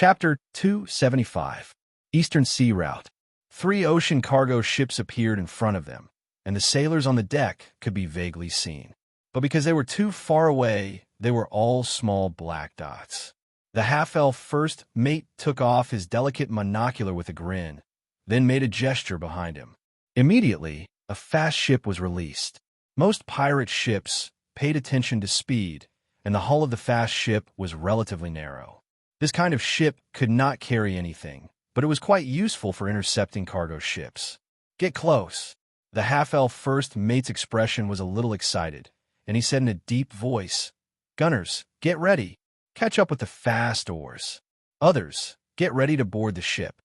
Chapter 275 Eastern Sea Route. 3 ocean cargo ships appeared in front of them, and the sailors on the deck could be vaguely seen. But because they were too far away, they were all small black dots. The half-elf first mate took off his delicate monocular with a grin, then made a gesture behind him. Immediately, a fast ship was released. Most pirate ships paid attention to speed, and the hull of the fast ship was relatively narrow. This kind of ship could not carry anything, but it was quite useful for intercepting cargo ships. "Get close." The half-elf first mate's expression was a little excited, and he said in a deep voice, "Gunners, get ready. Catch up with the fast oars. Others, get ready to board the ship."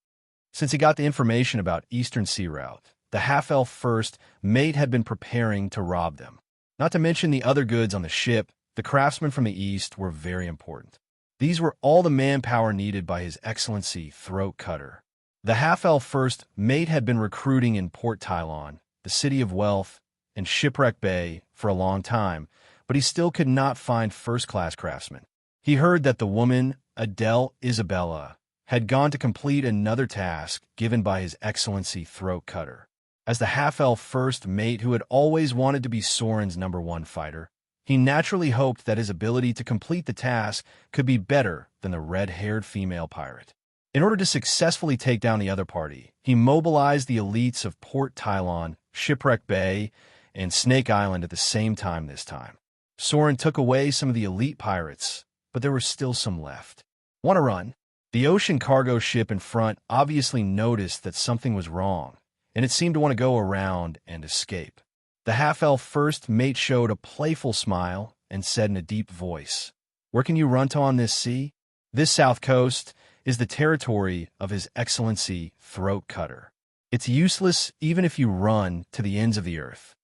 Since he got the information about Eastern Sea Route, the half-elf first mate had been preparing to rob them. Not to mention the other goods on the ship, the craftsmen from the east were very important. These were all the manpower needed by His Excellency Throat Cutter. The half-elf first mate had been recruiting in Port Tylon, the City of Wealth, and Shipwreck Bay for a long time, but he still could not find first-class craftsmen. He heard that the woman, Adele Isabella, had gone to complete another task given by His Excellency Throat Cutter. As the half-elf first mate who had always wanted to be Soren's #1 fighter, he naturally hoped that his ability to complete the task could be better than the red-haired female pirate. In order to successfully take down the other party, he mobilized the elites of Port Tylon, Shipwreck Bay, and Snake Island at the same time this time. Soren took away some of the elite pirates, but there were still some left. "Want to run?" The ocean cargo ship in front obviously noticed that something was wrong, and it seemed to want to go around and escape. The half-elf first mate showed a playful smile and said in a deep voice, "Where can you run to on this sea? This south coast is the territory of His Excellency Throat Cutter. It's useless even if you run to the ends of the earth.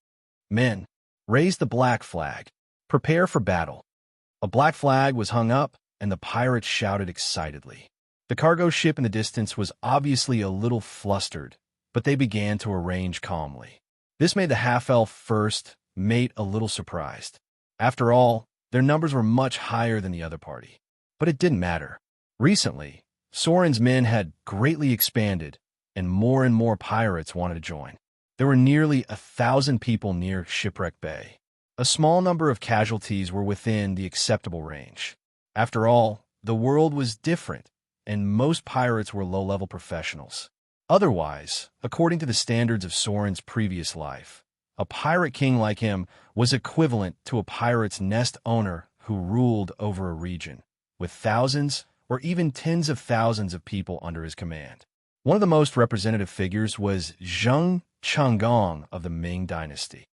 Men, raise the black flag. Prepare for battle." A black flag was hung up, and the pirates shouted excitedly. The cargo ship in the distance was obviously a little flustered, but they began to arrange calmly. This made the half-elf first mate a little surprised. After all, their numbers were much higher than the other party. But it didn't matter. Recently, Soren's men had greatly expanded, and more pirates wanted to join. There were nearly 1,000 people near Shipwreck Bay. A small number of casualties were within the acceptable range. After all, the world was different, and most pirates were low-level professionals. Otherwise, according to the standards of Soren's previous life, a pirate king like him was equivalent to a pirate's nest owner who ruled over a region, with thousands or even tens of thousands of people under his command. One of the most representative figures was Zheng Chenggong of the Ming Dynasty.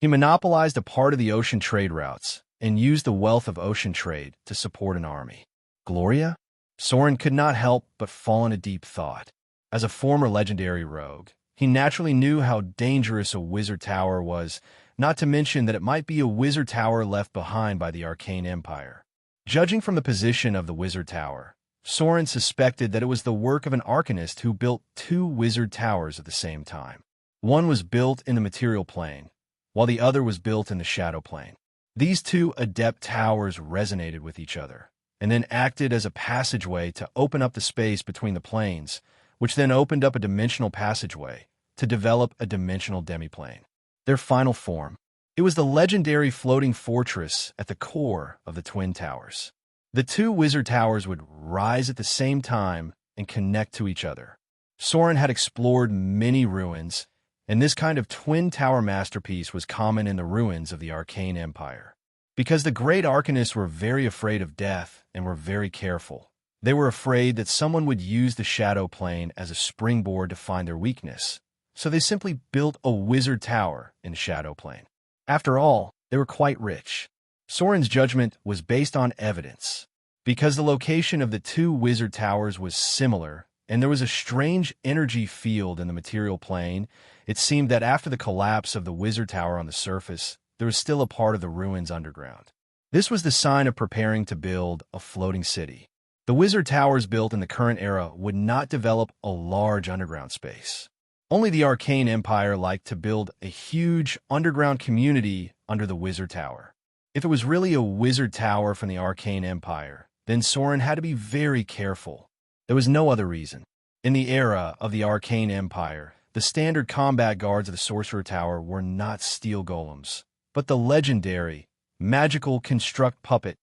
He monopolized a part of the ocean trade routes and used the wealth of ocean trade to support an army. Gloria? Soren could not help but fall in a deep thought. As a former legendary rogue, he naturally knew how dangerous a wizard tower was, not to mention that it might be a wizard tower left behind by the Arcane Empire. Judging from the position of the wizard tower, Soren suspected that it was the work of an arcanist who built 2 wizard towers at the same time. One was built in the material plane, while the other was built in the shadow plane. These 2 adept towers resonated with each other, and then acted as a passageway to open up the space between the planes, which then opened up a dimensional passageway to develop a dimensional demiplane. Their final form. It was the legendary floating fortress at the core of the Twin Towers. The 2 wizard towers would rise at the same time and connect to each other. Soren had explored many ruins, and this kind of twin tower masterpiece was common in the ruins of the Arcane Empire. Because the great arcanists were very afraid of death and were very careful, they were afraid that someone would use the shadow plane as a springboard to find their weakness, so they simply built a wizard tower in the shadow plane. After all, they were quite rich. Soren's judgment was based on evidence. Because the location of the 2 wizard towers was similar, and there was a strange energy field in the material plane, it seemed that after the collapse of the wizard tower on the surface, there was still a part of the ruins underground. This was the sign of preparing to build a floating city. The wizard towers built in the current era would not develop a large underground space. Only the Arcane Empire liked to build a huge underground community under the wizard tower. If it was really a wizard tower from the Arcane Empire, then Soren had to be very careful. There was no other reason. In the era of the Arcane Empire, the standard combat guards of the Sorcerer Tower were not steel golems, but the legendary, magical construct puppet.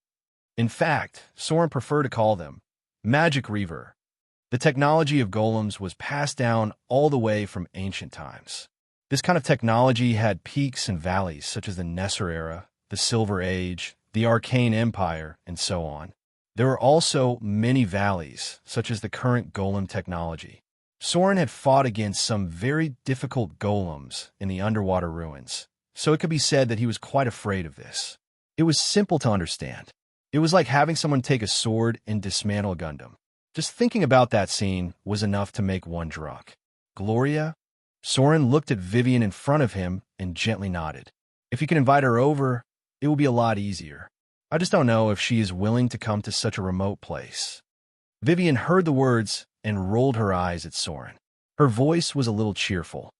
In fact, Soren preferred to call them Magic Reaver. The technology of golems was passed down all the way from ancient times. This kind of technology had peaks and valleys, such as the Nesser era, the Silver Age, the Arcane Empire, and so on. There were also many valleys, such as the current golem technology. Soren had fought against some very difficult golems in the underwater ruins, so it could be said that he was quite afraid of this. It was simple to understand. It was like having someone take a sword and dismantle a Gundam. Just thinking about that scene was enough to make one drunk. Gloria? Soren looked at Vivian in front of him and gently nodded. If you can invite her over, it will be a lot easier. I just don't know if she is willing to come to such a remote place. Vivian heard the words and rolled her eyes at Soren. Her voice was a little cheerful.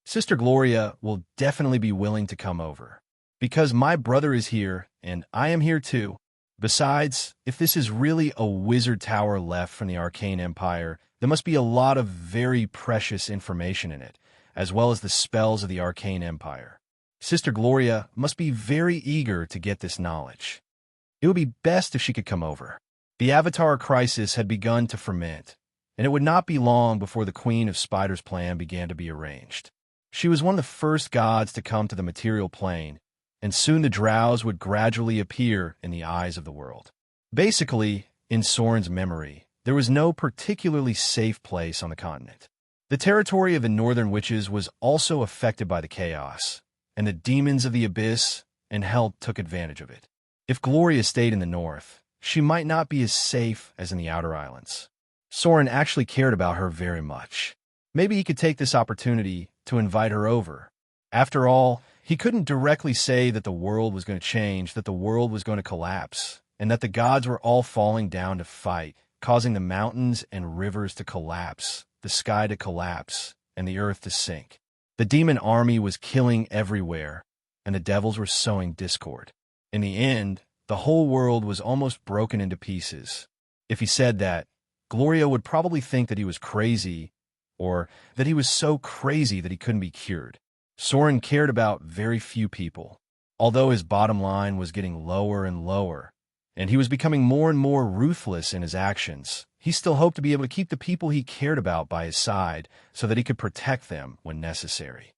Sister Gloria will definitely be willing to come over, because my brother is here and I am here too. Besides, if this is really a wizard tower left from the Arcane Empire, there must be a lot of very precious information in it, as well as the spells of the Arcane Empire. Sister Gloria must be very eager to get this knowledge. It would be best if she could come over. The Avatar crisis had begun to ferment, and it would not be long before the Queen of Spiders' plan began to be arranged. She was one of the first gods to come to the material plane, and soon the drows would gradually appear in the eyes of the world. Basically, in Soren's memory, there was no particularly safe place on the continent. The territory of the Northern Witches was also affected by the chaos, and the demons of the Abyss and Hell took advantage of it. If Gloria stayed in the north, she might not be as safe as in the Outer Islands. Soren actually cared about her very much. Maybe he could take this opportunity to invite her over. After all, he couldn't directly say that the world was going to change, that the world was going to collapse, and that the gods were all falling down to fight, causing the mountains and rivers to collapse, the sky to collapse, and the earth to sink. The demon army was killing everywhere, and the devils were sowing discord. In the end, the whole world was almost broken into pieces. If he said that, Gloria would probably think that he was crazy, or that he was so crazy that he couldn't be cured. Soren cared about very few people. Although his bottom line was getting lower and lower, and he was becoming more and more ruthless in his actions, he still hoped to be able to keep the people he cared about by his side so that he could protect them when necessary.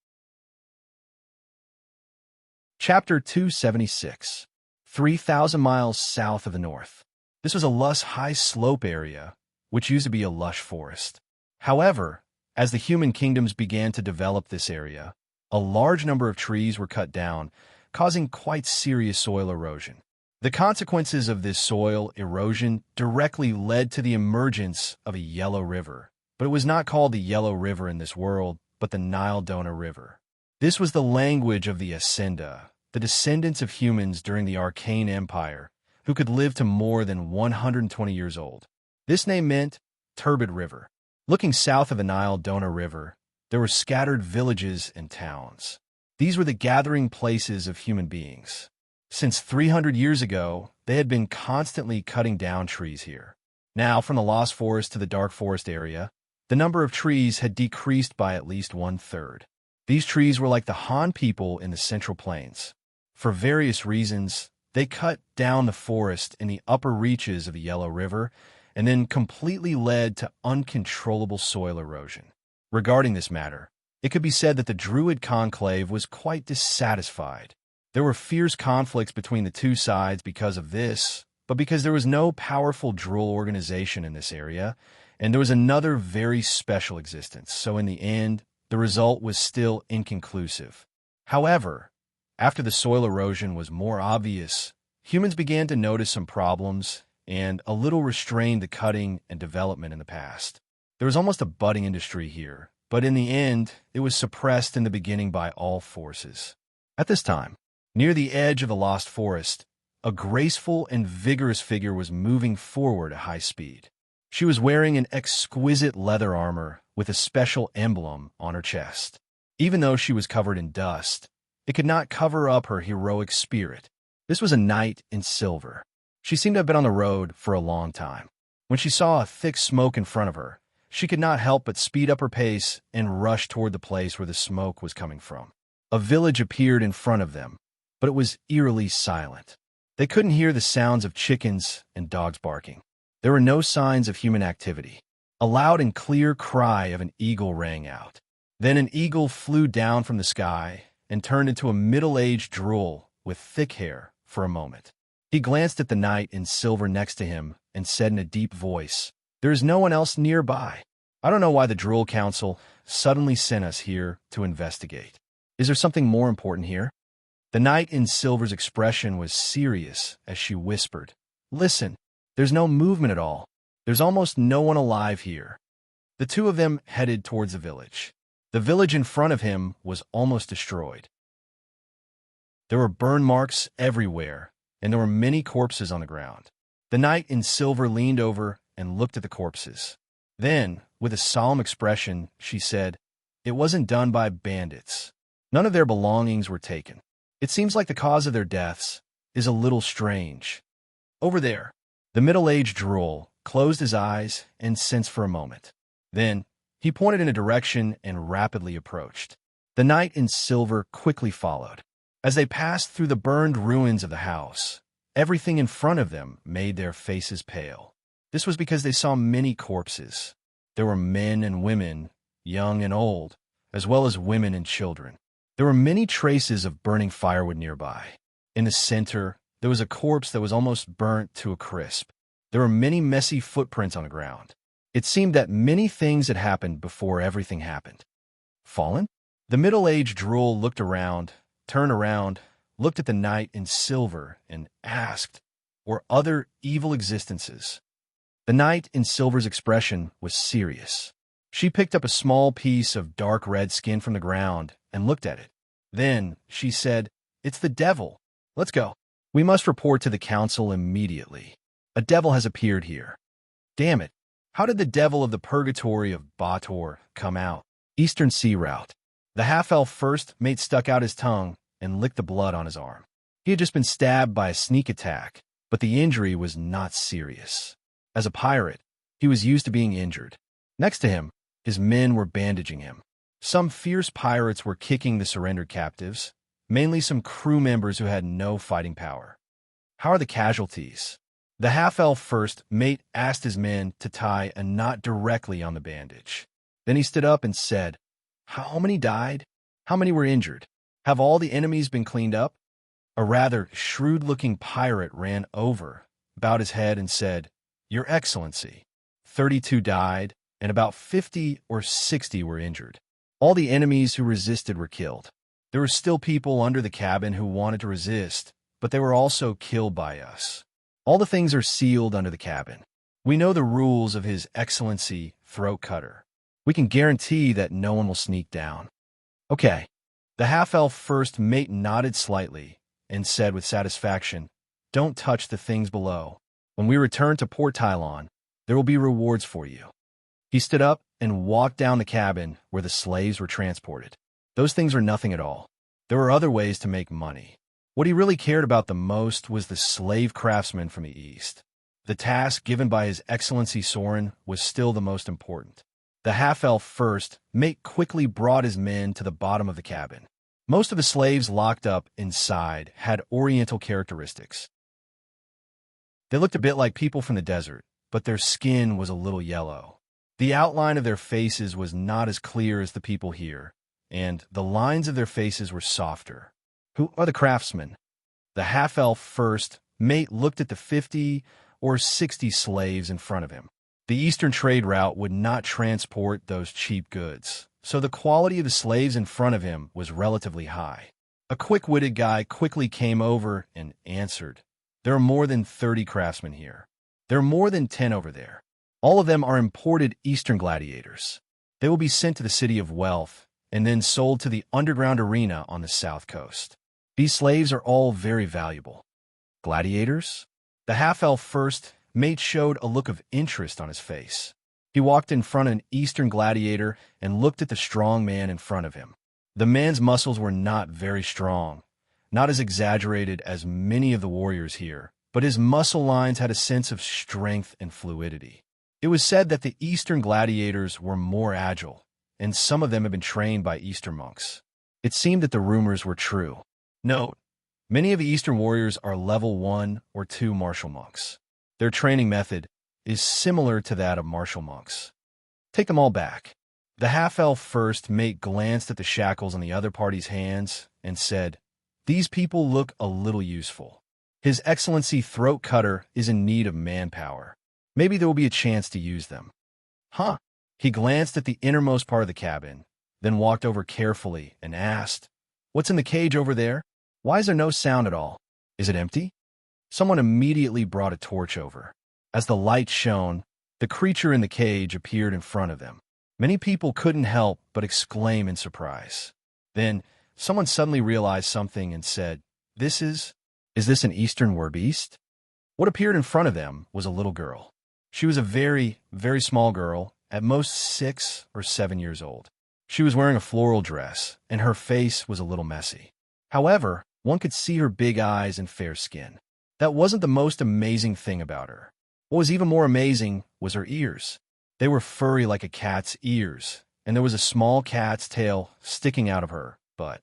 Chapter 276. 3,000 miles south of the north. This was a lush high slope area, which used to be a lush forest. However, as the human kingdoms began to develop this area, a large number of trees were cut down, causing quite serious soil erosion. The consequences of this soil erosion directly led to the emergence of a yellow river, but it was not called the Yellow River in this world, but the Nile-Dona River. This was the language of the Ascenda, the descendants of humans during the Arcane Empire, who could live to more than 120 years old. This name meant Turbid River. Looking south of the Nile-Dona River, there were scattered villages and towns. These were the gathering places of human beings. Since 300 years ago, they had been constantly cutting down trees here. Now, from the Lost Forest to the Dark Forest area, the number of trees had decreased by at least 1/3. These trees were like the Han people in the Central Plains. For various reasons, they cut down the forest in the upper reaches of the Yellow River and then completely led to uncontrollable soil erosion. Regarding this matter, it could be said that the Druid Conclave was quite dissatisfied. There were fierce conflicts between the two sides because of this, but because there was no powerful Druid organization in this area, and there was another very special existence, so in the end, the result was still inconclusive. However, after the soil erosion was more obvious, humans began to notice some problems and a little restrained the cutting and development in the past. There was almost a budding industry here, but in the end, it was suppressed in the beginning by all forces. At this time, near the edge of the Lost Forest, a graceful and vigorous figure was moving forward at high speed. She was wearing an exquisite leather armor with a special emblem on her chest. Even though she was covered in dust, it could not cover up her heroic spirit. This was a knight in silver. She seemed to have been on the road for a long time. When she saw a thick smoke in front of her, she could not help but speed up her pace and rush toward the place where the smoke was coming from. A village appeared in front of them, but it was eerily silent. They couldn't hear the sounds of chickens and dogs barking. There were no signs of human activity. A loud and clear cry of an eagle rang out. Then an eagle flew down from the sky and turned into a middle-aged drool with thick hair for a moment. He glanced at the knight in silver next to him and said in a deep voice, "There is no one else nearby. I don't know why the Drool Council suddenly sent us here to investigate. Is there something more important here?" The knight in silver's expression was serious as she whispered, "Listen, there's no movement at all. There's almost no one alive here." The two of them headed towards the village. The village in front of him was almost destroyed. There were burn marks everywhere, and there were many corpses on the ground. The knight in silver leaned over and looked at the corpses. Then, with a solemn expression, she said, "It wasn't done by bandits. None of their belongings were taken. It seems like the cause of their deaths is a little strange. Over there." The middle-aged drool closed his eyes and sensed for a moment. Then, he pointed in a direction and rapidly approached. The knight in silver quickly followed. As they passed through the burned ruins of the house, everything in front of them made their faces pale. This was because they saw many corpses. There were men and women, young and old, as well as women and children. There were many traces of burning firewood nearby. In the center, there was a corpse that was almost burnt to a crisp. There were many messy footprints on the ground. It seemed that many things had happened before everything happened. Fallen? The middle-aged drool looked around, turned around, looked at the knight in silver, and asked, "Were other evil existences?" The knight in silver's expression was serious. She picked up a small piece of dark red skin from the ground and looked at it. Then she said, "It's the devil. Let's go. We must report to the council immediately. A devil has appeared here." Damn it. How did the devil of the purgatory of Bator come out? Eastern Sea Route. The half-elf first mate stuck out his tongue and licked the blood on his arm. He had just been stabbed by a sneak attack, but the injury was not serious. As a pirate, he was used to being injured. Next to him, his men were bandaging him. Some fierce pirates were kicking the surrendered captives, mainly some crew members who had no fighting power. "How are the casualties?" The half-elf first mate asked his men to tie a knot directly on the bandage. Then he stood up and said, "How many died? How many were injured? Have all the enemies been cleaned up?" A rather shrewd-looking pirate ran over, bowed his head, and said, "Your Excellency, 32 died, and about 50 or 60 were injured. All the enemies who resisted were killed. There were still people under the cabin who wanted to resist, but they were also killed by us. All the things are sealed under the cabin. We know the rules of His Excellency Throat Cutter. We can guarantee that no one will sneak down." "Okay." The half-elf first mate nodded slightly and said with satisfaction, "Don't touch the things below. When we return to Port Tylon, there will be rewards for you." He stood up and walked down the cabin where the slaves were transported. Those things were nothing at all. There were other ways to make money. What he really cared about the most was the slave craftsmen from the East. The task given by His Excellency Soren was still the most important. The half-elf first mate quickly brought his men to the bottom of the cabin. Most of the slaves locked up inside had Oriental characteristics. They looked a bit like people from the desert, but their skin was a little yellow. The outline of their faces was not as clear as the people here, and the lines of their faces were softer. "Who are the craftsmen?" The half-elf first mate looked at the 50 or 60 slaves in front of him. The eastern trade route would not transport those cheap goods, so the quality of the slaves in front of him was relatively high. A quick-witted guy quickly came over and answered, "There are more than 30 craftsmen here. There are more than 10 over there. All of them are imported Eastern gladiators. They will be sent to the City of Wealth and then sold to the underground arena on the south coast. These slaves are all very valuable." "Gladiators?" The half-elf first mate showed a look of interest on his face. He walked in front of an Eastern gladiator and looked at the strong man in front of him. The man's muscles were not very strong, not as exaggerated as many of the warriors here, but his muscle lines had a sense of strength and fluidity. It was said that the Eastern gladiators were more agile, and some of them had been trained by Eastern monks. It seemed that the rumors were true. Note, many of the Eastern warriors are level 1 or 2 martial monks. Their training method is similar to that of martial monks. Take them all back. The half-elf first mate glanced at the shackles on the other party's hands and said, "These people look a little useful. His Excellency Throat Cutter is in need of manpower. Maybe there will be a chance to use them." Huh? He glanced at the innermost part of the cabin, then walked over carefully and asked, "What's in the cage over there? Why is there no sound at all? Is it empty?" Someone immediately brought a torch over. As the light shone, the creature in the cage appeared in front of them. Many people couldn't help but exclaim in surprise. Then, someone suddenly realized something and said, Is this an Eastern werbeast?" What appeared in front of them was a little girl. She was a very, very small girl, at most 6 or 7 years old. She was wearing a floral dress, and her face was a little messy. However, one could see her big eyes and fair skin. That wasn't the most amazing thing about her. What was even more amazing was her ears. They were furry like a cat's ears, and there was a small cat's tail sticking out of her butt.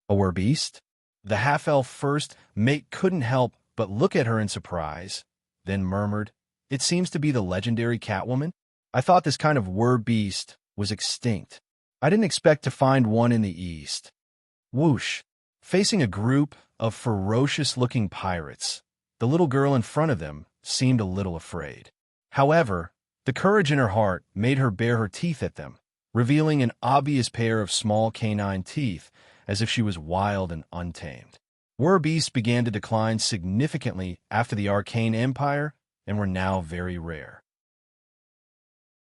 A werbeast? The half-elf first mate couldn't help but look at her in surprise, then murmured, "It seems to be the legendary Catwoman. I thought this kind of werbeast was extinct. I didn't expect to find one in the East." Whoosh! Facing a group of ferocious-looking pirates, the little girl in front of them seemed a little afraid. However, the courage in her heart made her bare her teeth at them, revealing an obvious pair of small canine teeth, as if she was wild and untamed. Werbeasts began to decline significantly after the Arcane Empire and were now very rare.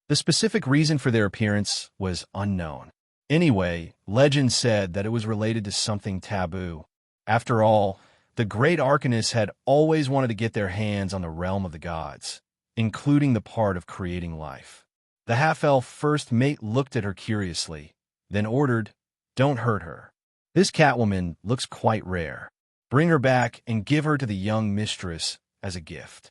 The specific reason for their appearance was unknown. Anyway, legend said that it was related to something taboo. After all, the great arcanists had always wanted to get their hands on the realm of the gods, including the part of creating life. The half-elf first mate looked at her curiously, then ordered, "Don't hurt her. This Catwoman looks quite rare. Bring her back and give her to the young mistress as a gift."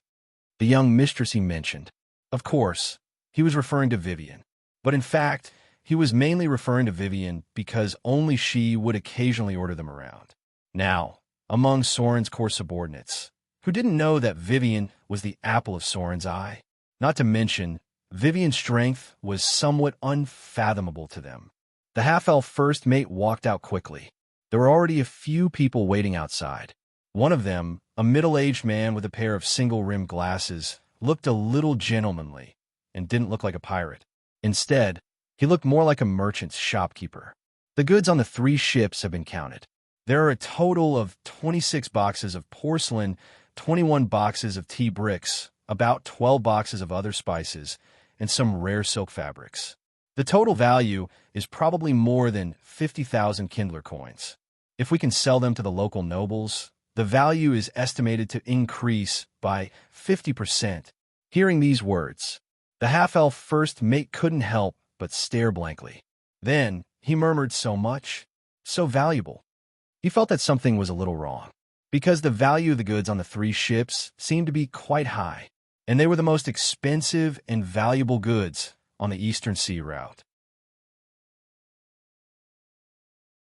The young mistress he mentioned. Of course, he was referring to Vivian. But in fact, he was mainly referring to Vivian because only she would occasionally order them around. Now, among Soren's core subordinates, who didn't know that Vivian was the apple of Soren's eye. Not to mention, Vivian's strength was somewhat unfathomable to them. The half-elf first mate walked out quickly. There were already a few people waiting outside. One of them, a middle-aged man with a pair of single-rimmed glasses, looked a little gentlemanly and didn't look like a pirate. Instead, he looked more like a merchant's shopkeeper. The goods on the 3 ships have been counted. There are a total of 26 boxes of porcelain, 21 boxes of tea bricks, about 12 boxes of other spices, and some rare silk fabrics. The total value is probably more than 50,000 Kindler coins. If we can sell them to the local nobles, the value is estimated to increase by 50%. Hearing these words, the half-elf first mate couldn't help but stare blankly. Then he murmured, "So much, so valuable." He felt that something was a little wrong, because the value of the goods on the 3 ships seemed to be quite high, and they were the most expensive and valuable goods on the Eastern Sea route.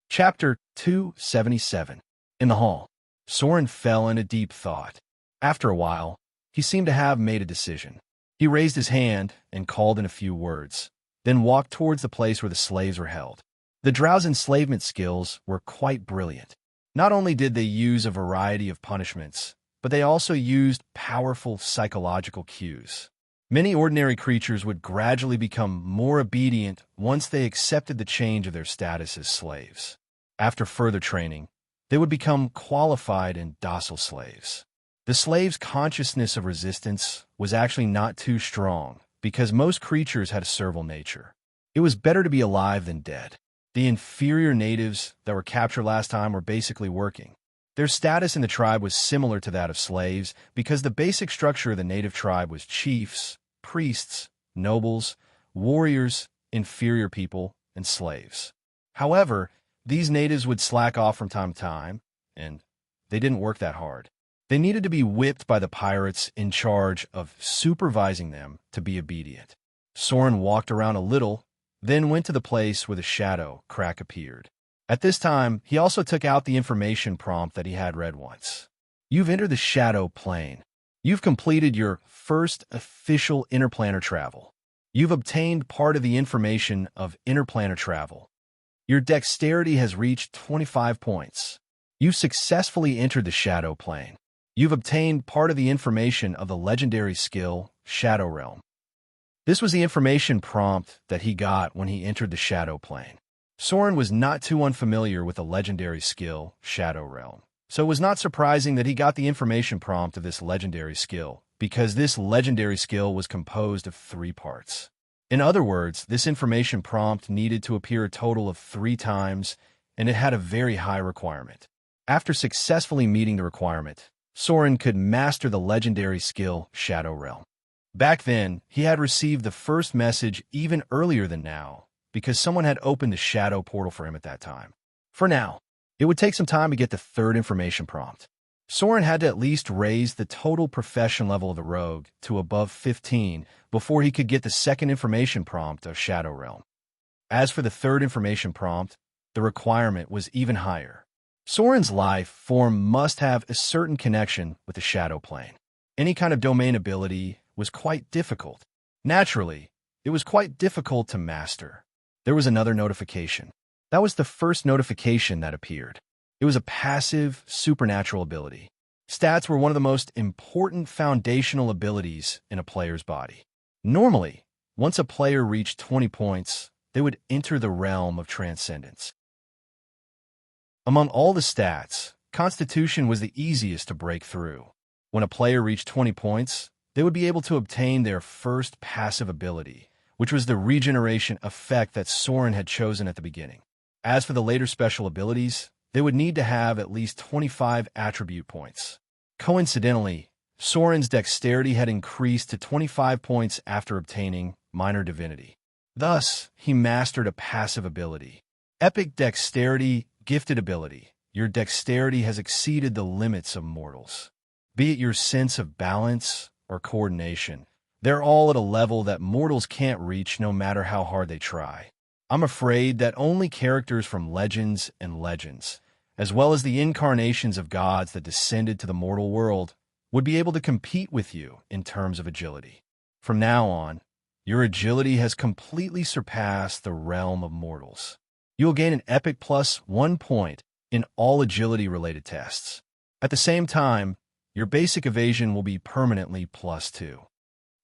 Chapter 277. In the hall, Soren fell into deep thought. After a while, he seemed to have made a decision. He raised his hand and called in a few words, then walked towards the place where the slaves were held. The Drow's enslavement skills were quite brilliant. Not only did they use a variety of punishments, but they also used powerful psychological cues. Many ordinary creatures would gradually become more obedient once they accepted the change of their status as slaves. After further training, they would become qualified and docile slaves. The slave's consciousness of resistance was actually not too strong because most creatures had a servile nature. It was better to be alive than dead. The inferior natives that were captured last time were basically working. Their status in the tribe was similar to that of slaves because the basic structure of the native tribe was chiefs, priests, nobles, warriors, inferior people, and slaves. However, these natives would slack off from time to time, and they didn't work that hard. They needed to be whipped by the pirates in charge of supervising them to be obedient. Soren walked around a little, then went to the place where the shadow crack appeared. At this time, he also took out the information prompt that he had read once. You've entered the shadow plane. You've completed your first official interplanar travel. You've obtained part of the information of interplanar travel. Your dexterity has reached 25 points. You've successfully entered the shadow plane. You've obtained part of the information of the legendary skill, Shadow Realm. This was the information prompt that he got when he entered the shadow plane. Soren was not too unfamiliar with the legendary skill, Shadow Realm, so it was not surprising that he got the information prompt of this legendary skill, because this legendary skill was composed of 3 parts. In other words, this information prompt needed to appear a total of 3 times, and it had a very high requirement. After successfully meeting the requirement, Soren could master the legendary skill, Shadow Realm. Back then, he had received the first message even earlier than now, because someone had opened the shadow portal for him at that time. For now, it would take some time to get the 3rd information prompt. Soren had to at least raise the total profession level of the rogue to above 15 before he could get the 2nd information prompt of Shadow Realm. As for the 3rd information prompt, the requirement was even higher. Soren's life form must have a certain connection with the shadow plane. Any kind of domain ability was quite difficult. Naturally, it was quite difficult to master. There was another notification. That was the first notification that appeared. It was a passive, supernatural ability. Stats were one of the most important foundational abilities in a player's body. Normally, once a player reached 20 points, they would enter the realm of transcendence. Among all the stats, Constitution was the easiest to break through. When a player reached 20 points, they would be able to obtain their first passive ability, which was the regeneration effect that Soren had chosen at the beginning. As for the later special abilities, they would need to have at least 25 attribute points. Coincidentally, Soren's dexterity had increased to 25 points after obtaining Minor Divinity. Thus, he mastered a passive ability. Epic Dexterity Gifted Ability. Your dexterity has exceeded the limits of mortals. Be it your sense of balance or coordination, they're all at a level that mortals can't reach no matter how hard they try. I'm afraid that only characters from Legends and Legends, as well as the incarnations of gods that descended to the mortal world, would be able to compete with you in terms of agility. From now on, your agility has completely surpassed the realm of mortals. You'll gain an epic +1 point in all agility-related tests. At the same time, your basic evasion will be permanently +2.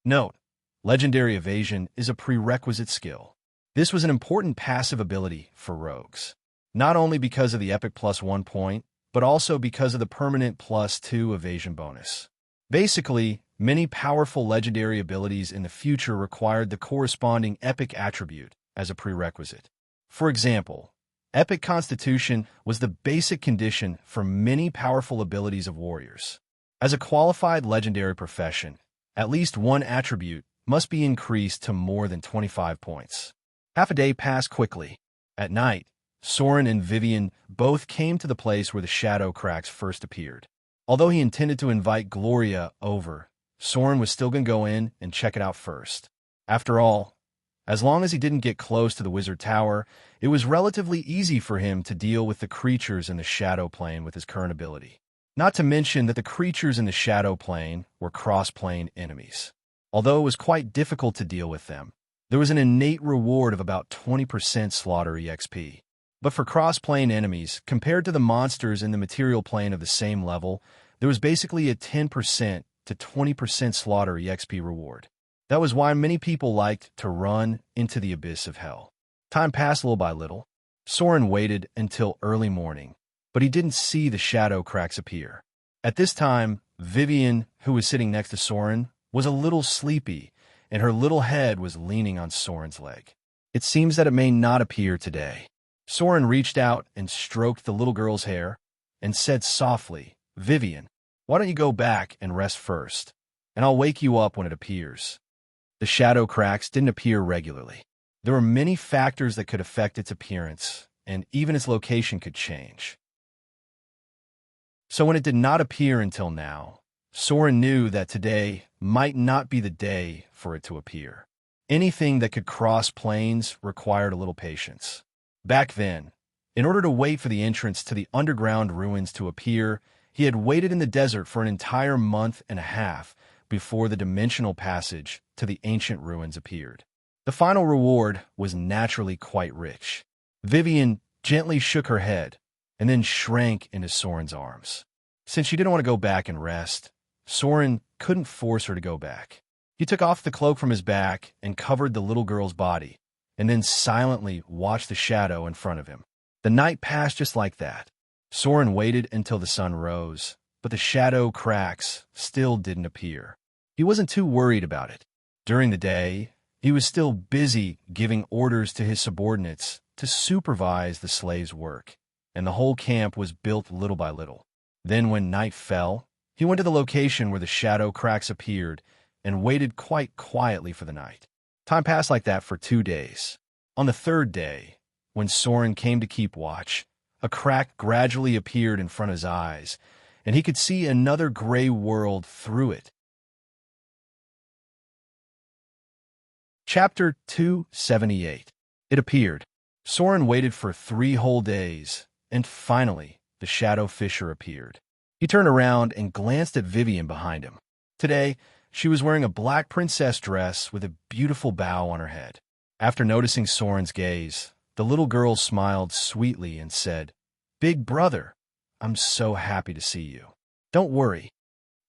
Note, legendary evasion is a prerequisite skill. This was an important passive ability for rogues, not only because of the epic +1 point, but also because of the permanent +2 evasion bonus. Basically, many powerful legendary abilities in the future required the corresponding epic attribute as a prerequisite. For example, epic constitution was the basic condition for many powerful abilities of warriors. As a qualified legendary profession, at least one attribute must be increased to more than 25 points. Half a day passed quickly. At night, Soren and Vivian both came to the place where the shadow cracks first appeared. Although he intended to invite Gloria over, Soren was still going to go in and check it out first. After all, as long as he didn't get close to the wizard tower, it was relatively easy for him to deal with the creatures in the shadow plane with his current ability. Not to mention that the creatures in the shadow plane were cross-plane enemies. Although it was quite difficult to deal with them, there was an innate reward of about 20% slaughter EXP. But for cross-plane enemies, compared to the monsters in the material plane of the same level, there was basically a 10% to 20% slaughter EXP reward. That was why many people liked to run into the abyss of hell. Time passed little by little. Soren waited until early morning, but he didn't see the shadow cracks appear. At this time, Vivian, who was sitting next to Soren, was a little sleepy, and her little head was leaning on Soren's leg. It seems that it may not appear today. Soren reached out and stroked the little girl's hair and said softly, "Vivian, why don't you go back and rest first, and I'll wake you up when it appears." The shadow cracks didn't appear regularly. There were many factors that could affect its appearance, and even its location could change. So when it did not appear until now, Soren knew that today might not be the day for it to appear. Anything that could cross planes required a little patience. Back then, in order to wait for the entrance to the underground ruins to appear, he had waited in the desert for an entire month and a half before the dimensional passage to the ancient ruins appeared. The final reward was naturally quite rich. Vivian gently shook her head and then shrank into Soren's arms. Since she didn't want to go back and rest, Soren couldn't force her to go back. He took off the cloak from his back and covered the little girl's body, and then silently watched the shadow in front of him. The night passed just like that. Soren waited until the sun rose, but the shadow cracks still didn't appear. He wasn't too worried about it. During the day, he was still busy giving orders to his subordinates to supervise the slaves' work, and the whole camp was built little by little. Then when night fell, he went to the location where the shadow cracks appeared and waited quite quietly for the night. Time passed like that for 2 days. On the third day, when Soren came to keep watch, a crack gradually appeared in front of his eyes, and he could see another gray world through it. Chapter 278. It appeared. Soren waited for 3 whole days, and finally, the shadow fisher appeared. He turned around and glanced at Vivian behind him. Today, she was wearing a black princess dress with a beautiful bow on her head. After noticing Soren's gaze, the little girl smiled sweetly and said, "Big brother, I'm so happy to see you. Don't worry.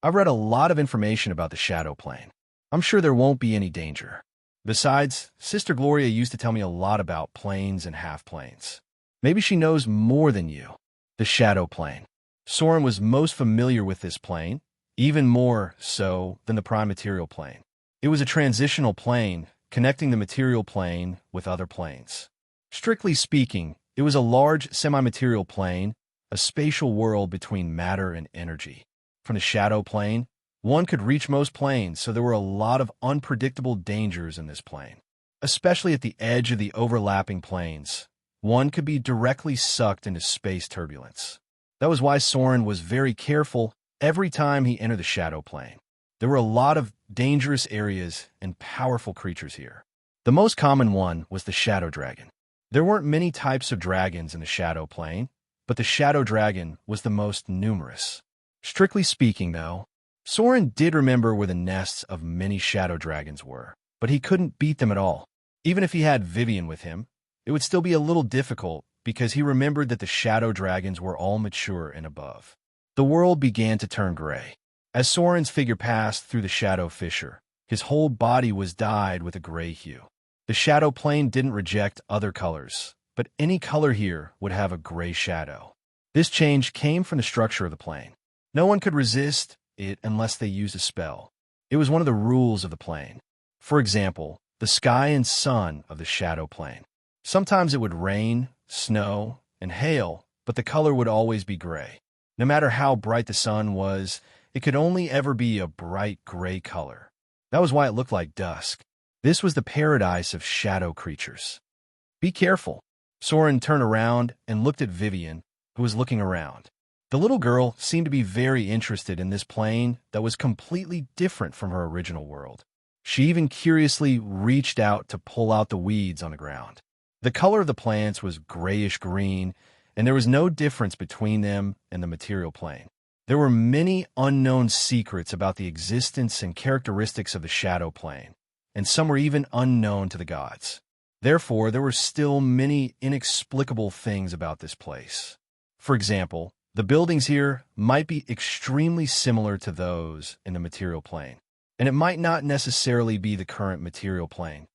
I've read a lot of information about the shadow plane. I'm sure there won't be any danger. Besides, Sister Gloria used to tell me a lot about planes and half-planes. Maybe she knows more than you." The shadow plane. Soren was most familiar with this plane, even more so than the prime material plane. It was a transitional plane connecting the material plane with other planes. Strictly speaking, it was a large semi-material plane, a spatial world between matter and energy. From the shadow plane, one could reach most planes, so there were a lot of unpredictable dangers in this plane. Especially at the edge of the overlapping planes, one could be directly sucked into space turbulence. That was why Soren was very careful every time he entered the shadow plane. There were a lot of dangerous areas and powerful creatures here. The most common one was the shadow dragon. There weren't many types of dragons in the shadow plane, but the shadow dragon was the most numerous. Strictly speaking, though, Soren did remember where the nests of many shadow dragons were, but he couldn't beat them at all. Even if he had Vivian with him, it would still be a little difficult because he remembered that the shadow dragons were all mature and above. The world began to turn gray. As Soren's figure passed through the shadow fissure, his whole body was dyed with a gray hue. The shadow plane didn't reject other colors, but any color here would have a gray shadow. This change came from the structure of the plane. No one could resist it unless they used a spell. It was one of the rules of the plane. For example, the sky and sun of the shadow plane. Sometimes it would rain, snow, and hail, but the color would always be gray. No matter how bright the sun was, it could only ever be a bright gray color. That was why it looked like dusk. This was the paradise of shadow creatures. Be careful. Soren turned around and looked at Vivian, who was looking around. The little girl seemed to be very interested in this plane that was completely different from her original world. She even curiously reached out to pull out the weeds on the ground. The color of the plants was grayish-green, and there was no difference between them and the material plane. There were many unknown secrets about the existence and characteristics of the shadow plane, and some were even unknown to the gods. Therefore, there were still many inexplicable things about this place. For example, the buildings here might be extremely similar to those in the material plane, and it might not necessarily be the current material plane.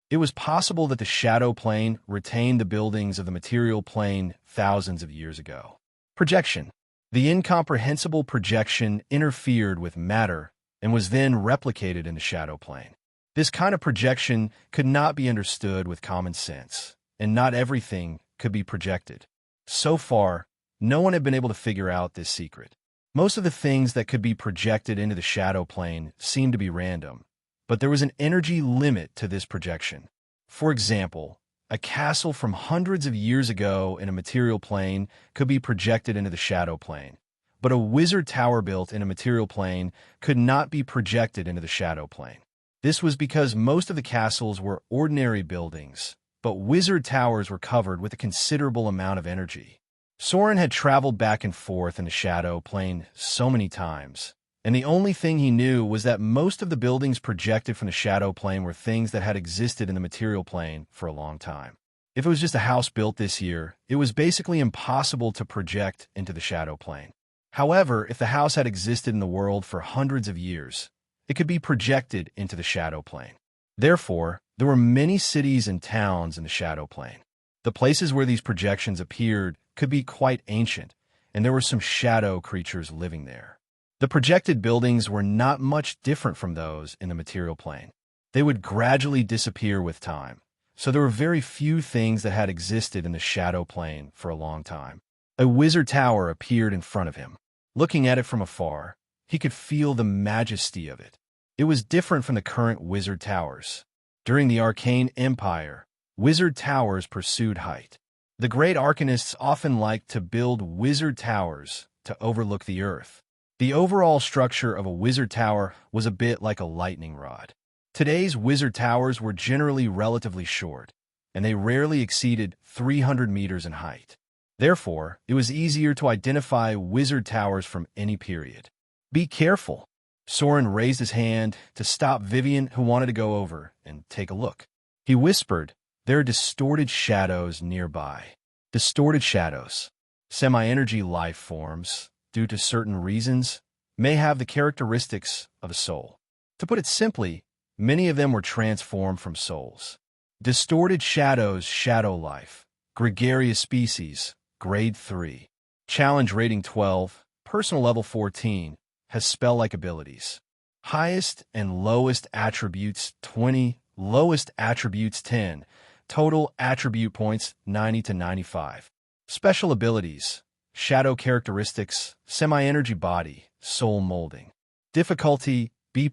It was possible that the shadow plane retained the buildings of the material plane thousands of years ago. Projection. The incomprehensible projection interfered with matter and was then replicated in the shadow plane. This kind of projection could not be understood with common sense, and not everything could be projected. So far, no one had been able to figure out this secret. Most of the things that could be projected into the shadow plane seemed to be random, but there was an energy limit to this projection. For example, a castle from hundreds of years ago in a material plane could be projected into the shadow plane, but a wizard tower built in a material plane could not be projected into the shadow plane. This was because most of the castles were ordinary buildings, but wizard towers were covered with a considerable amount of energy. Soren had traveled back and forth in the shadow plane so many times, and the only thing he knew was that most of the buildings projected from the shadow plane were things that had existed in the material plane for a long time. If it was just a house built this year, it was basically impossible to project into the shadow plane. However, if the house had existed in the world for hundreds of years, it could be projected into the shadow plane. Therefore, there were many cities and towns in the shadow plane. The places where these projections appeared could be quite ancient, and there were some shadow creatures living there. The projected buildings were not much different from those in the material plane. They would gradually disappear with time, so there were very few things that had existed in the shadow plane for a long time. A wizard tower appeared in front of him. Looking at it from afar, he could feel the majesty of it. It was different from the current wizard towers. During the Arcane Empire, wizard towers pursued height. The great arcanists often liked to build wizard towers to overlook the earth. The overall structure of a wizard tower was a bit like a lightning rod. Today's wizard towers were generally relatively short, and they rarely exceeded 300 meters in height. Therefore, it was easier to identify wizard towers from any period. Be careful! Soren raised his hand to stop Vivian, who wanted to go over and take a look. He whispered, "There are distorted shadows nearby." Distorted shadows. Semi-energy life forms, due to certain reasons, may have the characteristics of a soul. To put it simply, many of them were transformed from souls. Distorted shadows, shadow life. Gregarious species, grade 3. Challenge rating 12, personal level 14, has spell-like abilities. Highest and lowest attributes 20, lowest attributes 10, total attribute points 90 to 95. Special abilities. Shadow characteristics, semi-energy body, soul molding. Difficulty, B+.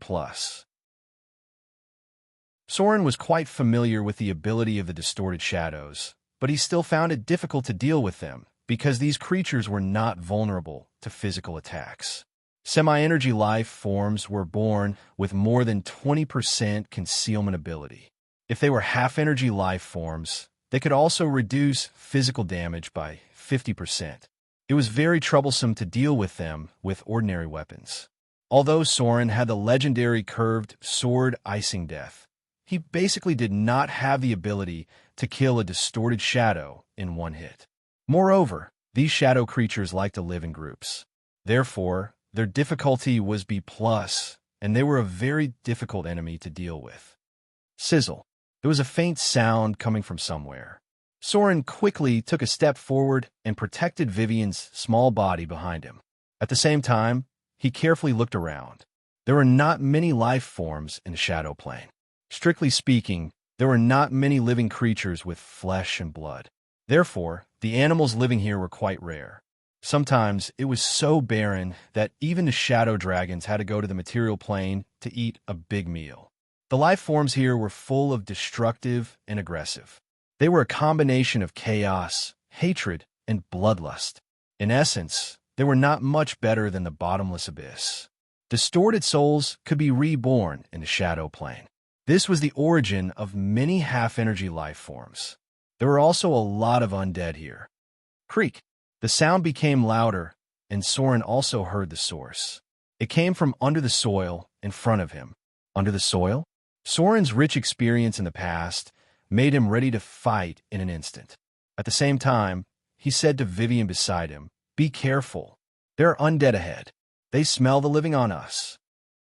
Soren was quite familiar with the ability of the distorted shadows, but he still found it difficult to deal with them because these creatures were not vulnerable to physical attacks. Semi-energy life forms were born with more than 20% concealment ability. If they were half-energy life forms, they could also reduce physical damage by 50%. It was very troublesome to deal with them with ordinary weapons. Although Soren had the legendary curved sword Icing Death, he basically did not have the ability to kill a distorted shadow in one hit. Moreover, these shadow creatures like to live in groups. Therefore, their difficulty was B+, and they were a very difficult enemy to deal with. Sizzle. There was a faint sound coming from somewhere. Soren quickly took a step forward and protected Vivian's small body behind him. At the same time, he carefully looked around. There were not many life forms in the shadow plane. Strictly speaking, there were not many living creatures with flesh and blood. Therefore, the animals living here were quite rare. Sometimes it was so barren that even the shadow dragons had to go to the material plane to eat a big meal. The life forms here were full of destructive and aggressive. They were a combination of chaos, hatred, and bloodlust. In essence, they were not much better than the bottomless abyss. Distorted souls could be reborn in the shadow plane. This was the origin of many half-energy life forms. There were also a lot of undead here. Creak. The sound became louder, and Soren also heard the source. It came from under the soil in front of him. Under the soil? Soren's rich experience in the past made him ready to fight in an instant. At the same time, he said to Vivian beside him, "Be careful. There are undead ahead. They smell the living on us."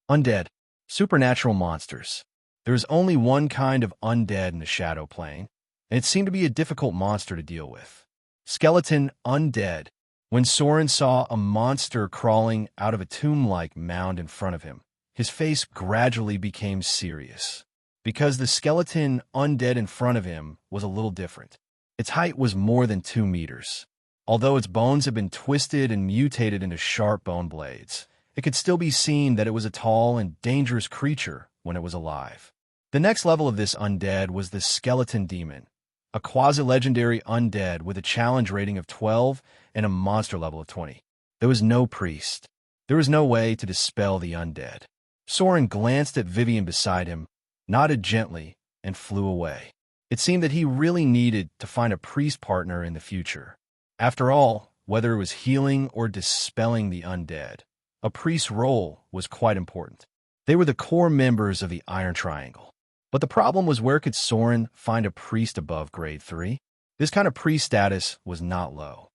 Undead. Supernatural monsters. There is only one kind of undead in the shadow plane, and it seemed to be a difficult monster to deal with. Skeleton undead. When Soren saw a monster crawling out of a tomb-like mound in front of him, his face gradually became serious. Because the skeleton undead in front of him was a little different. Its height was more than 2 meters. Although its bones had been twisted and mutated into sharp bone blades, it could still be seen that it was a tall and dangerous creature when it was alive. The next level of this undead was the skeleton demon, a quasi-legendary undead with a challenge rating of 12 and a monster level of 20. There was no priest. There was no way to dispel the undead. Soren glanced at Vivian beside him, nodded gently, and flew away. It seemed that he really needed to find a priest partner in the future. After all, whether it was healing or dispelling the undead, a priest's role was quite important. They were the core members of the Iron Triangle. But the problem was, where could Soren find a priest above grade 3? This kind of priest status was not low.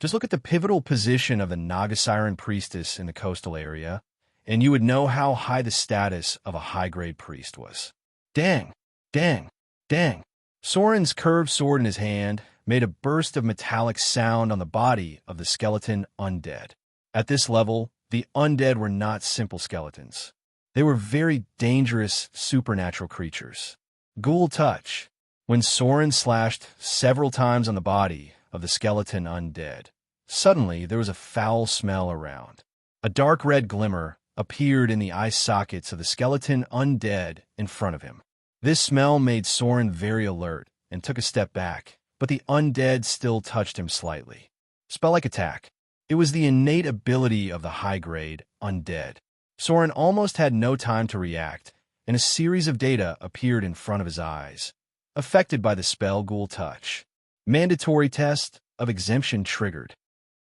Just look at the pivotal position of the Nagasiren priestess in the coastal area, and you would know how high the status of a high-grade priest was. Dang, dang, dang. Soren's curved sword in his hand made a burst of metallic sound on the body of the skeleton undead. At this level, the undead were not simple skeletons. They were very dangerous supernatural creatures. Ghoul touch. When Soren slashed several times on the body of the skeleton undead, suddenly there was a foul smell around. A dark red glimmer appeared in the eye sockets of the skeleton undead in front of him. This smell made Soren very alert and took a step back, but the undead still touched him slightly. Spell-like attack. It was the innate ability of the high-grade undead. Soren almost had no time to react, and a series of data appeared in front of his eyes, affected by the spell Ghoul Touch. Mandatory test of exemption triggered.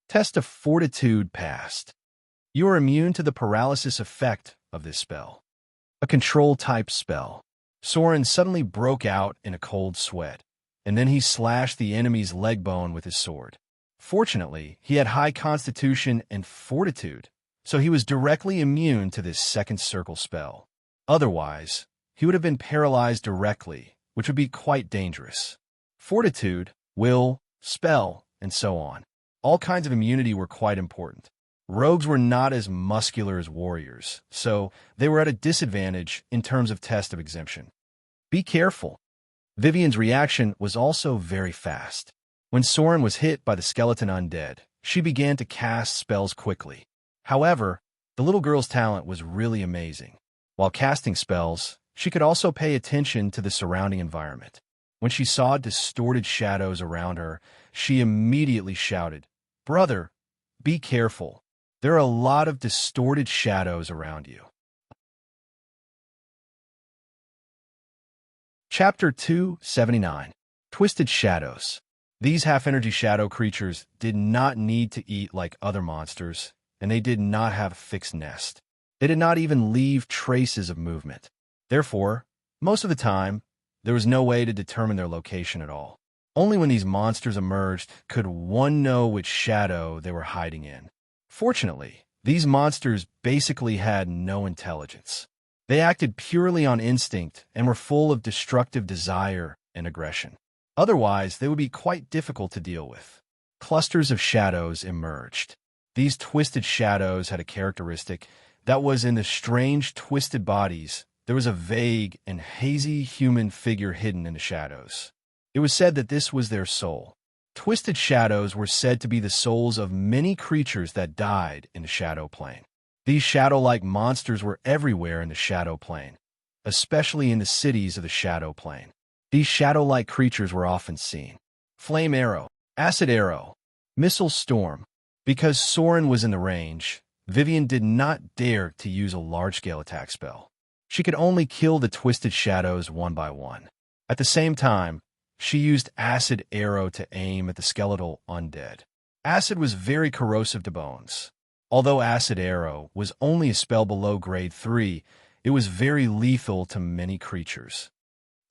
Test of fortitude passed. You are immune to the paralysis effect of this spell. A control-type spell. Soren suddenly broke out in a cold sweat, and then he slashed the enemy's leg bone with his sword. Fortunately, he had high constitution and fortitude, so he was directly immune to this second circle spell. Otherwise, he would have been paralyzed directly, which would be quite dangerous. Fortitude, will, spell, and so on. All kinds of immunity were quite important. Rogues were not as muscular as warriors, so they were at a disadvantage in terms of test of exemption. Be careful. Vivian's reaction was also very fast. When Soren was hit by the skeleton undead, she began to cast spells quickly. However, the little girl's talent was really amazing. While casting spells, she could also pay attention to the surrounding environment. When she saw distorted shadows around her, she immediately shouted, "Brother, be careful. There are a lot of distorted shadows around you." Chapter 279. Twisted Shadows. These half-energy shadow creatures did not need to eat like other monsters, and they did not have a fixed nest. They did not even leave traces of movement. Therefore, most of the time, there was no way to determine their location at all. Only when these monsters emerged could one know which shadow they were hiding in. Fortunately, these monsters basically had no intelligence. They acted purely on instinct and were full of destructive desire and aggression. Otherwise, they would be quite difficult to deal with. Clusters of shadows emerged. These twisted shadows had a characteristic that was, in the strange twisted bodies, there was a vague and hazy human figure hidden in the shadows. It was said that this was their soul. Twisted shadows were said to be the souls of many creatures that died in the shadow plane. These shadow-like monsters were everywhere in the shadow plane, especially in the cities of the shadow plane. These shadow-like creatures were often seen. Flame arrow, acid arrow, missile storm. Because Soren was in the range, Vivian did not dare to use a large-scale attack spell. She could only kill the twisted shadows one by one. At the same time, she used acid arrow to aim at the skeletal undead. Acid was very corrosive to bones. Although acid arrow was only a spell below grade 3, it was very lethal to many creatures.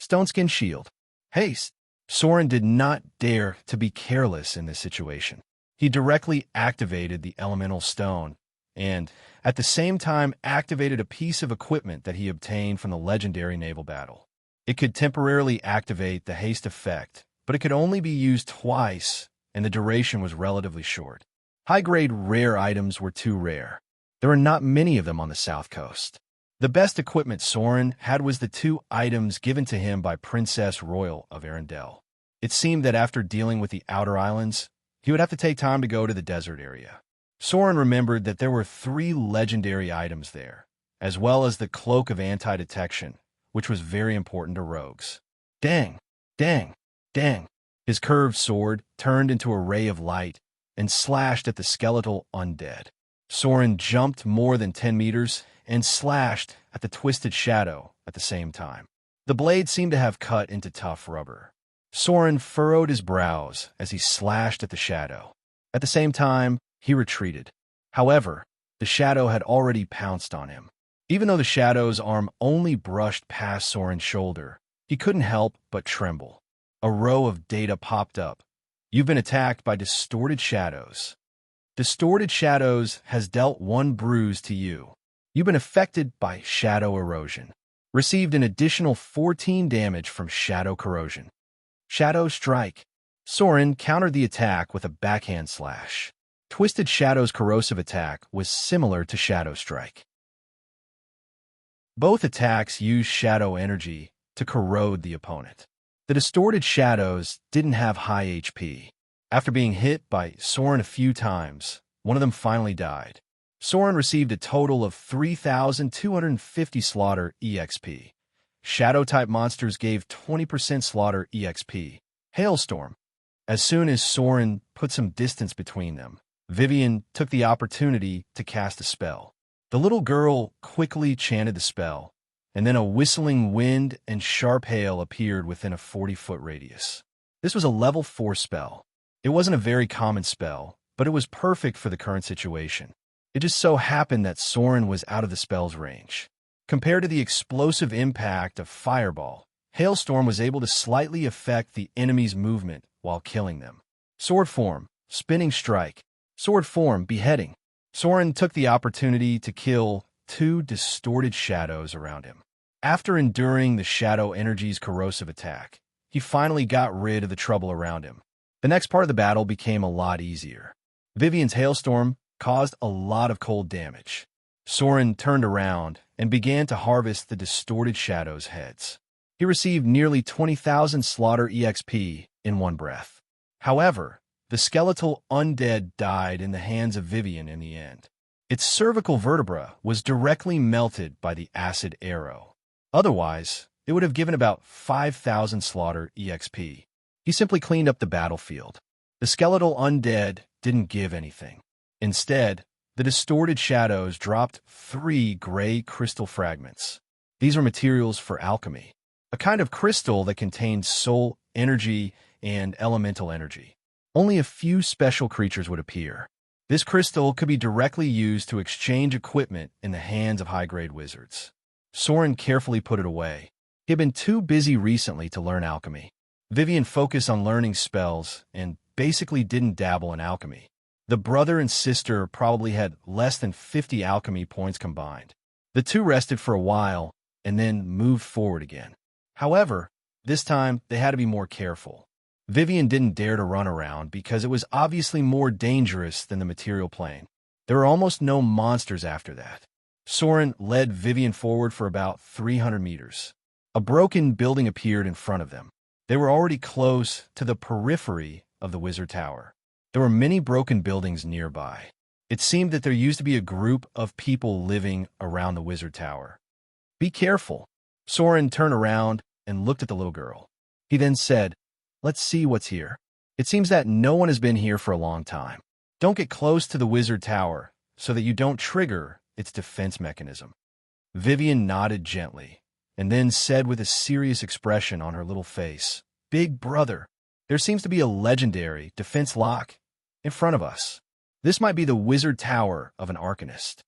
Stoneskin shield. Haste. Soren did not dare to be careless in this situation. He directly activated the elemental stone and, at the same time, activated a piece of equipment that he obtained from the legendary naval battle. It could temporarily activate the haste effect, but it could only be used twice, and the duration was relatively short. High-grade rare items were too rare. There were not many of them on the south coast. The best equipment Soren had was the 2 items given to him by Princess Royal of Arendelle. It seemed that after dealing with the outer islands, he would have to take time to go to the desert area. Soren remembered that there were 3 legendary items there, as well as the Cloak of Anti-Detection, which was very important to rogues. Dang, dang, dang. His curved sword turned into a ray of light and slashed at the skeletal undead. Soren jumped more than 10 meters and slashed at the twisted shadow at the same time. The blade seemed to have cut into tough rubber. Soren furrowed his brows as he slashed at the shadow. At the same time, he retreated. However, the shadow had already pounced on him. Even though the shadow's arm only brushed past Soren's shoulder, he couldn't help but tremble. A row of data popped up. You've been attacked by distorted shadows. Distorted Shadows has dealt 1 bruise to you. You've been affected by shadow erosion. Received an additional 14 damage from shadow corrosion. Shadow Strike. Soren countered the attack with a backhand slash. Twisted Shadow's corrosive attack was similar to Shadow Strike. Both attacks use shadow energy to corrode the opponent. The Distorted Shadows didn't have high HP. After being hit by Soren a few times, one of them finally died. Soren received a total of 3,250 slaughter EXP. Shadow-type monsters gave 20% slaughter EXP. Hailstorm. As soon as Soren put some distance between them, Vivian took the opportunity to cast a spell. The little girl quickly chanted the spell, and then a whistling wind and sharp hail appeared within a 40-foot radius. This was a level 4 spell. It wasn't a very common spell, but it was perfect for the current situation. It just so happened that Soren was out of the spell's range. Compared to the explosive impact of Fireball, Hailstorm was able to slightly affect the enemy's movement while killing them. Sword Form, Spinning Strike. Sword Form, Beheading. Soren took the opportunity to kill 2 distorted shadows around him. After enduring the shadow energy's corrosive attack, he finally got rid of the trouble around him. The next part of the battle became a lot easier. Vivian's Hailstorm caused a lot of cold damage. Soren turned around and began to harvest the distorted shadows' heads. He received nearly 20,000 slaughter EXP in one breath. However, the skeletal undead died in the hands of Vivian in the end. Its cervical vertebra was directly melted by the acid arrow. Otherwise, it would have given about 5,000 slaughter EXP. He simply cleaned up the battlefield. The skeletal undead didn't give anything. Instead, the distorted shadows dropped 3 gray crystal fragments. These were materials for alchemy, a kind of crystal that contained soul energy and elemental energy. Only a few special creatures would appear. This crystal could be directly used to exchange equipment in the hands of high-grade wizards. Soren carefully put it away. He had been too busy recently to learn alchemy. Vivian focused on learning spells and basically didn't dabble in alchemy. The brother and sister probably had less than 50 alchemy points combined. The two rested for a while and then moved forward again. However, this time they had to be more careful. Vivian didn't dare to run around because it was obviously more dangerous than the material plane. There were almost no monsters after that. Soren led Vivian forward for about 300 meters. A broken building appeared in front of them. They were already close to the periphery of the wizard tower. There were many broken buildings nearby. It seemed that there used to be a group of people living around the wizard tower. Be careful. Soren turned around and looked at the little girl. He then said, "Let's see what's here. It seems that no one has been here for a long time. Don't get close to the wizard tower so that you don't trigger its defense mechanism." Vivian nodded gently and then said with a serious expression on her little face, "Big brother, there seems to be a legendary defense lock in front of us. This might be the wizard tower of an arcanist."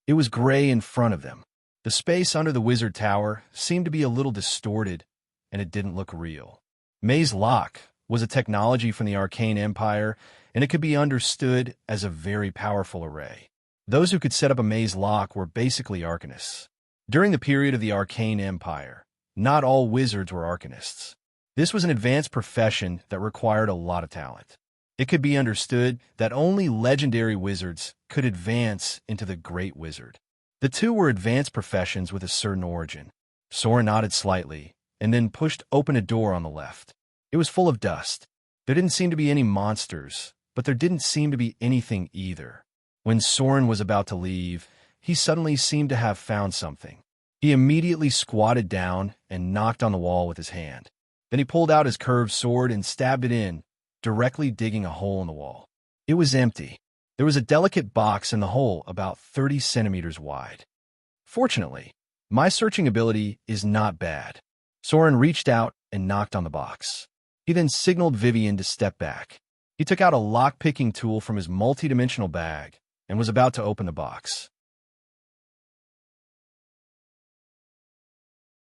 It was gray in front of them. The space under the wizard tower seemed to be a little distorted, and it didn't look real. Maze Lock was a technology from the Arcane Empire, and it could be understood as a very powerful array. Those who could set up a maze lock were basically arcanists. During the period of the Arcane Empire, not all wizards were arcanists. This was an advanced profession that required a lot of talent. It could be understood that only legendary wizards could advance into the Great Wizard. The two were advanced professions with a certain origin. Soren nodded slightly and then pushed open a door on the left. It was full of dust. There didn't seem to be any monsters, but there didn't seem to be anything either. When Soren was about to leave, he suddenly seemed to have found something. He immediately squatted down and knocked on the wall with his hand. Then he pulled out his curved sword and stabbed it in, directly digging a hole in the wall. It was empty. There was a delicate box in the hole about 30 centimeters wide. Fortunately, my searching ability is not bad. Soren reached out and knocked on the box. He then signaled Vivian to step back. He took out a lock-picking tool from his multi-dimensional bag and was about to open the box.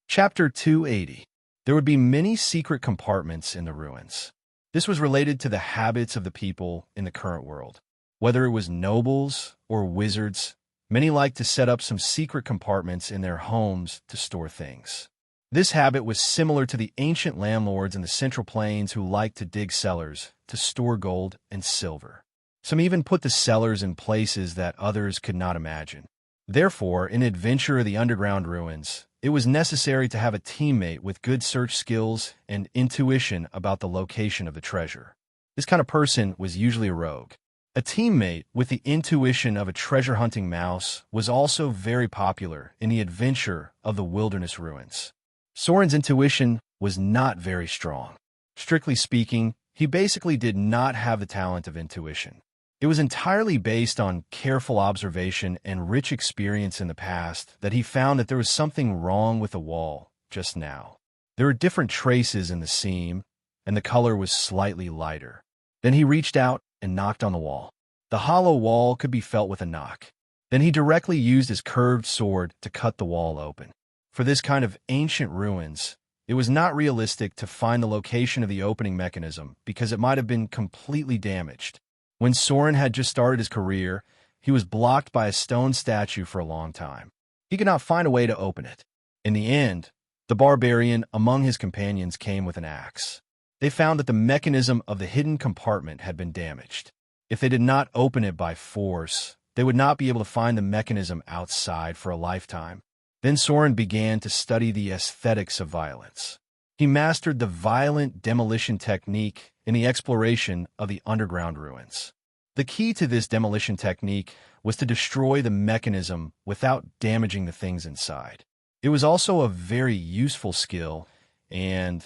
Chapter 280. There would be many secret compartments in the ruins. This was related to the habits of the people in the current world. Whether it was nobles or wizards, many liked to set up some secret compartments in their homes to store things. This habit was similar to the ancient landlords in the Central Plains who liked to dig cellars to store gold and silver. Some even put the cellars in places that others could not imagine. Therefore, in Adventure of the Underground Ruins, it was necessary to have a teammate with good search skills and intuition about the location of the treasure. This kind of person was usually a rogue. A teammate with the intuition of a treasure-hunting mouse was also very popular in the Adventure of the Wilderness Ruins. Soren's intuition was not very strong. Strictly speaking, he basically did not have the talent of intuition. It was entirely based on careful observation and rich experience in the past that he found that there was something wrong with the wall just now. There were different traces in the seam, and the color was slightly lighter. Then he reached out and knocked on the wall. The hollow wall could be felt with a knock. Then he directly used his curved sword to cut the wall open. For this kind of ancient ruins, it was not realistic to find the location of the opening mechanism because it might have been completely damaged. When Soren had just started his career, he was blocked by a stone statue for a long time. He could not find a way to open it. In the end, the barbarian among his companions came with an axe. They found that the mechanism of the hidden compartment had been damaged. If they did not open it by force, they would not be able to find the mechanism outside for a lifetime. Then Soren began to study the aesthetics of violence. He mastered the violent demolition technique in the exploration of the underground ruins. The key to this demolition technique was to destroy the mechanism without damaging the things inside. It was also a very useful skill, and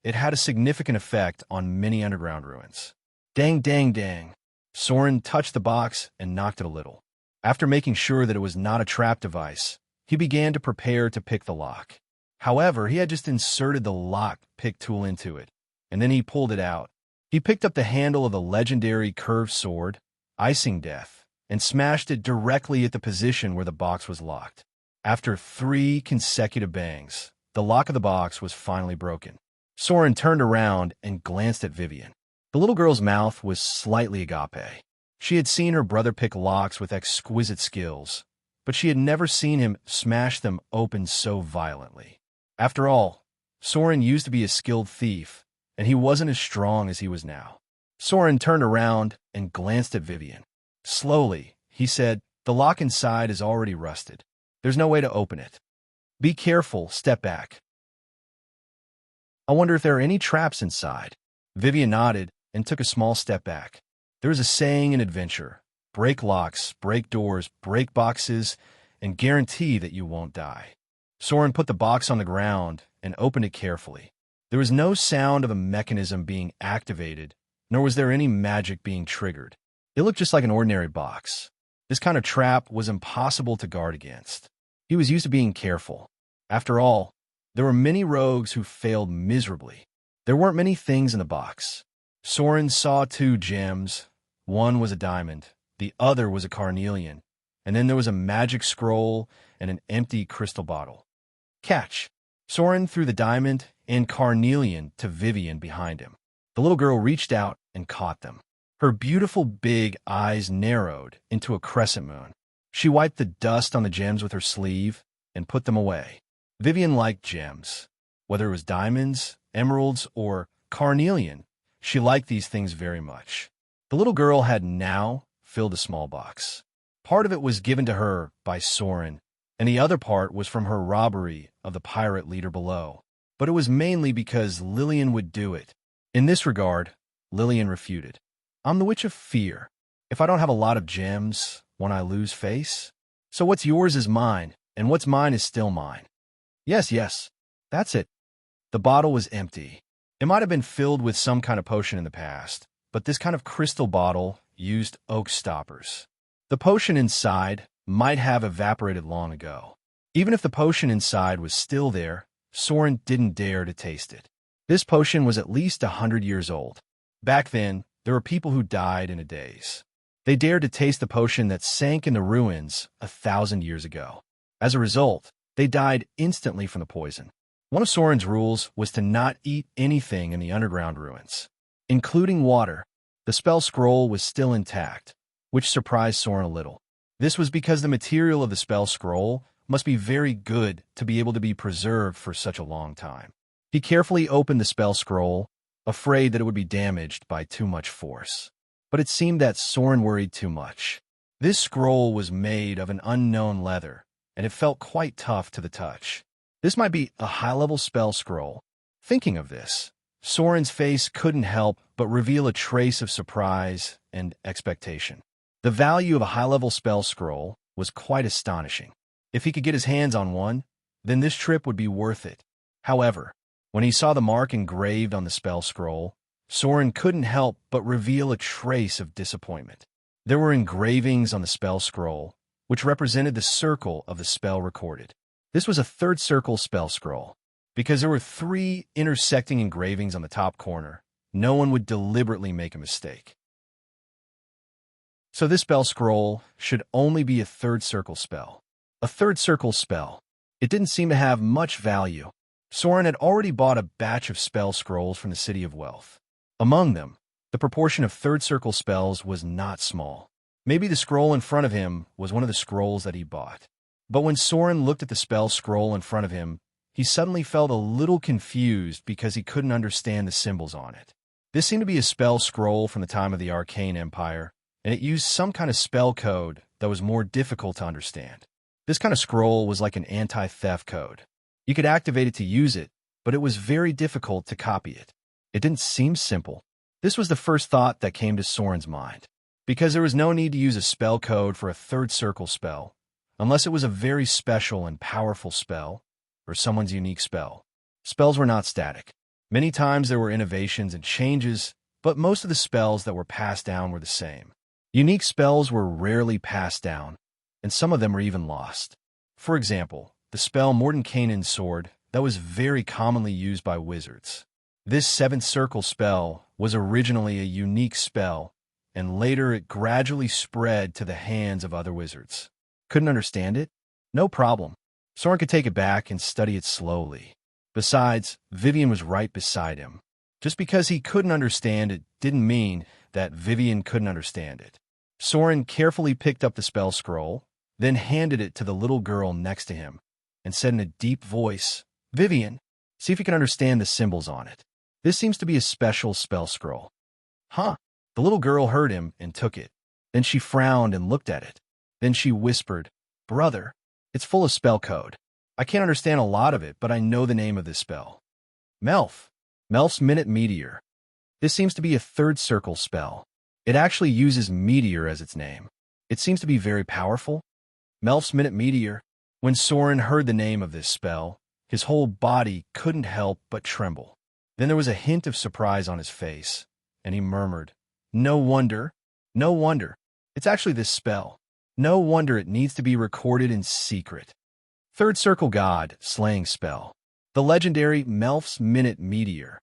it had a significant effect on many underground ruins. Dang, dang, dang. Soren touched the box and knocked it a little. After making sure that it was not a trap device, he began to prepare to pick the lock. However, he had just inserted the lock-pick tool into it, and then he pulled it out. He picked up the handle of the legendary curved sword, Icing Death, and smashed it directly at the position where the box was locked. After 3 consecutive bangs, the lock of the box was finally broken. Soren turned around and glanced at Vivian. The little girl's mouth was slightly agape. She had seen her brother pick locks with exquisite skills, but she had never seen him smash them open so violently. After all, Soren used to be a skilled thief, and he wasn't as strong as he was now. Soren turned around and glanced at Vivian. Slowly, he said, "The lock inside is already rusted. There's no way to open it. Be careful, step back. I wonder if there are any traps inside." Vivian nodded and took a small step back. There is a saying in adventure: break locks, break doors, break boxes, and guarantee that you won't die. Soren put the box on the ground and opened it carefully. There was no sound of a mechanism being activated, nor was there any magic being triggered. It looked just like an ordinary box. This kind of trap was impossible to guard against. He was used to being careful. After all, there were many rogues who failed miserably. There weren't many things in the box. Soren saw 2 gems. One was a diamond, the other was a carnelian, and then there was a magic scroll and an empty crystal bottle. Catch! Soren threw the diamond and carnelian to Vivian behind him. The little girl reached out and caught them. Her beautiful big eyes narrowed into a crescent moon. She wiped the dust on the gems with her sleeve and put them away. Vivian liked gems. Whether it was diamonds, emeralds, or carnelian, she liked these things very much. The little girl had now filled a small box. Part of it was given to her by Soren, and the other part was from her robbery of the pirate leader below. But it was mainly because Lillian would do it. In this regard, Lillian refuted. "I'm the Witch of Fear. If I don't have a lot of gems, won't I lose face? So what's yours is mine, and what's mine is still mine." Yes, That's it. The bottle was empty. It might have been filled with some kind of potion in the past, but this kind of crystal bottle used oak stoppers. The potion inside might have evaporated long ago. Even if the potion inside was still there, Soren didn't dare to taste it. This potion was at least 100 years old. Back then, there were people who died in a daze. They dared to taste the potion that sank in the ruins 1,000 years ago. As a result, they died instantly from the poison. One of Soren's rules was to not eat anything in the underground ruins, including water. The spell scroll was still intact, which surprised Soren a little. This was because the material of the spell scroll must be very good to be able to be preserved for such a long time. He carefully opened the spell scroll, afraid that it would be damaged by too much force. But it seemed that Soren worried too much. This scroll was made of an unknown leather, and it felt quite tough to the touch. This might be a high-level spell scroll. Thinking of this, Soren's face couldn't help but reveal a trace of surprise and expectation. The value of a high-level spell scroll was quite astonishing. If he could get his hands on one, then this trip would be worth it. However, when he saw the mark engraved on the spell scroll, Soren couldn't help but reveal a trace of disappointment. There were engravings on the spell scroll, which represented the circle of the spell recorded. This was a third circle spell scroll. Because there were 3 intersecting engravings on the top corner, no one would deliberately make a mistake. So this spell scroll should only be a third circle spell. A third circle spell. It didn't seem to have much value. Soren had already bought a batch of spell scrolls from the City of Wealth. Among them, the proportion of third circle spells was not small. Maybe the scroll in front of him was one of the scrolls that he bought. But when Soren looked at the spell scroll in front of him, he suddenly felt a little confused because he couldn't understand the symbols on it. This seemed to be a spell scroll from the time of the Arcane Empire, and it used some kind of spell code that was more difficult to understand. This kind of scroll was like an anti-theft code. You could activate it to use it, but it was very difficult to copy it. It didn't seem simple. This was the first thought that came to Soren's mind, because there was no need to use a spell code for a third circle spell, unless it was a very special and powerful spell, or someone's unique spell. Spells were not static. Many times there were innovations and changes, but most of the spells that were passed down were the same. Unique spells were rarely passed down, and some of them were even lost. For example, the spell Mordenkainen's Sword that was very commonly used by wizards. This 7th circle spell was originally a unique spell, and later it gradually spread to the hands of other wizards. Couldn't understand it? No problem. Soren could take it back and study it slowly. Besides, Vivian was right beside him. Just because he couldn't understand it didn't mean that Vivian couldn't understand it. Soren carefully picked up the spell scroll, then handed it to the little girl next to him, and said in a deep voice, "Vivian, see if you can understand the symbols on it. This seems to be a special spell scroll." "Huh?" The little girl heard him and took it. Then she frowned and looked at it. Then she whispered, "Brother, it's full of spell code. I can't understand a lot of it, but I know the name of this spell. Melf. Melf's Minute Meteor. This seems to be a third circle spell. It actually uses meteor as its name. It seems to be very powerful. Melf's Minute Meteor." When Soren heard the name of this spell, his whole body couldn't help but tremble. Then there was a hint of surprise on his face, and he murmured, No wonder. It's actually this spell. No wonder it needs to be recorded in secret. Third Circle God, Slaying Spell. The legendary Melf's Minute Meteor.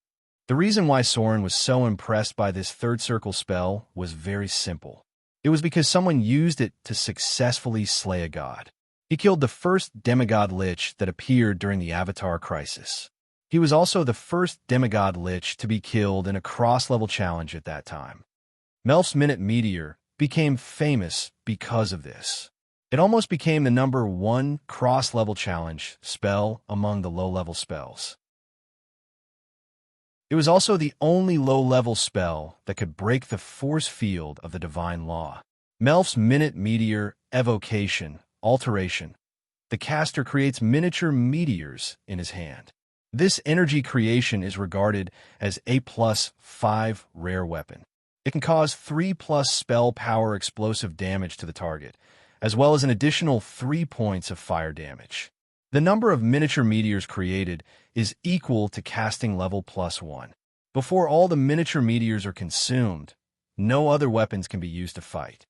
The reason why Soren was so impressed by this third circle spell was very simple. It was because someone used it to successfully slay a god. He killed the first demigod lich that appeared during the Avatar Crisis. He was also the first demigod lich to be killed in a cross-level challenge at that time. Melf's Minute Meteor became famous because of this. It almost became the #1 cross-level challenge spell among the low-level spells. It was also the only low-level spell that could break the force field of the divine law. Melf's Minute Meteor Evocation, Alteration. The caster creates miniature meteors in his hand. This energy creation is regarded as a +5 rare weapon. It can cause 3+ spell power explosive damage to the target, as well as an additional 3 points of fire damage. The number of miniature meteors created is equal to casting level +1. Before all the miniature meteors are consumed, no other weapons can be used to fight.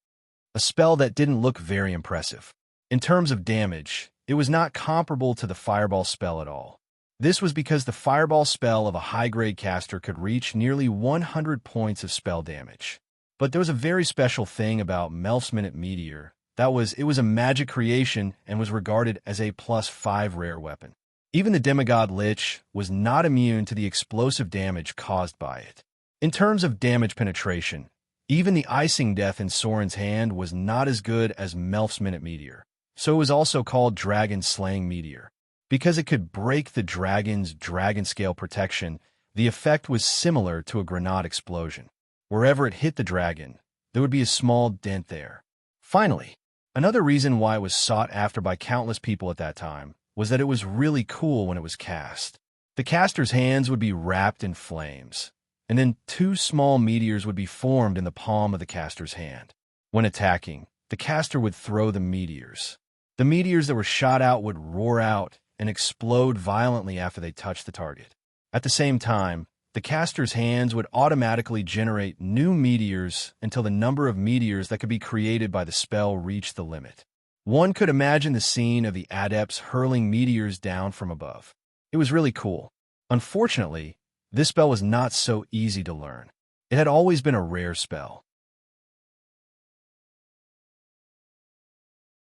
A spell that didn't look very impressive. In terms of damage, it was not comparable to the Fireball spell at all. This was because the Fireball spell of a high-grade caster could reach nearly 100 points of spell damage. But there was a very special thing about Melf's Minute Meteor. It was a magic creation and was regarded as a +5 rare weapon. Even the demigod Lich was not immune to the explosive damage caused by it. In terms of damage penetration, even the icing death in Soren's hand was not as good as Melf's Minute Meteor, so it was also called Dragon Slaying Meteor. Because it could break the dragon's dragon scale protection, the effect was similar to a grenade explosion. Wherever it hit the dragon, there would be a small dent there. Finally, another reason why it was sought after by countless people at that time was that it was really cool when it was cast. The caster's hands would be wrapped in flames, and then 2 small meteors would be formed in the palm of the caster's hand. When attacking, the caster would throw the meteors. The meteors that were shot out would roar out and explode violently after they touched the target. At the same time, the caster's hands would automatically generate new meteors until the number of meteors that could be created by the spell reached the limit. One could imagine the scene of the adepts hurling meteors down from above. It was really cool. Unfortunately, this spell was not so easy to learn. It had always been a rare spell.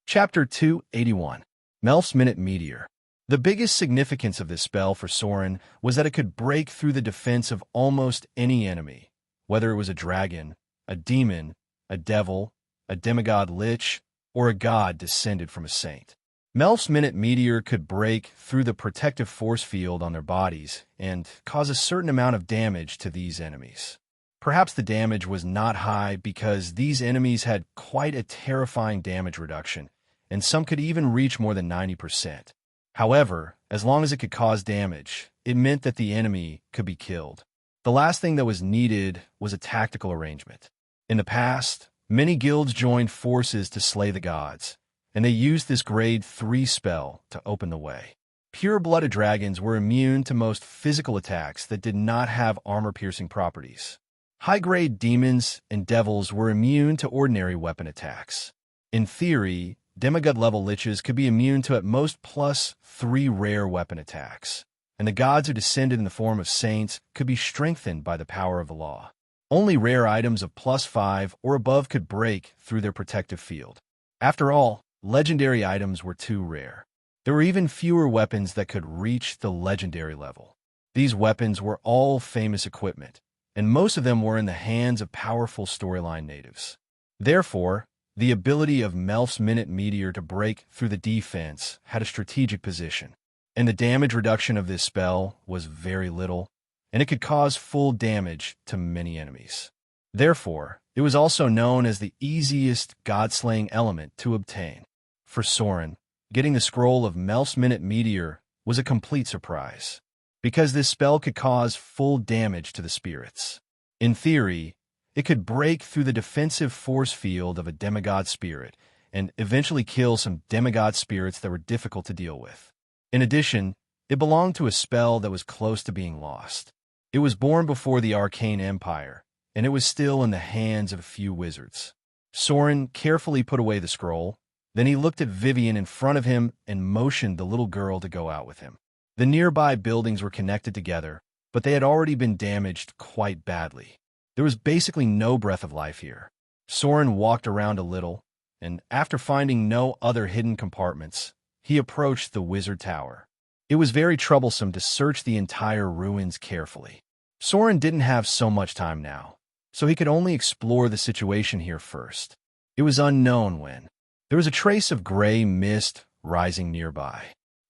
Chapter 281. Melf's Minute Meteor. The biggest significance of this spell for Soren was that it could break through the defense of almost any enemy, whether it was a dragon, a demon, a devil, a demigod lich, or a god descended from a saint. Melf's Minute Meteor could break through the protective force field on their bodies and cause a certain amount of damage to these enemies. Perhaps the damage was not high because these enemies had quite a terrifying damage reduction, and some could even reach more than 90%. However, as long as it could cause damage, it meant that the enemy could be killed. The last thing that was needed was a tactical arrangement. In the past, many guilds joined forces to slay the gods, and they used this grade 3 spell to open the way. Pure-blooded dragons were immune to most physical attacks that did not have armor-piercing properties. High-grade demons and devils were immune to ordinary weapon attacks. In theory, demigod-level liches could be immune to at most +3 rare weapon attacks, and the gods who descended in the form of saints could be strengthened by the power of the law. Only rare items of +5 or above could break through their protective field. After all, legendary items were too rare. There were even fewer weapons that could reach the legendary level. These weapons were all famous equipment, and most of them were in the hands of powerful storyline natives. Therefore, the ability of Melf's Minute Meteor to break through the defense had a strategic position, and the damage reduction of this spell was very little, and it could cause full damage to many enemies. Therefore, it was also known as the easiest god-slaying element to obtain. For Soren, getting the scroll of Melf's Minute Meteor was a complete surprise, because this spell could cause full damage to the spirits. In theory, it could break through the defensive force field of a demigod spirit and eventually kill some demigod spirits that were difficult to deal with. In addition, it belonged to a spell that was close to being lost. It was born before the Arcane Empire, and it was still in the hands of a few wizards. Soren carefully put away the scroll, then he looked at Vivian in front of him and motioned the little girl to go out with him. The nearby buildings were connected together, but they had already been damaged quite badly. There was basically no breath of life here. Soren walked around a little, and after finding no other hidden compartments, he approached the wizard tower. It was very troublesome to search the entire ruins carefully. Soren didn't have so much time now, so he could only explore the situation here first. It was unknown when. There was a trace of gray mist rising nearby.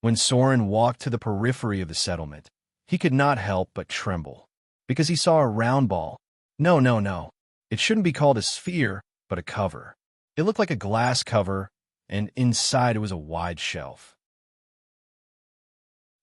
When Soren walked to the periphery of the settlement, he could not help but tremble, because he saw a round ball. No. It shouldn't be called a sphere, but a cover. It looked like a glass cover, and inside it was a wide shelf.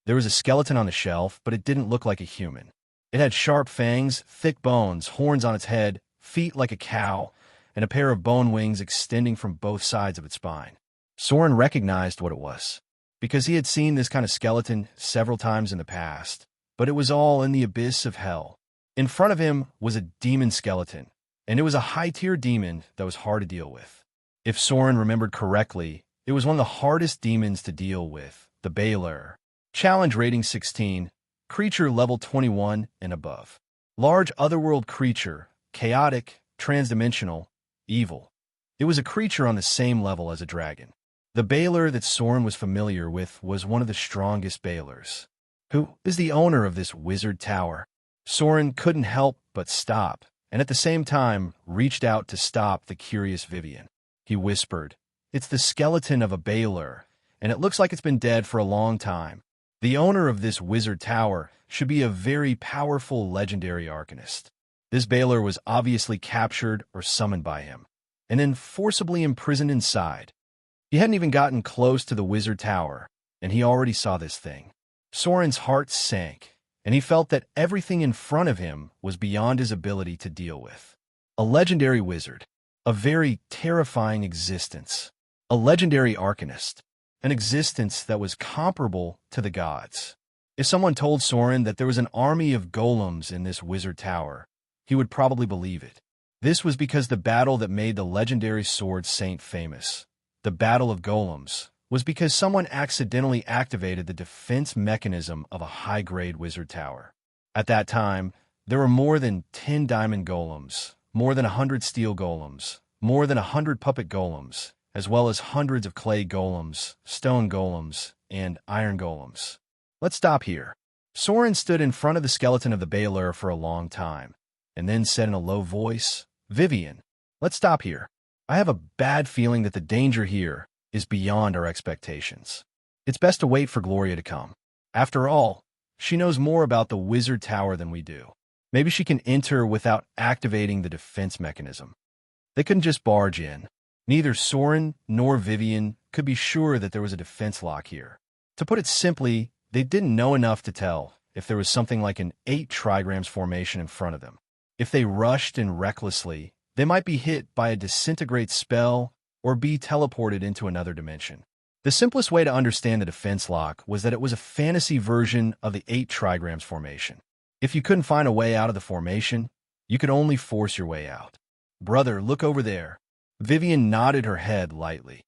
There was a skeleton on the shelf, but it didn't look like a human. It had sharp fangs, thick bones, horns on its head, feet like a cow, and a pair of bone wings extending from both sides of its spine. Soren recognized what it was. because he had seen this kind of skeleton several times in the past, but it was all in the abyss of hell. In front of him was a demon skeleton, and it was a high-tier demon that was hard to deal with. If Soren remembered correctly, it was one of the hardest demons to deal with, the Baylor. Challenge rating 16, creature level 21 and above. Large otherworld creature, chaotic, transdimensional, evil. It was a creature on the same level as a dragon. The Baylor that Soren was familiar with was one of the strongest Baylors. Who is the owner of this wizard tower? Soren couldn't help but stop, and at the same time reached out to stop the curious Vivian. He whispered, "It's the skeleton of a Baylor, and it looks like it's been dead for a long time. The owner of this wizard tower should be a very powerful legendary arcanist. This Baylor was obviously captured or summoned by him, and then forcibly imprisoned inside. He hadn't even gotten close to the wizard tower, and he already saw this thing." Soren's heart sank, and he felt that everything in front of him was beyond his ability to deal with. A legendary wizard, a very terrifying existence, a legendary arcanist, an existence that was comparable to the gods. If someone told Soren that there was an army of golems in this wizard tower, he would probably believe it. This was because the battle that made the legendary sword saint famous, the Battle of Golems, was because someone accidentally activated the defense mechanism of a high-grade wizard tower. At that time, there were more than 10 diamond golems, more than 100 steel golems, more than 100 puppet golems, as well as hundreds of clay golems, stone golems, and iron golems. Let's stop here. Soren stood in front of the skeleton of the Baylor for a long time, and then said in a low voice, "Vivian, let's stop here. I have a bad feeling that the danger here is beyond our expectations. It's best to wait for Gloria to come. After all, she knows more about the wizard tower than we do. Maybe she can enter without activating the defense mechanism." They couldn't just barge in. Neither Soren nor Vivian could be sure that there was a defense lock here. To put it simply, they didn't know enough to tell if there was something like an 8 trigrams formation in front of them. If they rushed in recklessly, they might be hit by a disintegrate spell or be teleported into another dimension. The simplest way to understand the defense lock was that it was a fantasy version of the 8 trigrams formation. If you couldn't find a way out of the formation, you could only force your way out. "Brother, look over there." Vivian nodded her head lightly.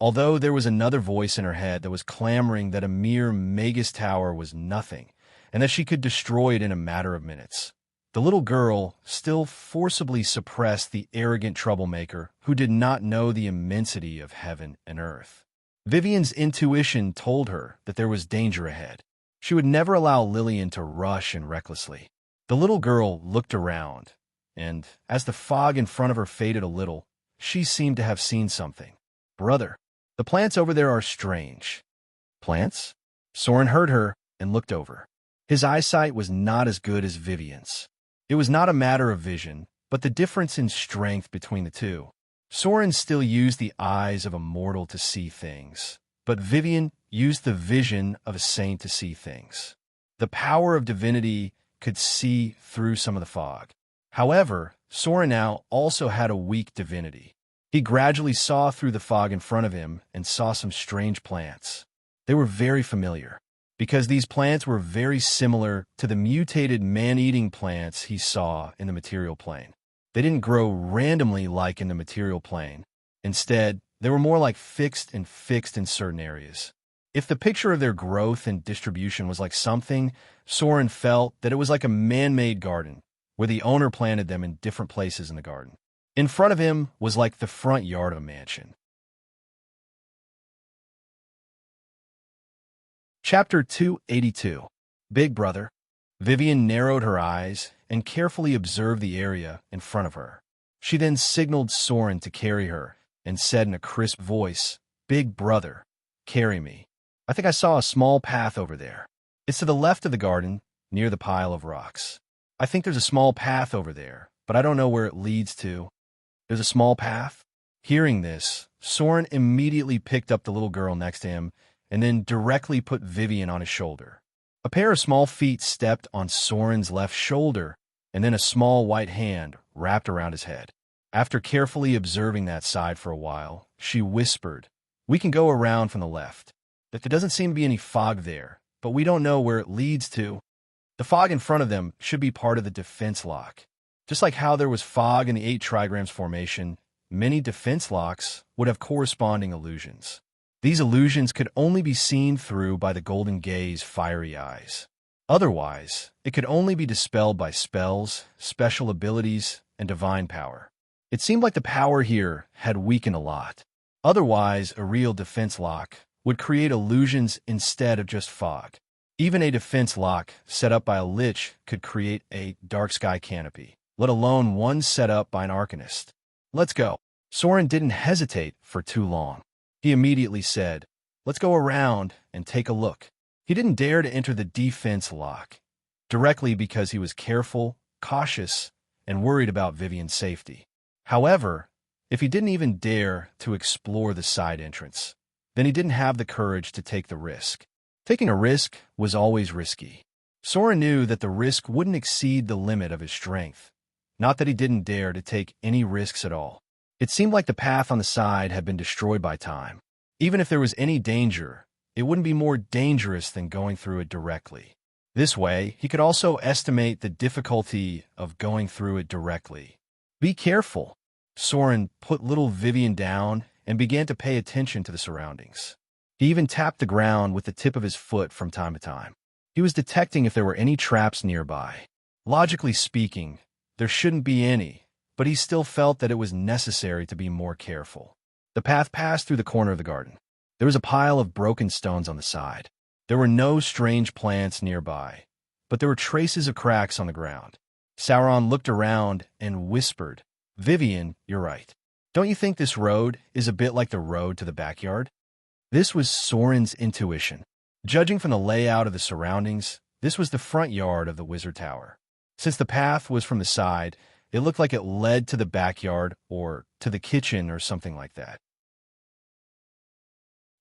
Although there was another voice in her head that was clamoring that a mere Magus tower was nothing, and that she could destroy it in a matter of minutes, the little girl still forcibly suppressed the arrogant troublemaker who did not know the immensity of heaven and earth. Vivian's intuition told her that there was danger ahead. She would never allow Lillian to rush in recklessly. The little girl looked around, and as the fog in front of her faded a little, she seemed to have seen something. "Brother, the plants over there are strange." "Plants?" Soren heard her and looked over. His eyesight was not as good as Vivian's. It was not a matter of vision, but the difference in strength between the two. Soren still used the eyes of a mortal to see things, but Vivian used the vision of a saint to see things. The power of divinity could see through some of the fog. However, Soren now also had a weak divinity. He gradually saw through the fog in front of him and saw some strange plants. They were very familiar, because these plants were very similar to the mutated man-eating plants he saw in the material plane. They didn't grow randomly like in the material plane. Instead, they were more like fixed in certain areas. If the picture of their growth and distribution was like something, Soren felt that it was like a man-made garden, where the owner planted them in different places in the garden. In front of him was like the front yard of a mansion. Chapter 282. Big Brother. Vivian narrowed her eyes and carefully observed the area in front of her. She then signaled Soren to carry her and said in a crisp voice, "Big Brother, carry me. I think I saw a small path over there. It's to the left of the garden, near the pile of rocks. I think there's a small path over there, but I don't know where it leads to." "There's a small path?" Hearing this, Soren immediately picked up the little girl next to him and then directly put Vivian on his shoulder. A pair of small feet stepped on Soren's left shoulder, and then a small white hand wrapped around his head. After carefully observing that side for a while, she whispered, We can go around from the left. There doesn't seem to be any fog there, but we don't know where it leads to. The fog in front of them should be part of the defense lock. Just like how there was fog in the 8 trigrams formation, many defense locks would have corresponding illusions. These illusions could only be seen through by the golden gaze fiery eyes. Otherwise, it could only be dispelled by spells, special abilities, and divine power. It seemed like the power here had weakened a lot. Otherwise, a real defense lock would create illusions instead of just fog. Even a defense lock set up by a lich could create a dark sky canopy, let alone one set up by an arcanist. Let's go. Soren didn't hesitate for too long. He immediately said, let's go around and take a look. He didn't dare to enter the defense lock directly because he was careful, cautious, and worried about Vivian's safety. However, if he didn't even dare to explore the side entrance, then he didn't have the courage to take the risk. Taking a risk was always risky. Soren knew that the risk wouldn't exceed the limit of his strength. Not that he didn't dare to take any risks at all. It seemed like the path on the side had been destroyed by time. Even if there was any danger, it wouldn't be more dangerous than going through it directly. This way, he could also estimate the difficulty of going through it directly. Be careful. Soren put little Vivian down and began to pay attention to the surroundings. He even tapped the ground with the tip of his foot from time to time. He was detecting if there were any traps nearby. Logically speaking, there shouldn't be any, but he still felt that it was necessary to be more careful. The path passed through the corner of the garden. There was a pile of broken stones on the side. There were no strange plants nearby, but there were traces of cracks on the ground. Sauron looked around and whispered, Vivian, you're right. Don't you think this road is a bit like the road to the backyard? This was Soren's intuition. Judging from the layout of the surroundings, this was the front yard of the Wizard Tower. Since the path was from the side, it looked like it led to the backyard or to the kitchen or something like that.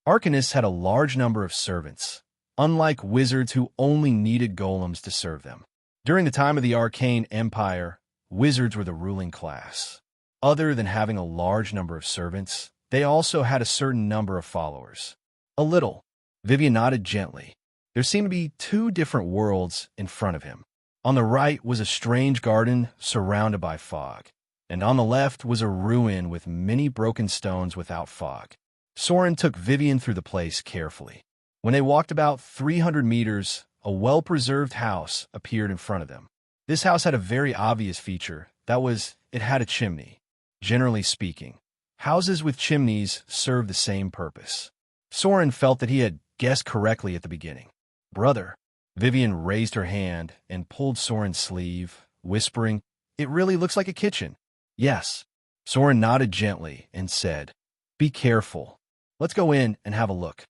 Arcanists had a large number of servants, unlike wizards who only needed golems to serve them. During the time of the Arcane Empire, wizards were the ruling class. Other than having a large number of servants, they also had a certain number of followers. A little. Vivian nodded gently. There seemed to be 2 different worlds in front of him. On the right was a strange garden surrounded by fog, and on the left was a ruin with many broken stones without fog. Soren took Vivian through the place carefully. When they walked about 300 meters, a well-preserved house appeared in front of them. This house had a very obvious feature. It had a chimney. Generally speaking, houses with chimneys serve the same purpose. Soren felt that he had guessed correctly at the beginning. Brother. Vivian raised her hand and pulled Soren's sleeve, whispering, It really looks like a kitchen. Yes. Soren nodded gently and said, Be careful. Let's go in and have a look.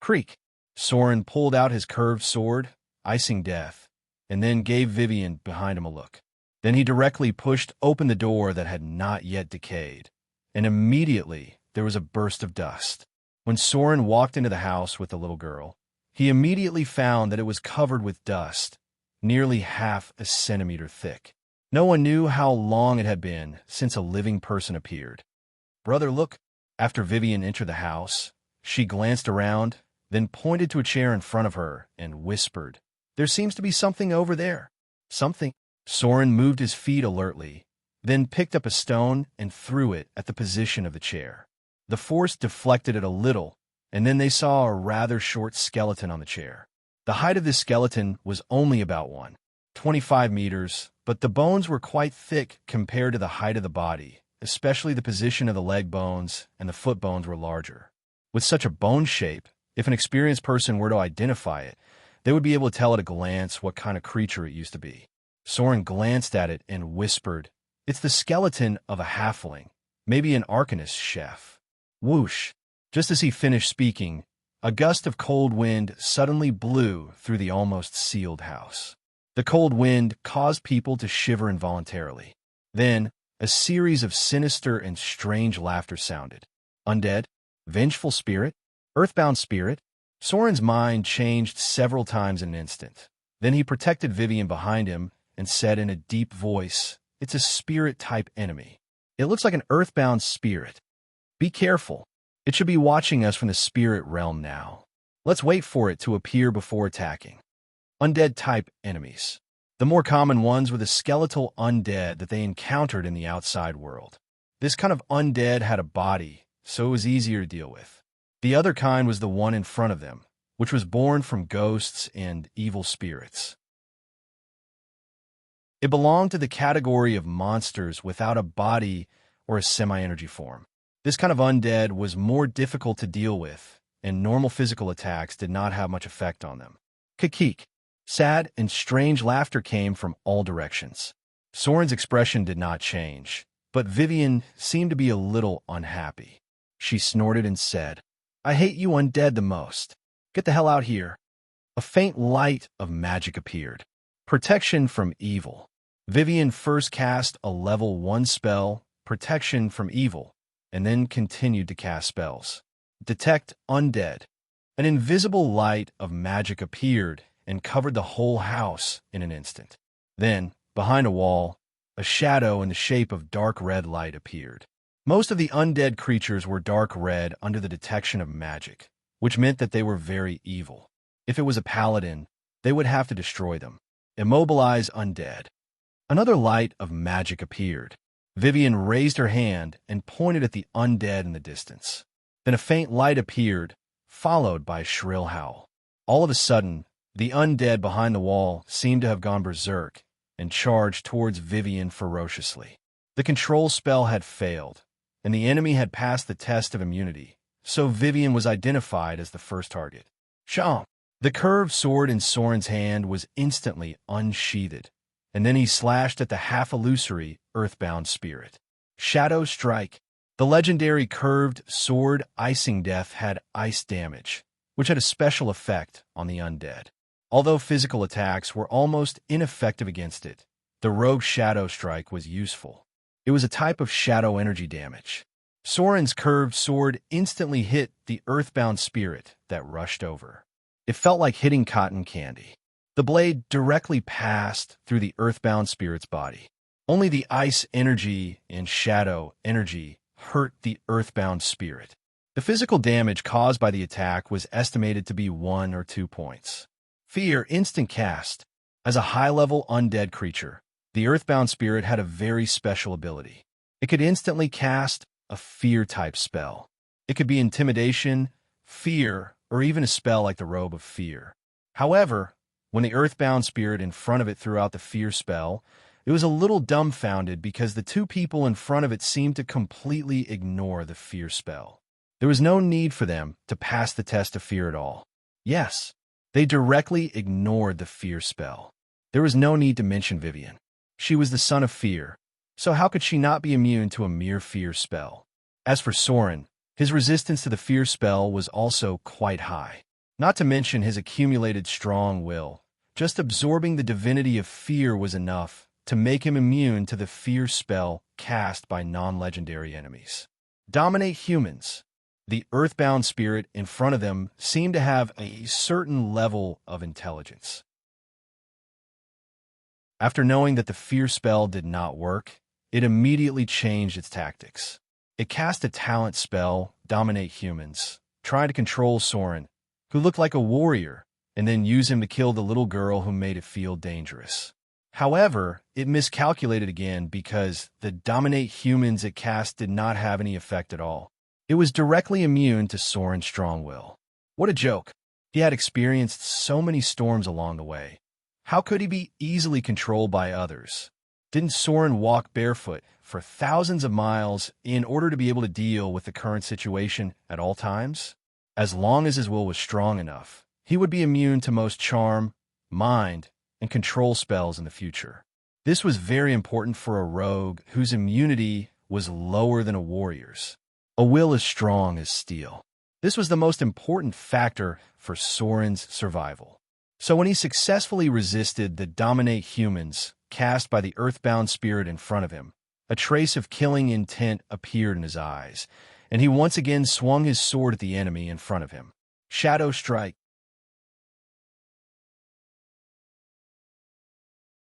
Creak. Soren pulled out his curved sword, icing death, and then gave Vivian behind him a look. Then he directly pushed open the door that had not yet decayed, and immediately there was a burst of dust. When Soren walked into the house with the little girl, he immediately found that it was covered with dust, nearly half a centimeter thick. No one knew how long it had been since a living person appeared. Brother, look. After Vivian entered the house, she glanced around, then pointed to a chair in front of her and whispered, There seems to be something over there. Something. Soren moved his feet alertly, then picked up a stone and threw it at the position of the chair. The force deflected it a little, and then they saw a rather short skeleton on the chair. The height of this skeleton was only about 1.25 meters, but the bones were quite thick compared to the height of the body, especially the position of the leg bones and the foot bones were larger. With such a bone shape, if an experienced person were to identify it, they would be able to tell at a glance what kind of creature it used to be. Soren glanced at it and whispered, It's the skeleton of a halfling, maybe an arcanist chef. Whoosh! Just as he finished speaking, a gust of cold wind suddenly blew through the almost sealed house. The cold wind caused people to shiver involuntarily. Then, a series of sinister and strange laughter sounded. Undead? Vengeful spirit? Earthbound spirit? Soren's mind changed several times in an instant. Then he protected Vivian behind him and said in a deep voice, It's a spirit-type enemy. It looks like an earthbound spirit. Be careful. It should be watching us from the spirit realm now. Let's wait for it to appear before attacking. Undead-type enemies. The more common ones were the skeletal undead that they encountered in the outside world. This kind of undead had a body, so it was easier to deal with. The other kind was the one in front of them, which was born from ghosts and evil spirits. It belonged to the category of monsters without a body or a semi-energy form. This kind of undead was more difficult to deal with, and normal physical attacks did not have much effect on them. Kikik. Sad and strange laughter came from all directions. Soren's expression did not change, but Vivian seemed to be a little unhappy. She snorted and said, "I hate you undead the most. Get the hell out here." A faint light of magic appeared. Protection from evil. Vivian first cast a level 1 spell, Protection from Evil, and then continued to cast spells. Detect Undead. An invisible light of magic appeared and covered the whole house in an instant. Then, behind a wall, a shadow in the shape of dark red light appeared. Most of the undead creatures were dark red under the detection of magic, which meant that they were very evil. If it was a paladin, they would have to destroy them. Immobilize undead. Another light of magic appeared. Vivian raised her hand and pointed at the undead in the distance. Then a faint light appeared, followed by a shrill howl. All of a sudden, the undead behind the wall seemed to have gone berserk and charged towards Vivian ferociously. The control spell had failed, and the enemy had passed the test of immunity, so Vivian was identified as the first target. Chomp! The curved sword in Soren's hand was instantly unsheathed, and then he slashed at the half-illusory earthbound spirit. Shadow Strike. The legendary curved sword Icing Death had ice damage, which had a special effect on the undead. Although physical attacks were almost ineffective against it, the rogue Shadow Strike was useful. It was a type of shadow energy damage. Soren's curved sword instantly hit the earthbound spirit that rushed over. It felt like hitting cotton candy. The blade directly passed through the earthbound spirit's body. Only the ice energy and shadow energy hurt the earthbound spirit. The physical damage caused by the attack was estimated to be 1 or 2 points. Fear Instant Cast. As a high-level undead creature, the earthbound spirit had a very special ability. It could instantly cast a fear-type spell. It could be intimidation, fear, or even a spell like the Robe of Fear. However, when the earthbound spirit in front of it threw out the fear spell, it was a little dumbfounded because the two people in front of it seemed to completely ignore the fear spell. There was no need for them to pass the test of fear at all. Yes, they directly ignored the fear spell. There was no need to mention Vivian. She was the son of fear, so how could she not be immune to a mere fear spell? As for Soren, his resistance to the fear spell was also quite high. Not to mention his accumulated strong will. Just absorbing the divinity of fear was enough to make him immune to the fear spell cast by non-legendary enemies. Dominate humans. The earthbound spirit in front of them seemed to have a certain level of intelligence. After knowing that the fear spell did not work, it immediately changed its tactics. It cast a talent spell, Dominate Humans, trying to control Soren, who looked like a warrior, and then use him to kill the little girl who made it feel dangerous. However, it miscalculated again because the Dominate Humans it cast did not have any effect at all. It was directly immune to Soren's strong will. What a joke. He had experienced so many storms along the way. How could he be easily controlled by others? Didn't Soren walk barefoot for thousands of miles in order to be able to deal with the current situation at all times? As long as his will was strong enough, he would be immune to most charm, mind, and control spells in the future. This was very important for a rogue whose immunity was lower than a warrior's. A will as strong as steel. This was the most important factor for Soren's survival. So when he successfully resisted the Dominate Humans cast by the earthbound spirit in front of him, a trace of killing intent appeared in his eyes, and he once again swung his sword at the enemy in front of him. Shadow Strike.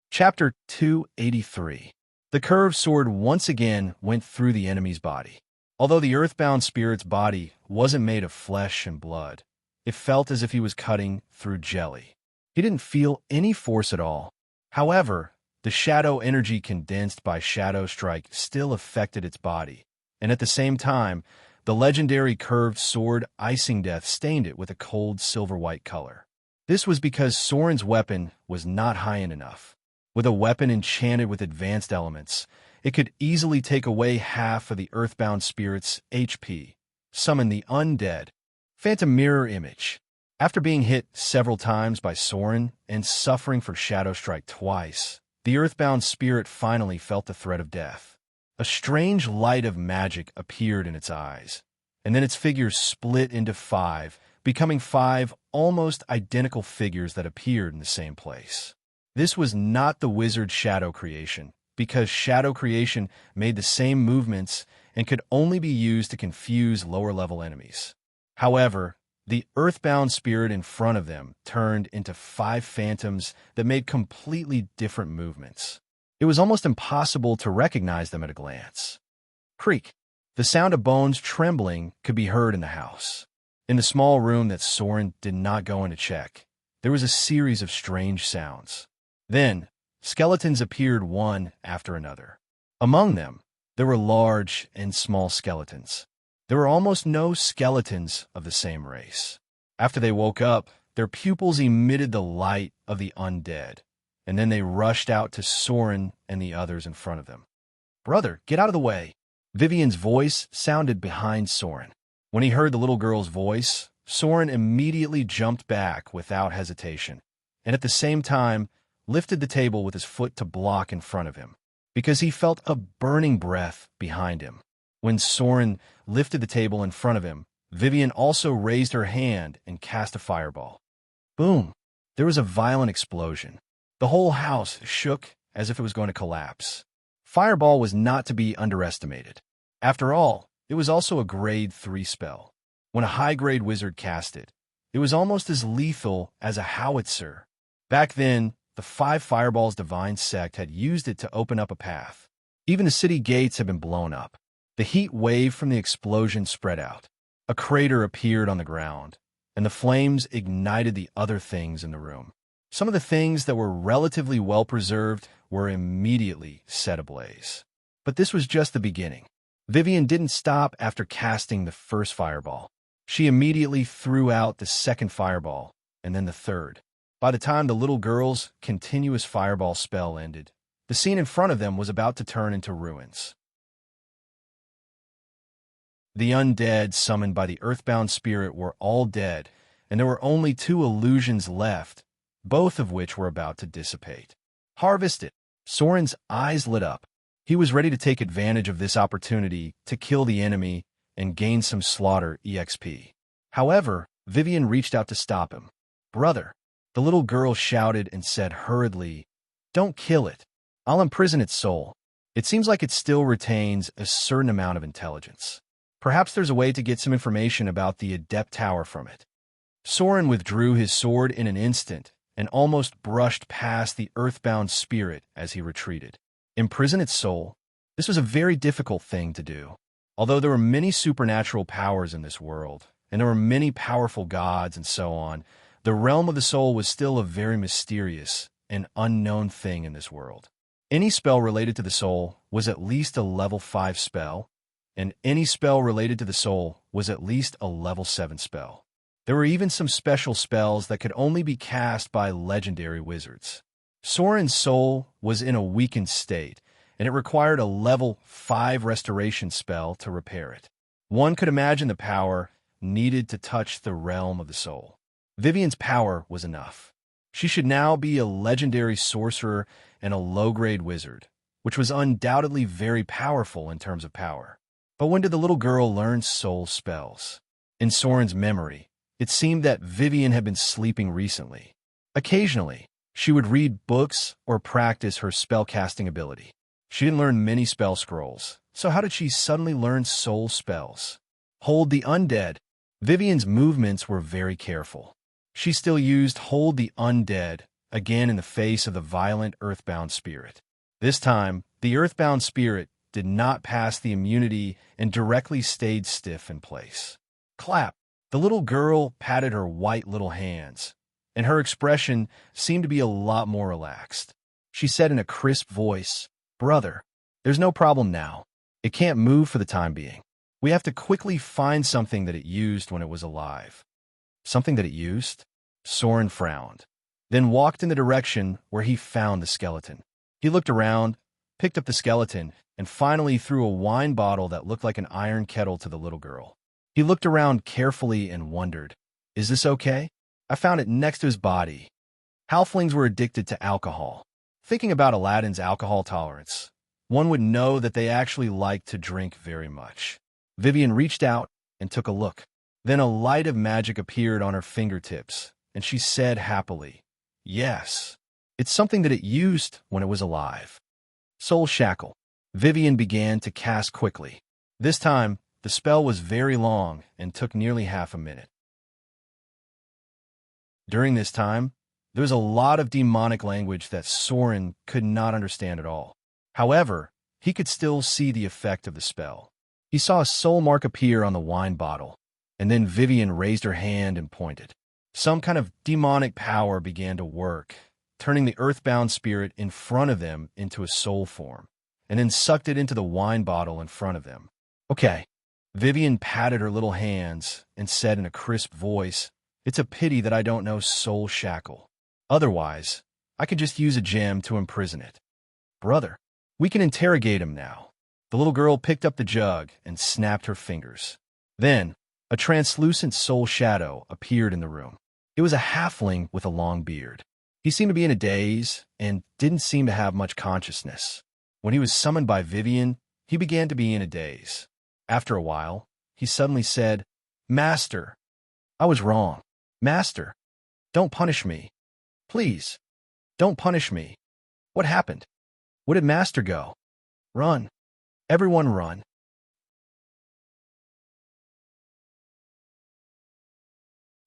Chapter 283. The curved sword once again went through the enemy's body. Although the earthbound spirit's body wasn't made of flesh and blood, it felt as if he was cutting through jelly. He didn't feel any force at all. However, the shadow energy condensed by Shadow Strike still affected its body, and at the same time, the legendary curved sword Icing Death stained it with a cold silver-white color. This was because Soren's weapon was not high-end enough. With a weapon enchanted with advanced elements, it could easily take away half of the earthbound spirit's HP, summon the undead. Phantom Mirror Image. After being hit several times by Soren and suffering for Shadow Strike twice, the earthbound spirit finally felt the threat of death. A strange light of magic appeared in its eyes, and then its figures split into 5, becoming 5 almost identical figures that appeared in the same place. This was not the wizard's shadow creation, because shadow creation made the same movements and could only be used to confuse lower-level enemies. However, the earthbound spirit in front of them turned into 5 phantoms that made completely different movements. It was almost impossible to recognize them at a glance. Creak. The sound of bones trembling could be heard in the house. In the small room that Soren did not go in to check, there was a series of strange sounds. Then, skeletons appeared one after another. Among them, there were large and small skeletons. There were almost no skeletons of the same race. After they woke up, their pupils emitted the light of the undead, and then they rushed out to Soren and the others in front of them. "Brother, get out of the way!" Vivian's voice sounded behind Soren. When he heard the little girl's voice, Soren immediately jumped back without hesitation, and at the same time lifted the table with his foot to block in front of him, because he felt a burning breath behind him. When Soren lifted the table in front of him, Vivian also raised her hand and cast a fireball. Boom! There was a violent explosion. The whole house shook as if it was going to collapse. Fireball was not to be underestimated. After all, it was also a grade 3 spell. When a high-grade wizard cast it, it was almost as lethal as a howitzer. Back then, the 5 Fireballs Divine Sect had used it to open up a path. Even the city gates had been blown up. The heat wave from the explosion spread out. A crater appeared on the ground, and the flames ignited the other things in the room. Some of the things that were relatively well-preserved were immediately set ablaze. But this was just the beginning. Vivian didn't stop after casting the first fireball. She immediately threw out the second fireball, and then the third. By the time the little girl's continuous fireball spell ended, the scene in front of them was about to turn into ruins. The undead summoned by the earthbound spirit were all dead, and there were only 2 illusions left, both of which were about to dissipate. Harvested. Soren's eyes lit up. He was ready to take advantage of this opportunity to kill the enemy and gain some slaughter EXP. However, Vivian reached out to stop him. "Brother," the little girl shouted and said hurriedly, "Don't kill it. I'll imprison its soul. It seems like it still retains a certain amount of intelligence. Perhaps there's a way to get some information about the Adept Tower from it." Soren withdrew his sword in an instant and almost brushed past the earthbound spirit as he retreated. Imprison its soul? This was a very difficult thing to do. Although there were many supernatural powers in this world, and there were many powerful gods and so on, the realm of the soul was still a very mysterious and unknown thing in this world. Any spell related to the soul was at least a level 5 spell, and any spell related to the soul was at least a level 7 spell. There were even some special spells that could only be cast by legendary wizards. Soren's soul was in a weakened state, and it required a level 5 restoration spell to repair it. One could imagine the power needed to touch the realm of the soul. Vivian's power was enough. She should now be a legendary sorcerer and a low-grade wizard, which was undoubtedly very powerful in terms of power. But when did the little girl learn soul spells? In Soren's memory, it seemed that Vivian had been sleeping recently. Occasionally, she would read books or practice her spellcasting ability. She didn't learn many spell scrolls, so how did she suddenly learn soul spells? Hold the Undead. Vivian's movements were very careful. She still used Hold the Undead, again in the face of the violent earthbound spirit. This time, the earthbound spirit did not pass the immunity and directly stayed stiff in place. Clap! The little girl patted her white little hands, and her expression seemed to be a lot more relaxed. She said in a crisp voice, "Brother, there's no problem now. It can't move for the time being. We have to quickly find something that it used when it was alive." Something that it used? Soren frowned, then walked in the direction where he found the skeleton. He looked around, picked up the skeleton, and finally threw a wine bottle that looked like an iron kettle to the little girl. He looked around carefully and wondered, "Is this okay?" I found it next to his body. Halflings were addicted to alcohol. Thinking about Aladdin's alcohol tolerance, one would know that they actually liked to drink very much. Vivian reached out and took a look. Then a light of magic appeared on her fingertips, and she said happily, "Yes, it's something that it used when it was alive." Soul Shackle. Vivian began to cast quickly. This time, the spell was very long and took nearly half a minute. During this time, there was a lot of demonic language that Soren could not understand at all. However, he could still see the effect of the spell. He saw a soul mark appear on the wine bottle, and then Vivian raised her hand and pointed. Some kind of demonic power began to work, turning the earthbound spirit in front of them into a soul form, and then sucked it into the wine bottle in front of them. "Okay." Vivian patted her little hands and said in a crisp voice, "It's a pity that I don't know Soul Shackle. Otherwise, I could just use a gem to imprison it." "Brother, we can interrogate him now." The little girl picked up the jug and snapped her fingers. Then, a translucent soul shadow appeared in the room. It was a halfling with a long beard. He seemed to be in a daze and didn't seem to have much consciousness. When he was summoned by Vivian, he began to be in a daze. After a while, he suddenly said, "Master, I was wrong. Master, don't punish me. Please, don't punish me. What happened? Where did Master go? Run. Everyone run."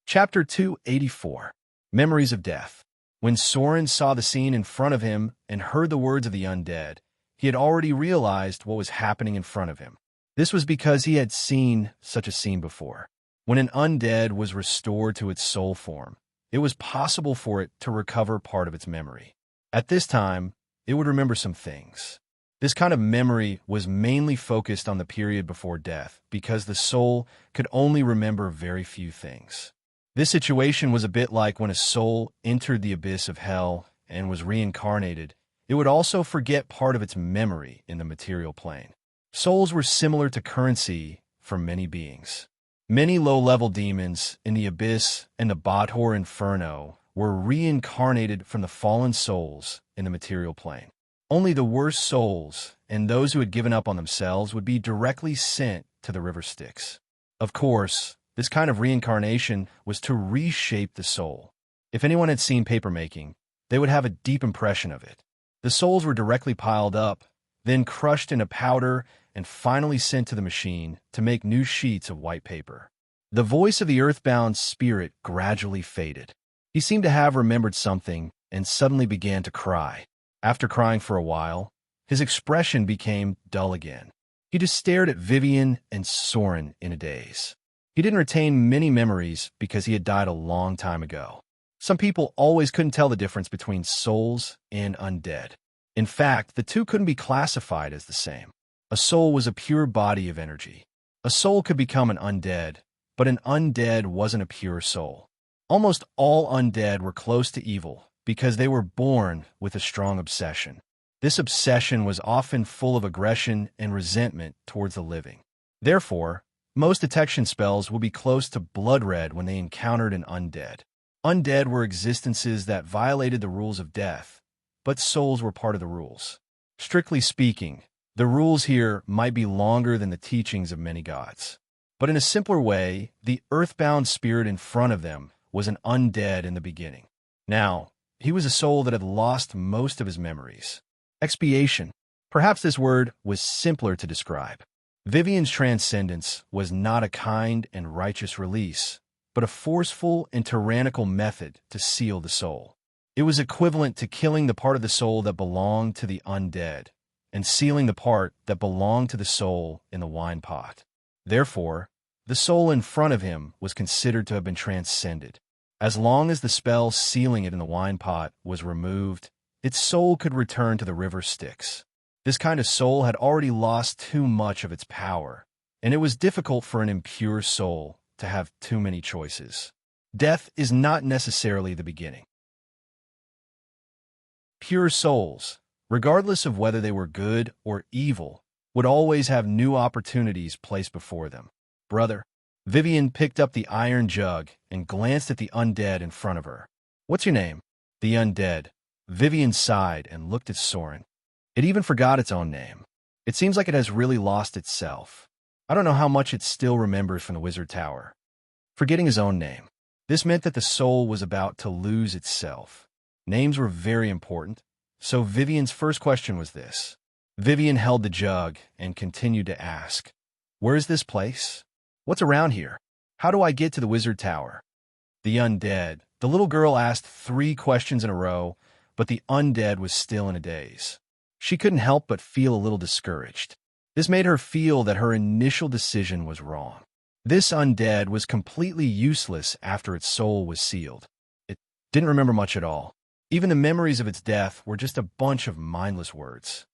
Chapter 284. Memories of Death. When Soren saw the scene in front of him and heard the words of the undead, he had already realized what was happening in front of him. This was because he had seen such a scene before. When an undead was restored to its soul form, it was possible for it to recover part of its memory. At this time, it would remember some things. This kind of memory was mainly focused on the period before death because the soul could only remember very few things. This situation was a bit like when a soul entered the abyss of hell and was reincarnated. It would also forget part of its memory in the material plane. Souls were similar to currency for many beings. Many low-level demons in the abyss and the Badhor Inferno were reincarnated from the fallen souls in the material plane. Only the worst souls and those who had given up on themselves would be directly sent to the river Styx. Of course, this kind of reincarnation was to reshape the soul. If anyone had seen papermaking, they would have a deep impression of it. The souls were directly piled up, then crushed into powder, and finally sent to the machine to make new sheets of white paper. The voice of the earthbound spirit gradually faded. He seemed to have remembered something and suddenly began to cry. After crying for a while, his expression became dull again. He just stared at Vivian and Soren in a daze. He didn't retain many memories because he had died a long time ago. Some people always couldn't tell the difference between souls and undead. In fact, the two couldn't be classified as the same. A soul was a pure body of energy. A soul could become an undead, but an undead wasn't a pure soul. Almost all undead were close to evil because they were born with a strong obsession. This obsession was often full of aggression and resentment towards the living. Therefore, most detection spells would be close to blood red when they encountered an undead. Undead were existences that violated the rules of death, but souls were part of the rules. Strictly speaking, the rules here might be longer than the teachings of many gods. But in a simpler way, the earthbound spirit in front of them was an undead in the beginning. Now, he was a soul that had lost most of his memories. Expiation. Perhaps this word was simpler to describe. Vivian's transcendence was not a kind and righteous release, but a forceful and tyrannical method to seal the soul. It was equivalent to killing the part of the soul that belonged to the undead, and sealing the part that belonged to the soul in the wine pot. Therefore, the soul in front of him was considered to have been transcended. As long as the spell sealing it in the wine pot was removed, its soul could return to the river Styx. This kind of soul had already lost too much of its power, and it was difficult for an impure soul to have too many choices. Death is not necessarily the beginning. Pure souls, regardless of whether they were good or evil, would always have new opportunities placed before them. Brother, Vivian picked up the iron jug and glanced at the undead in front of her. What's your name? The undead. Vivian sighed and looked at Soren. It even forgot its own name. It seems like it has really lost itself. I don't know how much it still remembers from the Wizard Tower. Forgetting his own name. This meant that the soul was about to lose itself. Names were very important, so Vivian's first question was this. Vivian held the jug and continued to ask, "Where is this place? What's around here? How do I get to the Wizard Tower?" The undead. The little girl asked 3 questions in a row, but the undead was still in a daze. She couldn't help but feel a little discouraged. This made her feel that her initial decision was wrong. This undead was completely useless after its soul was sealed. It didn't remember much at all. Even the memories of its death were just a bunch of mindless words.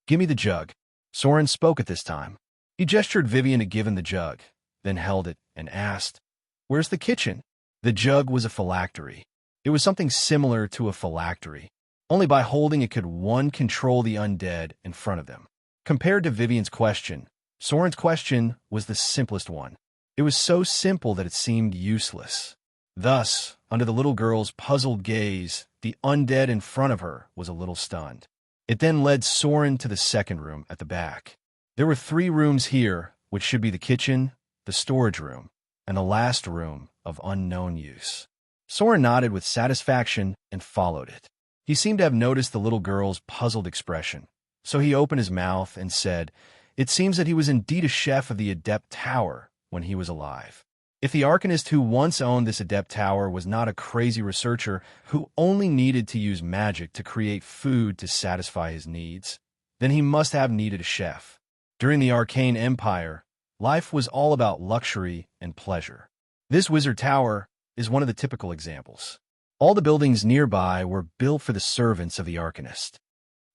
"Give me the jug." Soren spoke at this time. He gestured Vivian to give him the jug, then held it and asked, "Where's the kitchen?" The jug was a phylactery. It was something similar to a phylactery. Only by holding it could one control the undead in front of them. Compared to Vivian's question, Soren's question was the simplest one. It was so simple that it seemed useless. Thus, under the little girl's puzzled gaze, the undead in front of her was a little stunned. It then led Soren to the second room at the back. There were 3 rooms here, which should be the kitchen, the storage room, and the last room of unknown use. Soren nodded with satisfaction and followed it. He seemed to have noticed the little girl's puzzled expression, so he opened his mouth and said, "It seems that he was indeed a chef of the Adept Tower when he was alive. If the Arcanist who once owned this Adept Tower was not a crazy researcher who only needed to use magic to create food to satisfy his needs, then he must have needed a chef. During the Arcane Empire, life was all about luxury and pleasure. This Wizard Tower is one of the typical examples. All the buildings nearby were built for the servants of the Arcanist."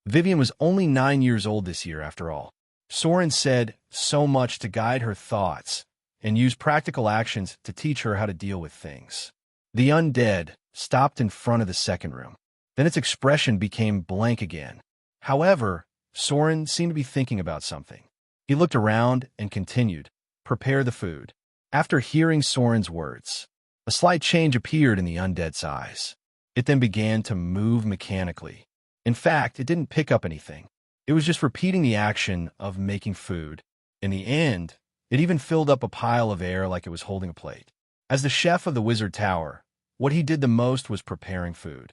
Vivian was only 9 years old this year, after all. Soren said so much to guide her thoughts and use practical actions to teach her how to deal with things. The undead stopped in front of the second room. Then its expression became blank again. However, Soren seemed to be thinking about something. He looked around and continued, "Prepare the food." After hearing Soren's words, a slight change appeared in the undead's eyes. It then began to move mechanically. In fact, it didn't pick up anything. It was just repeating the action of making food. In the end, it even filled up a pile of air like it was holding a plate. As the chef of the Wizard Tower, what he did the most was preparing food.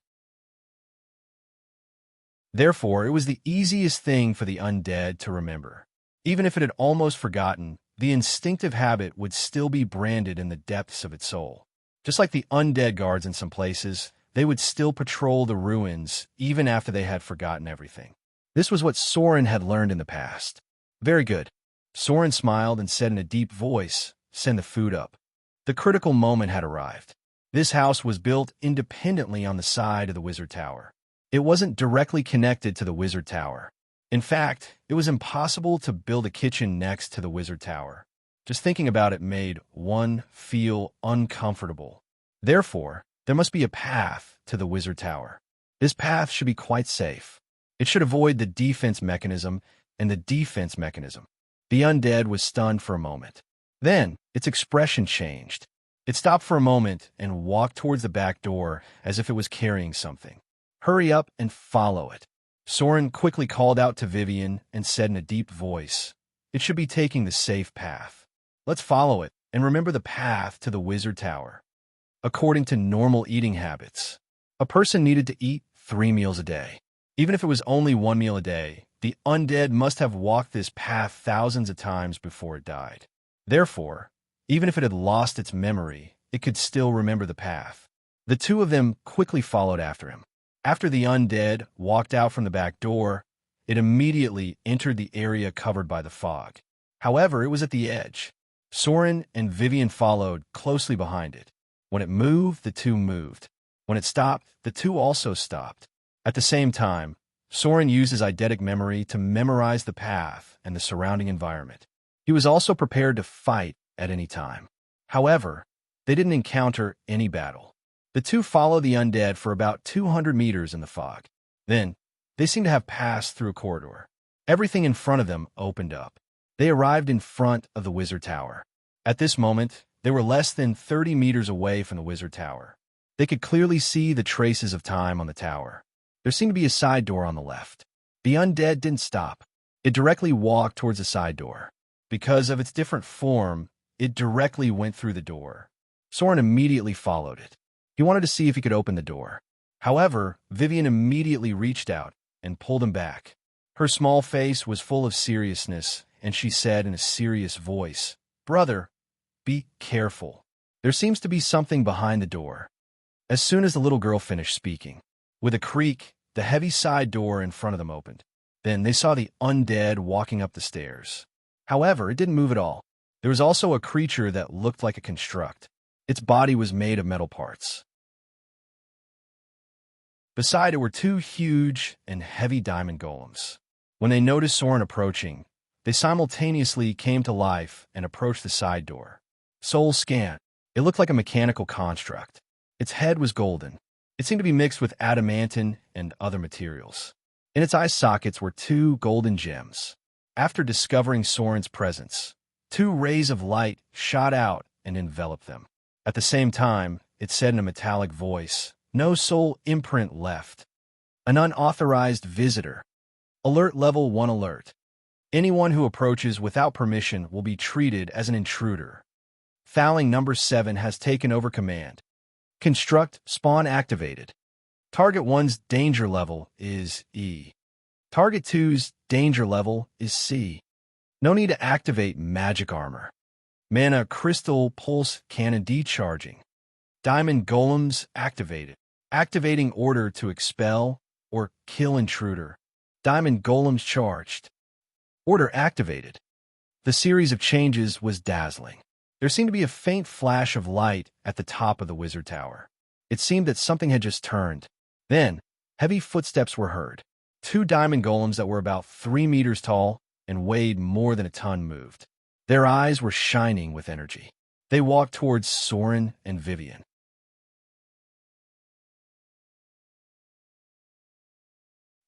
Therefore, it was the easiest thing for the undead to remember. Even if it had almost forgotten, the instinctive habit would still be branded in the depths of its soul. Just like the undead guards in some places, they would still patrol the ruins even after they had forgotten everything. This was what Soren had learned in the past. "Very good." Soren smiled and said in a deep voice, "Send the food up." The critical moment had arrived. This house was built independently on the side of the Wizard Tower. It wasn't directly connected to the Wizard Tower. In fact, it was impossible to build a kitchen next to the Wizard Tower. Just thinking about it made one feel uncomfortable. Therefore, there must be a path to the Wizard Tower. This path should be quite safe. It should avoid the defense mechanism and the defense mechanism. The undead was stunned for a moment. Then, its expression changed. It stopped for a moment and walked towards the back door as if it was carrying something. "Hurry up and follow it." Soren quickly called out to Vivian and said in a deep voice, "It should be taking the safe path. Let's follow it and remember the path to the Wizard Tower." According to normal eating habits, a person needed to eat 3 meals a day. Even if it was only 1 meal a day, the undead must have walked this path thousands of times before it died. Therefore, even if it had lost its memory, it could still remember the path. The 2 of them quickly followed after him. After the undead walked out from the back door, It immediately entered the area covered by the fog. However, it was at the edge. Soren and Vivian followed closely behind it. When it moved, the two moved. When it stopped, the two also stopped. At the same time, Soren used his eidetic memory to memorize the path and the surrounding environment. He was also prepared to fight at any time. However, they didn't encounter any battle. The two followed the undead for about 200 meters in the fog. Then, they seemed to have passed through a corridor. Everything in front of them opened up. They arrived in front of the wizard tower. At this moment, they were less than 30 meters away from the wizard tower. They could clearly see the traces of time on the tower. There seemed to be a side door on the left. The undead didn't stop. It directly walked towards the side door. Because of its different form, it directly went through the door. Soren immediately followed it. He wanted to see if he could open the door. However, Vivian immediately reached out and pulled him back. Her small face was full of seriousness, and she said in a serious voice, "Brother, be careful. There seems to be something behind the door." As soon as the little girl finished speaking, with a creak, the heavy side door in front of them opened. Then they saw the undead walking up the stairs. However, it didn't move at all. There was also a creature that looked like a construct. Its body was made of metal parts. Beside it were two huge and heavy diamond golems. When they noticed Soren approaching, they simultaneously came to life and approached the side door. Soul scan. It looked like a mechanical construct. Its head was golden. It seemed to be mixed with adamantine and other materials. In its eye sockets were two golden gems. After discovering Soren's presence, two rays of light shot out and enveloped them. At the same time, it said in a metallic voice, "No soul imprint left. An unauthorized visitor. Alert level 1 alert. Anyone who approaches without permission will be treated as an intruder. Fouling number 7 has taken over command. Construct spawn activated. Target 1's danger level is E. Target 2's danger level is C. No need to activate magic armor. Mana crystal pulse cannon decharging. Diamond golems activated. Activating order to expel or kill intruder. Diamond golems charged. Order activated." The series of changes was dazzling. There seemed to be a faint flash of light at the top of the wizard tower. It seemed that something had just turned. Then, heavy footsteps were heard. Two diamond golems that were about 3 meters tall and weighed more than a ton moved. Their eyes were shining with energy. They walked towards Soren and Vivian.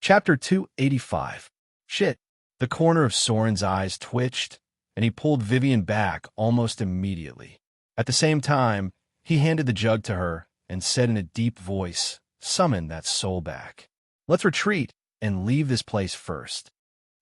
Chapter 285. Shit. The corner of Soren's eyes twitched, and he pulled Vivian back almost immediately. At the same time, he handed the jug to her and said in a deep voice, "Summon that soul back. Let's retreat and leave this place first."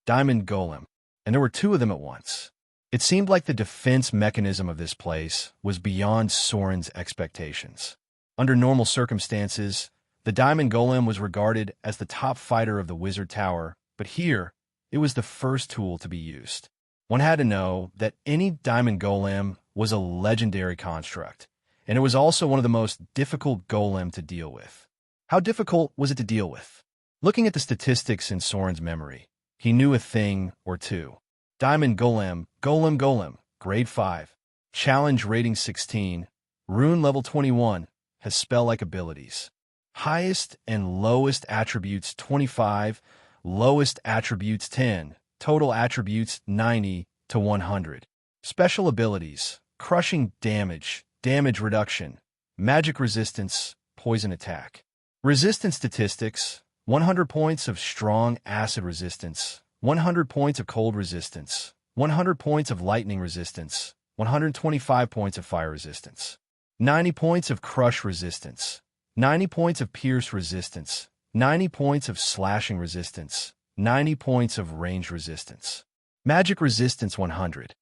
Diamond golem, and there were two of them at once. It seemed like the defense mechanism of this place was beyond Soren's expectations. Under normal circumstances, the diamond golem was regarded as the top fighter of the wizard tower, but here, it was the first tool to be used. One had to know that any diamond golem was a legendary construct, and it was also one of the most difficult golem to deal with. How difficult was it to deal with? Looking at the statistics in Soren's memory, he knew a thing or two. Diamond golem, grade 5, challenge rating 16, rune level 21, has spell-like abilities. Highest and lowest attributes 25, lowest attributes 10, total attributes 90 to 100. Special abilities, crushing damage, damage reduction, magic resistance, poison attack. Resistance statistics, 100 points of strong acid resistance, 100 points of cold resistance, 100 points of lightning resistance, 125 points of fire resistance, 90 points of crush resistance, 90 points of pierce resistance, 90 points of slashing resistance, 90 points of range resistance. Magic resistance 100.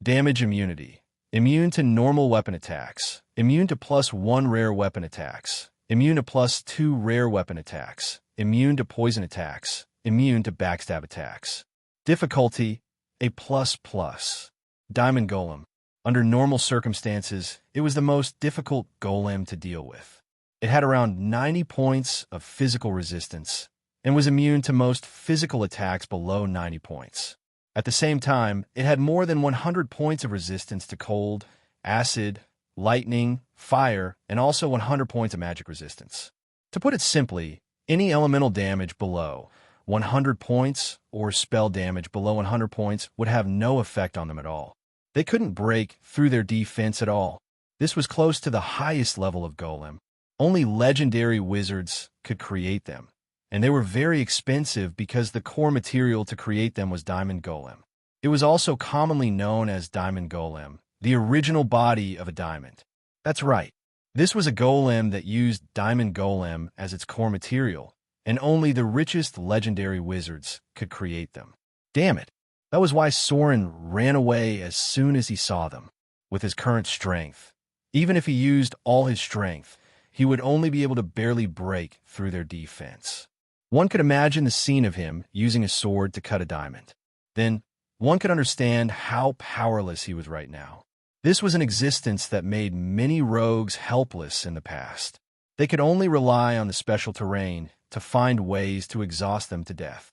Damage immunity. Immune to normal weapon attacks. Immune to +1 rare weapon attacks. Immune to +2 rare weapon attacks. Immune to poison attacks. Immune to backstab attacks. Difficulty, A++. Diamond Golem. Under normal circumstances, it was the most difficult golem to deal with. It had around 90 points of physical resistance and was immune to most physical attacks below 90 points. At the same time, it had more than 100 points of resistance to cold, acid, lightning, fire, and also 100 points of magic resistance. To put it simply, any elemental damage below 100 points or spell damage below 100 points would have no effect on them at all. They couldn't break through their defense at all. This was close to the highest level of golem. Only legendary wizards could create them, and they were very expensive because the core material to create them was diamond golem. It was also commonly known as diamond golem, the original body of a diamond. That's right. This was a golem that used diamond golem as its core material, and only the richest legendary wizards could create them. Damn it. That was why Soren ran away as soon as he saw them. With his current strength, even if he used all his strength, he would only be able to barely break through their defense. One could imagine the scene of him using a sword to cut a diamond. Then, one could understand how powerless he was right now. This was an existence that made many rogues helpless in the past. They could only rely on the special terrain to find ways to exhaust them to death.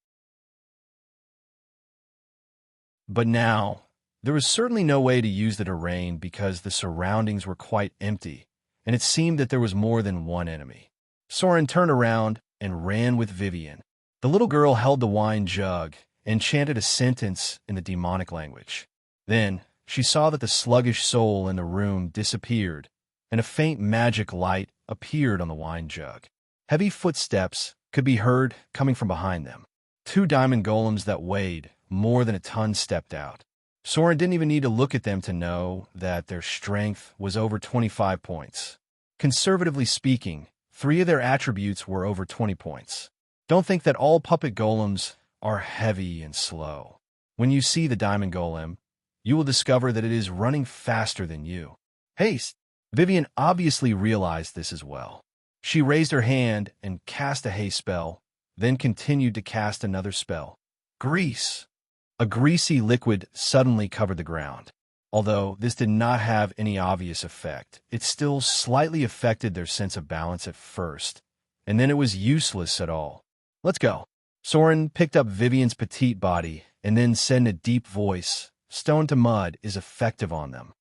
But now, there was certainly no way to use the terrain because the surroundings were quite empty, and it seemed that there was more than one enemy. Soren turned around and ran with Vivian. The little girl held the wine jug and chanted a sentence in the demonic language. Then, she saw that the sluggish soul in the room disappeared, and a faint magic light appeared on the wine jug. Heavy footsteps could be heard coming from behind them. 2 diamond golems that weighed more than a ton stepped out. Soren didn't even need to look at them to know that their strength was over 25 points. Conservatively speaking, 3 of their attributes were over 20 points. Don't think that all puppet golems are heavy and slow. When you see the diamond golem, you will discover that it is running faster than you. Haste! Vivian obviously realized this as well. She raised her hand and cast a haste spell, then continued to cast another spell. Grease! A greasy liquid suddenly covered the ground. Although this did not have any obvious effect, it still slightly affected their sense of balance at first, and then it was useless at all. Let's go. Soren picked up Vivian's petite body and then said in a deep voice, "Stone to mud is effective on them."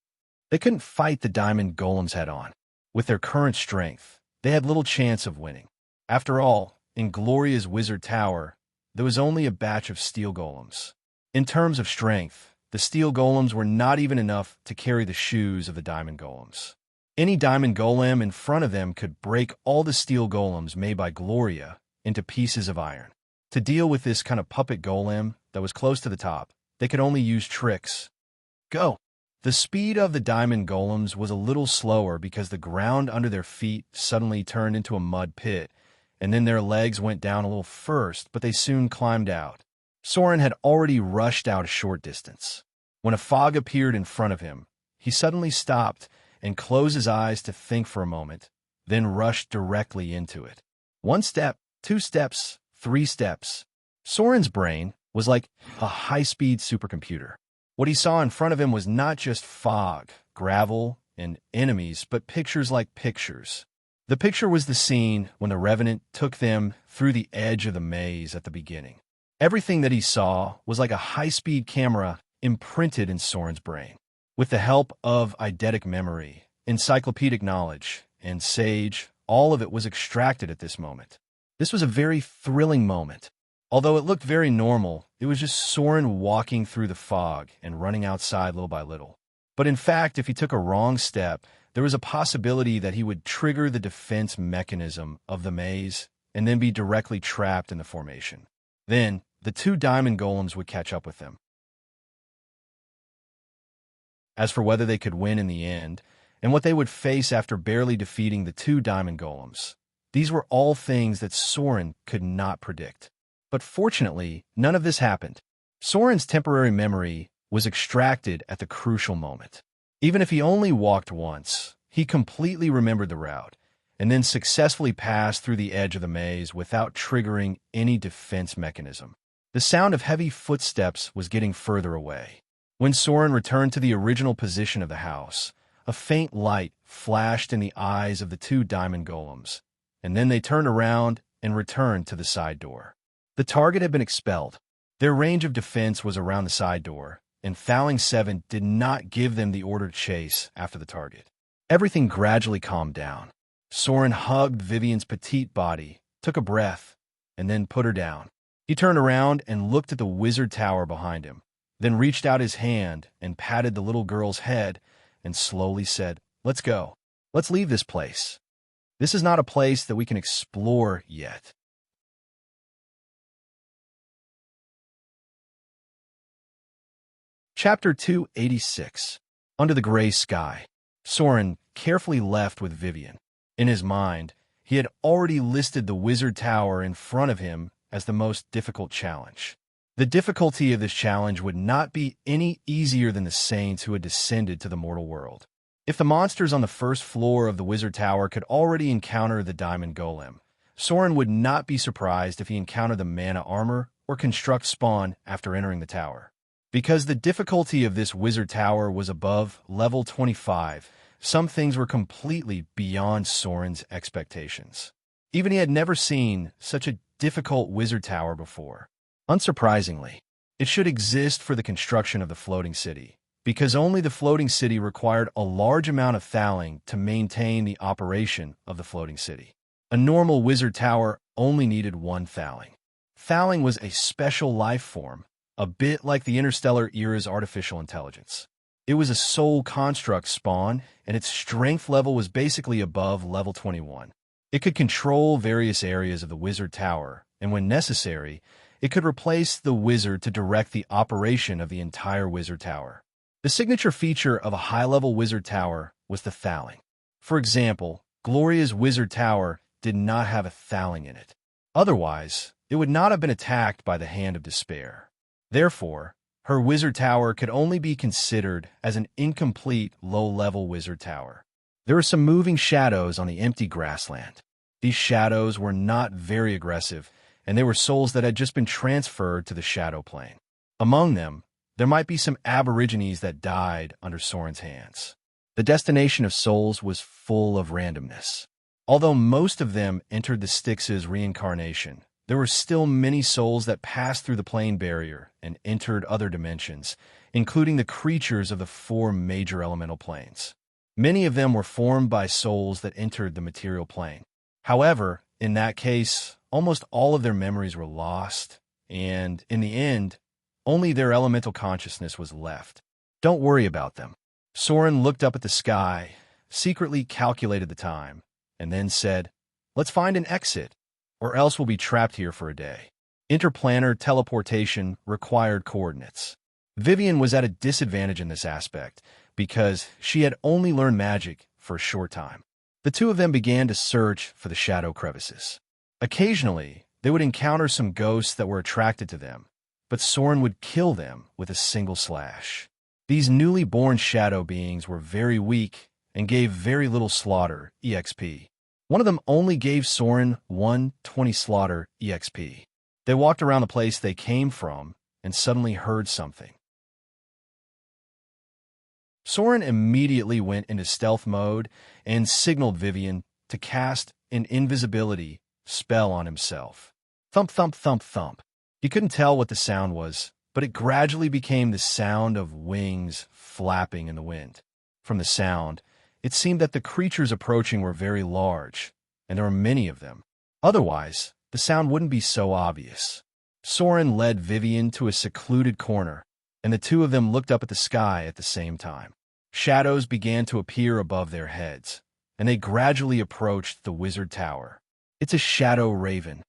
They couldn't fight the diamond golems head-on. With their current strength, they had little chance of winning. After all, in Gloria's wizard tower, there was only a batch of steel golems. In terms of strength, the steel golems were not even enough to carry the shoes of the diamond golems. Any diamond golem in front of them could break all the steel golems made by Gloria into pieces of iron. To deal with this kind of puppet golem that was close to the top, they could only use tricks. Go! The speed of the diamond golems was a little slower because the ground under their feet suddenly turned into a mud pit, and then their legs went down a little first, but they soon climbed out. Soren had already rushed out a short distance. When a fog appeared in front of him, he suddenly stopped and closed his eyes to think for a moment, then rushed directly into it. 1 step, 2 steps, 3 steps. Soren's brain was like a high-speed supercomputer. What he saw in front of him was not just fog, gravel, and enemies, but pictures like pictures. The picture was the scene when the Revenant took them through the edge of the maze at the beginning. Everything that he saw was like a high-speed camera imprinted in Soren's brain. With the help of eidetic memory, encyclopedic knowledge, and sage, all of it was extracted at this moment. This was a very thrilling moment. Although it looked very normal, it was just Soren walking through the fog and running outside little by little. But in fact, if he took a wrong step, there was a possibility that he would trigger the defense mechanism of the maze and then be directly trapped in the formation. Then, the 2 diamond golems would catch up with them. As for whether they could win in the end, and what they would face after barely defeating the 2 diamond golems, these were all things that Soren could not predict. But fortunately, none of this happened. Soren's temporary memory was extracted at the crucial moment. Even if he only walked once, he completely remembered the route, and then successfully passed through the edge of the maze without triggering any defense mechanism. The sound of heavy footsteps was getting further away. When Soren returned to the original position of the house, a faint light flashed in the eyes of the 2 diamond golems, and then they turned around and returned to the side door. The target had been expelled. Their range of defense was around the side door, and fouling 7 did not give them the order to chase after the target. Everything gradually calmed down. Soren hugged Vivian's petite body, took a breath, and then put her down. He turned around and looked at the wizard tower behind him, then reached out his hand and patted the little girl's head and slowly said, "Let's go. Let's leave this place. This is not a place that we can explore yet." Chapter 286. Under the Gray Sky. Soren carefully left with Vivian. In his mind, he had already listed the wizard tower in front of him as the most difficult challenge. The difficulty of this challenge would not be any easier than the saints who had descended to the mortal world. If the monsters on the first floor of the wizard tower could already encounter the diamond golem, Soren would not be surprised if he encountered the mana armor or construct spawn after entering the tower. Because the difficulty of this wizard tower was above level 25, some things were completely beyond Soren's expectations. Even he had never seen such a difficult wizard tower before. Unsurprisingly, it should exist for the construction of the floating city, because only the floating city required a large amount of thaling to maintain the operation of the floating city. A normal wizard tower only needed 1 thaling. Thaling was a special life form, a bit like the interstellar era's artificial intelligence. It was a soul construct spawn, and its strength level was basically above level 21. It could control various areas of the wizard tower, and when necessary, it could replace the wizard to direct the operation of the entire wizard tower. The signature feature of a high-level wizard tower was the thaling. For example, Gloria's wizard tower did not have a thaling in it. Otherwise, it would not have been attacked by the Hand of Despair. Therefore, her wizard tower could only be considered as an incomplete low-level wizard tower. There were some moving shadows on the empty grassland. These shadows were not very aggressive, and they were souls that had just been transferred to the shadow plane. Among them, there might be some aborigines that died under Soren's hands. The destination of souls was full of randomness. Although most of them entered the Styx's reincarnation, there were still many souls that passed through the plane barrier and entered other dimensions, including the creatures of the 4 major elemental planes. Many of them were formed by souls that entered the material plane. However, in that case, almost all of their memories were lost, and in the end, only their elemental consciousness was left. Don't worry about them. Soren looked up at the sky, secretly calculated the time, and then said, "Let's find an exit, or else we'll be trapped here for a day." Interplanar teleportation required coordinates. Vivian was at a disadvantage in this aspect, because she had only learned magic for a short time. The two of them began to search for the shadow crevices. Occasionally, they would encounter some ghosts that were attracted to them, but Soren would kill them with a single slash. These newly born shadow beings were very weak and gave very little slaughter EXP. One of them only gave Soren 120 slaughter EXP. They walked around the place they came from and suddenly heard something. Soren immediately went into stealth mode and signaled Vivian to cast an invisibility spell on himself. Thump, thump, thump, thump. He couldn't tell what the sound was, but it gradually became the sound of wings flapping in the wind. From the sound, it seemed that the creatures approaching were very large, and there were many of them. Otherwise, the sound wouldn't be so obvious. Soren led Vivian to a secluded corner, and the two of them looked up at the sky at the same time. Shadows began to appear above their heads, and they gradually approached the wizard tower. "It's a shadow raven."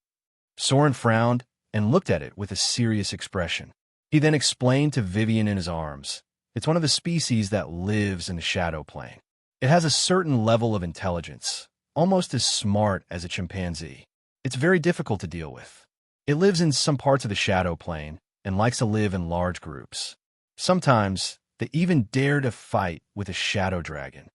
Soren frowned and looked at it with a serious expression. He then explained to Vivian in his arms, "It's one of the species that lives in the shadow plane. It has a certain level of intelligence, almost as smart as a chimpanzee. It's very difficult to deal with. It lives in some parts of the shadow plane and likes to live in large groups. Sometimes, they even dare to fight with a shadow dragon."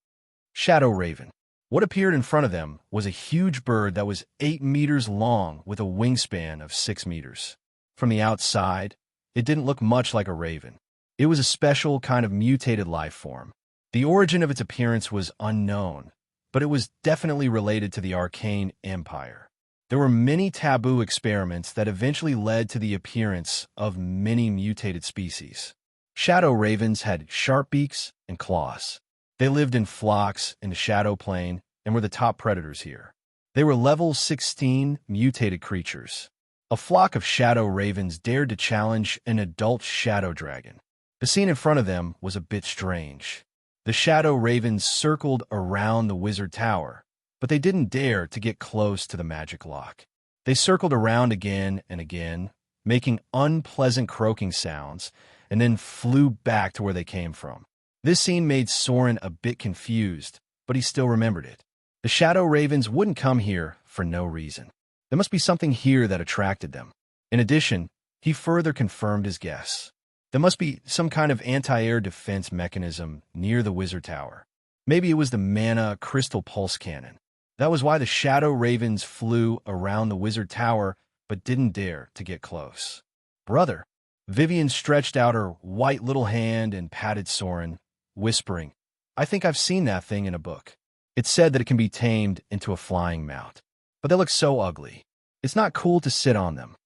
Shadow raven. What appeared in front of them was a huge bird that was 8 meters long with a wingspan of 6 meters. From the outside, it didn't look much like a raven. It was a special kind of mutated life form. The origin of its appearance was unknown, but it was definitely related to the Arcane Empire. There were many taboo experiments that eventually led to the appearance of many mutated species. Shadow ravens had sharp beaks and claws. They lived in flocks in the shadow plane and were the top predators here. They were level 16 mutated creatures. A flock of shadow ravens dared to challenge an adult shadow dragon. The scene in front of them was a bit strange. The shadow ravens circled around the wizard tower, but they didn't dare to get close to the magic lock. They circled around again and again, making unpleasant croaking sounds, and then flew back to where they came from. This scene made Soren a bit confused, but he still remembered it. The shadow ravens wouldn't come here for no reason. There must be something here that attracted them. In addition, he further confirmed his guess. There must be some kind of anti-air defense mechanism near the wizard tower. Maybe it was the mana crystal pulse cannon. That was why the shadow ravens flew around the wizard tower but didn't dare to get close. Brother, Vivian stretched out her white little hand and patted Soren, whispering, I think I've seen that thing in a book. It said that it can be tamed into a flying mount. But they look so ugly. It's not cool to sit on them.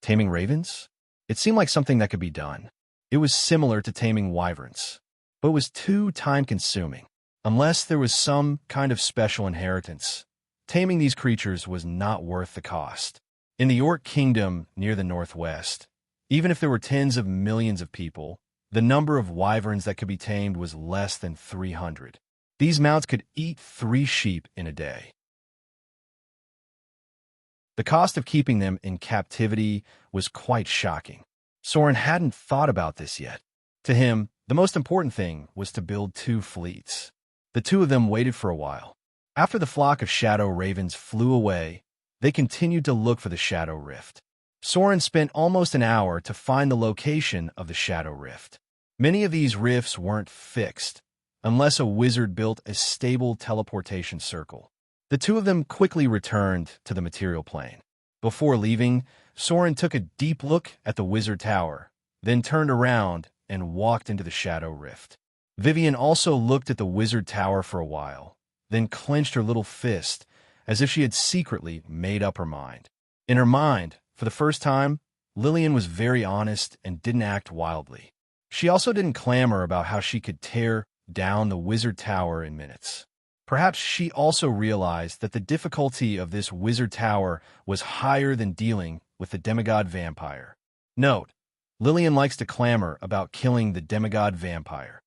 Taming ravens? It seemed like something that could be done. It was similar to taming wyverns, but it was too time-consuming. Unless there was some kind of special inheritance, taming these creatures was not worth the cost. In the Orc Kingdom near the northwest, even if there were tens of millions of people, the number of wyverns that could be tamed was less than 300. These mounts could eat 3 sheep in a day. The cost of keeping them in captivity was quite shocking. Soren hadn't thought about this yet. To him, the most important thing was to build 2 fleets. The 2 of them waited for a while. After the flock of shadow ravens flew away, they continued to look for the shadow rift. Soren spent almost an hour to find the location of the shadow rift. Many of these rifts weren't fixed, unless a wizard built a stable teleportation circle. The 2 of them quickly returned to the material plane. Before leaving, Soren took a deep look at the wizard tower, then turned around and walked into the shadow rift. Vivian also looked at the wizard tower for a while, then clenched her little fist as if she had secretly made up her mind. In her mind, for the first time, Lillian was very honest and didn't act wildly. She also didn't clamor about how she could tear down the wizard tower in minutes. Perhaps she also realized that the difficulty of this wizard tower was higher than dealing with the demigod vampire. Note, Lillian likes to clamor about killing the demigod vampire.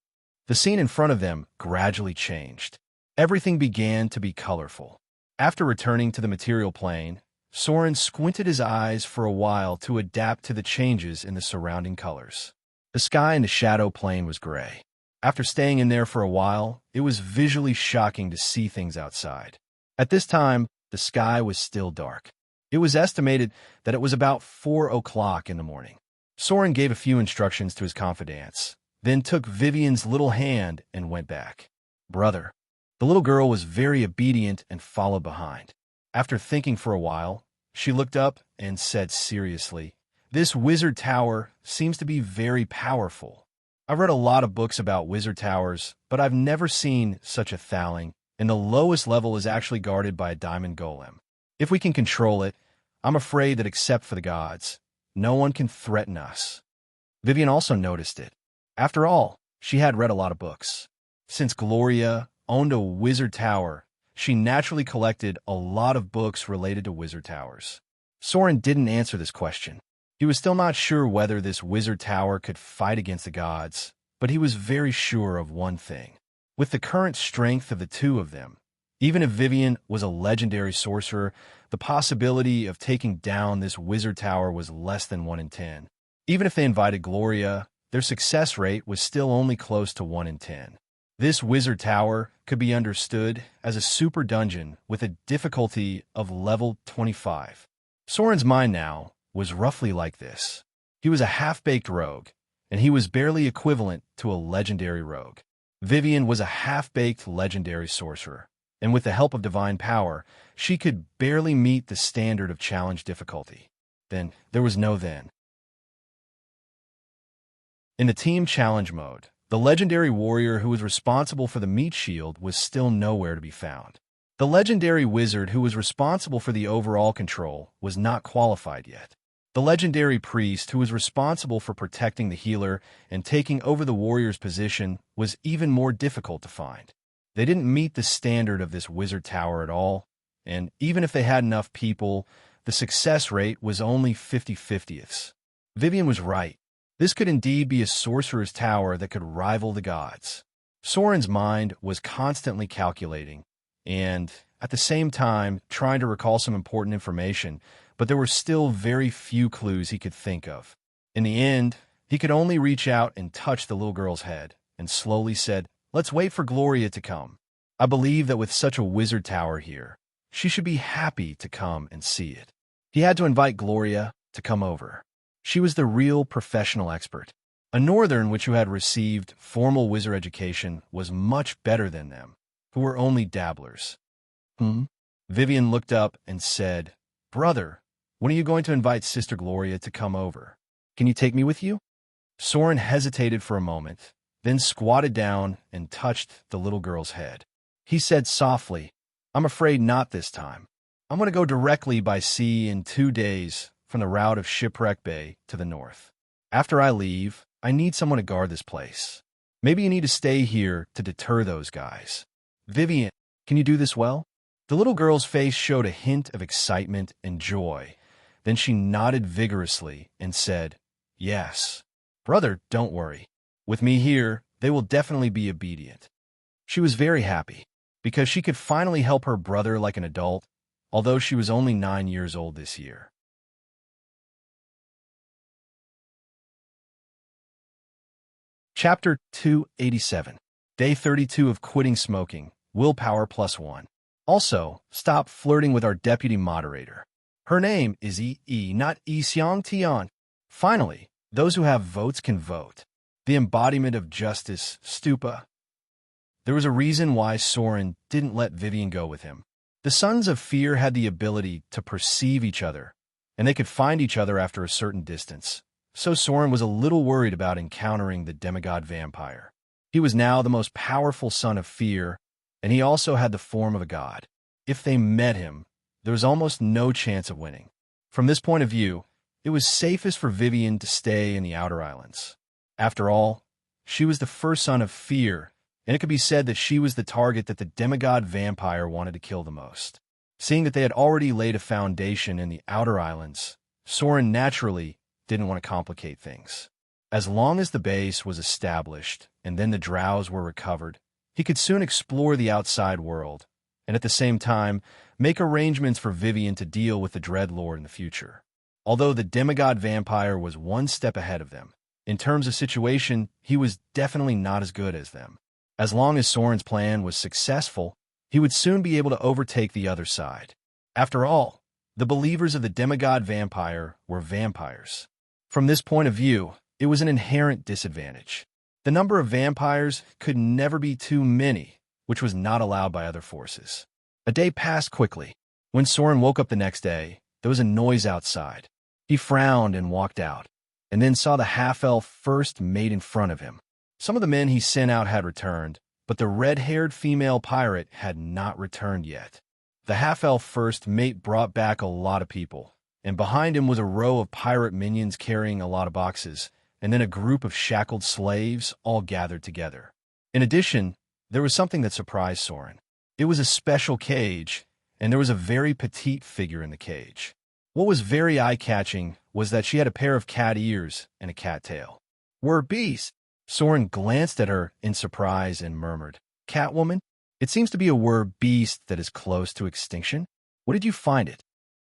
The scene in front of them gradually changed. Everything began to be colorful. After returning to the material plane, Soren squinted his eyes for a while to adapt to the changes in the surrounding colors. The sky in the shadow plane was gray. After staying in there for a while, it was visually shocking to see things outside. At this time, the sky was still dark. It was estimated that it was about 4 o'clock in the morning. Soren gave a few instructions to his confidants, then took Vivian's little hand and went back. Brother. The little girl was very obedient and followed behind. After thinking for a while, she looked up and said seriously, This wizard tower seems to be very powerful. I've read a lot of books about wizard towers, but I've never seen such a thing, and the lowest level is actually guarded by a diamond golem. If we can control it, I'm afraid that except for the gods, no one can threaten us. Vivian also noticed it. After all, she had read a lot of books. Since Gloria owned a wizard tower, she naturally collected a lot of books related to wizard towers. Soren didn't answer this question. He was still not sure whether this wizard tower could fight against the gods, but he was very sure of one thing. With the current strength of the 2 of them, even if Vivian was a legendary sorcerer, the possibility of taking down this wizard tower was less than 1 in 10. Even if they invited Gloria, their success rate was still only close to 1 in 10. This wizard tower could be understood as a super dungeon with a difficulty of level 25. Soren's mind now was roughly like this. He was a half-baked rogue, and he was barely equivalent to a legendary rogue. Vivian was a half-baked legendary sorcerer, and with the help of divine power, she could barely meet the standard of challenge difficulty. Then, there was no then. In the team challenge mode, the legendary warrior who was responsible for the meat shield was still nowhere to be found. The legendary wizard who was responsible for the overall control was not qualified yet. The legendary priest who was responsible for protecting the healer and taking over the warrior's position was even more difficult to find. They didn't meet the standard of this wizard tower at all, and even if they had enough people, the success rate was only 50/50ths. Vivian was right. This could indeed be a sorcerer's tower that could rival the gods. Soren's mind was constantly calculating, and at the same time trying to recall some important information, but there were still very few clues he could think of. In the end, he could only reach out and touch the little girl's head, and slowly said, "Let's wait for Gloria to come. I believe that with such a wizard tower here, she should be happy to come and see it." He had to invite Gloria to come over. She was the real professional expert. A northern which who had received formal wizard education was much better than them, who were only dabblers. Vivian looked up and said, "Brother, when are you going to invite Sister Gloria to come over? Can you take me with you?" Soren hesitated for a moment, then squatted down and touched the little girl's head. He said softly, "I'm afraid not this time. I'm going to go directly by sea in 2 days from the route of Shipwreck Bay to the north. After I leave, I need someone to guard this place. Maybe you need to stay here to deter those guys. Vivian, can you do this well?" The little girl's face showed a hint of excitement and joy. Then she nodded vigorously and said, "Yes. Brother, don't worry. With me here, they will definitely be obedient." She was very happy, because she could finally help her brother like an adult, although she was only 9 years old this year. Chapter 287. Day 32 of Quitting Smoking. Willpower +1. Also, stop flirting with our deputy moderator. Her name is E, not E Xiang Tian. Finally, those who have votes can vote. The embodiment of justice, Stupa. There was a reason why Soren didn't let Vivian go with him. The Sons of Fear had the ability to perceive each other, and they could find each other after a certain distance. So Soren was a little worried about encountering the demigod vampire. He was now the most powerful Son of Fear, and he also had the form of a god. If they met him, there was almost no chance of winning. From this point of view, it was safest for Vivian to stay in the Outer Islands. After all, she was the first Son of Fear, and it could be said that she was the target that the demigod vampire wanted to kill the most. Seeing that they had already laid a foundation in the Outer Islands, Soren naturally didn't want to complicate things. As long as the base was established and then the drows were recovered, he could soon explore the outside world, and at the same time, make arrangements for Vivian to deal with the Dreadlord in the future. Although the demigod vampire was one step ahead of them, in terms of situation, he was definitely not as good as them. As long as Soren's plan was successful, he would soon be able to overtake the other side. After all, the believers of the demigod vampire were vampires. From this point of view, it was an inherent disadvantage. The number of vampires could never be too many, which was not allowed by other forces. A day passed quickly. When Soren woke up the next day, there was a noise outside. He frowned and walked out, and then saw the half-elf first mate in front of him. Some of the men he sent out had returned, but the red-haired female pirate had not returned yet. The half-elf first mate brought back a lot of people, and behind him was a row of pirate minions carrying a lot of boxes, and then a group of shackled slaves all gathered together. In addition, there was something that surprised Soren. It was a special cage, and there was a very petite figure in the cage. What was very eye-catching was that she had a pair of cat ears and a cat tail. "We're beasts." Soren glanced at her in surprise and murmured, "Catwoman? It seems to be a beast that is close to extinction. What did you find it?"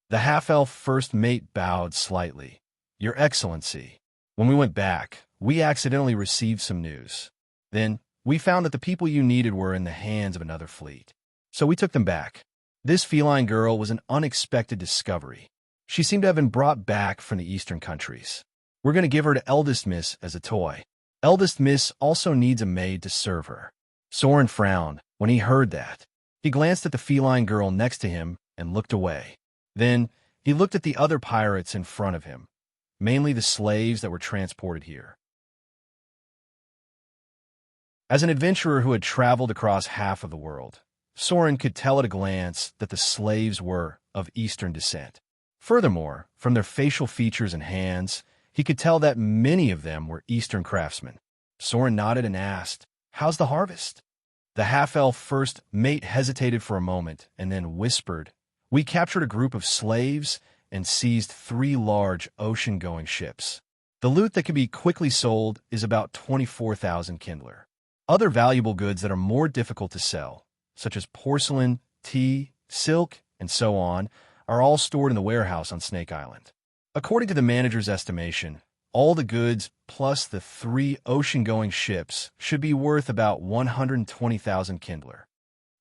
The half-elf first mate bowed slightly. "Your Excellency, when we went back, we accidentally received some news. Then, we found that the people you needed were in the hands of another fleet. So we took them back. This feline girl was an unexpected discovery. She seemed to have been brought back from the eastern countries. We're going to give her to Eldest Miss as a toy. Eldest Miss also needs a maid to serve her." Soren frowned when he heard that. He glanced at the feline girl next to him and looked away. Then, he looked at the other pirates in front of him, mainly the slaves that were transported here. As an adventurer who had traveled across half of the world, Soren could tell at a glance that the slaves were of Eastern descent. Furthermore, from their facial features and hands, he could tell that many of them were Eastern craftsmen. Soren nodded and asked, "How's the harvest?" The half-elf first mate hesitated for a moment and then whispered, "We captured a group of slaves and seized 3 large ocean-going ships. The loot that can be quickly sold is about 24,000 kindler. Other valuable goods that are more difficult to sell, such as porcelain, tea, silk, and so on, are all stored in the warehouse on Snake Island. According to the manager's estimation, all the goods plus the 3 ocean-going ships should be worth about 120,000 kindler."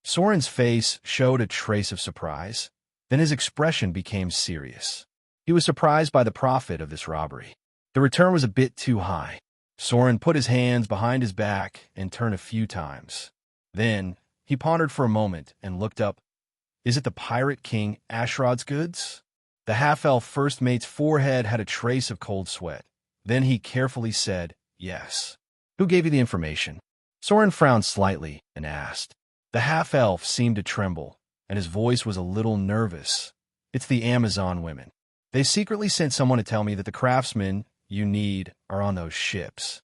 Soren's face showed a trace of surprise. Then his expression became serious. He was surprised by the profit of this robbery. The return was a bit too high. Soren put his hands behind his back and turned a few times. Then he pondered for a moment and looked up. "Is it the Pirate King Ashrod's goods?" The half-elf first mate's forehead had a trace of cold sweat. Then he carefully said, "Yes." "Who gave you the information?" Soren frowned slightly and asked. The half-elf seemed to tremble, and his voice was a little nervous. "It's the Amazon women. They secretly sent someone to tell me that the craftsmen you need are on those ships."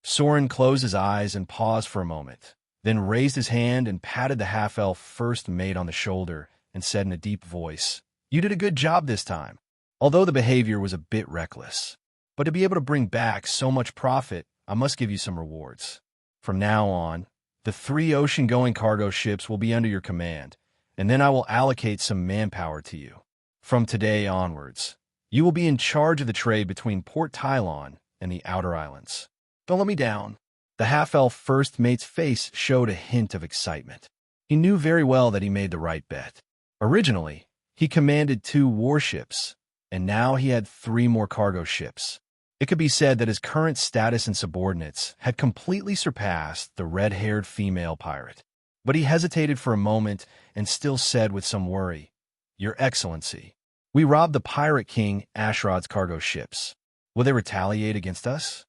Soren closed his eyes and paused for a moment, then raised his hand and patted the half-elf first mate on the shoulder and said in a deep voice, "You did a good job this time, although the behavior was a bit reckless. But to be able to bring back so much profit, I must give you some rewards. From now on, the 3 ocean-going cargo ships will be under your command, and then I will allocate some manpower to you. From today onwards, you will be in charge of the trade between Port Tylon and the outer islands. Don't let me down." The half-elf first mate's face showed a hint of excitement. He knew very well that he made the right bet. Originally, he commanded 2 warships, and now he had 3 more cargo ships. It could be said that his current status and subordinates had completely surpassed the red-haired female pirate. But he hesitated for a moment and still said with some worry, "Your Excellency, we robbed the Pirate King Ashrod's cargo ships. Will they retaliate against us?"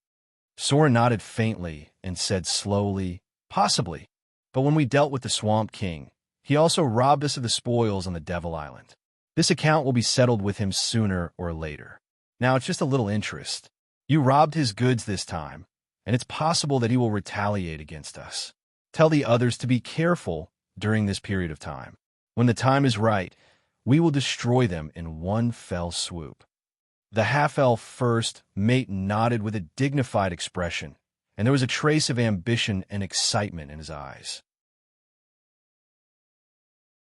Soren nodded faintly and said slowly, "Possibly. But when we dealt with the Swamp King, he also robbed us of the spoils on the Devil Island. This account will be settled with him sooner or later. Now it's just a little interest. You robbed his goods this time, and it's possible that he will retaliate against us. Tell the others to be careful during this period of time. When the time is right, we will destroy them in one fell swoop." The half-elf first mate nodded with a dignified expression, and there was a trace of ambition and excitement in his eyes.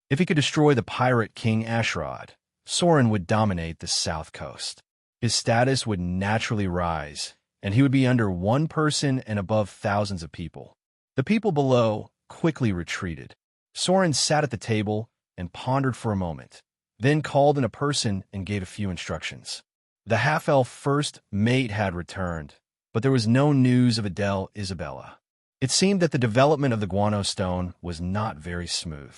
If he could destroy the Pirate King Ashrod, Soren would dominate the south coast. His status would naturally rise, and he would be under one person and above thousands of people. The people below quickly retreated. Soren sat at the table and pondered for a moment, then called in a person and gave a few instructions. The half-elf first mate had returned, but there was no news of Adele Isabella. It seemed that the development of the guano stone was not very smooth.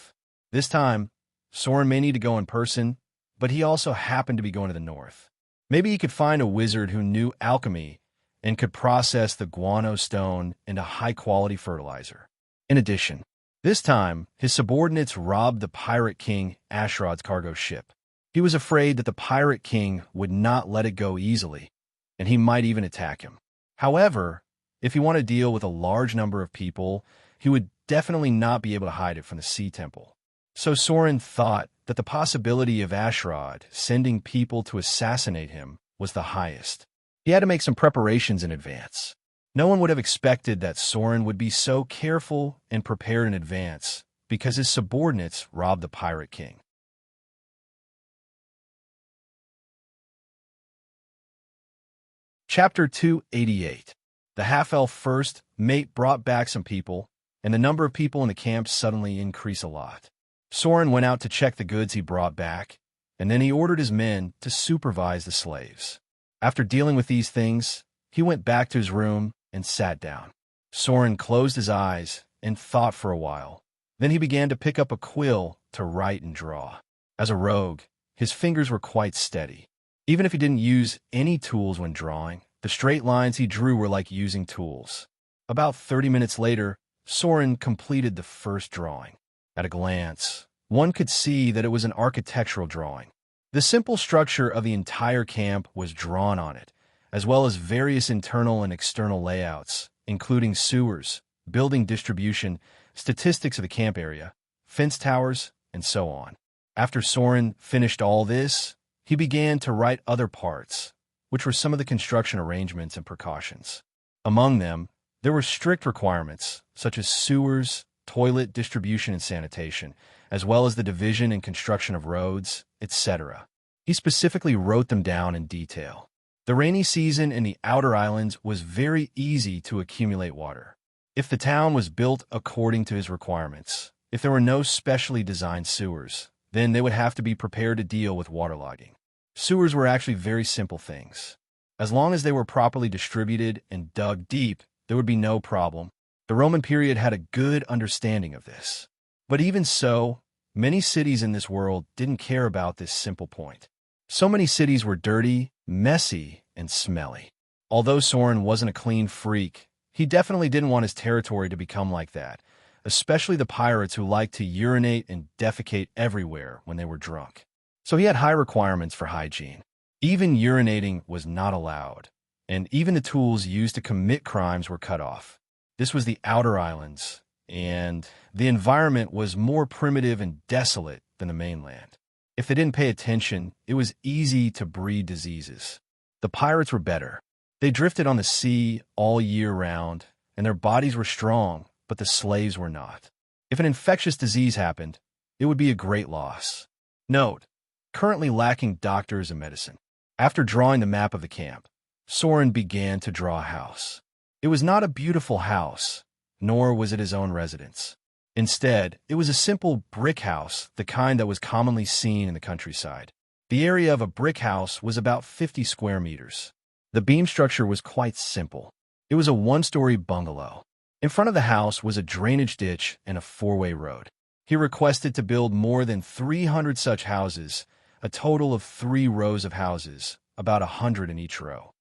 This time, Soren may need to go in person, but he also happened to be going to the north. Maybe he could find a wizard who knew alchemy and could process the guano stone into high-quality fertilizer. In addition, this time, his subordinates robbed the Pirate King Ashrod's cargo ship. He was afraid that the Pirate King would not let it go easily, and he might even attack him. However, if he wanted to deal with a large number of people, he would definitely not be able to hide it from the Sea Temple. So Soren thought that the possibility of Ashrod sending people to assassinate him was the highest. He had to make some preparations in advance. No one would have expected that Soren would be so careful and prepared in advance because his subordinates robbed the Pirate King. Chapter 288. The half-elf first mate brought back some people, and the number of people in the camp suddenly increased a lot. Soren went out to check the goods he brought back, and then he ordered his men to supervise the slaves. After dealing with these things, he went back to his room and sat down. Soren closed his eyes and thought for a while. Then he began to pick up a quill to write and draw. As a rogue, his fingers were quite steady. Even if he didn't use any tools when drawing, the straight lines he drew were like using tools. About 30 minutes later, Soren completed the first drawing. At a glance, one could see that it was an architectural drawing. The simple structure of the entire camp was drawn on it, as well as various internal and external layouts, including sewers, building distribution, statistics of the camp area, fence towers, and so on. After Soren finished all this, he began to write other parts, which were some of the construction arrangements and precautions. Among them, there were strict requirements, such as sewers, toilet distribution and sanitation, as well as the division and construction of roads, etc. He specifically wrote them down in detail. The rainy season in the outer islands was very easy to accumulate water. If the town was built according to his requirements, if there were no specially designed sewers, then they would have to be prepared to deal with waterlogging. Sewers were actually very simple things. As long as they were properly distributed and dug deep, there would be no problem. The Roman period had a good understanding of this. But even so, many cities in this world didn't care about this simple point. So many cities were dirty, messy, and smelly. Although Soren wasn't a clean freak, he definitely didn't want his territory to become like that, especially the pirates who liked to urinate and defecate everywhere when they were drunk. So he had high requirements for hygiene. Even urinating was not allowed, and even the tools used to commit crimes were cut off. This was the outer islands, and the environment was more primitive and desolate than the mainland. If they didn't pay attention, it was easy to breed diseases. The pirates were better. They drifted on the sea all year round, and their bodies were strong, but the slaves were not. If an infectious disease happened, it would be a great loss. Note, currently lacking doctors and medicine. After drawing the map of the camp, Soren began to draw a house. It was not a beautiful house, nor was it his own residence. Instead, it was a simple brick house, the kind that was commonly seen in the countryside. The area of a brick house was about 50 square meters. The beam structure was quite simple. It was a one-story bungalow. In front of the house was a drainage ditch and a four-way road. He requested to build more than 300 such houses, a total of 3 rows of houses, about 100 in each row.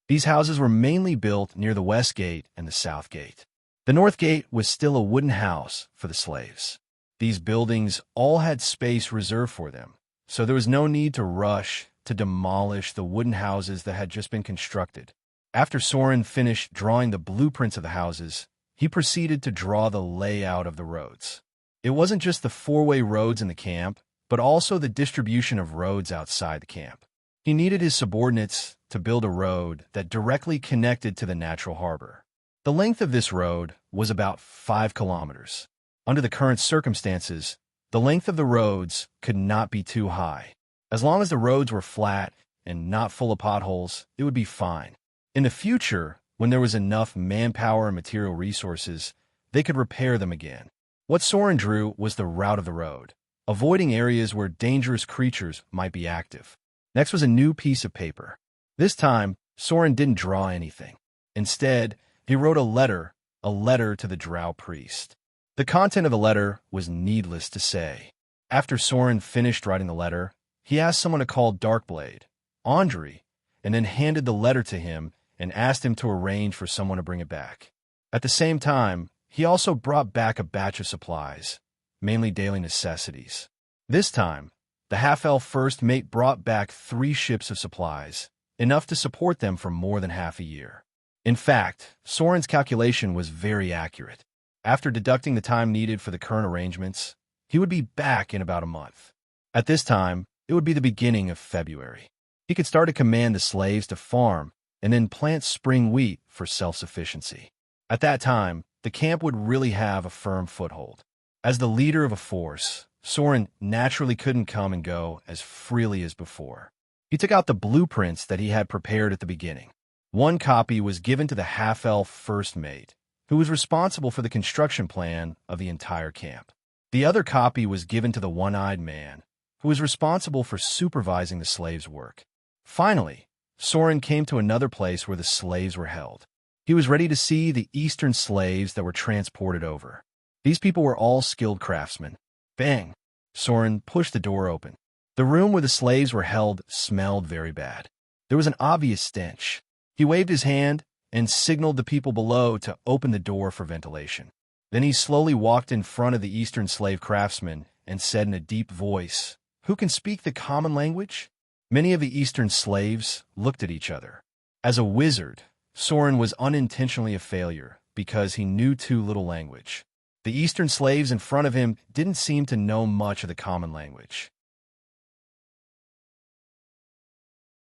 These houses were mainly built near the west gate and the south gate. The north gate was still a wooden house for the slaves. These buildings all had space reserved for them, so there was no need to rush to demolish the wooden houses that had just been constructed. After Soren finished drawing the blueprints of the houses, he proceeded to draw the layout of the roads. It wasn't just the 4-way roads in the camp, but also the distribution of roads outside the camp. He needed his subordinates to build a road that directly connected to the natural harbor. The length of this road was about 5 kilometers. Under the current circumstances, the length of the roads could not be too high. As long as the roads were flat and not full of potholes, it would be fine. In the future, when there was enough manpower and material resources, they could repair them again. What Soren drew was the route of the road, avoiding areas where dangerous creatures might be active. Next was a new piece of paper. This time, Soren didn't draw anything. Instead, he wrote a letter to the drow priest. The content of the letter was needless to say. After Soren finished writing the letter, he asked someone to call Darkblade, Andri, and then handed the letter to him and asked him to arrange for someone to bring it back. At the same time, he also brought back a batch of supplies, mainly daily necessities. This time, the half-elf first mate brought back 3 ships of supplies, enough to support them for more than half a year. In fact, Soren's calculation was very accurate. After deducting the time needed for the current arrangements, he would be back in about a month. At this time, it would be the beginning of February. He could start to command the slaves to farm and then plant spring wheat for self-sufficiency. At that time, the camp would really have a firm foothold. As the leader of a force, Soren naturally couldn't come and go as freely as before. He took out the blueprints that he had prepared at the beginning. One copy was given to the half-elf first mate, who was responsible for the construction plan of the entire camp. The other copy was given to the one-eyed man, who was responsible for supervising the slaves' work. Finally, Soren came to another place where the slaves were held. He was ready to see the eastern slaves that were transported over. These people were all skilled craftsmen. Bang! Soren pushed the door open. The room where the slaves were held smelled very bad. There was an obvious stench. He waved his hand, and signaled the people below to open the door for ventilation. Then he slowly walked in front of the Eastern slave craftsmen and said in a deep voice, "Who can speak the common language?" Many of the Eastern slaves looked at each other. As a wizard, Soren was unintentionally a failure because he knew too little language. The Eastern slaves in front of him didn't seem to know much of the common language.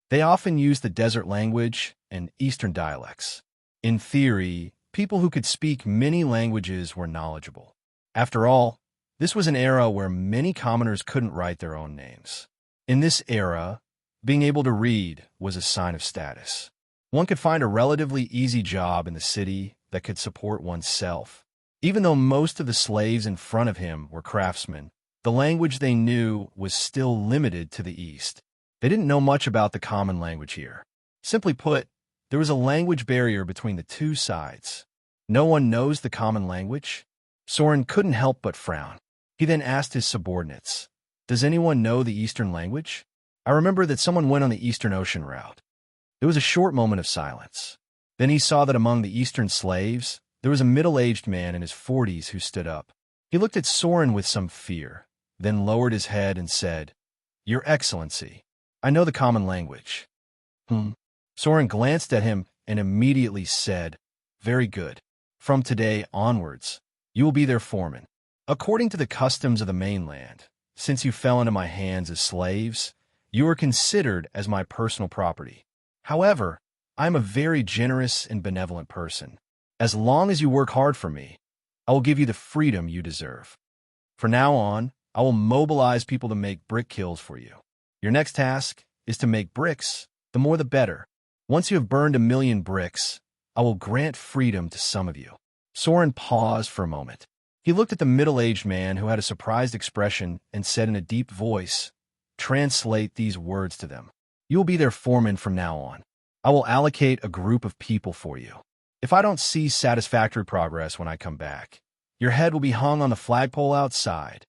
They often used the desert language and Eastern dialects. In theory, people who could speak many languages were knowledgeable. After all, this was an era where many commoners couldn't write their own names. In this era, being able to read was a sign of status. One could find a relatively easy job in the city that could support oneself. Even though most of the slaves in front of him were craftsmen, the language they knew was still limited to the East. They didn't know much about the common language here. Simply put, there was a language barrier between the two sides. No one knows the common language? Soren couldn't help but frown. He then asked his subordinates, "Does anyone know the Eastern language? I remember that someone went on the Eastern Ocean route." There was a short moment of silence. Then he saw that among the Eastern slaves, there was a middle-aged man in his 40s who stood up. He looked at Soren with some fear, then lowered his head and said, "Your Excellency, I know the common language." Soren glanced at him and immediately said, "Very good. From today onwards, you will be their foreman. According to the customs of the mainland, since you fell into my hands as slaves, you are considered as my personal property. However, I am a very generous and benevolent person. As long as you work hard for me, I will give you the freedom you deserve. From now on, I will mobilize people to make brick kilns for you. Your next task is to make bricks, the more the better. Once you have burned 1,000,000 bricks, I will grant freedom to some of you." Soren paused for a moment. He looked at the middle-aged man who had a surprised expression and said in a deep voice, "Translate these words to them. You will be their foreman from now on. I will allocate a group of people for you. If I don't see satisfactory progress when I come back, your head will be hung on the flagpole outside."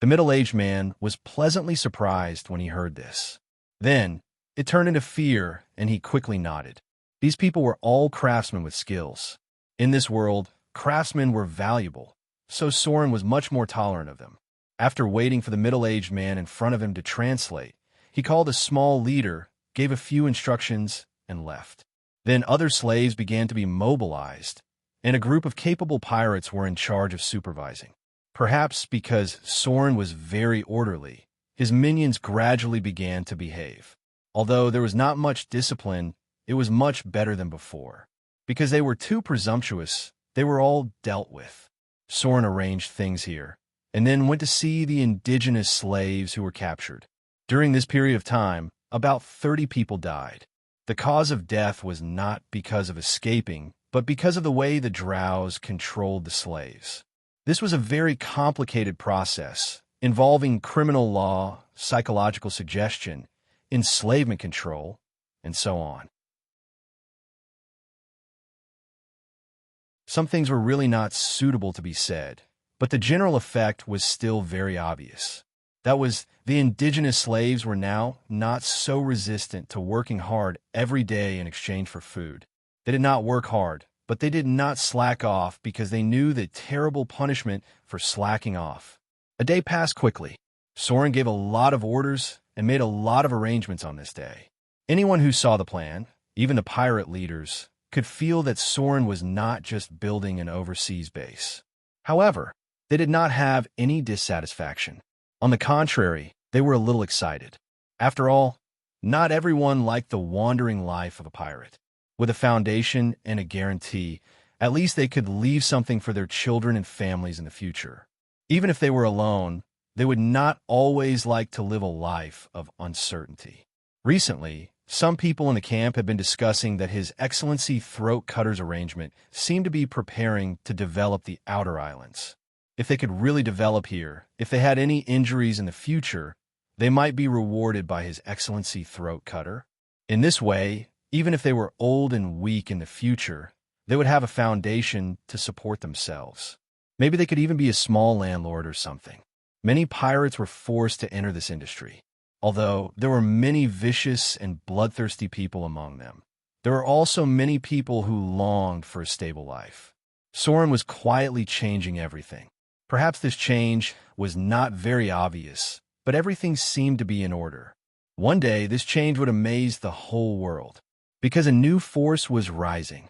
The middle-aged man was pleasantly surprised when he heard this. Then, it turned into fear, and he quickly nodded. These people were all craftsmen with skills. In this world, craftsmen were valuable, so Soren was much more tolerant of them. After waiting for the middle-aged man in front of him to translate, he called a small leader, gave a few instructions, and left. Then other slaves began to be mobilized, and a group of capable pirates were in charge of supervising. Perhaps because Soren was very orderly, his minions gradually began to behave. Although there was not much discipline, it was much better than before. Because they were too presumptuous, they were all dealt with. Soren arranged things here, and then went to see the indigenous slaves who were captured. During this period of time, about 30 people died. The cause of death was not because of escaping, but because of the way the drows controlled the slaves. This was a very complicated process, involving criminal law, psychological suggestion, enslavement control, and so on. Some things were really not suitable to be said, but the general effect was still very obvious. That was, the indigenous slaves were now not so resistant to working hard every day in exchange for food. They did not work hard, but they did not slack off because they knew the terrible punishment for slacking off. A day passed quickly. Soren gave a lot of orders and made a lot of arrangements on this day. Anyone who saw the plan, even the pirate leaders, could feel that Soren was not just building an overseas base. However, they did not have any dissatisfaction. On the contrary, they were a little excited. After all, not everyone liked the wandering life of a pirate. With a foundation and a guarantee, at least they could leave something for their children and families in the future. Even if they were alone, they would not always like to live a life of uncertainty. Recently, some people in the camp had been discussing that His Excellency Throat Cutter's arrangement seemed to be preparing to develop the outer islands. If they could really develop here, if they had any injuries in the future, they might be rewarded by His Excellency Throat Cutter. In this way, even if they were old and weak in the future, they would have a foundation to support themselves. Maybe they could even be a small landlord or something. Many pirates were forced to enter this industry. Although there were many vicious and bloodthirsty people among them, there were also many people who longed for a stable life. Soren was quietly changing everything. Perhaps this change was not very obvious, but everything seemed to be in order. One day, this change would amaze the whole world, because a new force was rising.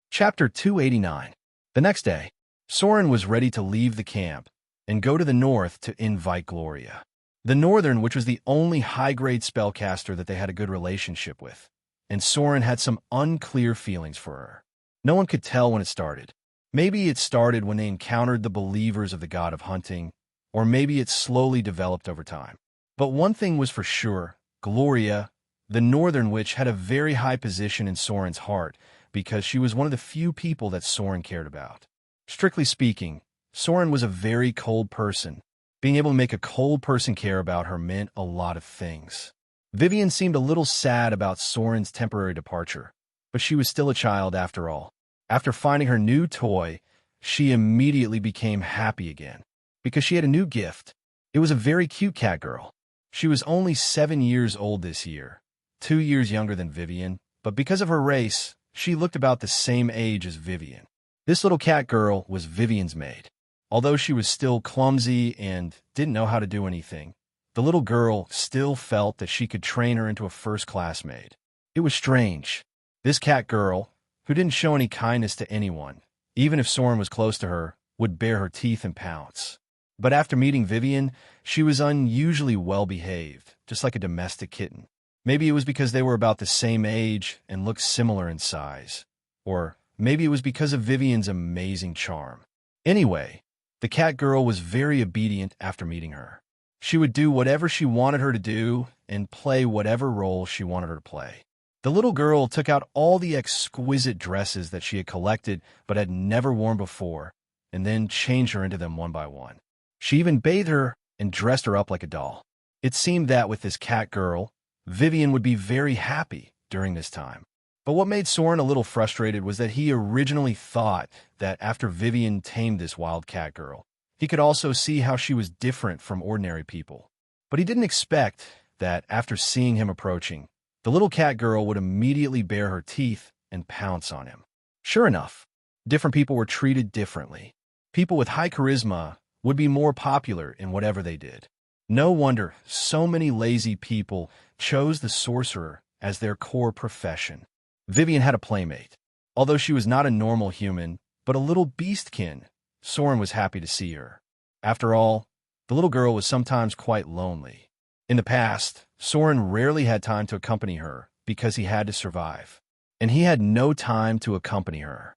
Chapter 289. The next day, Soren was ready to leave the camp and go to the north to invite Gloria. The Northern, which was the only high-grade spellcaster that they had a good relationship with, and Soren had some unclear feelings for her. No one could tell when it started. Maybe it started when they encountered the believers of the god of hunting, or maybe it slowly developed over time. But one thing was for sure, Gloria, the Northern Witch, had a very high position in Soren's heart because she was one of the few people that Soren cared about. Strictly speaking, Soren was a very cold person. Being able to make a cold person care about her meant a lot of things. Vivian seemed a little sad about Soren's temporary departure, but she was still a child after all. After finding her new toy, she immediately became happy again, because she had a new gift. It was a very cute cat girl. She was only 7 years old this year, 2 years younger than Vivian, but because of her race, she looked about the same age as Vivian. This little cat girl was Vivian's maid. Although she was still clumsy and didn't know how to do anything, the little girl still felt that she could train her into a first-class maid. It was strange. This cat girl, who didn't show any kindness to anyone, even if Soren was close to her, would bare her teeth and pounce. But after meeting Vivian, she was unusually well-behaved, just like a domestic kitten. Maybe it was because they were about the same age and looked similar in size. Or maybe it was because of Vivian's amazing charm. Anyway, the cat girl was very obedient after meeting her. She would do whatever she wanted her to do and play whatever role she wanted her to play. The little girl took out all the exquisite dresses that she had collected but had never worn before, and then changed her into them one by one. She even bathed her and dressed her up like a doll. It seemed that with this cat girl, Vivian would be very happy during this time. But what made Soren a little frustrated was that he originally thought that after Vivian tamed this wild cat girl, he could also see how she was different from ordinary people. But he didn't expect that after seeing him approaching, the little cat girl would immediately bare her teeth and pounce on him. Sure enough, different people were treated differently. People with high charisma would be more popular in whatever they did. No wonder so many lazy people chose the sorcerer as their core profession. Vivian had a playmate. Although she was not a normal human, but a little beastkin, Soren was happy to see her. After all, the little girl was sometimes quite lonely. In the past, Soren rarely had time to accompany her because he had to survive, and he had no time to accompany her.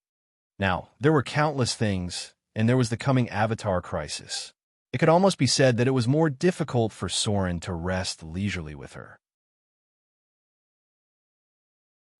Now, there were countless things, and there was the coming Avatar crisis. It could almost be said that it was more difficult for Soren to rest leisurely with her.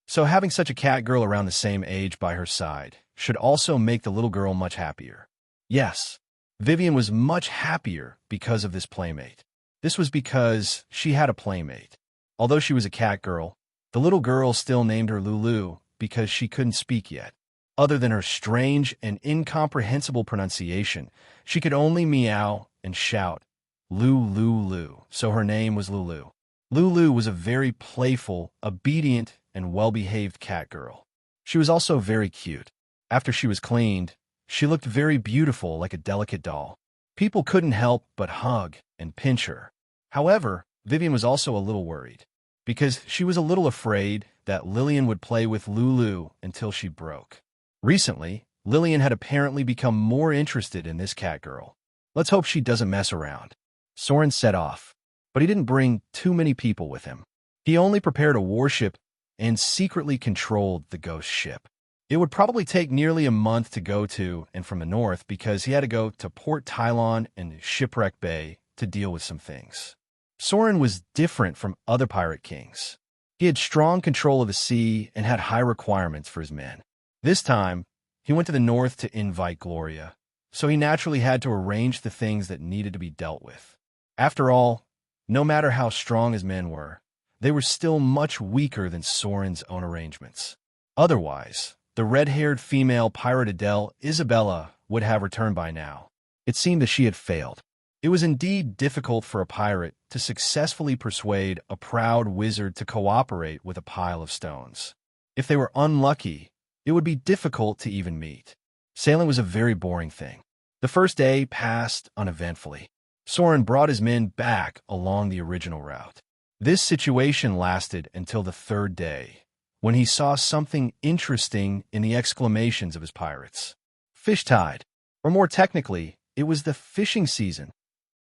So having such a cat girl around the same age by her side should also make the little girl much happier. Yes, Vivian was much happier because of this playmate. This was because she had a playmate. Although she was a cat girl, the little girl still named her Lulu because she couldn't speak yet. Other than her strange and incomprehensible pronunciation, she could only meow and shout, Lulu, so her name was Lulu. Lulu was a very playful, obedient, and well-behaved cat girl. She was also very cute. After she was cleaned, she looked very beautiful like a delicate doll. People couldn't help but hug and pinch her. However, Vivian was also a little worried, because she was a little afraid that Lillian would play with Lulu until she broke. Recently, Lillian had apparently become more interested in this cat girl. Let's hope she doesn't mess around. Soren set off, but he didn't bring too many people with him. He only prepared a warship and secretly controlled the ghost ship. It would probably take nearly a month to go to and from the north because he had to go to Port Tylon and Shipwreck Bay to deal with some things. Soren was different from other pirate kings. He had strong control of the sea and had high requirements for his men. This time, he went to the north to invite Gloria, so he naturally had to arrange the things that needed to be dealt with. After all, no matter how strong his men were, they were still much weaker than Soren's own arrangements. Otherwise, the red-haired female pirate Adele, Isabella, would have returned by now. It seemed that she had failed. It was indeed difficult for a pirate to successfully persuade a proud wizard to cooperate with a pile of stones. If they were unlucky, it would be difficult to even meet. Sailing was a very boring thing. The first day passed uneventfully. Soren brought his men back along the original route. This situation lasted until the third day, when he saw something interesting in the exclamations of his pirates. Fish tide, or more technically, it was the fishing season.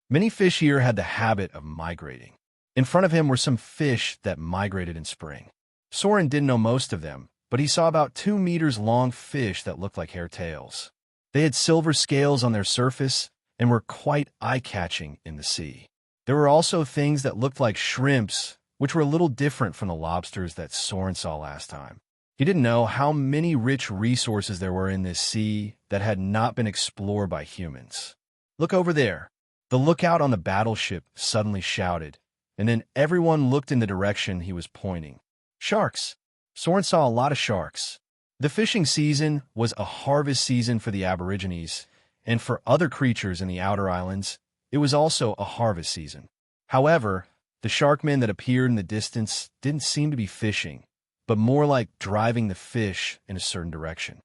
Many fish here had the habit of migrating. In front of him were some fish that migrated in spring. Soren didn't know most of them, but he saw about 2 meters long fish that looked like hairtails. They had silver scales on their surface and were quite eye-catching in the sea. There were also things that looked like shrimps, which were a little different from the lobsters that Soren saw last time. He didn't know how many rich resources there were in this sea that had not been explored by humans. "Look over there," the lookout on the battleship suddenly shouted, and then everyone looked in the direction he was pointing. Sharks! Soren saw a lot of sharks. The fishing season was a harvest season for the Aborigines, and for other creatures in the outer islands, it was also a harvest season. However, the sharkmen that appeared in the distance didn't seem to be fishing, but more like driving the fish in a certain direction.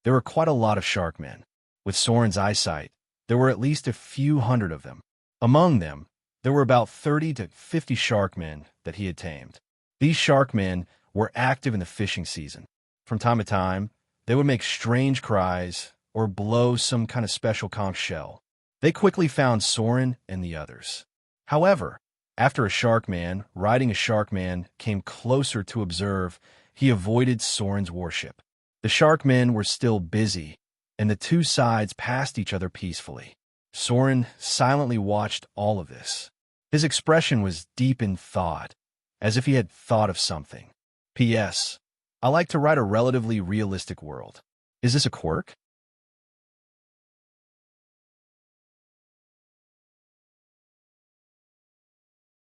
There were quite a lot of sharkmen. With Soren's eyesight, there were at least a few hundred of them. Among them, there were about 30 to 50 sharkmen that he had tamed. These sharkmen were active in the fishing season. From time to time, they would make strange cries or blow some kind of special conch shell. They quickly found Soren and the others. However, after a sharkman riding a sharkman came closer to observe, he avoided Soren's warship. The sharkmen were still busy, and the two sides passed each other peacefully. Soren silently watched all of this. His expression was deep in thought, as if he had thought of something. P.S. I like to write a relatively realistic world. Is this a quirk?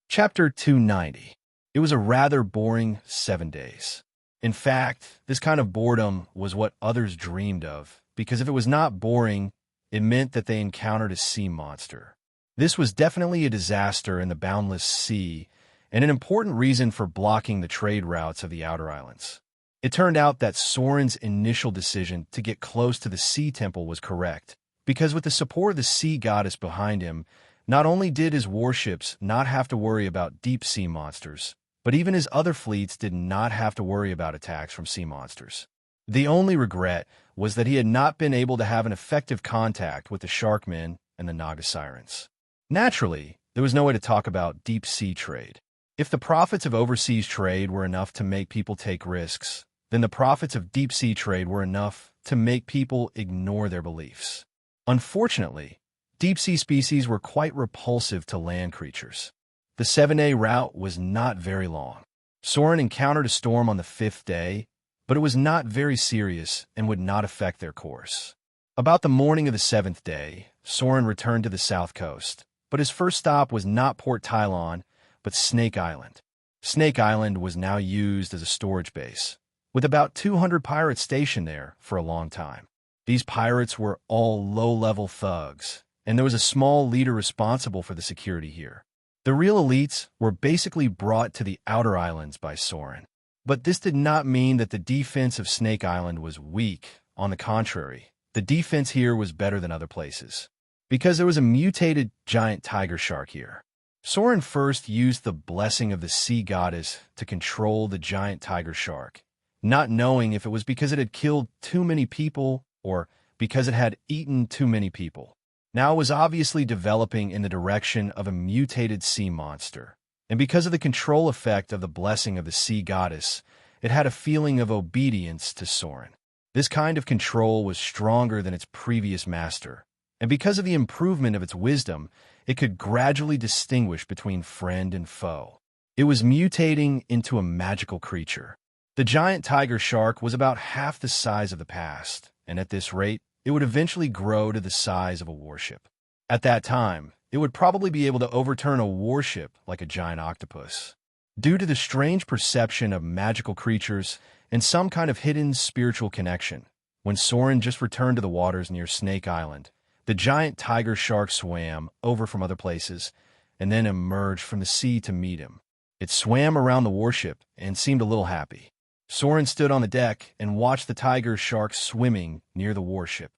Chapter 290. It was a rather boring 7 days. In fact, this kind of boredom was what others dreamed of, because if it was not boring, it meant that they encountered a sea monster. This was definitely a disaster in the boundless sea, and an important reason for blocking the trade routes of the outer islands. It turned out that Soren's initial decision to get close to the sea temple was correct, because with the support of the sea goddess behind him, not only did his warships not have to worry about deep sea monsters, but even his other fleets did not have to worry about attacks from sea monsters. The only regret was that he had not been able to have an effective contact with the Sharkmen and the Naga Sirens. Naturally, there was no way to talk about deep sea trade. If the profits of overseas trade were enough to make people take risks, then the profits of deep sea trade were enough to make people ignore their beliefs. Unfortunately, deep sea species were quite repulsive to land creatures. The 7-day route was not very long. Soren encountered a storm on the 5th day, but it was not very serious and would not affect their course. About the morning of the 7th day, Soren returned to the south coast, but his first stop was not Port Tylon, but Snake Island. Snake Island was now used as a storage base, with about 200 pirates stationed there for a long time. These pirates were all low-level thugs, and there was a small leader responsible for the security here. The real elites were basically brought to the outer islands by Soren. But this did not mean that the defense of Snake Island was weak. On the contrary, the defense here was better than other places, because there was a mutated giant tiger shark here. Soren first used the blessing of the sea goddess to control the giant tiger shark, not knowing if it was because it had killed too many people or because it had eaten too many people. Now it was obviously developing in the direction of a mutated sea monster, and because of the control effect of the blessing of the sea goddess, it had a feeling of obedience to Soren. This kind of control was stronger than its previous master, and because of the improvement of its wisdom, it could gradually distinguish between friend and foe. It was mutating into a magical creature. The giant tiger shark was about half the size of the past, and at this rate, it would eventually grow to the size of a warship. At that time, it would probably be able to overturn a warship like a giant octopus. Due to the strange perception of magical creatures and some kind of hidden spiritual connection, When Soren just returned to the waters near Snake Island, the giant tiger shark swam over from other places and then emerged from the sea to meet him. It swam around the warship and seemed a little happy. Soren stood on the deck and watched the tiger shark swimming near the warship.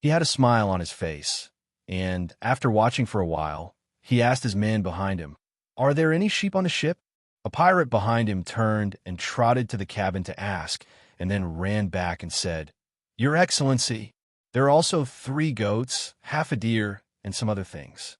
He had a smile on his face, and after watching for a while, he asked his men behind him, "Are there any sheep on the ship?" A pirate behind him turned and trotted to the cabin to ask, and then ran back and said, "Your Excellency, there are also 3 goats, half a deer, and some other things."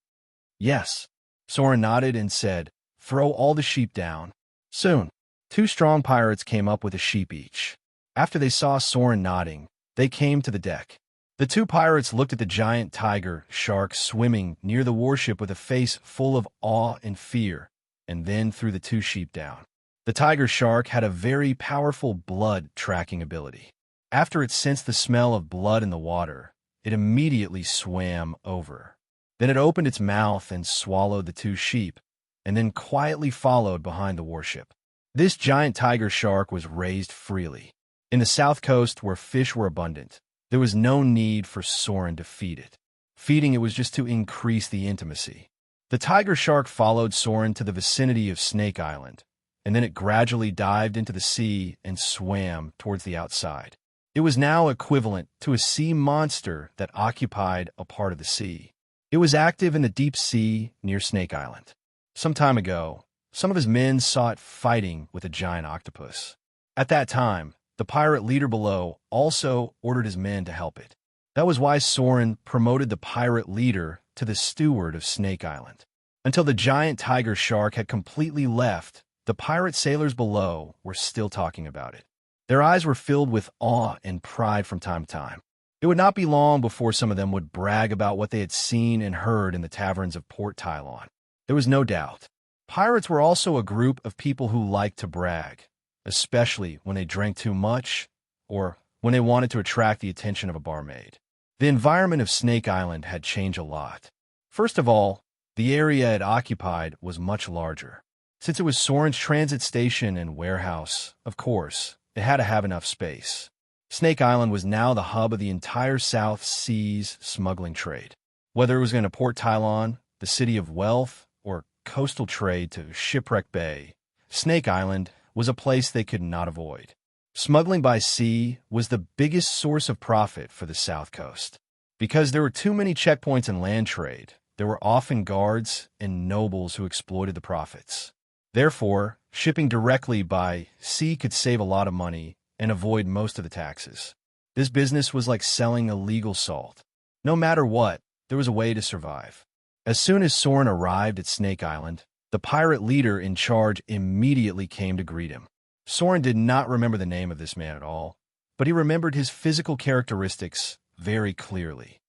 "Yes." Soren nodded and said, "Throw all the sheep down." Soon, 2 strong pirates came up with a sheep each. After they saw Soren nodding, they came to the deck. The 2 pirates looked at the giant tiger shark swimming near the warship with a face full of awe and fear, and then threw the 2 sheep down. The tiger shark had a very powerful blood-tracking ability. After it sensed the smell of blood in the water, it immediately swam over. Then it opened its mouth and swallowed the 2 sheep, and then quietly followed behind the warship. This giant tiger shark was raised freely. In the south coast, where fish were abundant, there was no need for Soren to feed it. Feeding it was just to increase the intimacy. The tiger shark followed Soren to the vicinity of Snake Island, and then it gradually dived into the sea and swam towards the outside. It was now equivalent to a sea monster that occupied a part of the sea. It was active in the deep sea near Snake Island. Some time ago, some of his men saw it fighting with a giant octopus. At that time, the pirate leader below also ordered his men to help it. That was why Soren promoted the pirate leader to the steward of Snake Island. Until the giant tiger shark had completely left, the pirate sailors below were still talking about it. Their eyes were filled with awe and pride from time to time. It would not be long before some of them would brag about what they had seen and heard in the taverns of Port Tylon. There was no doubt. Pirates were also a group of people who liked to brag, especially when they drank too much or when they wanted to attract the attention of a barmaid. The environment of Snake Island had changed a lot. First of all, the area it occupied was much larger. Since it was Soren's transit station and warehouse, of course, it had to have enough space. Snake Island was now the hub of the entire South Seas smuggling trade. Whether it was going to Port Tylon, the city of wealth, or coastal trade to Shipwreck Bay, Snake Island was a place they could not avoid. Smuggling by sea was the biggest source of profit for the South Coast. Because there were too many checkpoints in land trade, there were often guards and nobles who exploited the profits. Therefore, shipping directly by sea could save a lot of money and avoid most of the taxes. This business was like selling illegal salt. No matter what, there was a way to survive. As soon as Soren arrived at Snake Island, the pirate leader in charge immediately came to greet him. Soren did not remember the name of this man at all, but he remembered his physical characteristics very clearly.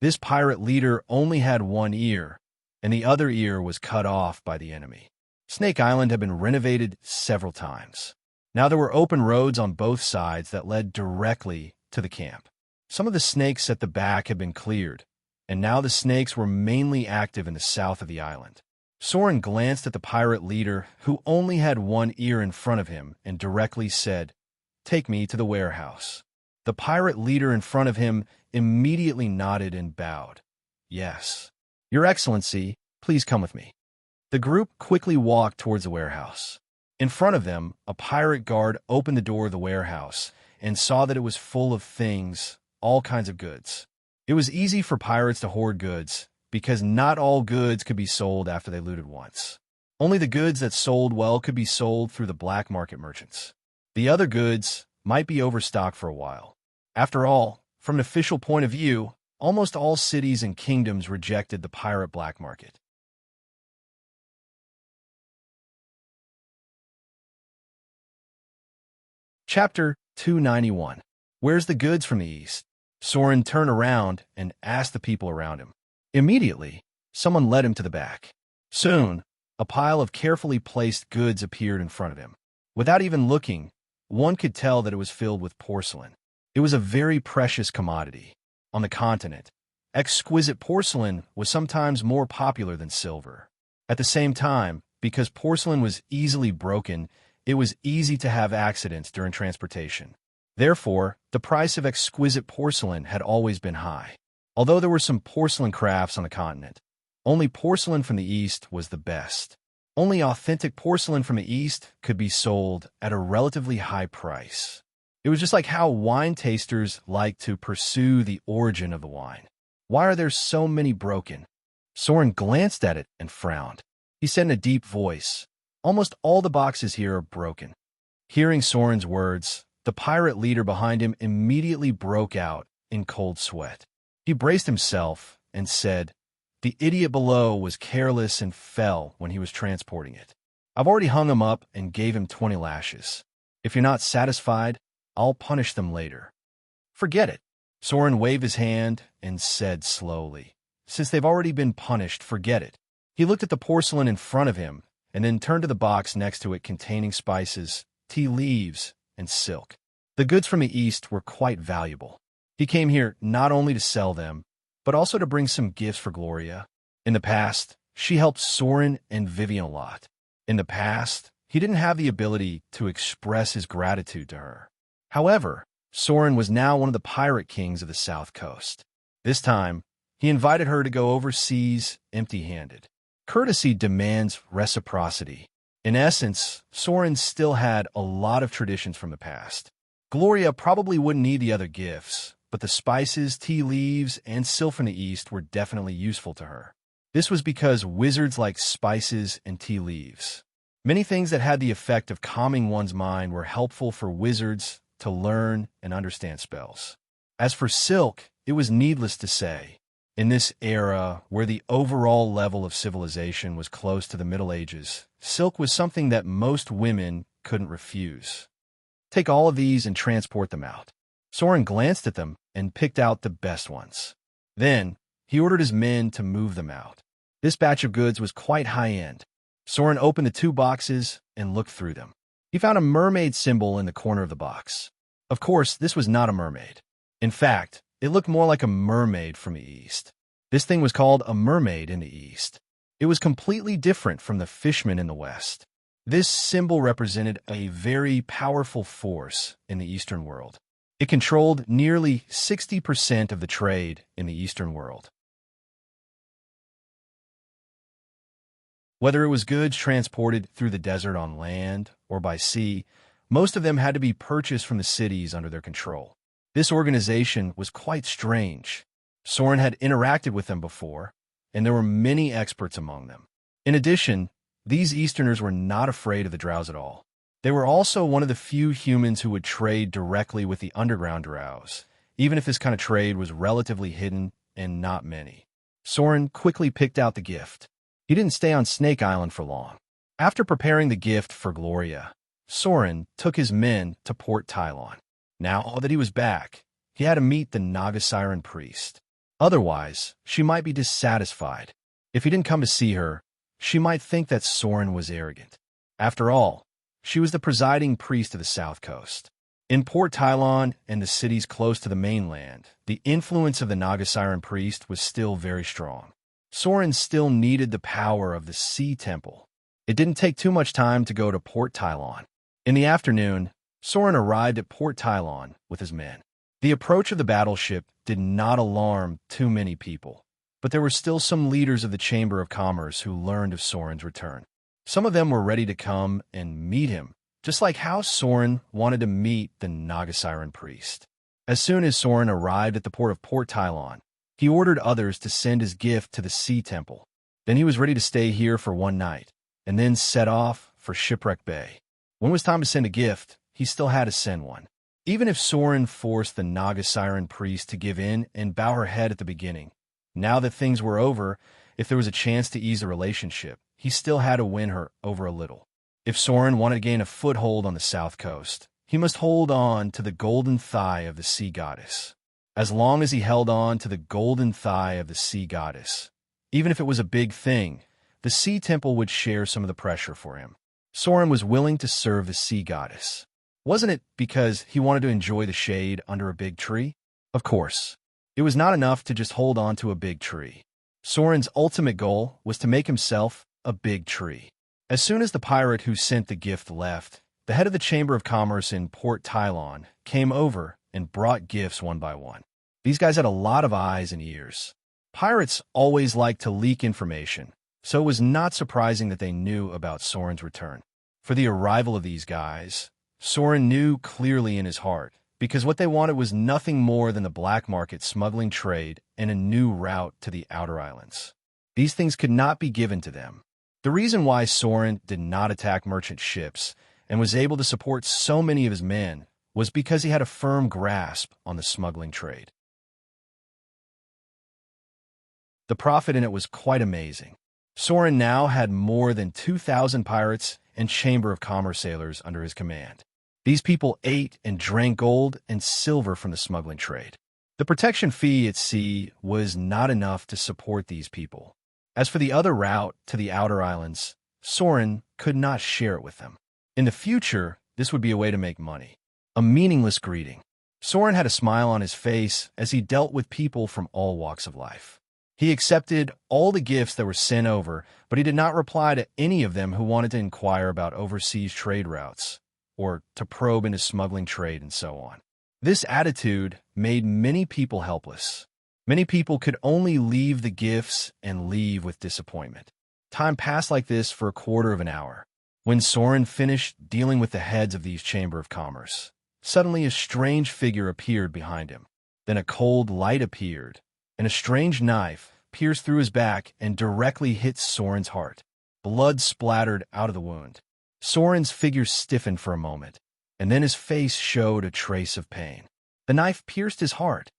This pirate leader only had one ear, and the other ear was cut off by the enemy. Snake Island had been renovated several times. Now there were open roads on both sides that led directly to the camp. Some of the snakes at the back had been cleared, and now the snakes were mainly active in the south of the island. Soren glanced at the pirate leader, who only had one ear in front of him, and directly said, "Take me to the warehouse." The pirate leader in front of him immediately nodded and bowed. "Yes. Your Excellency, please come with me." The group quickly walked towards the warehouse. In front of them, a pirate guard opened the door of the warehouse and saw that it was full of things, all kinds of goods. It was easy for pirates to hoard goods, because not all goods could be sold after they looted once. Only the goods that sold well could be sold through the black market merchants. The other goods might be overstocked for a while. After all, from an official point of view, almost all cities and kingdoms rejected the pirate black market. Chapter 291. Where's the goods from the east? Soren turned around and asked the people around him. Immediately, someone led him to the back. Soon, a pile of carefully placed goods appeared in front of him. Without even looking, one could tell that it was filled with porcelain. It was a very precious commodity. On the continent, exquisite porcelain was sometimes more popular than silver. At the same time, because porcelain was easily broken, it was easy to have accidents during transportation. Therefore, the price of exquisite porcelain had always been high. Although there were some porcelain crafts on the continent, only porcelain from the East was the best. Only authentic porcelain from the East could be sold at a relatively high price. It was just like how wine tasters like to pursue the origin of the wine. Why are there so many broken? Soren glanced at it and frowned. He said in a deep voice, "Almost all the boxes here are broken." Hearing Soren's words, the pirate leader behind him immediately broke out in cold sweat. He braced himself and said, "The idiot below was careless and fell when he was transporting it. I've already hung him up and gave him 20 lashes. If you're not satisfied, I'll punish them later." "Forget it." Soren waved his hand and said slowly, "Since they've already been punished, forget it." He looked at the porcelain in front of him and then turned to the box next to it containing spices, tea leaves, and silk. The goods from the East were quite valuable. He came here not only to sell them, but also to bring some gifts for Gloria. In the past, she helped Soren and Vivian a lot. In the past, he didn't have the ability to express his gratitude to her. However, Soren was now one of the pirate kings of the South Coast. This time, he invited her to go overseas empty-handed. Courtesy demands reciprocity. In essence, Soren still had a lot of traditions from the past. Gloria probably wouldn't need the other gifts, but the spices, tea leaves, and silk from the East were definitely useful to her. This was because wizards liked spices and tea leaves. Many things that had the effect of calming one's mind were helpful for wizards to learn and understand spells. As for silk, it was needless to say. In this era, where the overall level of civilization was close to the Middle Ages, silk was something that most women couldn't refuse. "Take all of these and transport them out." Soren glanced at them and picked out the best ones. Then, he ordered his men to move them out. This batch of goods was quite high-end. Soren opened the 2 boxes and looked through them. He found a mermaid symbol in the corner of the box. Of course, this was not a mermaid. In fact, it looked more like a mermaid from the East. This thing was called a mermaid in the East. It was completely different from the fishmen in the West. This symbol represented a very powerful force in the Eastern world. It controlled nearly 60% of the trade in the Eastern world. Whether it was goods transported through the desert on land or by sea, most of them had to be purchased from the cities under their control. This organization was quite strange. Soren had interacted with them before, and there were many experts among them. In addition, these Easterners were not afraid of the drows at all. They were also one of the few humans who would trade directly with the underground drows, even if this kind of trade was relatively hidden and not many. Soren quickly picked out the gift. He didn't stay on Snake Island for long. After preparing the gift for Gloria, Soren took his men to Port Tylon. Now that he was back, he had to meet the Naga Siren priest. Otherwise, she might be dissatisfied. If he didn't come to see her, she might think that Soren was arrogant. After all, she was the presiding priest of the South Coast. In Port Tylon and the cities close to the mainland, the influence of the Naga Siren priest was still very strong. Soren still needed the power of the Sea Temple. It didn't take too much time to go to Port Tylon. In the afternoon, Soren arrived at Port Tylon with his men. The approach of the battleship did not alarm too many people, but there were still some leaders of the Chamber of Commerce who learned of Soren's return. Some of them were ready to come and meet him, just like how Soren wanted to meet the Naga Siren priest. As soon as Soren arrived at the port of Port Tylon, he ordered others to send his gift to the Sea Temple. Then he was ready to stay here for one night, and then set off for Shipwreck Bay. When it was time to send a gift, he still had to send one. Even if Soren forced the Naga Siren priest to give in and bow her head at the beginning, now that things were over, if there was a chance to ease the relationship, he still had to win her over a little. If Soren wanted to gain a foothold on the South Coast, he must hold on to the golden thigh of the sea goddess. As long as he held on to the golden thigh of the sea goddess, even if it was a big thing, the Sea Temple would share some of the pressure for him. Soren was willing to serve the sea goddess. Wasn't it because he wanted to enjoy the shade under a big tree? Of course. It was not enough to just hold on to a big tree. Soren's ultimate goal was to make himself a big tree. As soon as the pirate who sent the gift left, the head of the Chamber of Commerce in Port Tylon came over and brought gifts one by one. These guys had a lot of eyes and ears. Pirates always like to leak information, so it was not surprising that they knew about Soren's return. For the arrival of these guys, Soren knew clearly in his heart, because what they wanted was nothing more than the black market smuggling trade and a new route to the outer islands. These things could not be given to them. The reason why Soren did not attack merchant ships and was able to support so many of his men was because he had a firm grasp on the smuggling trade. The profit in it was quite amazing. Soren now had more than 2,000 pirates and Chamber of Commerce sailors under his command. These people ate and drank gold and silver from the smuggling trade. The protection fee at sea was not enough to support these people. As for the other route to the outer islands, Soren could not share it with them. In the future, this would be a way to make money. A meaningless greeting. Soren had a smile on his face as he dealt with people from all walks of life. He accepted all the gifts that were sent over, but he did not reply to any of them who wanted to inquire about overseas trade routes, or to probe into smuggling trade and so on. This attitude made many people helpless. Many people could only leave the gifts and leave with disappointment. Time passed like this for a quarter of an hour. When Soren finished dealing with the heads of these Chamber of Commerce, suddenly a strange figure appeared behind him. Then a cold light appeared, and a strange knife pierced through his back and directly hit Soren's heart. Blood splattered out of the wound. Soren's figure stiffened for a moment, and then his face showed a trace of pain. The knife pierced his heart.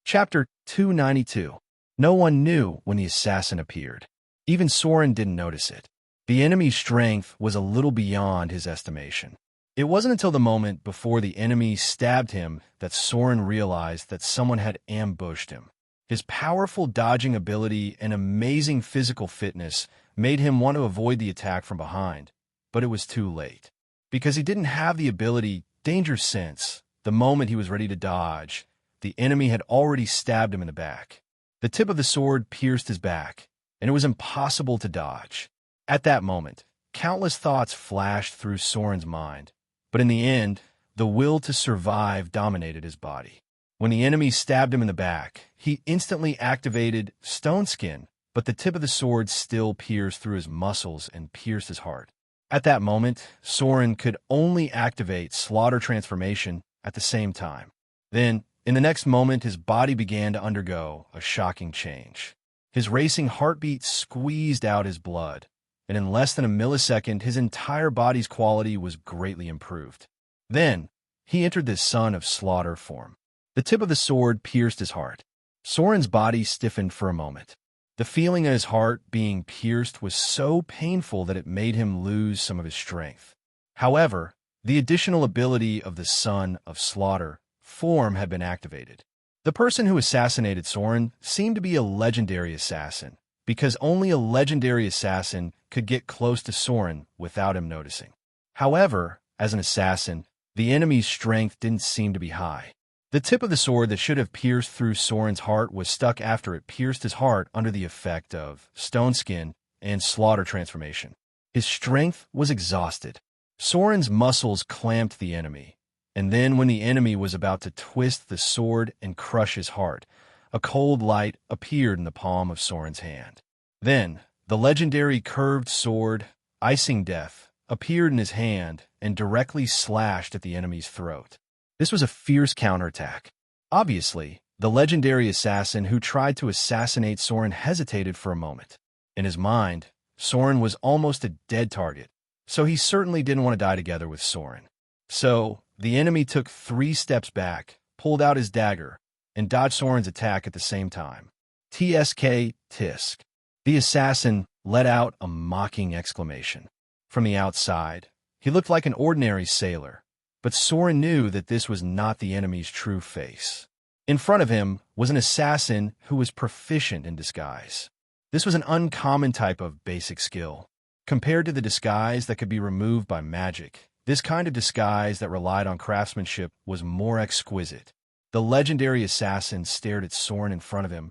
Chapter 292. No one knew when the assassin appeared. Even Soren didn't notice it. The enemy's strength was a little beyond his estimation. It wasn't until the moment before the enemy stabbed him that Soren realized that someone had ambushed him. His powerful dodging ability and amazing physical fitness made him want to avoid the attack from behind, but it was too late. Because he didn't have the ability danger sense, the moment he was ready to dodge, the enemy had already stabbed him in the back. The tip of the sword pierced his back, and it was impossible to dodge. At that moment, countless thoughts flashed through Soren's mind, but in the end, the will to survive dominated his body. When the enemy stabbed him in the back, he instantly activated Stone Skin, but the tip of the sword still pierced through his muscles and pierced his heart. At that moment, Soren could only activate Slaughter Transformation at the same time. Then, in the next moment, his body began to undergo a shocking change. His racing heartbeat squeezed out his blood, and in less than a millisecond, his entire body's quality was greatly improved. Then, he entered the Son of Slaughter form. The tip of the sword pierced his heart. Soren's body stiffened for a moment. The feeling of his heart being pierced was so painful that it made him lose some of his strength. However, the additional ability of the Son of Slaughter form had been activated. The person who assassinated Soren seemed to be a legendary assassin, because only a legendary assassin could get close to Soren without him noticing. However, as an assassin, the enemy's strength didn't seem to be high. The tip of the sword that should have pierced through Soren's heart was stuck after it pierced his heart under the effect of Stone Skin and Slaughter Transformation. His strength was exhausted. Soren's muscles clamped the enemy, and then when the enemy was about to twist the sword and crush his heart, a cold light appeared in the palm of Soren's hand. Then, the legendary curved sword, Icing Death, appeared in his hand and directly slashed at the enemy's throat. This was a fierce counterattack. Obviously, the legendary assassin who tried to assassinate Soren hesitated for a moment. In his mind, Soren was almost a dead target, so he certainly didn't want to die together with Soren. So, the enemy took 3 steps back, pulled out his dagger, and dodged Soren's attack at the same time. TSK Tisk. The assassin let out a mocking exclamation. From the outside, he looked like an ordinary sailor, but Soren knew that this was not the enemy's true face. In front of him was an assassin who was proficient in disguise. This was an uncommon type of basic skill. Compared to the disguise that could be removed by magic, this kind of disguise that relied on craftsmanship was more exquisite. The legendary assassin stared at Soren in front of him,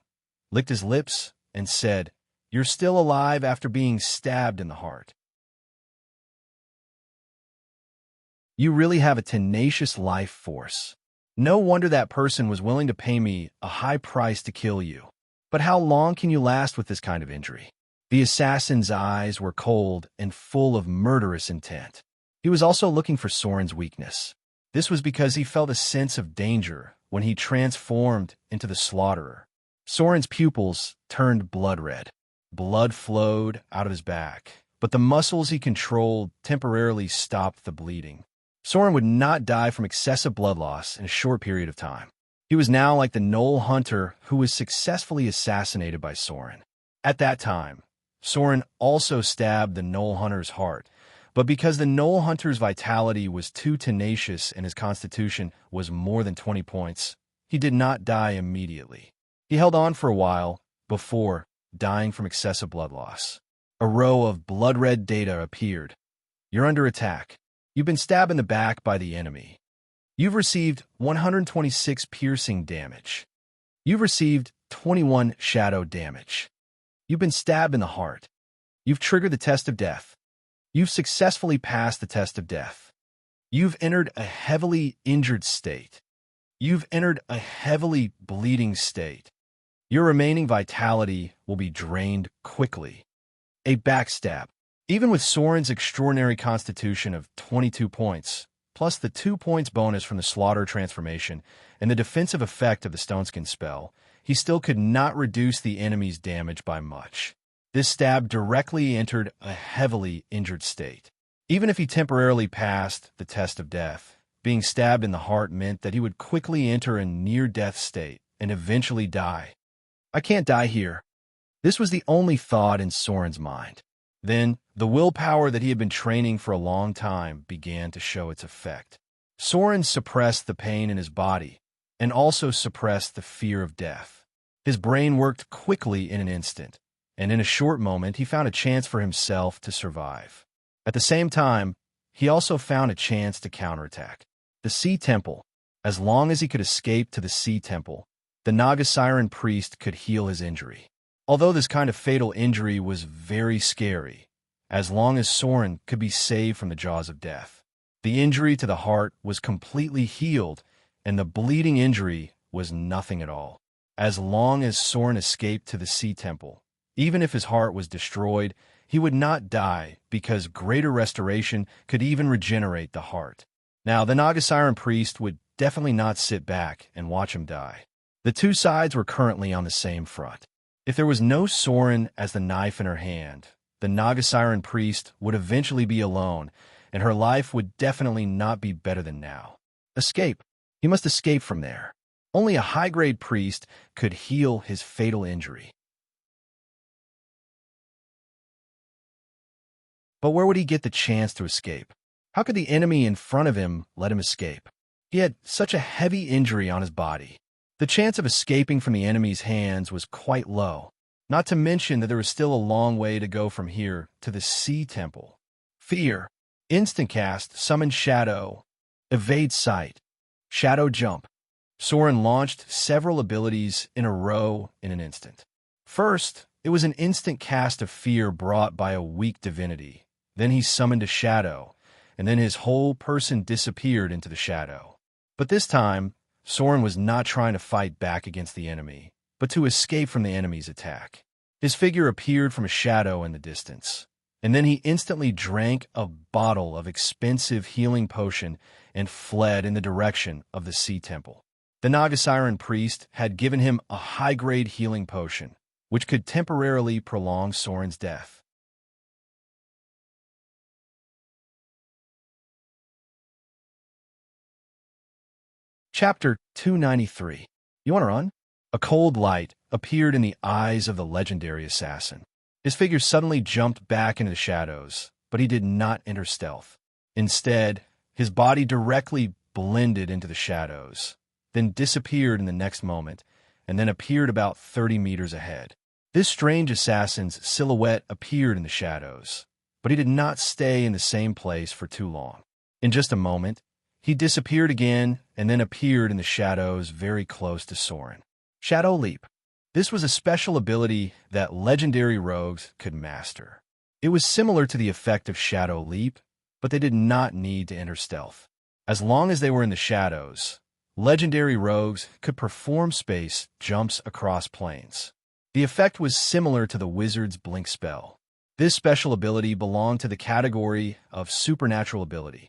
licked his lips, and said, "You're still alive after being stabbed in the heart. You really have a tenacious life force. No wonder that person was willing to pay me a high price to kill you. But how long can you last with this kind of injury?" The assassin's eyes were cold and full of murderous intent. He was also looking for Soren's weakness. This was because he felt a sense of danger when he transformed into the slaughterer. Soren's pupils turned blood red. Blood flowed out of his back, but the muscles he controlled temporarily stopped the bleeding. Soren would not die from excessive blood loss in a short period of time. He was now like the Knoll hunter who was successfully assassinated by Soren. At that time, Soren also stabbed the Knoll hunter's heart, but because the Knoll hunter's vitality was too tenacious and his constitution was more than 20 points, he did not die immediately. He held on for a while before dying from excessive blood loss. A row of blood-red data appeared. You're under attack. You've been stabbed in the back by the enemy. You've received 126 piercing damage. You've received 21 shadow damage. You've been stabbed in the heart. You've triggered the test of death. You've successfully passed the test of death. You've entered a heavily injured state. You've entered a heavily bleeding state. Your remaining vitality will be drained quickly. A backstab. Even with Soren's extraordinary constitution of 22 points, plus the 2 points bonus from the slaughter transformation and the defensive effect of the Stoneskin spell, he still could not reduce the enemy's damage by much. This stab directly entered a heavily injured state. Even if he temporarily passed the test of death, being stabbed in the heart meant that he would quickly enter a near-death state and eventually die. I can't die here. This was the only thought in Soren's mind. Then, the willpower that he had been training for a long time began to show its effect. Soren suppressed the pain in his body and also suppressed the fear of death. His brain worked quickly in an instant, and in a short moment he found a chance for himself to survive. At the same time, he also found a chance to counterattack. The Sea Temple. As long as he could escape to the Sea Temple, the Nagasiren priest could heal his injury. Although this kind of fatal injury was very scary, as long as Soren could be saved from the jaws of death. The injury to the heart was completely healed, and the bleeding injury was nothing at all. As long as Soren escaped to the Sea Temple, even if his heart was destroyed, he would not die because greater restoration could even regenerate the heart. Now, the Nagasiren priest would definitely not sit back and watch him die. The two sides were currently on the same front. If there was no Soren as the knife in her hand, the Nagasiren priest would eventually be alone, and her life would definitely not be better than now. Escape. He must escape from there. Only a high-grade priest could heal his fatal injury. But where would he get the chance to escape? How could the enemy in front of him let him escape? He had such a heavy injury on his body. The chance of escaping from the enemy's hands was quite low, not to mention that there was still a long way to go from here to the Sea Temple. Fear. Instant cast, summon shadow, evade sight, shadow jump. Soren launched several abilities in a row in an instant. First, it was an instant cast of fear brought by a weak divinity. Then he summoned a shadow, and then his whole person disappeared into the shadow. But this time, Soren was not trying to fight back against the enemy, but to escape from the enemy's attack. His figure appeared from a shadow in the distance, and then he instantly drank a bottle of expensive healing potion and fled in the direction of the Sea Temple. The Nagasiren priest had given him a high-grade healing potion, which could temporarily prolong Soren's death. Chapter 293. You want to run? A cold light appeared in the eyes of the legendary assassin. His figure suddenly jumped back into the shadows, but he did not enter stealth. Instead, his body directly blended into the shadows, then disappeared in the next moment, and then appeared about 30 meters ahead. This strange assassin's silhouette appeared in the shadows, but he did not stay in the same place for too long. In just a moment, he disappeared again and then appeared in the shadows very close to Soren. Shadow Leap. This was a special ability that legendary rogues could master. It was similar to the effect of Shadow Leap, but they did not need to enter stealth. As long as they were in the shadows, legendary rogues could perform space jumps across planes. The effect was similar to the wizard's blink spell. This special ability belonged to the category of supernatural ability.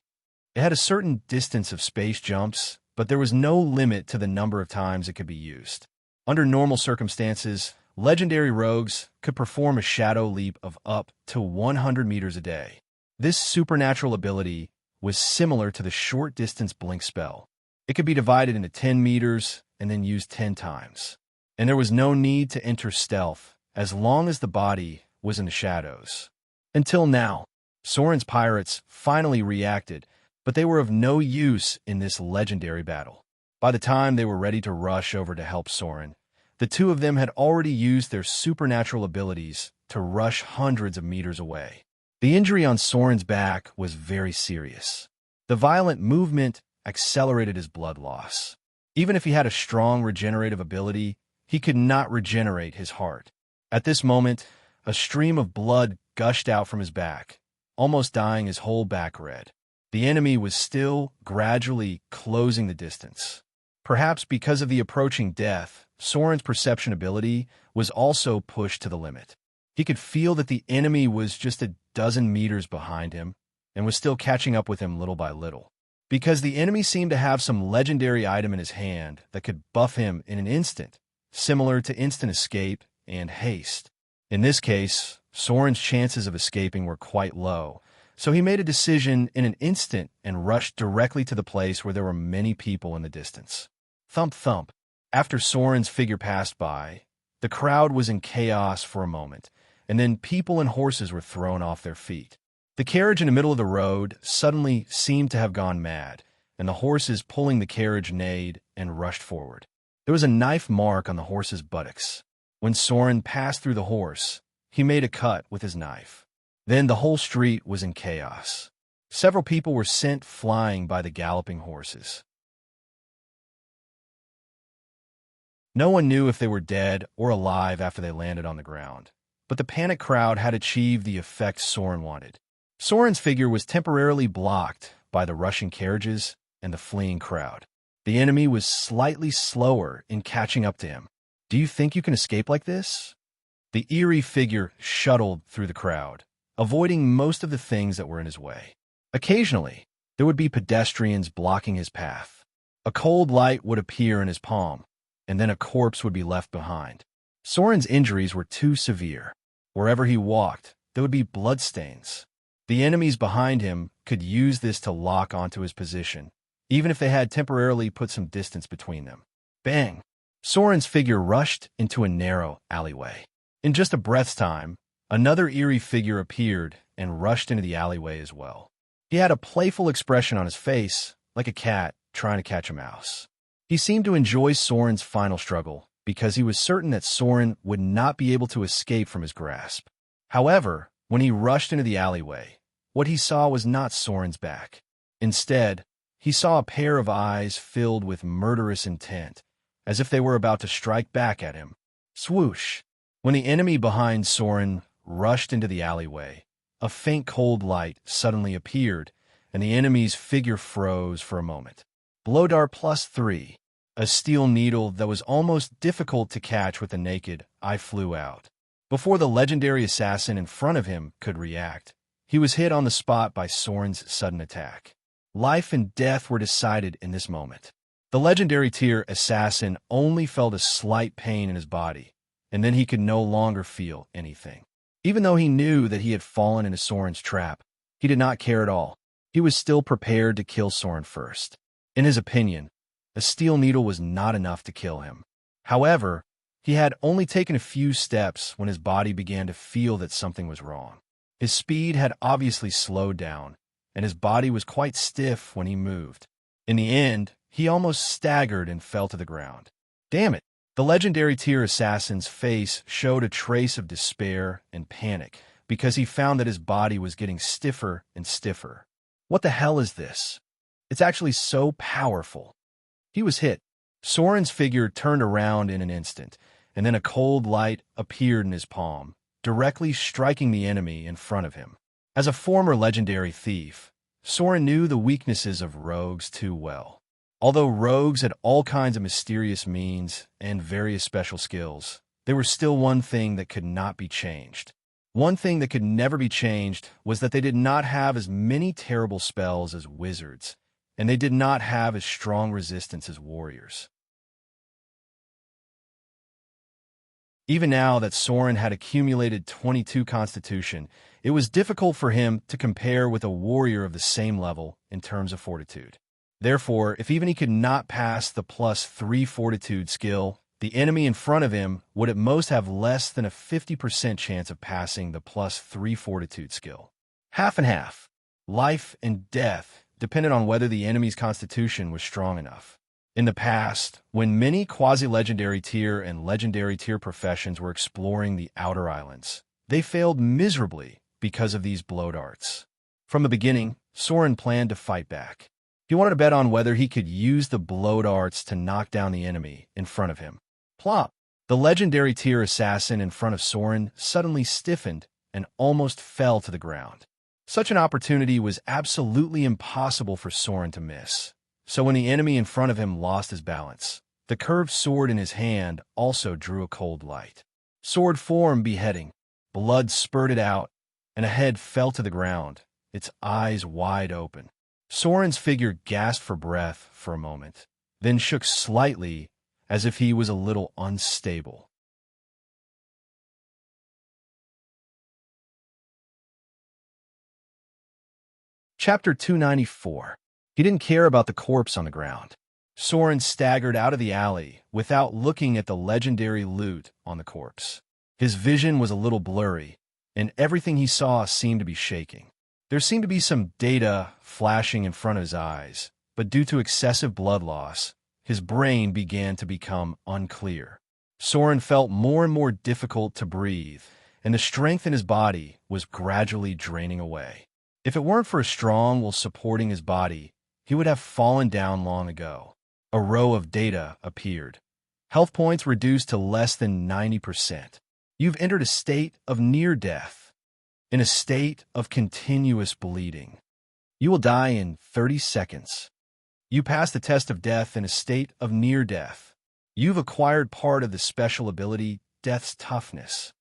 It had a certain distance of space jumps, but there was no limit to the number of times it could be used. Under normal circumstances, legendary rogues could perform a shadow leap of up to 100 meters a day. This supernatural ability was similar to the short-distance blink spell. It could be divided into 10 meters and then used 10 times. And there was no need to enter stealth as long as the body was in the shadows. Until now, Soren's pirates finally reacted, but they were of no use in this legendary battle. By the time they were ready to rush over to help Soren, the two of them had already used their supernatural abilities to rush hundreds of meters away. The injury on Soren's back was very serious. The violent movement accelerated his blood loss. Even if he had a strong regenerative ability, he could not regenerate his heart. At this moment, a stream of blood gushed out from his back, almost dyeing his whole back red. The enemy was still gradually closing the distance. Perhaps because of the approaching death, Soren's perception ability was also pushed to the limit. He could feel that the enemy was just a dozen meters behind him and was still catching up with him little by little. Because the enemy seemed to have some legendary item in his hand that could buff him in an instant, similar to instant escape and haste. In this case, Soren's chances of escaping were quite low, so he made a decision in an instant and rushed directly to the place where there were many people in the distance. Thump thump. After Soren's figure passed by, the crowd was in chaos for a moment, and then people and horses were thrown off their feet. The carriage in the middle of the road suddenly seemed to have gone mad, and the horses pulling the carriage neighed and rushed forward. There was a knife mark on the horse's buttocks. When Soren passed through the horse, he made a cut with his knife. Then the whole street was in chaos. Several people were sent flying by the galloping horses. No one knew if they were dead or alive after they landed on the ground, but the panicked crowd had achieved the effect Soren wanted. Soren's figure was temporarily blocked by the rushing carriages and the fleeing crowd. The enemy was slightly slower in catching up to him. Do you think you can escape like this? The eerie figure shuttled through the crowd, avoiding most of the things that were in his way. Occasionally, there would be pedestrians blocking his path. A cold light would appear in his palm, and then a corpse would be left behind. Soren's injuries were too severe. Wherever he walked, there would be bloodstains. The enemies behind him could use this to lock onto his position, even if they had temporarily put some distance between them. Bang! Soren's figure rushed into a narrow alleyway. In just a breath's time, another eerie figure appeared and rushed into the alleyway as well. He had a playful expression on his face, like a cat trying to catch a mouse. He seemed to enjoy Soren's final struggle because he was certain that Soren would not be able to escape from his grasp. However, when he rushed into the alleyway, what he saw was not Soren's back. Instead, he saw a pair of eyes filled with murderous intent, as if they were about to strike back at him. Swoosh! When the enemy behind Soren rushed into the alleyway, a faint cold light suddenly appeared, and the enemy's figure froze for a moment. Blow dart +3. A steel needle that was almost difficult to catch with the naked eye flew out. Before the legendary assassin in front of him could react, he was hit on the spot by Soren's sudden attack. Life and death were decided in this moment. The legendary tier assassin only felt a slight pain in his body, and then he could no longer feel anything. Even though he knew that he had fallen into Soren's trap, he did not care at all. He was still prepared to kill Soren first. In his opinion, a steel needle was not enough to kill him. However, he had only taken a few steps when his body began to feel that something was wrong. His speed had obviously slowed down, and his body was quite stiff when he moved. In the end, he almost staggered and fell to the ground. Damn it! The legendary tier assassin's face showed a trace of despair and panic because he found that his body was getting stiffer and stiffer. What the hell is this? It's actually so powerful. He was hit. Soren's figure turned around in an instant, and then a cold light appeared in his palm, directly striking the enemy in front of him. As a former legendary thief, Soren knew the weaknesses of rogues too well. Although rogues had all kinds of mysterious means and various special skills, there was still one thing that could not be changed. One thing that could never be changed was that they did not have as many terrible spells as wizards, and they did not have as strong resistance as warriors. Even now that Soren had accumulated 22 constitution, it was difficult for him to compare with a warrior of the same level in terms of fortitude. Therefore, if even he could not pass the +3 fortitude skill, the enemy in front of him would at most have less than a 50% chance of passing the +3 fortitude skill. Half and half. Life and death depended on whether the enemy's constitution was strong enough. In the past, when many quasi-legendary tier and legendary tier professions were exploring the Outer Islands, they failed miserably because of these blow darts. From the beginning, Soren planned to fight back. He wanted to bet on whether he could use the blow darts to knock down the enemy in front of him. Plop! The legendary tier assassin in front of Soren suddenly stiffened and almost fell to the ground. Such an opportunity was absolutely impossible for Soren to miss. So when the enemy in front of him lost his balance, the curved sword in his hand also drew a cold light. Sword form beheading. Blood spurted out, and a head fell to the ground, its eyes wide open. Soren's figure gasped for breath for a moment, then shook slightly as if he was a little unstable. Chapter 294. He didn't care about the corpse on the ground. Soren staggered out of the alley without looking at the legendary loot on the corpse. His vision was a little blurry, and everything he saw seemed to be shaking. There seemed to be some data flashing in front of his eyes, but due to excessive blood loss, his brain began to become unclear. Soren felt more and more difficult to breathe, and the strength in his body was gradually draining away. If it weren't for a strong will supporting his body, he would have fallen down long ago. A row of data appeared. Health points reduced to less than 90%. You've entered a state of near death. In a state of continuous bleeding. You will die in 30 seconds. You passed the test of death in a state of near death. You've acquired part of the special ability, Death's Toughness.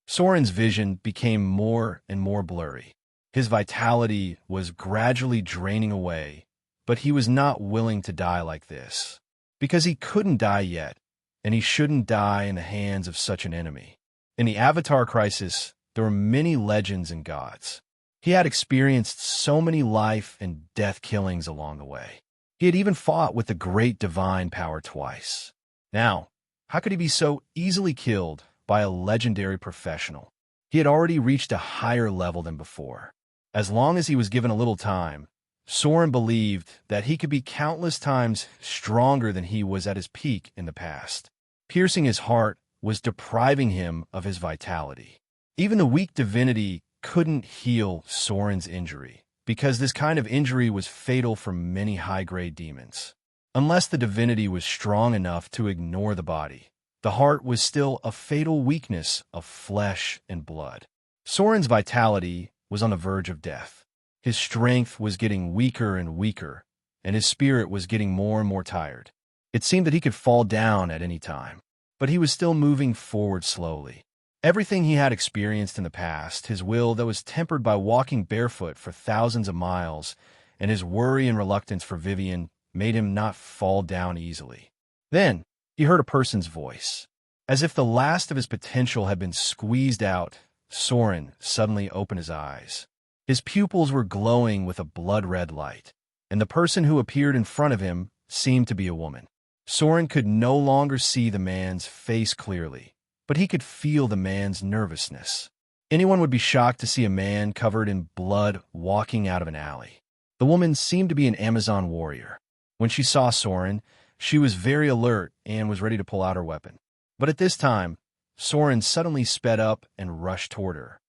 Soren's vision became more and more blurry. His vitality was gradually draining away, but he was not willing to die like this. Because he couldn't die yet, and he shouldn't die in the hands of such an enemy. In the Avatar Crisis, there were many legends and gods. He had experienced so many life and death killings along the way. He had even fought with the great divine power twice. Now, how could he be so easily killed by a legendary professional? He had already reached a higher level than before. As long as he was given a little time, Soren believed that he could be countless times stronger than he was at his peak in the past. Piercing his heart was depriving him of his vitality. Even the weak divinity couldn't heal Soren's injury, because this kind of injury was fatal for many high-grade demons. Unless the divinity was strong enough to ignore the body, the heart was still a fatal weakness of flesh and blood. Soren's vitality was on the verge of death. His strength was getting weaker and weaker, and his spirit was getting more and more tired. It seemed that he could fall down at any time, but he was still moving forward slowly. Everything he had experienced in the past, his will that was tempered by walking barefoot for thousands of miles, and his worry and reluctance for Vivian made him not fall down easily. Then, he heard a person's voice. As if the last of his potential had been squeezed out, Soren suddenly opened his eyes. His pupils were glowing with a blood-red light, and the person who appeared in front of him seemed to be a woman. Soren could no longer see the man's face clearly, but he could feel the man's nervousness. Anyone would be shocked to see a man covered in blood walking out of an alley. The woman seemed to be an Amazon warrior. When she saw Soren, she was very alert and was ready to pull out her weapon. But at this time, Soren suddenly sped up and rushed toward her.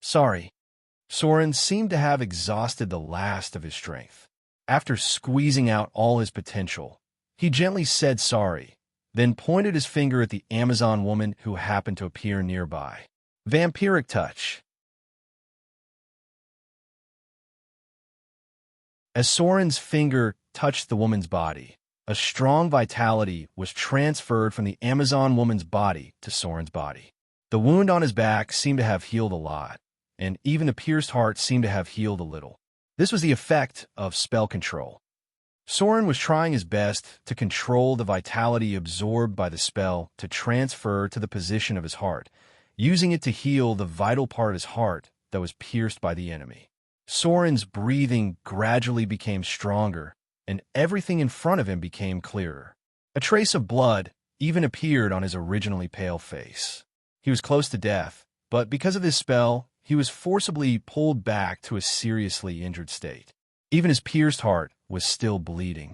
Sorry. Soren seemed to have exhausted the last of his strength. After squeezing out all his potential, he gently said sorry, then pointed his finger at the Amazon woman who happened to appear nearby. Vampiric touch. As Soren's finger touched the woman's body, a strong vitality was transferred from the Amazon woman's body to Soren's body. The wound on his back seemed to have healed a lot, and even the pierced heart seemed to have healed a little. This was the effect of spell control. Soren was trying his best to control the vitality absorbed by the spell to transfer to the position of his heart, using it to heal the vital part of his heart that was pierced by the enemy. Soren's breathing gradually became stronger, and everything in front of him became clearer. A trace of blood even appeared on his originally pale face. He was close to death, but because of this spell, he was forcibly pulled back to a seriously injured state. Even his pierced heart was still bleeding.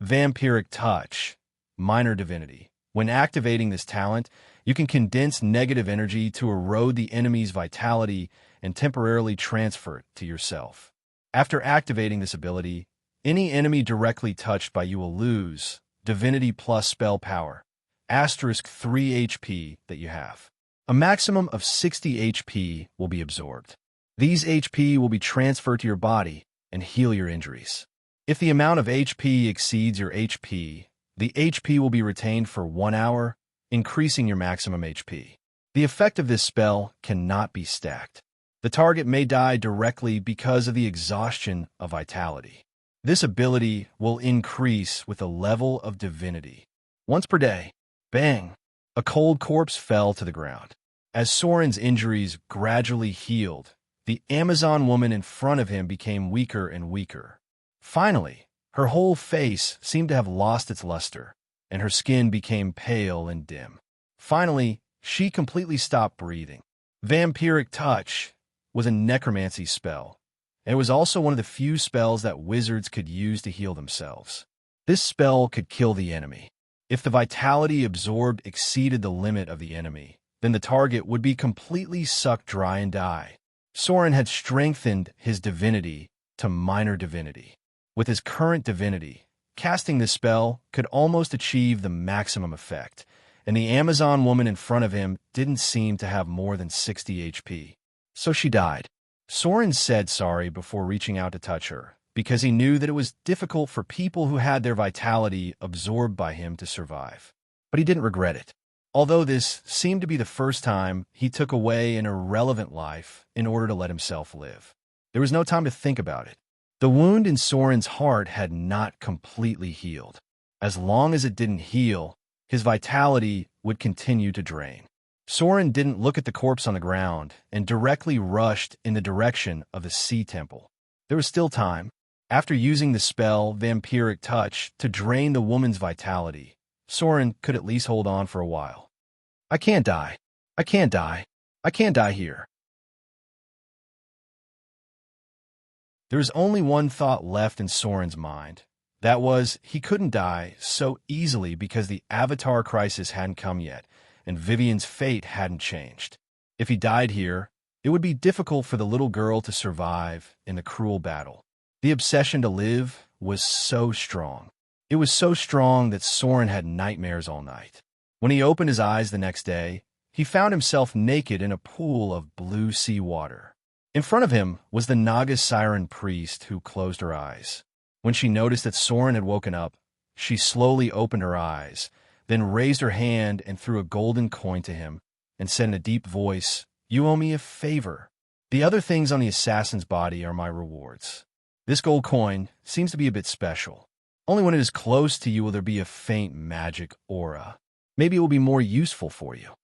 Vampiric touch, minor divinity. When activating this talent, you can condense negative energy to erode the enemy's vitality and temporarily transfer it to yourself. After activating this ability, any enemy directly touched by you will lose divinity plus spell power, *3 HP that you have. A maximum of 60 HP will be absorbed. These HP will be transferred to your body and heal your injuries. If the amount of HP exceeds your HP, the HP will be retained for 1 hour, increasing your maximum HP. The effect of this spell cannot be stacked. The target may die directly because of the exhaustion of vitality. This ability will increase with the level of divinity. Once per day, bang, a cold corpse fell to the ground. As Soren's injuries gradually healed, the Amazon woman in front of him became weaker and weaker. Finally, her whole face seemed to have lost its luster, and her skin became pale and dim. Finally, she completely stopped breathing. Vampiric touch was a necromancy spell, and it was also one of the few spells that wizards could use to heal themselves. This spell could kill the enemy. If the vitality absorbed exceeded the limit of the enemy, then the target would be completely sucked dry and die. Soren had strengthened his divinity to minor divinity. With his current divinity, casting this spell could almost achieve the maximum effect, and the Amazon woman in front of him didn't seem to have more than 60 HP. So she died. Soren said sorry before reaching out to touch her, because he knew that it was difficult for people who had their vitality absorbed by him to survive. But he didn't regret it. Although this seemed to be the first time he took away an irrelevant life in order to let himself live. There was no time to think about it. The wound in Soren's heart had not completely healed. As long as it didn't heal, his vitality would continue to drain. Soren didn't look at the corpse on the ground and directly rushed in the direction of the sea temple. There was still time. After using the spell Vampiric Touch to drain the woman's vitality, Soren could at least hold on for a while. I can't die. I can't die. I can't die here. There was only one thought left in Soren's mind. That was, he couldn't die so easily because the Avatar crisis hadn't come yet, and Vivian's fate hadn't changed. If he died here, it would be difficult for the little girl to survive in the cruel battle. The obsession to live was so strong. It was so strong that Soren had nightmares all night. When he opened his eyes the next day, he found himself naked in a pool of blue sea water. In front of him was the Naga Siren priest who closed her eyes. When she noticed that Soren had woken up, she slowly opened her eyes, then raised her hand and threw a golden coin to him, and said in a deep voice, "You owe me a favor. The other things on the assassin's body are my rewards. This gold coin seems to be a bit special. Only when it is close to you will there be a faint magic aura. Maybe it will be more useful for you."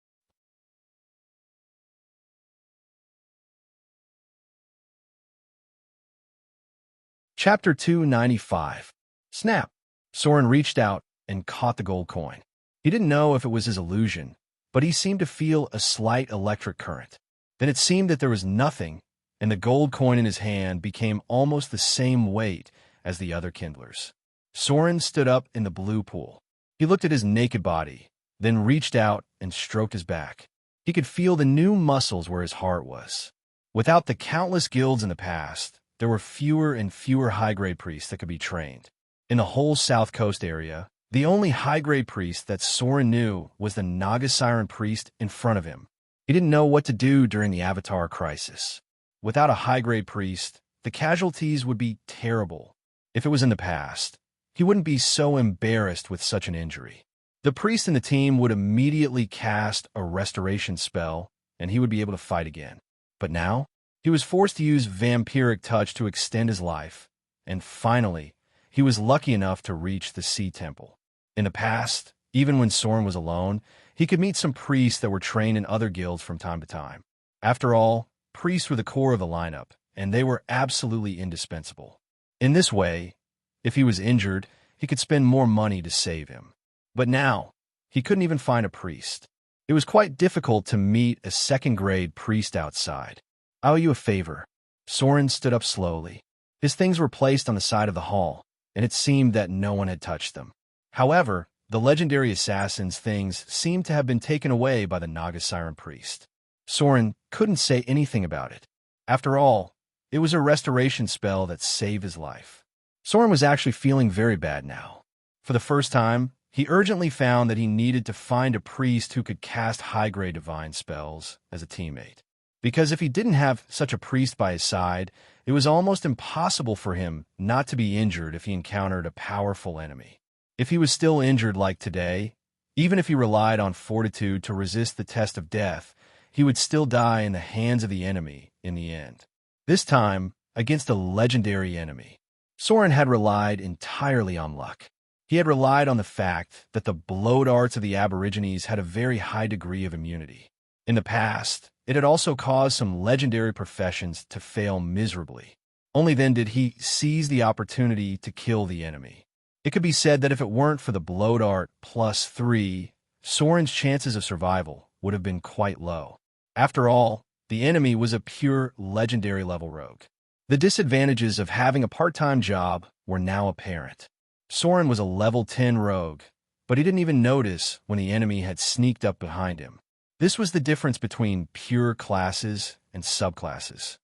Chapter 295. Snap. Soren reached out and caught the gold coin. He didn't know if it was his illusion, but he seemed to feel a slight electric current. Then it seemed that there was nothing, and the gold coin in his hand became almost the same weight as the other kindlers. Soren stood up in the blue pool. He looked at his naked body, then reached out and stroked his back. He could feel the new muscles where his heart was. Without the countless guilds in the past, there were fewer and fewer high-grade priests that could be trained. In the whole South Coast area, the only high-grade priest that Soren knew was the Naga Siren priest in front of him. He didn't know what to do during the Avatar crisis. Without a high-grade priest, the casualties would be terrible. If it was in the past, he wouldn't be so embarrassed with such an injury. The priest in the team would immediately cast a restoration spell, and he would be able to fight again. But now, he was forced to use Vampiric Touch to extend his life, and finally, he was lucky enough to reach the Sea Temple. In the past, even when Soren was alone, he could meet some priests that were trained in other guilds from time to time. After all, priests were the core of the lineup, and they were absolutely indispensable. In this way, if he was injured, he could spend more money to save him. But now, he couldn't even find a priest. It was quite difficult to meet a second-grade priest outside. "I owe you a favor." Soren stood up slowly. His things were placed on the side of the hall, and it seemed that no one had touched them. However, the legendary assassin's things seemed to have been taken away by the Naga Siren priest. Soren couldn't say anything about it. After all, it was a restoration spell that saved his life. Soren was actually feeling very bad now. For the first time, he urgently found that he needed to find a priest who could cast high-grade divine spells as a teammate. Because if he didn't have such a priest by his side, it was almost impossible for him not to be injured if he encountered a powerful enemy. If he was still injured like today, even if he relied on fortitude to resist the test of death, he would still die in the hands of the enemy in the end. This time, against a legendary enemy. Soren had relied entirely on luck. He had relied on the fact that the blow darts of the Aborigines had a very high degree of immunity. In the past, it had also caused some legendary professions to fail miserably. Only then did he seize the opportunity to kill the enemy. It could be said that if it weren't for the blow dart +3, Soren's chances of survival would have been quite low. After all, the enemy was a pure legendary level rogue. The disadvantages of having a part-time job were now apparent. Soren was a level 10 rogue, but he didn't even notice when the enemy had sneaked up behind him. This was the difference between pure classes and subclasses.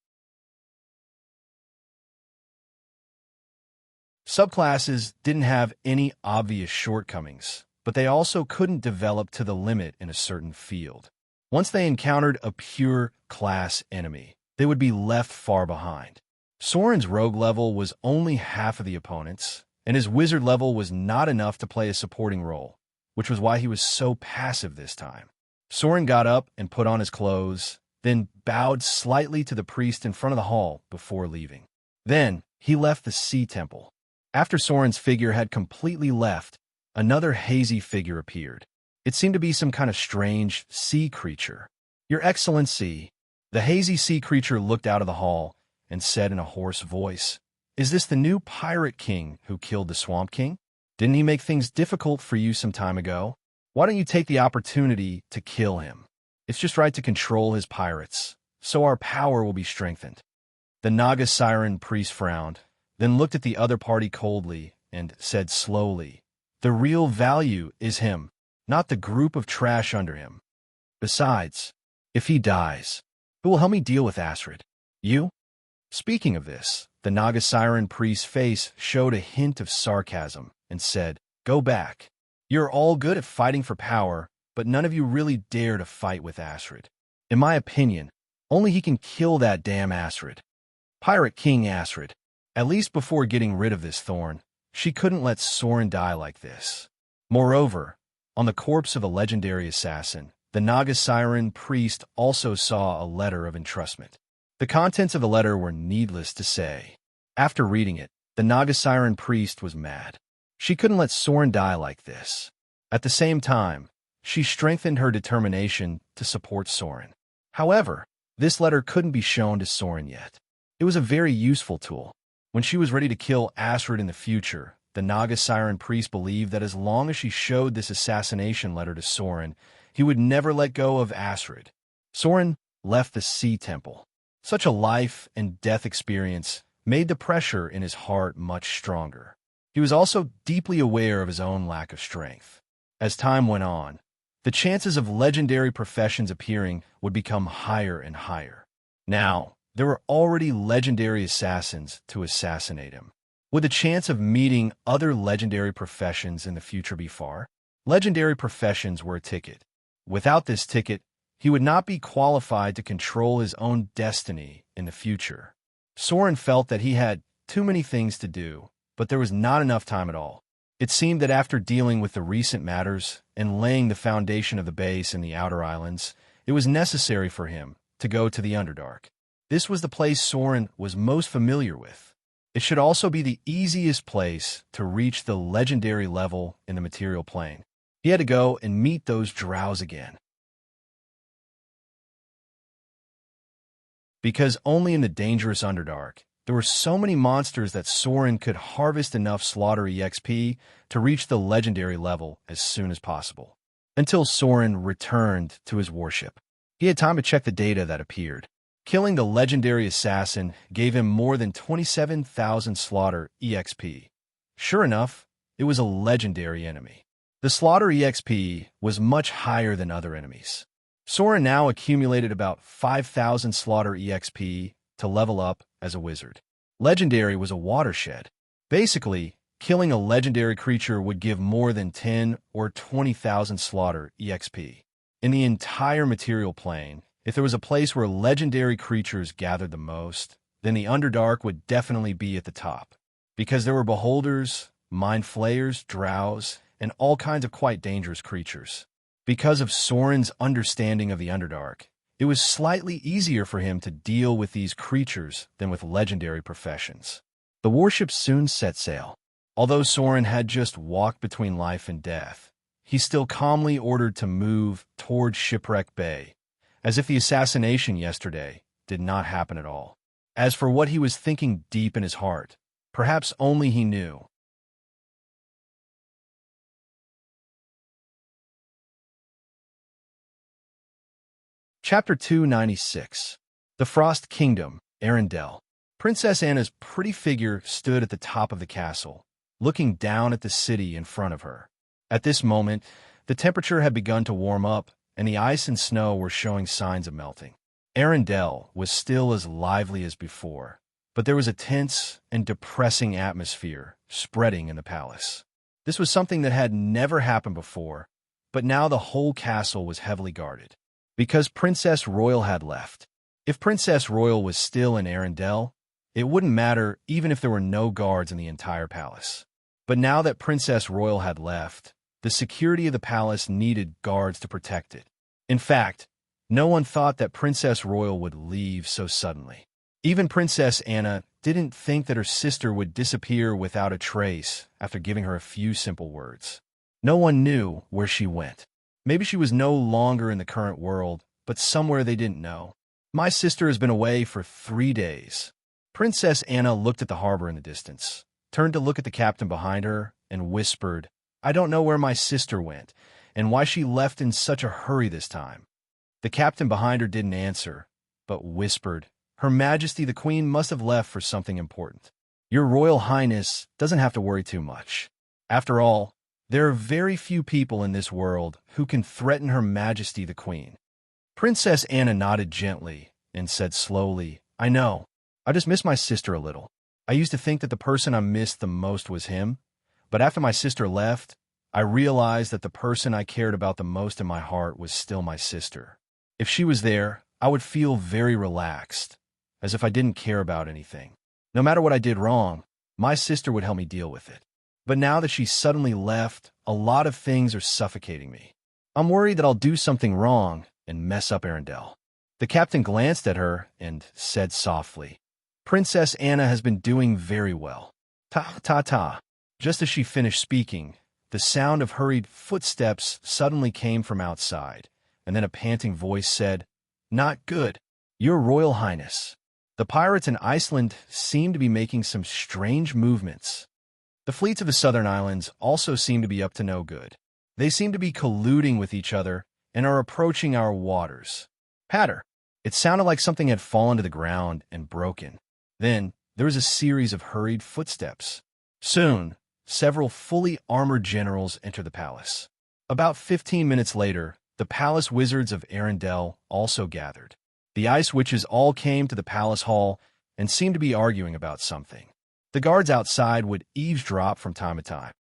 Subclasses didn't have any obvious shortcomings, but they also couldn't develop to the limit in a certain field. Once they encountered a pure class enemy, they would be left far behind. Soren's rogue level was only half of the opponent's, and his wizard level was not enough to play a supporting role, which was why he was so passive this time. Soren got up and put on his clothes, then bowed slightly to the priest in front of the hall before leaving. Then, he left the Sea Temple. After Soren's figure had completely left, another hazy figure appeared. It seemed to be some kind of strange sea creature. "Your Excellency." The hazy sea creature looked out of the hall and said in a hoarse voice, "Is this the new pirate king who killed the Swamp King? Didn't he make things difficult for you some time ago? Why don't you take the opportunity to kill him? It's just right to control his pirates, so our power will be strengthened." The Naga Siren priest frowned, then looked at the other party coldly and said slowly, "The real value is him, not the group of trash under him. Besides, if he dies, who will help me deal with Astrid? You?" Speaking of this, the Naga Siren priest's face showed a hint of sarcasm and said, "Go back. You're all good at fighting for power, but none of you really dare to fight with Astrid. In my opinion, only he can kill that damn Astrid. Pirate King Astrid. At least before getting rid of this thorn, she couldn't let Soren die like this." Moreover, on the corpse of a legendary assassin, the Naga Siren priest also saw a letter of entrustment. The contents of the letter were needless to say. After reading it, the Naga Siren priest was mad. She couldn't let Soren die like this. At the same time, she strengthened her determination to support Soren. However, this letter couldn't be shown to Soren yet. It was a very useful tool. When she was ready to kill Astrid in the future, the Naga Siren priest believed that as long as she showed this assassination letter to Soren, he would never let go of Astrid. Soren left the Sea Temple. Such a life and death experience made the pressure in his heart much stronger. He was also deeply aware of his own lack of strength. As time went on, the chances of legendary professions appearing would become higher and higher. Now, there were already legendary assassins to assassinate him. Would the chance of meeting other legendary professions in the future be far? Legendary professions were a ticket. Without this ticket, he would not be qualified to control his own destiny in the future. Soren felt that he had too many things to do, but there was not enough time at all. It seemed that after dealing with the recent matters and laying the foundation of the base in the Outer Islands, it was necessary for him to go to the Underdark. This was the place Soren was most familiar with. It should also be the easiest place to reach the legendary level in the material plane. He had to go and meet those drows again. Because only in the dangerous Underdark, there were so many monsters that Soren could harvest enough slaughter EXP to reach the legendary level as soon as possible. Until Soren returned to his warship. He had time to check the data that appeared. Killing the legendary assassin gave him more than 27,000 slaughter EXP. Sure enough, it was a legendary enemy. The slaughter EXP was much higher than other enemies. Soren now accumulated about 5,000 slaughter EXP to level up as a wizard. Legendary was a watershed. Basically, killing a legendary creature would give more than 10 or 20,000 slaughter EXP. In the entire material plane, if there was a place where legendary creatures gathered the most, then the Underdark would definitely be at the top. Because there were beholders, mind flayers, drows, and all kinds of quite dangerous creatures. Because of Soren's understanding of the Underdark, it was slightly easier for him to deal with these creatures than with legendary professions. The warship soon set sail. Although Soren had just walked between life and death, he still calmly ordered to move toward Shipwreck Bay, as if the assassination yesterday did not happen at all. As for what he was thinking deep in his heart, perhaps only he knew. Chapter 296. The Frost Kingdom, Arendelle. Princess Anna's pretty figure stood at the top of the castle, looking down at the city in front of her. At this moment, the temperature had begun to warm up, and the ice and snow were showing signs of melting. Arendelle was still as lively as before, but there was a tense and depressing atmosphere spreading in the palace. This was something that had never happened before, but now the whole castle was heavily guarded. Because Princess Royal had left. If Princess Royal was still in Arendelle, it wouldn't matter even if there were no guards in the entire palace. But now that Princess Royal had left, the security of the palace needed guards to protect it. In fact, no one thought that Princess Royal would leave so suddenly. Even Princess Anna didn't think that her sister would disappear without a trace after giving her a few simple words. No one knew where she went. Maybe she was no longer in the current world, but somewhere they didn't know. My sister has been away for 3 days. Princess Anna looked at the harbor in the distance, turned to look at the captain behind her, and whispered, "I don't know where my sister went, and why she left in such a hurry this time." The captain behind her didn't answer, but whispered, "Her Majesty the Queen must have left for something important. Your Royal Highness doesn't have to worry too much. After all, there are very few people in this world who can threaten Her Majesty the Queen." Princess Anna nodded gently and said slowly, "I know. I just miss my sister a little. I used to think that the person I missed the most was him, but after my sister left, I realized that the person I cared about the most in my heart was still my sister. If she was there, I would feel very relaxed, as if I didn't care about anything. No matter what I did wrong, my sister would help me deal with it. But now that she suddenly left, a lot of things are suffocating me. I'm worried that I'll do something wrong and mess up Arendelle." The captain glanced at her and said softly, "Princess Anna has been doing very well. Ta-ta-ta." Just as she finished speaking, the sound of hurried footsteps suddenly came from outside, and then a panting voice said, "Not good, Your Royal Highness." The pirates in Iceland seem to be making some strange movements. The fleets of the southern islands also seem to be up to no good. They seem to be colluding with each other and are approaching our waters. Patter. It sounded like something had fallen to the ground and broken. Then there was a series of hurried footsteps. Soon, several fully armored generals entered the palace. About 15 minutes later, the palace wizards of Arendelle also gathered. The ice witches all came to the palace hall and seemed to be arguing about something. The guards outside would eavesdrop from time to time.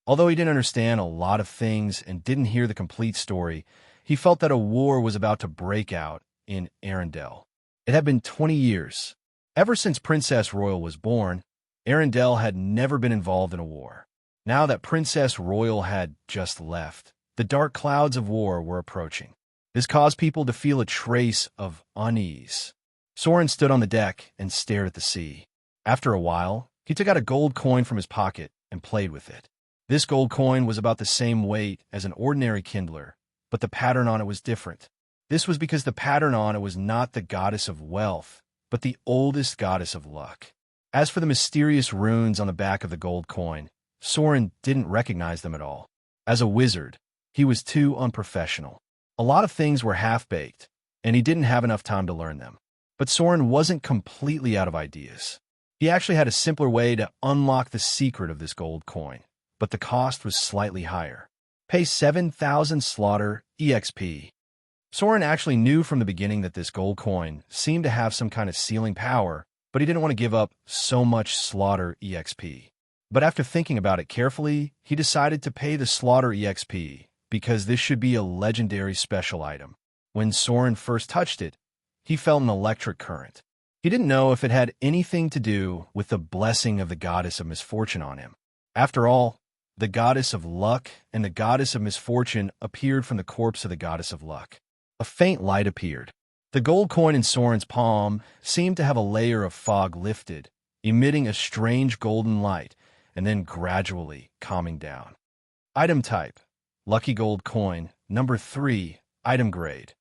Although he didn't understand a lot of things and didn't hear the complete story, he felt that a war was about to break out in Arendelle. It had been 20 years. Ever since Princess Royal was born, Arendelle had never been involved in a war. Now that Princess Royal had just left, the dark clouds of war were approaching. This caused people to feel a trace of unease. Soren stood on the deck and stared at the sea. After a while, he took out a gold coin from his pocket and played with it. This gold coin was about the same weight as an ordinary kindler, but the pattern on it was different. This was because the pattern on it was not the goddess of wealth, but the oldest goddess of luck. As for the mysterious runes on the back of the gold coin, Soren didn't recognize them at all. As a wizard, he was too unprofessional. A lot of things were half-baked, and he didn't have enough time to learn them. But Soren wasn't completely out of ideas. He actually had a simpler way to unlock the secret of this gold coin, but the cost was slightly higher. Pay 7,000 slaughter EXP. Soren actually knew from the beginning that this gold coin seemed to have some kind of sealing power, but he didn't want to give up so much slaughter EXP. But after thinking about it carefully, he decided to pay the slaughter EXP because this should be a legendary special item. When Soren first touched it, he felt an electric current. He didn't know if it had anything to do with the blessing of the goddess of misfortune on him. After all, the goddess of luck and the goddess of misfortune appeared from the corpse of the goddess of luck. A faint light appeared. The gold coin in Soren's palm seemed to have a layer of fog lifted, emitting a strange golden light, and then gradually calming down. Item type: Lucky Gold Coin, number 3, item grade.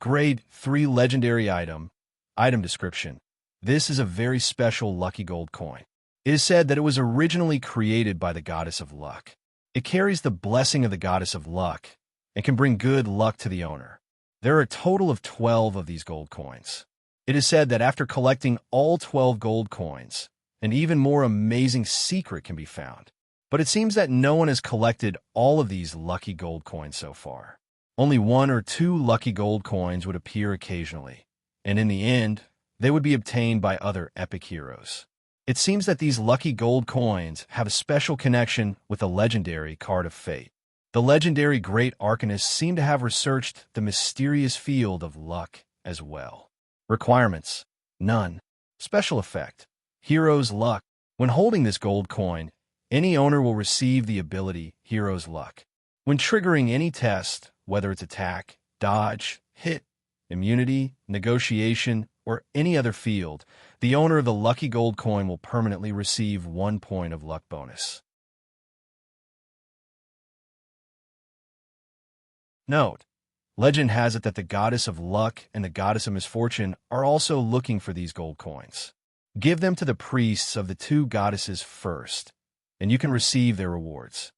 Grade 3 legendary item. Item description: this is a very special lucky gold coin. It is said that it was originally created by the goddess of luck. It carries the blessing of the goddess of luck and can bring good luck to the owner. There are a total of 12 of these gold coins. It is said that after collecting all 12 gold coins, an even more amazing secret can be found. But it seems that no one has collected all of these lucky gold coins so far. Only 1 or 2 lucky gold coins would appear occasionally, and in the end, they would be obtained by other epic heroes. It seems that these lucky gold coins have a special connection with the legendary Card of Fate. The legendary Great Arcanists seem to have researched the mysterious field of luck as well. Requirements: none. Special effect: Hero's Luck. When holding this gold coin, any owner will receive the ability Hero's Luck. When triggering any test, whether it's attack, dodge, hit, immunity, negotiation, or any other field, the owner of the lucky gold coin will permanently receive 1 point of luck bonus. Note: legend has it that the goddess of luck and the goddess of misfortune are also looking for these gold coins. Give them to the priests of the 2 goddesses first, and you can receive their rewards.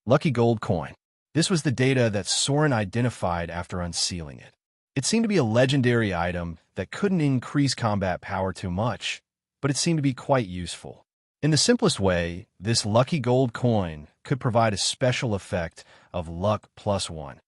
Lucky gold coin. This was the data that Soren identified after unsealing it. It seemed to be a legendary item that couldn't increase combat power too much, but it seemed to be quite useful. In the simplest way, this lucky gold coin could provide a special effect of luck +1.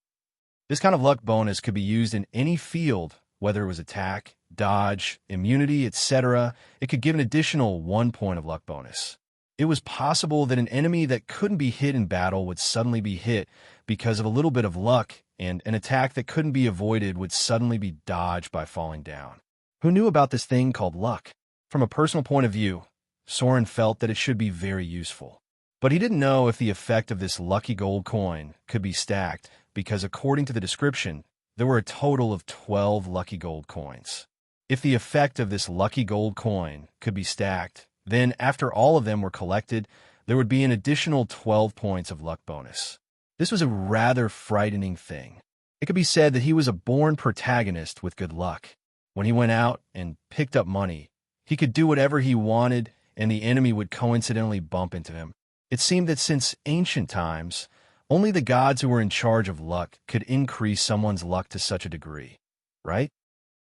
This kind of luck bonus could be used in any field, whether it was attack, dodge, immunity, etc. It could give an additional 1 point of luck bonus. It was possible that an enemy that couldn't be hit in battle would suddenly be hit because of a little bit of luck, and an attack that couldn't be avoided would suddenly be dodged by falling down. Who knew about this thing called luck? From a personal point of view, Soren felt that it should be very useful. But he didn't know if the effect of this lucky gold coin could be stacked, because according to the description, there were a total of 12 lucky gold coins. If the effect of this lucky gold coin could be stacked, then after all of them were collected, there would be an additional 12 points of luck bonus. This was a rather frightening thing. It could be said that he was a born protagonist with good luck. When he went out and picked up money, he could do whatever he wanted, and the enemy would coincidentally bump into him. It seemed that since ancient times, only the gods who were in charge of luck could increase someone's luck to such a degree, right?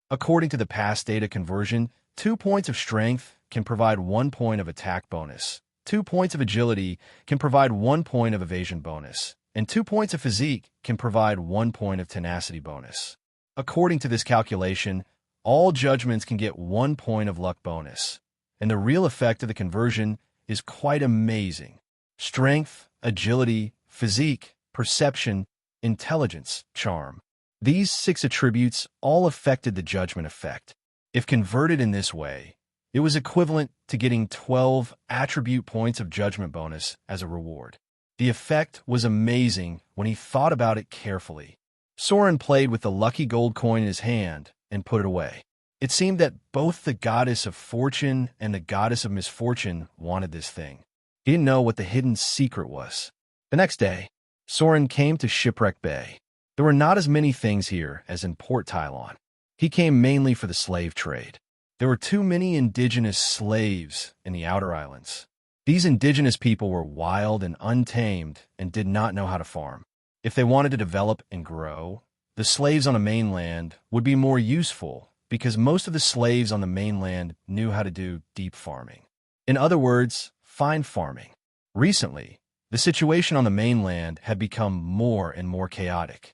According to the past data conversion, 2 points of strength can provide 1 point of attack bonus, 2 points of agility can provide 1 point of evasion bonus, and 2 points of physique can provide 1 point of tenacity bonus. According to this calculation, all judgments can get 1 point of luck bonus, and the real effect of the conversion is quite amazing. Strength, agility, physique, perception, intelligence, charm. These 6 attributes all affected the judgment effect. If converted in this way, it was equivalent to getting 12 attribute points of judgment bonus as a reward. The effect was amazing when he thought about it carefully. Soren played with the lucky gold coin in his hand and put it away. It seemed that both the goddess of fortune and the goddess of misfortune wanted this thing. He didn't know what the hidden secret was. The next day, Soren came to Shipwreck Bay. There were not as many things here as in Port Tylon. He came mainly for the slave trade. There were too many indigenous slaves in the outer islands. These indigenous people were wild and untamed and did not know how to farm. If they wanted to develop and grow, the slaves on the mainland would be more useful because most of the slaves on the mainland knew how to do deep farming. In other words, fine farming. Recently, the situation on the mainland had become more and more chaotic.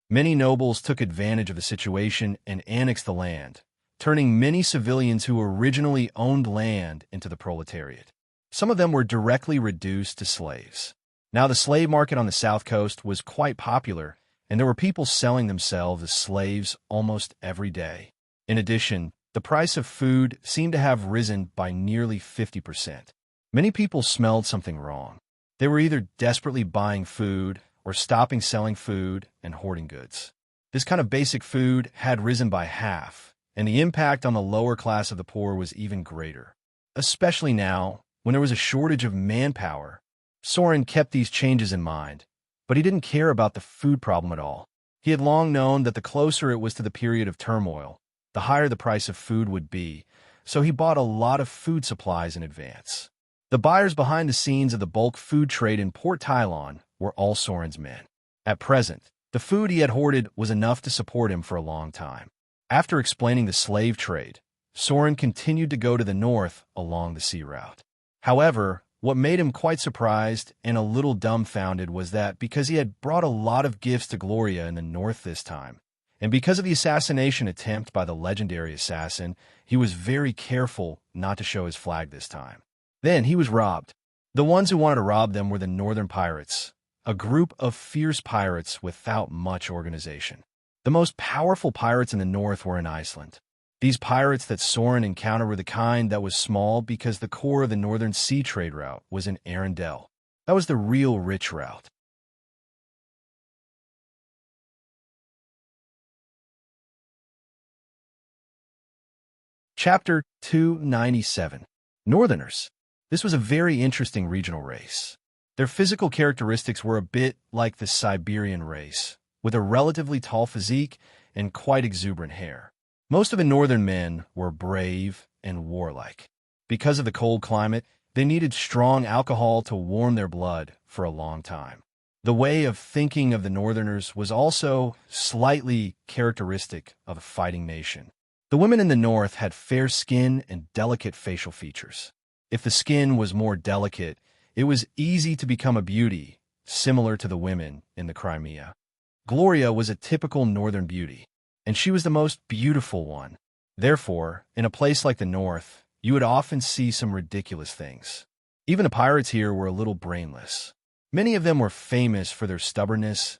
Many nobles took advantage of the situation and annexed the land, turning many civilians who originally owned land into the proletariat. Some of them were directly reduced to slaves. Now the slave market on the south coast was quite popular, and there were people selling themselves as slaves almost every day. In addition, the price of food seemed to have risen by nearly 50%. Many people smelled something wrong. They were either desperately buying food or stopping selling food and hoarding goods. This kind of basic food had risen by half, and the impact on the lower class of the poor was even greater. Especially now, when there was a shortage of manpower, Soren kept these changes in mind, but he didn't care about the food problem at all. He had long known that the closer it was to the period of turmoil, the higher the price of food would be, so he bought a lot of food supplies in advance. The buyers behind the scenes of the bulk food trade in Port Tylon were all Soren's men. At present, the food he had hoarded was enough to support him for a long time. After explaining the slave trade, Soren continued to go to the north along the sea route. However, what made him quite surprised and a little dumbfounded was that because he had brought a lot of gifts to Gloria in the north this time, and because of the assassination attempt by the legendary assassin, he was very careful not to show his flag this time. Then he was robbed. The ones who wanted to rob them were the northern pirates, a group of fierce pirates without much organization. The most powerful pirates in the north were in Iceland. These pirates that Soren encountered were the kind that was small because the core of the northern sea trade route was in Arendelle. That was the real rich route. Chapter 297. Northerners. This was a very interesting regional race. Their physical characteristics were a bit like the Siberian race, with a relatively tall physique and quite exuberant hair. Most of the northern men were brave and warlike. Because of the cold climate, they needed strong alcohol to warm their blood for a long time. The way of thinking of the northerners was also slightly characteristic of a fighting nation. The women in the north had fair skin and delicate facial features. If the skin was more delicate, it was easy to become a beauty, similar to the women in the Crimea. Gloria was a typical northern beauty, and she was the most beautiful one. Therefore, in a place like the north, you would often see some ridiculous things. Even the pirates here were a little brainless. Many of them were famous for their stubbornness.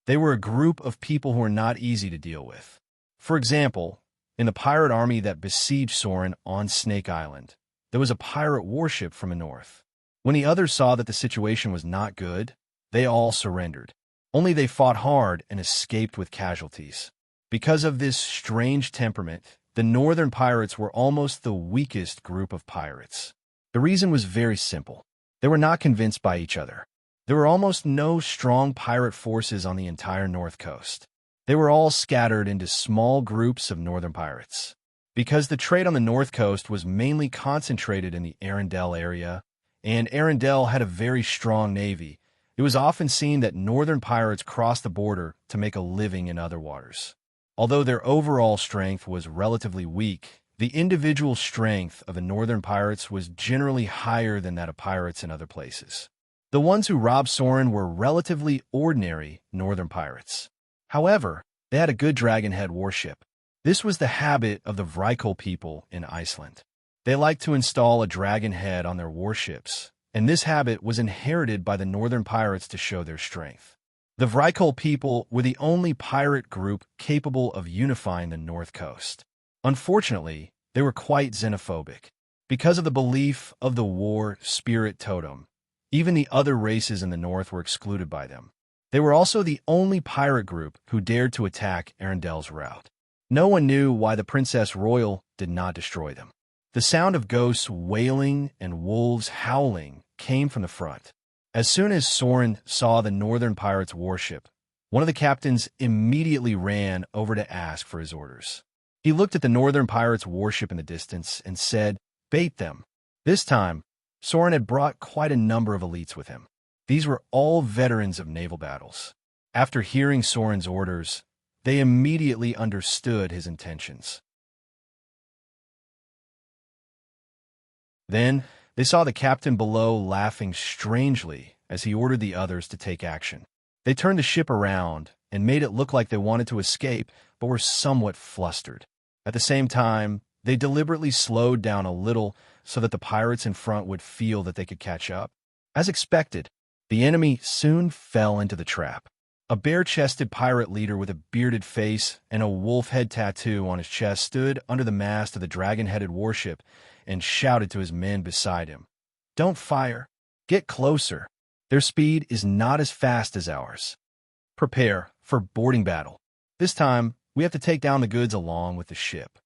They were a group of people who were not easy to deal with. For example, in the pirate army that besieged Soren on Snake Island, there was a pirate warship from the north. When the others saw that the situation was not good, they all surrendered. Only they fought hard and escaped with casualties. Because of this strange temperament, the northern pirates were almost the weakest group of pirates. The reason was very simple. They were not convinced by each other. There were almost no strong pirate forces on the entire north coast. They were all scattered into small groups of northern pirates. Because the trade on the north coast was mainly concentrated in the Arendelle area, and Arendelle had a very strong navy, it was often seen that northern pirates crossed the border to make a living in other waters. Although their overall strength was relatively weak, The individual strength of the northern pirates was generally higher than that of pirates in other places. The ones who robbed Soren were relatively ordinary northern pirates. However, they had a good dragonhead warship. This was the habit of the Vrykol people in Iceland. They liked to install a dragon head on their warships, and this habit was inherited by the northern pirates to show their strength. The Vrykol people were the only pirate group capable of unifying the North Coast. Unfortunately, they were quite xenophobic. Because of the belief of the war spirit totem, even the other races in the north were excluded by them. They were also the only pirate group who dared to attack Arendel's route. No one knew why the Princess Royal did not destroy them. The sound of ghosts wailing and wolves howling came from the front. As soon as Soren saw the northern pirates' warship, one of the captains immediately ran over to ask for his orders. He looked at the northern pirates' warship in the distance and said, "Bait them." This time, Soren had brought quite a number of elites with him. These were all veterans of naval battles. After hearing Soren's orders, they immediately understood his intentions. Then, they saw the captain below laughing strangely as he ordered the others to take action. They turned the ship around and made it look like they wanted to escape, but were somewhat flustered. At the same time, they deliberately slowed down a little so that the pirates in front would feel that they could catch up. As expected, the enemy soon fell into the trap. A bare-chested pirate leader with a bearded face and a wolf head tattoo on his chest stood under the mast of the dragon-headed warship and shouted to his men beside him, "Don't fire. Get closer. Their speed is not as fast as ours. Prepare for boarding battle. This time, we have to take down the goods along with the ship."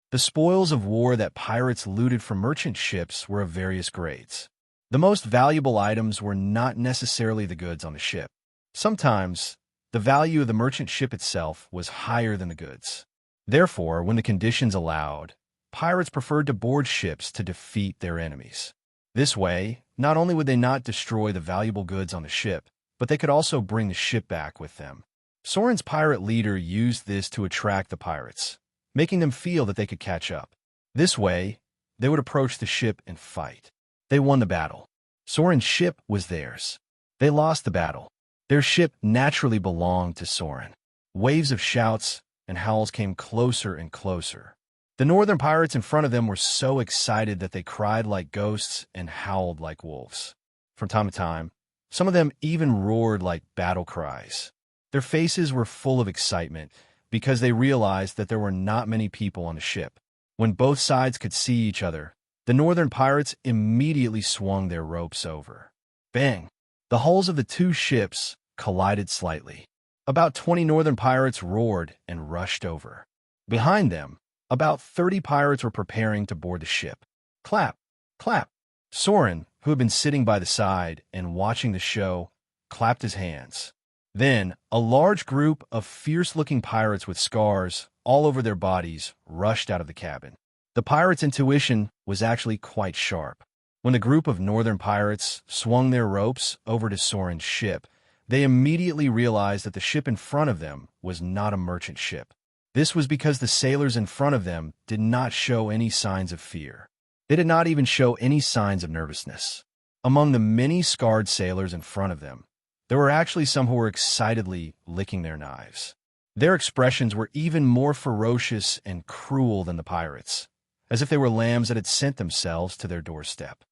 The spoils of war that pirates looted from merchant ships were of various grades. The most valuable items were not necessarily the goods on the ship. Sometimes, the value of the merchant ship itself was higher than the goods. Therefore, when the conditions allowed, pirates preferred to board ships to defeat their enemies. This way, not only would they not destroy the valuable goods on the ship, but they could also bring the ship back with them. Soren's pirate leader used this to attract the pirates, making them feel that they could catch up. This way, they would approach the ship and fight. They won the battle. Soren's ship was theirs. They lost the battle. Their ship naturally belonged to Soren. Waves of shouts and howls came closer and closer. The northern pirates in front of them were so excited that they cried like ghosts and howled like wolves. From time to time, some of them even roared like battle cries. Their faces were full of excitement because they realized that there were not many people on the ship. When both sides could see each other, the northern pirates immediately swung their ropes over. Bang! The hulls of the two ships collided slightly. About 20 northern pirates roared and rushed over. Behind them, about 30 pirates were preparing to board the ship. Clap! Clap! Soren, who had been sitting by the side and watching the show, clapped his hands. Then, a large group of fierce-looking pirates with scars all over their bodies rushed out of the cabin. The pirates' intuition was actually quite sharp. When the group of northern pirates swung their ropes over to Soren's ship, they immediately realized that the ship in front of them was not a merchant ship. This was because the sailors in front of them did not show any signs of fear. They did not even show any signs of nervousness. Among the many scarred sailors in front of them, there were actually some who were excitedly licking their knives. Their expressions were even more ferocious and cruel than the pirates, as if they were lambs that had sent themselves to their doorstep.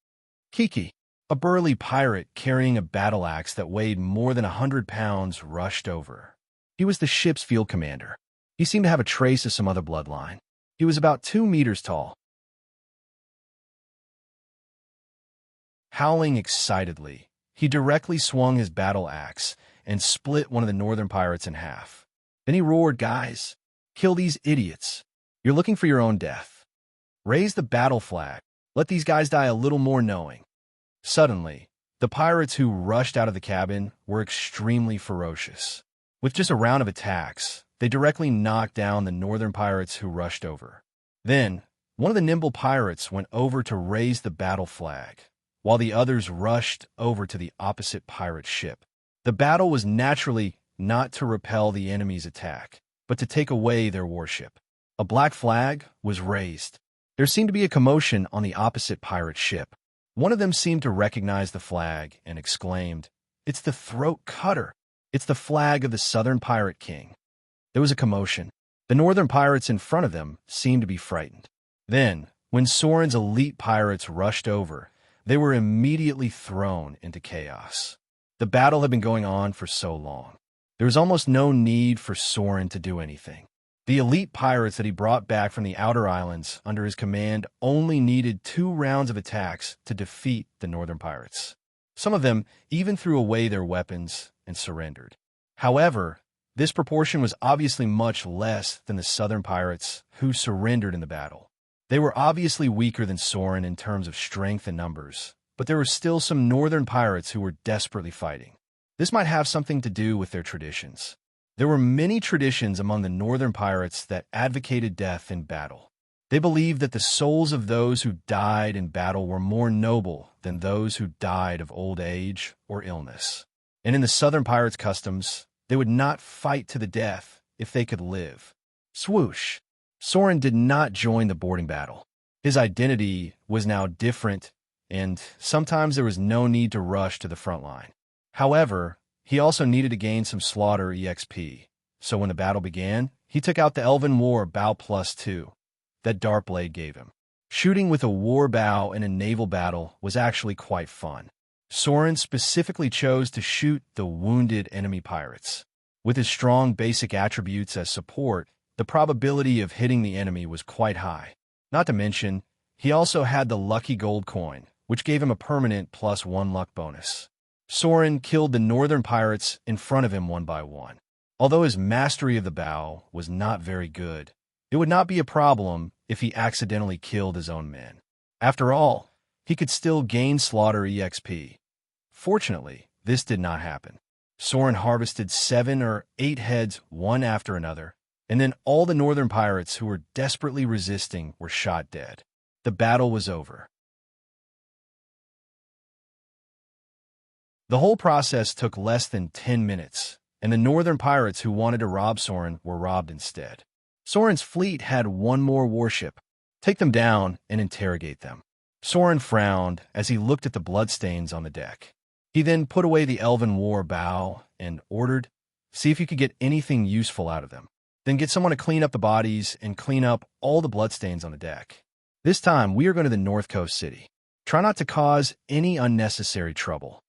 Kiki, a burly pirate carrying a battle axe that weighed more than 100 pounds, rushed over. He was the ship's field commander. He seemed to have a trace of some other bloodline. He was about 2 meters tall. Howling excitedly, he directly swung his battle axe and split one of the northern pirates in half. Then he roared, "Guys, kill these idiots. You're looking for your own death. Raise the battle flag. Let these guys die a little more knowing." Suddenly, the pirates who rushed out of the cabin were extremely ferocious. With just a round of attacks, they directly knocked down the northern pirates who rushed over. Then, one of the nimble pirates went over to raise the battle flag, while the others rushed over to the opposite pirate ship. The battle was naturally not to repel the enemy's attack, but to take away their warship. A black flag was raised. There seemed to be a commotion on the opposite pirate ship. One of them seemed to recognize the flag and exclaimed, "It's the throat cutter! It's the flag of the Southern Pirate King." There was a commotion. The northern pirates in front of them seemed to be frightened. Then, when Soren's elite pirates rushed over, they were immediately thrown into chaos. The battle had been going on for so long. There was almost no need for Soren to do anything. The elite pirates that he brought back from the outer islands under his command only needed 2 rounds of attacks to defeat the northern pirates. Some of them even threw away their weapons and surrendered. However, this proportion was obviously much less than the southern pirates who surrendered in the battle. They were obviously weaker than Soren in terms of strength and numbers, but there were still some northern pirates who were desperately fighting. This might have something to do with their traditions. There were many traditions among the northern pirates that advocated death in battle. They believed that the souls of those who died in battle were more noble than those who died of old age or illness. And in the southern pirates' customs, they would not fight to the death if they could live. Swoosh! Soren did not join the boarding battle. His identity was now different, and sometimes there was no need to rush to the front line. However, he also needed to gain some slaughter EXP, so when the battle began, he took out the Elven War Bow +2 that Darkblade gave him. Shooting with a war bow in a naval battle was actually quite fun. Soren specifically chose to shoot the wounded enemy pirates. With his strong basic attributes as support, the probability of hitting the enemy was quite high. Not to mention, he also had the lucky gold coin, which gave him a permanent +1 luck bonus. Soren killed the northern pirates in front of him one by one. Although his mastery of the bow was not very good, it would not be a problem if he accidentally killed his own men. After all, he could still gain slaughter EXP. Fortunately, this did not happen. Soren harvested 7 or 8 heads one after another, and then all the northern pirates who were desperately resisting were shot dead. The battle was over. The whole process took less than 10 minutes, and the northern pirates who wanted to rob Soren were robbed instead. Soren's fleet had one more warship. Take them down and interrogate them. Soren frowned as he looked at the bloodstains on the deck. He then put away the Elven War bow and ordered, "See if you could get anything useful out of them. Then get someone to clean up the bodies and clean up all the bloodstains on the deck. This time, we are going to the North Coast City. Try not to cause any unnecessary trouble."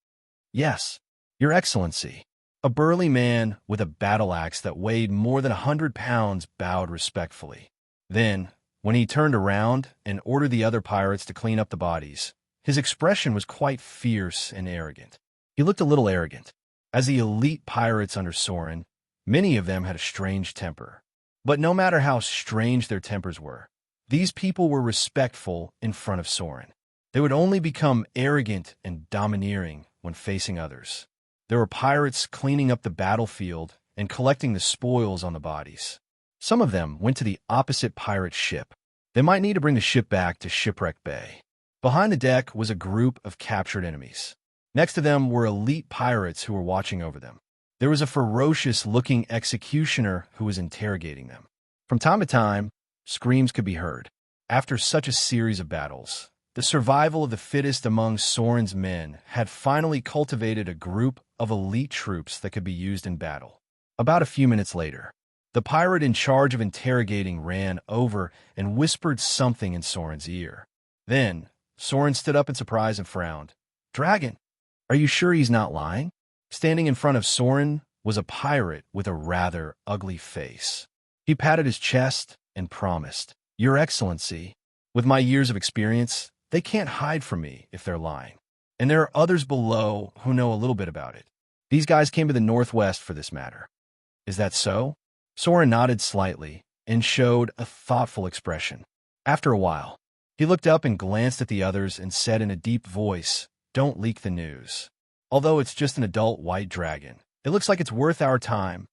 "Yes, Your Excellency." A burly man with a battle axe that weighed more than 100 pounds bowed respectfully. Then, when he turned around and ordered the other pirates to clean up the bodies, his expression was quite fierce and arrogant. He looked a little arrogant. As the elite pirates under Soren, many of them had a strange temper. But no matter how strange their tempers were, these people were respectful in front of Soren. They would only become arrogant and domineering when facing others. There were pirates cleaning up the battlefield and collecting the spoils on the bodies. Some of them went to the opposite pirate ship. They might need to bring the ship back to Shipwreck Bay. Behind the deck was a group of captured enemies. Next to them were elite pirates who were watching over them. There was a ferocious-looking executioner who was interrogating them. From time to time, screams could be heard. After such a series of battles, the survival of the fittest among Soren's men had finally cultivated a group of elite troops that could be used in battle. About a few minutes later, the pirate in charge of interrogating ran over and whispered something in Soren's ear. Then, Soren stood up in surprise and frowned. "Dragon, are you sure he's not lying?" Standing in front of Soren was a pirate with a rather ugly face. He patted his chest and promised, "Your Excellency, with my years of experience, they can't hide from me if they're lying. And there are others below who know a little bit about it. These guys came to the northwest for this matter." "Is that so?" Soren nodded slightly and showed a thoughtful expression. After a while, he looked up and glanced at the others and said in a deep voice, "Don't leak the news. Although it's just an adult white dragon, it looks like it's worth our time."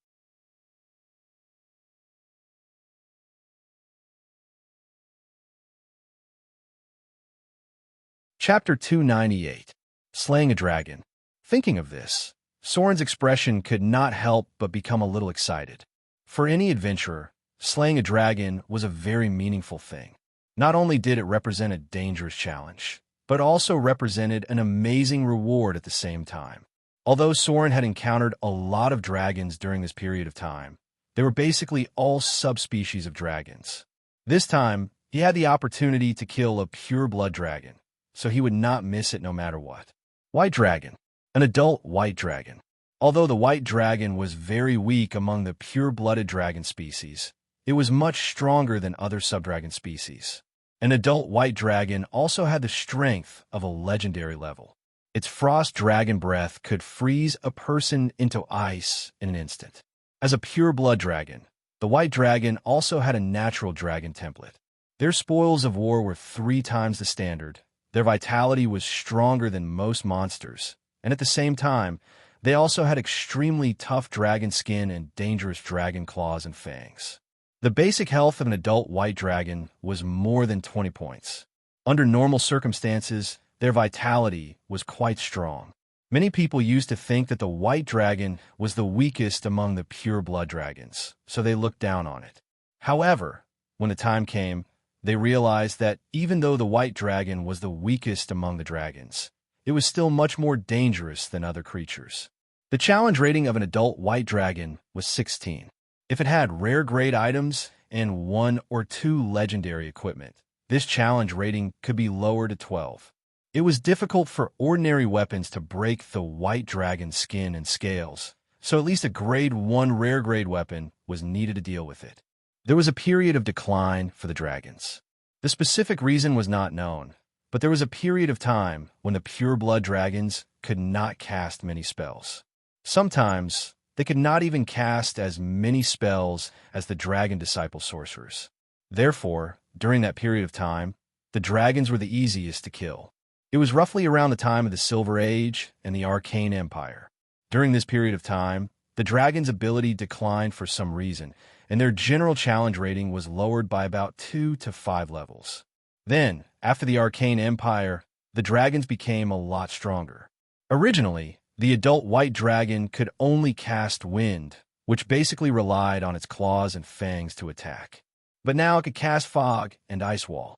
Chapter 298. Slaying a Dragon. Thinking of this, Soren's expression could not help but become a little excited. For any adventurer, slaying a dragon was a very meaningful thing. Not only did it represent a dangerous challenge, but also represented an amazing reward at the same time. Although Soren had encountered a lot of dragons during this period of time, they were basically all subspecies of dragons. This time, he had the opportunity to kill a pure-blood dragon, so he would not miss it no matter what. White dragon. An adult white dragon. Although the white dragon was very weak among the pure-blooded dragon species, it was much stronger than other subdragon species. An adult white dragon also had the strength of a legendary level. Its frost dragon breath could freeze a person into ice in an instant. As a pure-blood dragon, the white dragon also had a natural dragon template. Their spoils of war were 3 times the standard, their vitality was stronger than most monsters, and at the same time, they also had extremely tough dragon skin and dangerous dragon claws and fangs. The basic health of an adult white dragon was more than 20 points. Under normal circumstances, their vitality was quite strong. Many people used to think that the white dragon was the weakest among the pure-blood dragons, so they looked down on it. However, when the time came, they realized that even though the white dragon was the weakest among the dragons, it was still much more dangerous than other creatures. The challenge rating of an adult white dragon was 16. If it had rare grade items and 1 or 2 legendary equipment, this challenge rating could be lowered to 12. It was difficult for ordinary weapons to break the white dragon's skin and scales, so at least a grade 1 rare grade weapon was needed to deal with it. There was a period of decline for the dragons. The specific reason was not known, but there was a period of time when the pure-blood dragons could not cast many spells. Sometimes, they could not even cast as many spells as the dragon disciple sorcerers. Therefore, during that period of time, the dragons were the easiest to kill. It was roughly around the time of the Silver Age and the Arcane Empire. During this period of time, the dragon's ability declined for some reason, and their general challenge rating was lowered by about 2 to 5 levels. Then, after the Arcane Empire, the dragons became a lot stronger. Originally, the adult white dragon could only cast wind, which basically relied on its claws and fangs to attack. But now it could cast fog and ice wall.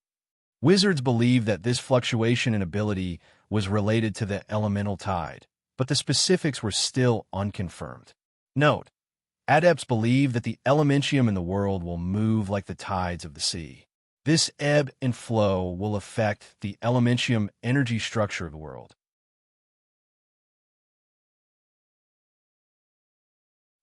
Wizards believed that this fluctuation in ability was related to the elemental tide, but the specifics were still unconfirmed. Note, adepts believe that the elementium in the world will move like the tides of the sea. This ebb and flow will affect the elementium energy structure of the world.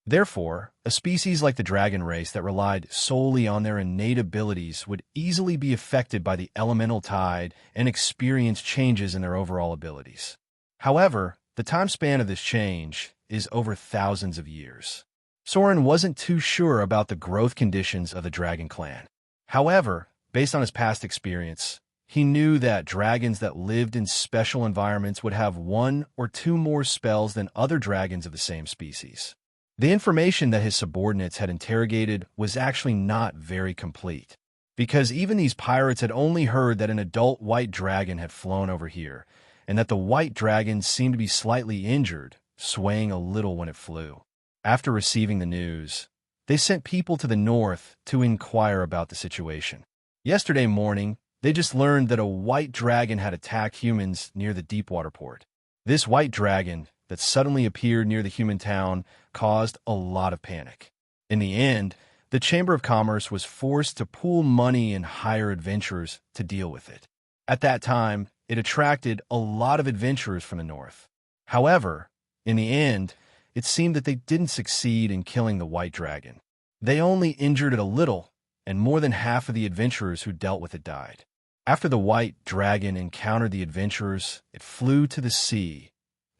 Therefore, a species like the dragon race that relied solely on their innate abilities would easily be affected by the elemental tide and experience changes in their overall abilities. However, the time span of this change is over thousands of years. Soren wasn't too sure about the growth conditions of the dragon clan. However, based on his past experience, he knew that dragons that lived in special environments would have 1 or 2 more spells than other dragons of the same species. The information that his subordinates had interrogated was actually not very complete, because even these pirates had only heard that an adult white dragon had flown over here, and that the white dragon seemed to be slightly injured, swaying a little when it flew. After receiving the news, they sent people to the north to inquire about the situation. Yesterday morning, they just learned that a white dragon had attacked humans near the Deepwater port. This white dragon that suddenly appeared near the human town caused a lot of panic. In the end, the Chamber of Commerce was forced to pool money and hire adventurers to deal with it. At that time, it attracted a lot of adventurers from the north. However, in the end, it seemed that they didn't succeed in killing the white dragon. They only injured it a little, and more than half of the adventurers who dealt with it died. After the white dragon encountered the adventurers, it flew to the sea,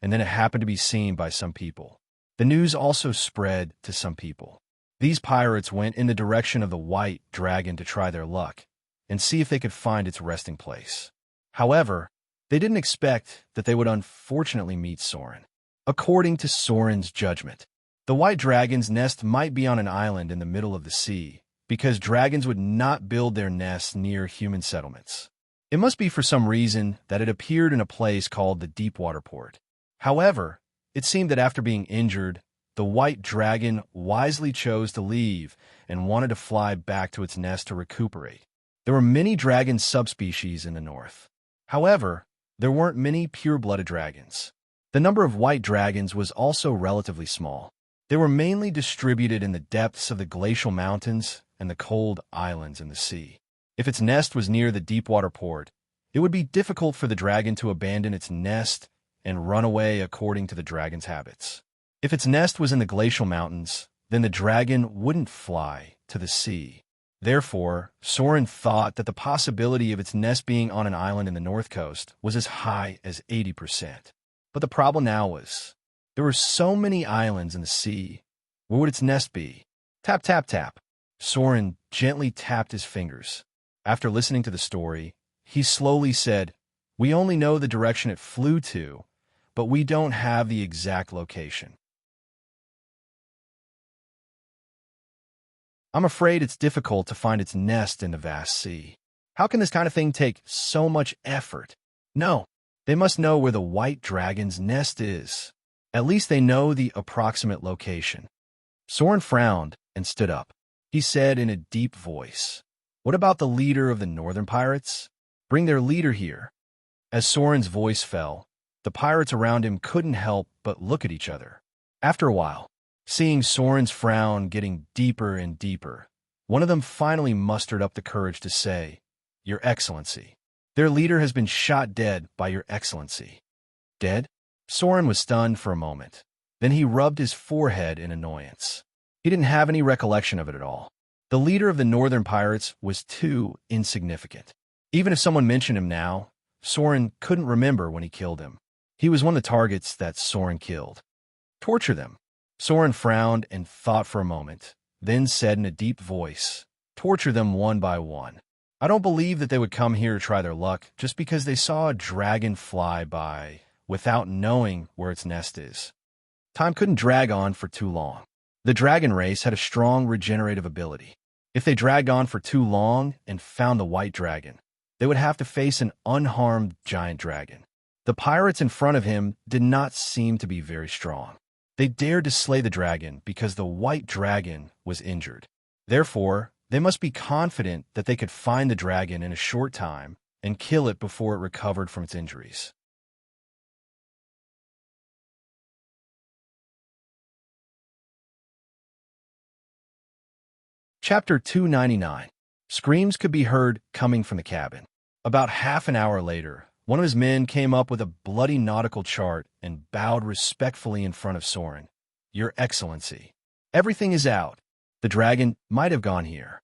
and then it happened to be seen by some people. The news also spread to some people. These pirates went in the direction of the white dragon to try their luck and see if they could find its resting place. However, they didn't expect that they would unfortunately meet Soren. According to Soren's judgment, the white dragon's nest might be on an island in the middle of the sea, because dragons would not build their nests near human settlements. It must be for some reason that it appeared in a place called the Deepwater port. However, it seemed that after being injured, the white dragon wisely chose to leave and wanted to fly back to its nest to recuperate. There were many dragon subspecies in the north. However, there weren't many pure-blooded dragons. The number of white dragons was also relatively small. They were mainly distributed in the depths of the glacial mountains and the cold islands in the sea. If its nest was near the deep-water port, it would be difficult for the dragon to abandon its nest and run away according to the dragon's habits. If its nest was in the glacial mountains, then the dragon wouldn't fly to the sea. Therefore, Soren thought that the possibility of its nest being on an island in the north coast was as high as 80%. But the problem now was, there were so many islands in the sea. Where would its nest be? Tap, tap, tap. Soren gently tapped his fingers. After listening to the story, he slowly said, "We only know the direction it flew to, but we don't have the exact location. I'm afraid it's difficult to find its nest in the vast sea. How can this kind of thing take so much effort? No, they must know where the white dragon's nest is. At least they know the approximate location." Soren frowned and stood up. He said in a deep voice, "What about the leader of the northern pirates? Bring their leader here." As Soren's voice fell, the pirates around him couldn't help but look at each other. After a while, seeing Soren's frown getting deeper and deeper, one of them finally mustered up the courage to say, "Your Excellency, their leader has been shot dead by Your Excellency." Dead? Soren was stunned for a moment. Then he rubbed his forehead in annoyance. He didn't have any recollection of it at all. The leader of the northern pirates was too insignificant. Even if someone mentioned him now, Soren couldn't remember when he killed him. He was one of the targets that Soren killed. Torture them. Soren frowned and thought for a moment, then said in a deep voice, "Torture them one by one. I don't believe that they would come here to try their luck just because they saw a dragon fly by without knowing where its nest is." Time couldn't drag on for too long. The dragon race had a strong regenerative ability. If they dragged on for too long and found the white dragon, they would have to face an unharmed giant dragon. The pirates in front of him did not seem to be very strong. They dared to slay the dragon because the white dragon was injured. Therefore, they must be confident that they could find the dragon in a short time and kill it before it recovered from its injuries. Chapter 299. Screams could be heard coming from the cabin. About half an hour later, one of his men came up with a bloody nautical chart and bowed respectfully in front of Soren. "Your Excellency, everything is out. The dragon might have gone here."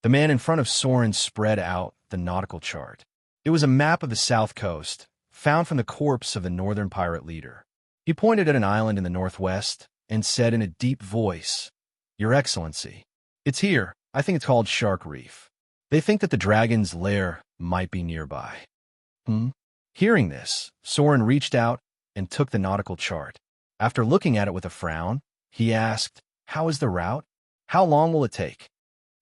The man in front of Soren spread out the nautical chart. It was a map of the south coast, found from the corpse of the northern pirate leader. He pointed at an island in the northwest and said in a deep voice, "Your Excellency, it's here. I think it's called Shark Reef. They think that the dragon's lair might be nearby." Hearing this, Soren reached out and took the nautical chart. After looking at it with a frown, he asked, "How is the route? How long will it take?"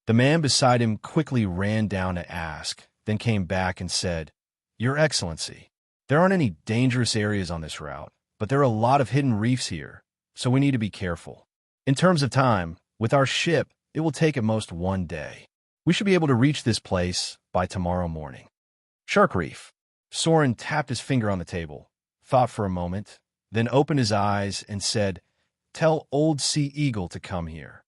The man beside him quickly ran down to ask, then came back and said, "Your Excellency, there aren't any dangerous areas on this route, but there are a lot of hidden reefs here, so we need to be careful. In terms of time, with our ship, it will take at most 1 day. We should be able to reach this place by tomorrow morning." Shark Reef. Soren tapped his finger on the table, thought for a moment, then opened his eyes and said, "Tell Old Sea Eagle to come here."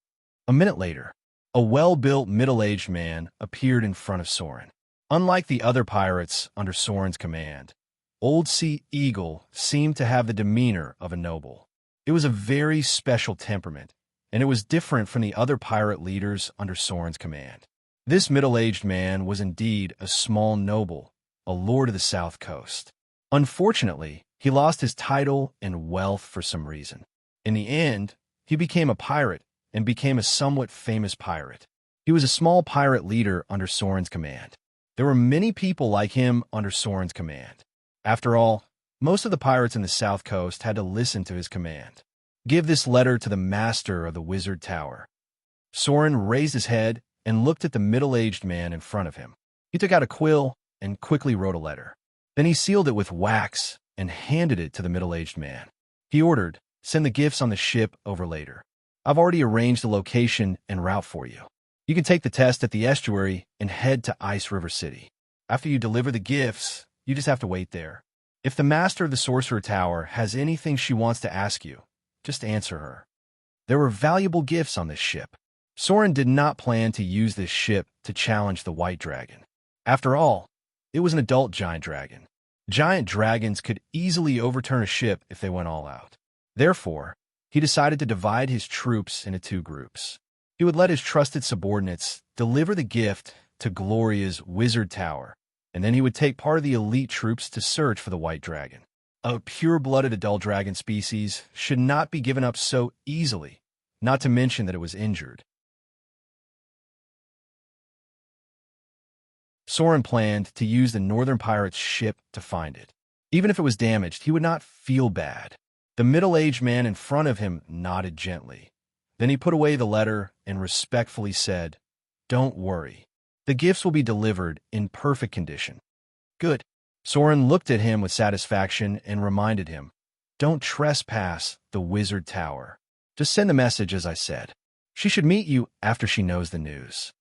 A minute later, a well-built middle-aged man appeared in front of Soren. Unlike the other pirates under Soren's command, Old Sea Eagle seemed to have the demeanor of a noble. It was a very special temperament, and it was different from the other pirate leaders under Soren's command. This middle-aged man was indeed a small noble, a lord of the south coast. Unfortunately, he lost his title and wealth for some reason. In the end, he became a pirate and became a somewhat famous pirate. He was a small pirate leader under Soren's command. There were many people like him under Soren's command. After all, most of the pirates in the south coast had to listen to his command. "Give this letter to the master of the wizard tower." Soren raised his head and looked at the middle-aged man in front of him. He took out a quill and quickly wrote a letter. Then he sealed it with wax and handed it to the middle-aged man. He ordered, "Send the gifts on the ship over later. I've already arranged the location and route for you." You can take the test at the estuary and head to Ice River City. After you deliver the gifts, you just have to wait there. If the master of the Sorcerer Tower has anything she wants to ask you, just answer her. There were valuable gifts on this ship. Soren did not plan to use this ship to challenge the White Dragon. After all, it was an adult giant dragon. Giant dragons could easily overturn a ship if they went all out. Therefore, he decided to divide his troops into two groups. He would let his trusted subordinates deliver the gift to Gloria's Wizard Tower, and then he would take part of the elite troops to search for the White Dragon. A pure-blooded adult dragon species should not be given up so easily, not to mention that it was injured. Soren planned to use the Northern Pirates' ship to find it. Even if it was damaged, he would not feel bad. The middle-aged man in front of him nodded gently. Then he put away the letter and respectfully said, "Don't worry. The gifts will be delivered in perfect condition." "Good." Soren looked at him with satisfaction and reminded him, "Don't trespass the Wizard Tower. Just send the message as I said. She should meet you after she knows the news."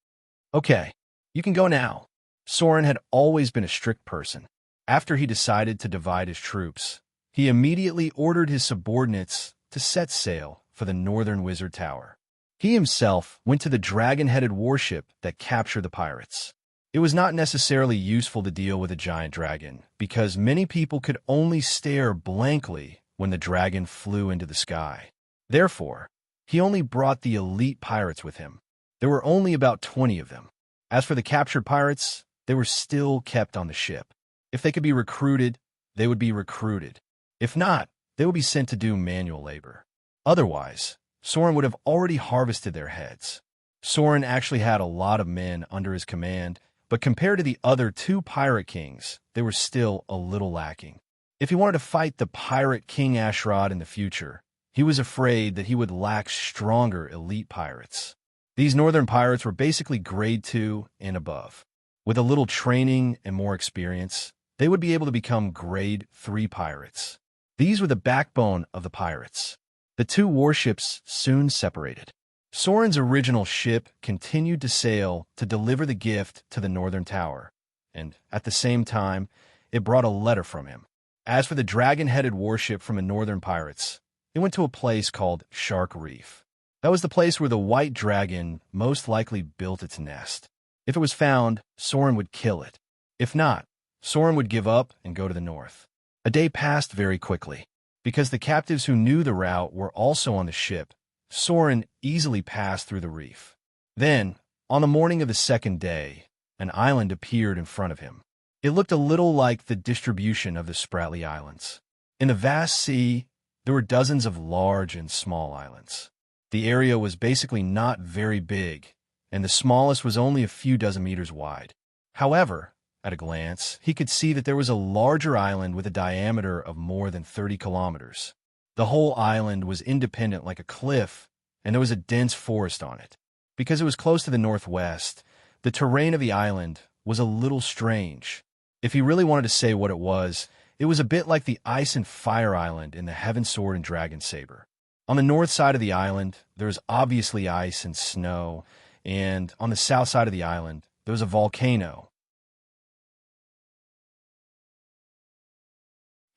"Okay, you can go now." Soren had always been a strict person. After he decided to divide his troops, he immediately ordered his subordinates to set sail for the Northern Wizard Tower. He himself went to the dragon-headed warship that captured the pirates. It was not necessarily useful to deal with a giant dragon, because many people could only stare blankly when the dragon flew into the sky. Therefore, he only brought the elite pirates with him. There were only about 20 of them. As for the captured pirates, they were still kept on the ship. If they could be recruited, they would be recruited. If not, they would be sent to do manual labor. Otherwise, Soren would have already harvested their heads. Soren actually had a lot of men under his command, but compared to the other two pirate kings, they were still a little lacking. If he wanted to fight the pirate King Ashrod in the future, he was afraid that he would lack stronger elite pirates. These northern pirates were basically grade 2 and above. With a little training and more experience, they would be able to become grade 3 pirates. These were the backbone of the pirates. The two warships soon separated. Soren's original ship continued to sail to deliver the gift to the Northern Tower, and at the same time, it brought a letter from him. As for the dragon-headed warship from the Northern Pirates, it went to a place called Shark Reef. That was the place where the White Dragon most likely built its nest. If it was found, Soren would kill it. If not, Soren would give up and go to the north. A day passed very quickly. Because the captives who knew the route were also on the ship, Soren easily passed through the reef. Then, on the morning of the second day, an island appeared in front of him. It looked a little like the distribution of the Spratly Islands. In the vast sea, there were dozens of large and small islands. The area was basically not very big, and the smallest was only a few dozen meters wide. However, at a glance, he could see that there was a larger island with a diameter of more than 30 kilometers. The whole island was independent like a cliff, and there was a dense forest on it. Because it was close to the northwest, the terrain of the island was a little strange. If he really wanted to say what it was a bit like the Ice and Fire Island in the Heaven Sword and Dragon Saber. On the north side of the island, there was obviously ice and snow, and on the south side of the island, there was a volcano.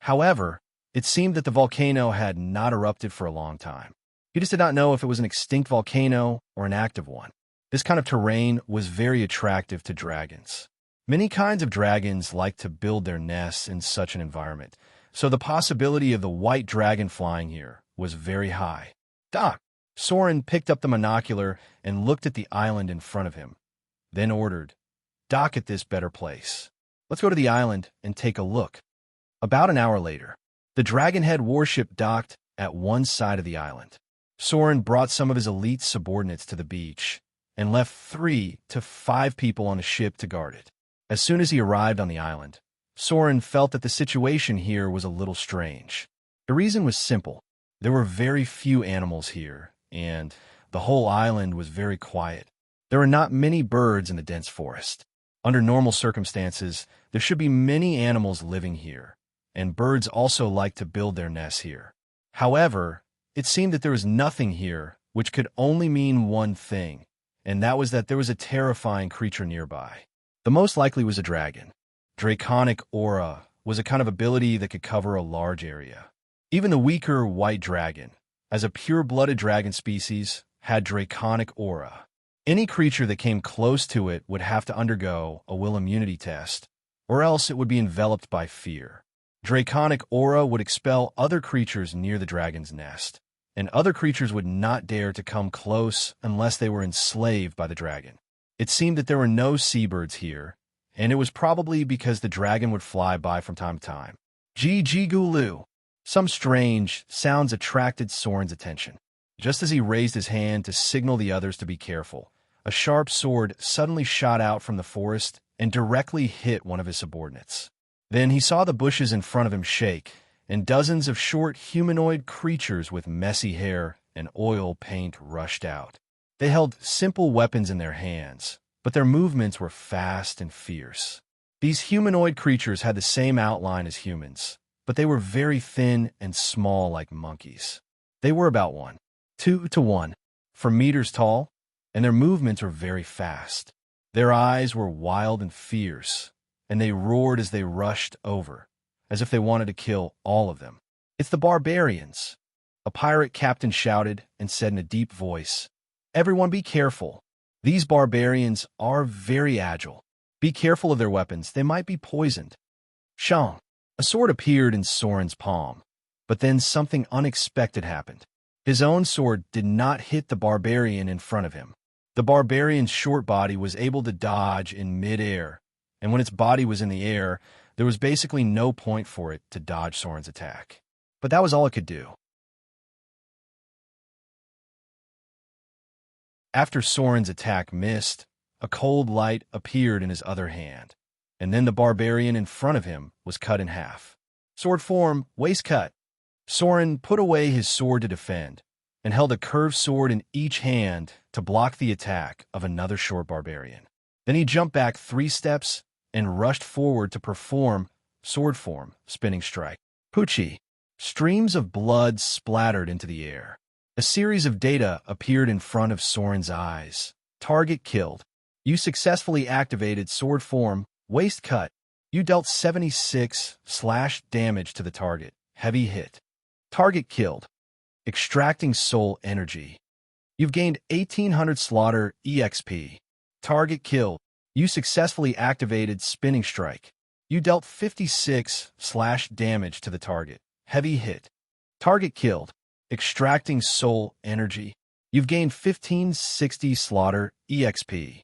However, it seemed that the volcano had not erupted for a long time. He just did not know if it was an extinct volcano or an active one. This kind of terrain was very attractive to dragons. Many kinds of dragons like to build their nests in such an environment, so the possibility of the white dragon flying here was very high. Doc! Soren picked up the monocular and looked at the island in front of him, then ordered, "Dock at this better place. Let's go to the island and take a look." About an hour later, the Dragonhead warship docked at one side of the island. Soren brought some of his elite subordinates to the beach and left 3 to 5 people on the ship to guard it. As soon as he arrived on the island, Soren felt that the situation here was a little strange. The reason was simple. There were very few animals here, and the whole island was very quiet. There are not many birds in the dense forest. Under normal circumstances, there should be many animals living here, and birds also like to build their nests here. However, it seemed that there was nothing here, which could only mean one thing, and that was that there was a terrifying creature nearby. The most likely was a dragon. Draconic aura was a kind of ability that could cover a large area. Even the weaker white dragon, as a pure-blooded dragon species, had draconic aura. Any creature that came close to it would have to undergo a will immunity test, or else it would be enveloped by fear. Draconic aura would expel other creatures near the dragon's nest, and other creatures would not dare to come close unless they were enslaved by the dragon. It seemed that there were no seabirds here, and it was probably because the dragon would fly by from time to time. Gulu. Some strange sounds attracted Soren's attention. Just as he raised his hand to signal the others to be careful, a sharp sword suddenly shot out from the forest and directly hit one of his subordinates. Then he saw the bushes in front of him shake, and dozens of short humanoid creatures with messy hair and oil paint rushed out. They held simple weapons in their hands, but their movements were fast and fierce. These humanoid creatures had the same outline as humans, but they were very thin and small like monkeys. They were about 2 to 1 for meters tall, and their movements were very fast. Their eyes were wild and fierce, and they roared as they rushed over, as if they wanted to kill all of them. "It's the barbarians," a pirate captain shouted and said in a deep voice. "Everyone be careful. These barbarians are very agile. Be careful of their weapons. They might be poisoned." Shang. A sword appeared in Soren's palm, but then something unexpected happened. His own sword did not hit the barbarian in front of him. The barbarian's short body was able to dodge in mid-air, and when its body was in the air, there was basically no point for it to dodge Soren's attack. But that was all it could do. After Soren's attack missed, a cold light appeared in his other hand, and then the barbarian in front of him was cut in half. Sword form, waist cut. Soren put away his sword to defend, and held a curved sword in each hand to block the attack of another short barbarian. Then he jumped back 3 steps and rushed forward to perform sword form, spinning strike. Pucci. Streams of blood splattered into the air. A series of data appeared in front of Soren's eyes. Target killed. You successfully activated sword form, waist cut. You dealt 76 slash damage to the target. Heavy hit. Target killed. Extracting soul energy. You've gained 1800 slaughter EXP. Target killed. You successfully activated spinning strike. You dealt 56 slash damage to the target. Heavy hit. Target killed. Extracting soul energy. You've gained 1560 slaughter EXP.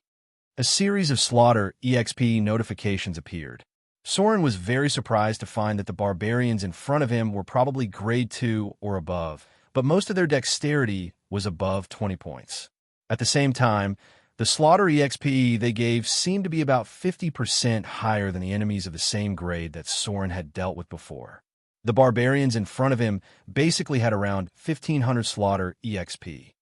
A series of slaughter EXP notifications appeared. Soren was very surprised to find that the barbarians in front of him were probably grade 2 or above, but most of their dexterity was above 20 points. At the same time, the slaughter EXP they gave seemed to be about 50% higher than the enemies of the same grade that Soren had dealt with before. The barbarians in front of him basically had around 1500 slaughter EXP.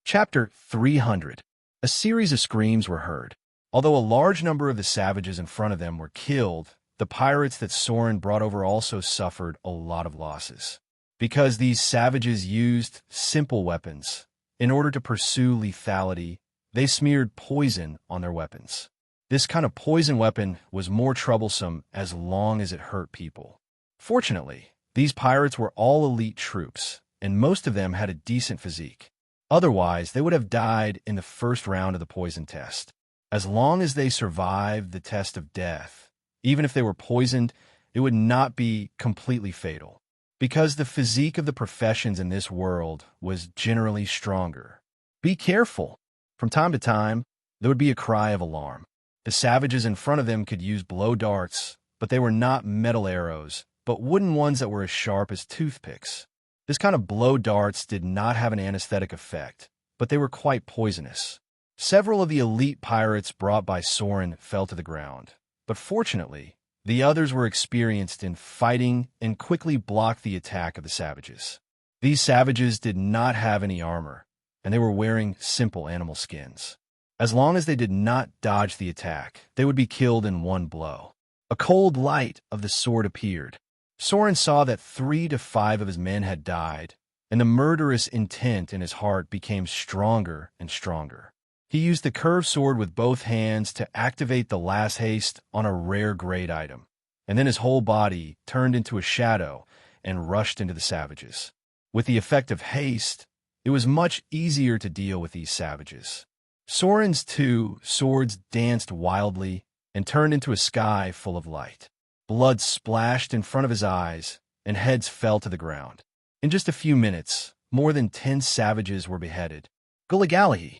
Chapter 300. A series of screams were heard. Although a large number of the savages in front of them were killed, the pirates that Soren brought over also suffered a lot of losses. Because these savages used simple weapons, in order to pursue lethality, they smeared poison on their weapons. This kind of poison weapon was more troublesome as long as it hurt people. Fortunately, these pirates were all elite troops, and most of them had a decent physique. Otherwise, they would have died in the first round of the poison test. As long as they survived the test of death, even if they were poisoned, it would not be completely fatal, because the physique of the professions in this world was generally stronger. Be careful! From time to time, there would be a cry of alarm. The savages in front of them could use blow darts, but they were not metal arrows, but wooden ones that were as sharp as toothpicks. This kind of blow darts did not have an anesthetic effect, but they were quite poisonous. Several of the elite pirates brought by Soren fell to the ground, but fortunately, the others were experienced in fighting and quickly blocked the attack of the savages. These savages did not have any armor, and they were wearing simple animal skins. As long as they did not dodge the attack, they would be killed in one blow. A cold light of the sword appeared. Soren saw that 3 to 5 of his men had died, and the murderous intent in his heart became stronger and stronger. He used the curved sword with both hands to activate the last haste on a rare grade item, and then his whole body turned into a shadow and rushed into the savages. With the effect of haste, it was much easier to deal with these savages. Soren's 2 swords danced wildly and turned into a sky full of light. Blood splashed in front of his eyes, and heads fell to the ground. In just a few minutes, more than 10 savages were beheaded. Gulligallihi!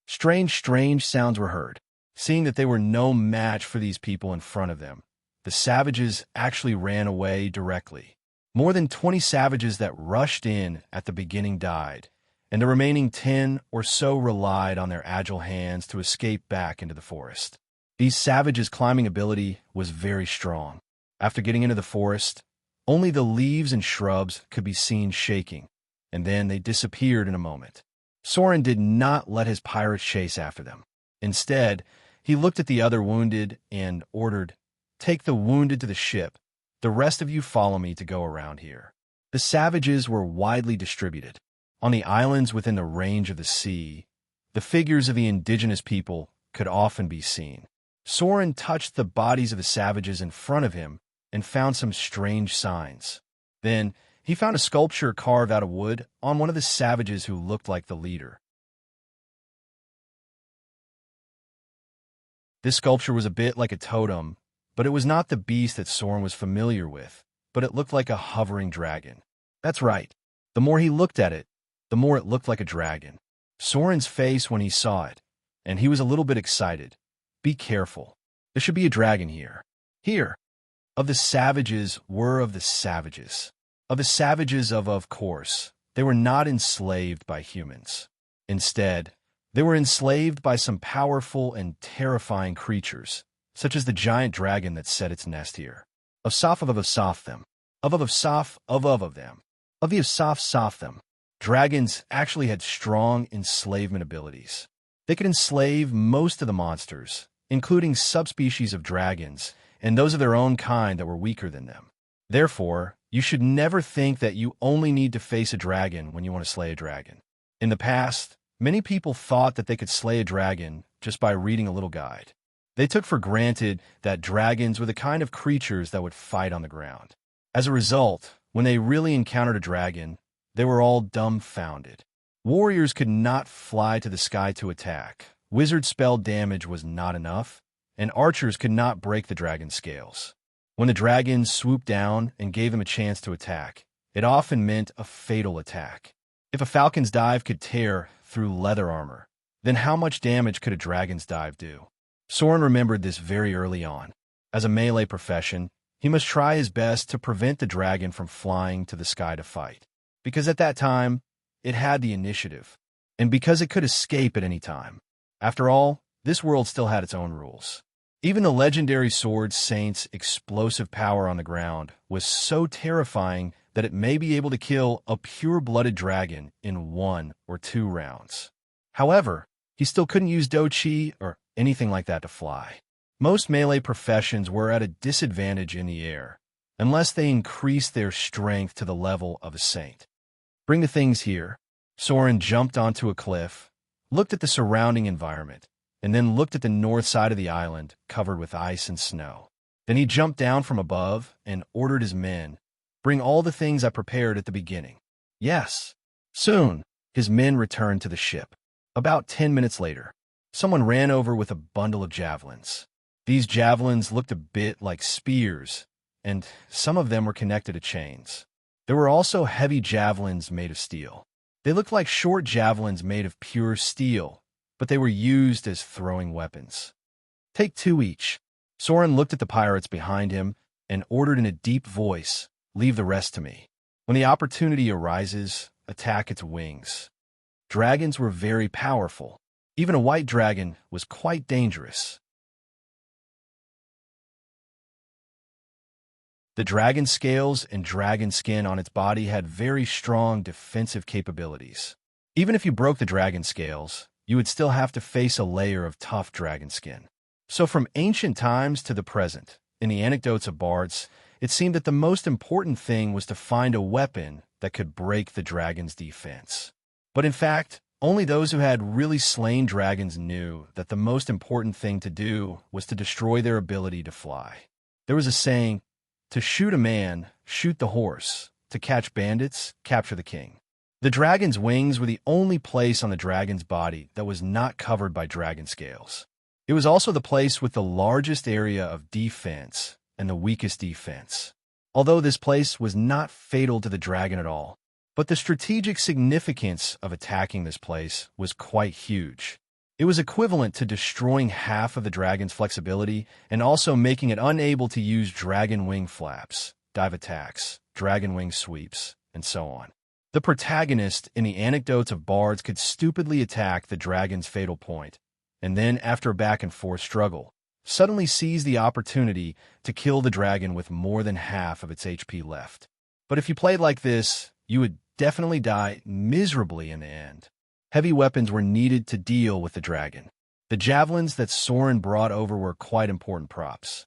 Strange sounds were heard. Seeing that they were no match for these people in front of them, the savages actually ran away directly. More than 20 savages that rushed in at the beginning died, and the remaining 10 or so relied on their agile hands to escape back into the forest. These savages' climbing ability was very strong. After getting into the forest, only the leaves and shrubs could be seen shaking, and then they disappeared in a moment. Soren did not let his pirates chase after them. Instead, he looked at the other wounded and ordered, "Take the wounded to the ship. The rest of you follow me to go around here." The savages were widely distributed. On the islands within the range of the sea, the figures of the indigenous people could often be seen. Soren touched the bodies of the savages in front of him and found some strange signs. Then, he found a sculpture carved out of wood on one of the savages who looked like the leader. This sculpture was a bit like a totem, but it was not the beast that Soren was familiar with, but it looked like a hovering dragon. That's right. The more he looked at it, the more it looked like a dragon. Soren's face when he saw it, and he was a little bit excited. Be careful. There should be a dragon here. Here. Of the savages were of the savages. Of the savages of course, they were not enslaved by humans. Instead, they were enslaved by some powerful and terrifying creatures, such as the giant dragon that set its nest here. Of Soph of Soph them. Of Soph of them. Of the Soph them. Dragons actually had strong enslavement abilities. They could enslave most of the monsters, including subspecies of dragons, and those of their own kind that were weaker than them. Therefore, you should never think that you only need to face a dragon when you want to slay a dragon. In the past, many people thought that they could slay a dragon just by reading a little guide. They took for granted that dragons were the kind of creatures that would fight on the ground. As a result, when they really encountered a dragon, they were all dumbfounded. Warriors could not fly to the sky to attack. Wizard spell damage was not enough, and archers could not break the dragon's scales. When the dragon swooped down and gave them a chance to attack, it often meant a fatal attack. If a falcon's dive could tear through leather armor, then how much damage could a dragon's dive do? Soren remembered this very early on. As a melee profession, he must try his best to prevent the dragon from flying to the sky to fight, because at that time, it had the initiative, and because it could escape at any time. After all, this world still had its own rules. Even the legendary sword saint's explosive power on the ground was so terrifying that it may be able to kill a pure-blooded dragon in 1 or 2 rounds. However, he still couldn't use Dochi or anything like that to fly. Most melee professions were at a disadvantage in the air, unless they increased their strength to the level of a saint. Bring the things here. Soren jumped onto a cliff, looked at the surrounding environment, and then looked at the north side of the island covered with ice and snow. Then he jumped down from above and ordered his men, "Bring all the things I prepared at the beginning." Yes. Soon, his men returned to the ship. About 10 minutes later, someone ran over with a bundle of javelins. These javelins looked a bit like spears, and some of them were connected to chains. There were also heavy javelins made of steel. They looked like short javelins made of pure steel, but they were used as throwing weapons. "Take 2 each." Soren looked at the pirates behind him and ordered in a deep voice, "Leave the rest to me. When the opportunity arises, attack its wings." Dragons were very powerful. Even a white dragon was quite dangerous. The dragon scales and dragon skin on its body had very strong defensive capabilities. Even if you broke the dragon scales, you would still have to face a layer of tough dragon skin. So from ancient times to the present, in the anecdotes of bards, it seemed that the most important thing was to find a weapon that could break the dragon's defense. But in fact, only those who had really slain dragons knew that the most important thing to do was to destroy their ability to fly. There was a saying, to shoot a man, shoot the horse. To catch bandits, capture the king. The dragon's wings were the only place on the dragon's body that was not covered by dragon scales. It was also the place with the largest area of defense and the weakest defense. Although this place was not fatal to the dragon at all, but the strategic significance of attacking this place was quite huge. It was equivalent to destroying half of the dragon's flexibility and also making it unable to use dragon wing flaps, dive attacks, dragon wing sweeps, and so on. The protagonist in the anecdotes of bards could stupidly attack the dragon's fatal point, and then, after a back-and-forth struggle, suddenly seize the opportunity to kill the dragon with more than half of its HP left. But if you played like this, you would definitely die miserably in the end. Heavy weapons were needed to deal with the dragon. The javelins that Soren brought over were quite important props.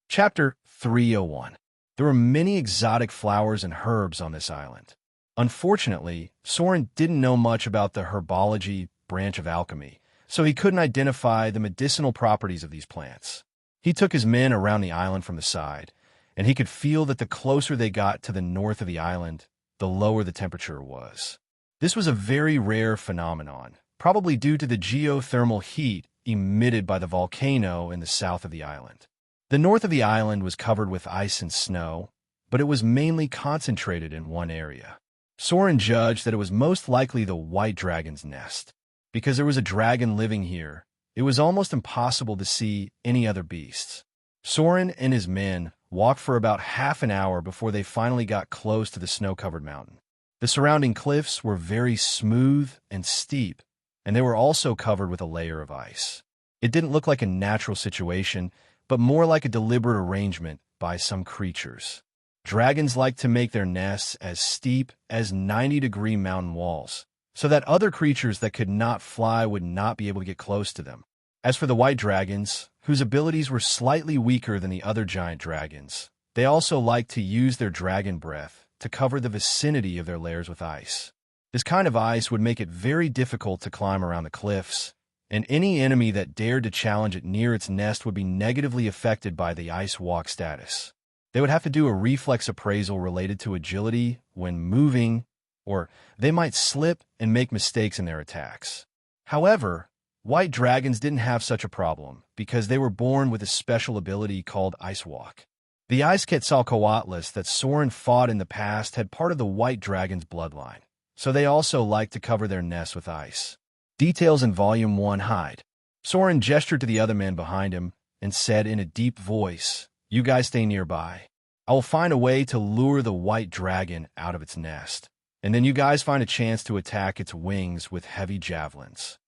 Chapter 301. There were many exotic flowers and herbs on this island. Unfortunately, Soren didn't know much about the herbology branch of alchemy, so he couldn't identify the medicinal properties of these plants. He took his men around the island from the side, and he could feel that the closer they got to the north of the island, the lower the temperature was. This was a very rare phenomenon, probably due to the geothermal heat emitted by the volcano in the south of the island. The north of the island was covered with ice and snow, but it was mainly concentrated in one area. Soren judged that it was most likely the white dragon's nest. Because there was a dragon living here, it was almost impossible to see any other beasts. Soren and his men walked for about half an hour before they finally got close to the snow-covered mountain. The surrounding cliffs were very smooth and steep, and they were also covered with a layer of ice. It didn't look like a natural situation, but more like a deliberate arrangement by some creatures. Dragons like to make their nests as steep as 90-degree mountain walls, so that other creatures that could not fly would not be able to get close to them. As for the white dragons, whose abilities were slightly weaker than the other giant dragons, they also liked to use their dragon breath to cover the vicinity of their lairs with ice. This kind of ice would make it very difficult to climb around the cliffs, and any enemy that dared to challenge it near its nest would be negatively affected by the ice walk status. They would have to do a reflex appraisal related to agility when moving, or they might slip and make mistakes in their attacks. However, white dragons didn't have such a problem because they were born with a special ability called Ice Walk. The Ice Quetzalcoatlus that Soren fought in the past had part of the white dragon's bloodline, so they also liked to cover their nests with ice. Details in Volume 1 hide. Soren gestured to the other men behind him and said in a deep voice, "You guys stay nearby. I will find a way to lure the white dragon out of its nest, and then you guys find a chance to attack its wings with heavy javelins."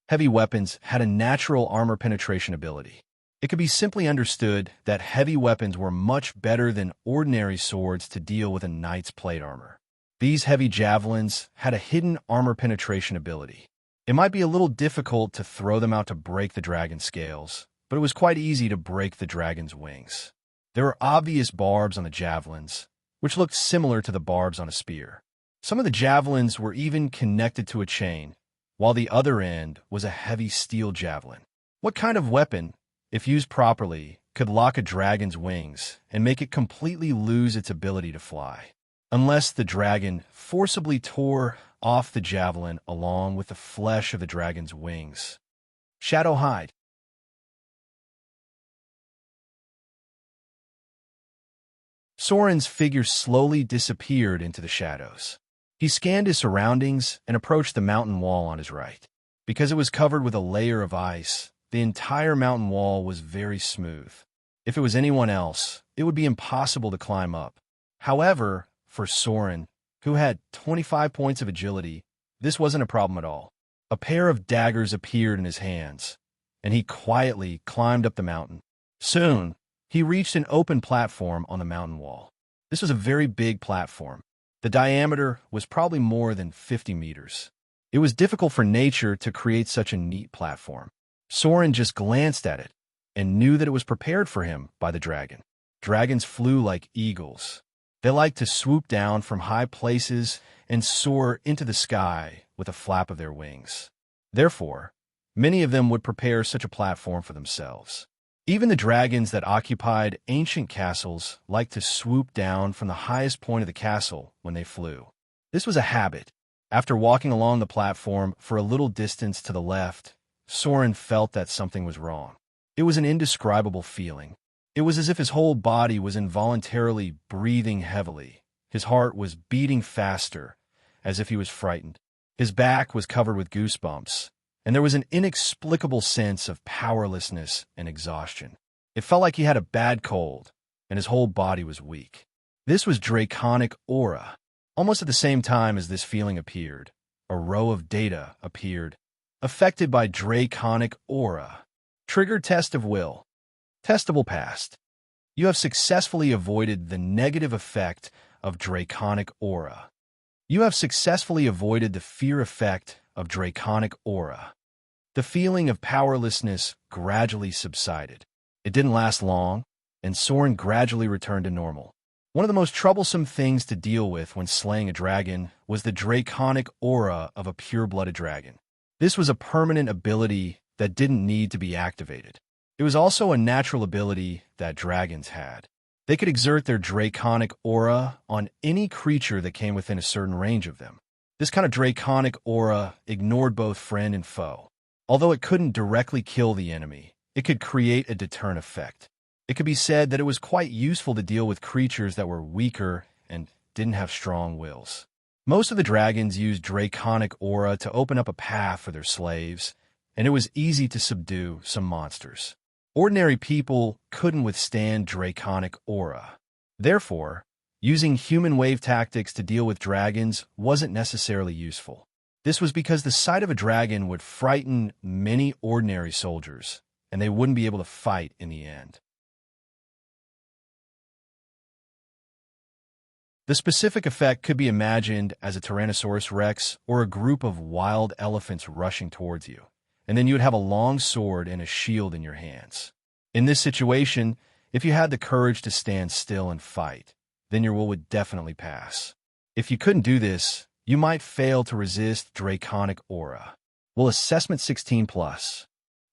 Heavy weapons had a natural armor penetration ability. It could be simply understood that heavy weapons were much better than ordinary swords to deal with a knight's plate armor. These heavy javelins had a hidden armor penetration ability. It might be a little difficult to throw them out to break the dragon's scales, but it was quite easy to break the dragon's wings. There were obvious barbs on the javelins, which looked similar to the barbs on a spear. Some of the javelins were even connected to a chain, while the other end was a heavy steel javelin. What kind of weapon, if used properly, could lock a dragon's wings and make it completely lose its ability to fly? Unless the dragon forcibly tore off the javelin along with the flesh of the dragon's wings. Shadow hide. Soren's figure slowly disappeared into the shadows. He scanned his surroundings and approached the mountain wall on his right. Because it was covered with a layer of ice, the entire mountain wall was very smooth. If it was anyone else, it would be impossible to climb up. However, for Soren, who had 25 points of agility, this wasn't a problem at all. A pair of daggers appeared in his hands, and he quietly climbed up the mountain. Soon, he reached an open platform on the mountain wall. This was a very big platform. The diameter was probably more than 50 meters. It was difficult for nature to create such a neat platform. Soren just glanced at it and knew that it was prepared for him by the dragon. Dragons flew like eagles. They liked to swoop down from high places and soar into the sky with a flap of their wings. Therefore, many of them would prepare such a platform for themselves. Even the dragons that occupied ancient castles liked to swoop down from the highest point of the castle when they flew. This was a habit. After walking along the platform for a little distance to the left, Soren felt that something was wrong. It was an indescribable feeling. It was as if his whole body was involuntarily breathing heavily. His heart was beating faster, as if he was frightened. His back was covered with goosebumps, and there was an inexplicable sense of powerlessness and exhaustion. It felt like he had a bad cold, and his whole body was weak. This was draconic aura. Almost at the same time as this feeling appeared, a row of data appeared, affected by draconic aura. Trigger test of will. Testable past. You have successfully avoided the negative effect of draconic aura. You have successfully avoided the fear effect of draconic aura. The feeling of powerlessness gradually subsided. It didn't last long, and Soren gradually returned to normal. One of the most troublesome things to deal with when slaying a dragon was the draconic aura of a pure-blooded dragon. This was a permanent ability that didn't need to be activated. It was also a natural ability that dragons had. They could exert their draconic aura on any creature that came within a certain range of them. This kind of draconic aura ignored both friend and foe. Although it couldn't directly kill the enemy, it could create a deterrent effect. It could be said that it was quite useful to deal with creatures that were weaker and didn't have strong wills. Most of the dragons used draconic aura to open up a path for their slaves, and it was easy to subdue some monsters. Ordinary people couldn't withstand draconic aura. Therefore, using human wave tactics to deal with dragons wasn't necessarily useful. This was because the sight of a dragon would frighten many ordinary soldiers, and they wouldn't be able to fight in the end. The specific effect could be imagined as a Tyrannosaurus Rex or a group of wild elephants rushing towards you, and then you would have a long sword and a shield in your hands. In this situation, if you had the courage to stand still and fight, then your will would definitely pass. If you couldn't do this, you might fail to resist draconic aura. Will assessment 16+.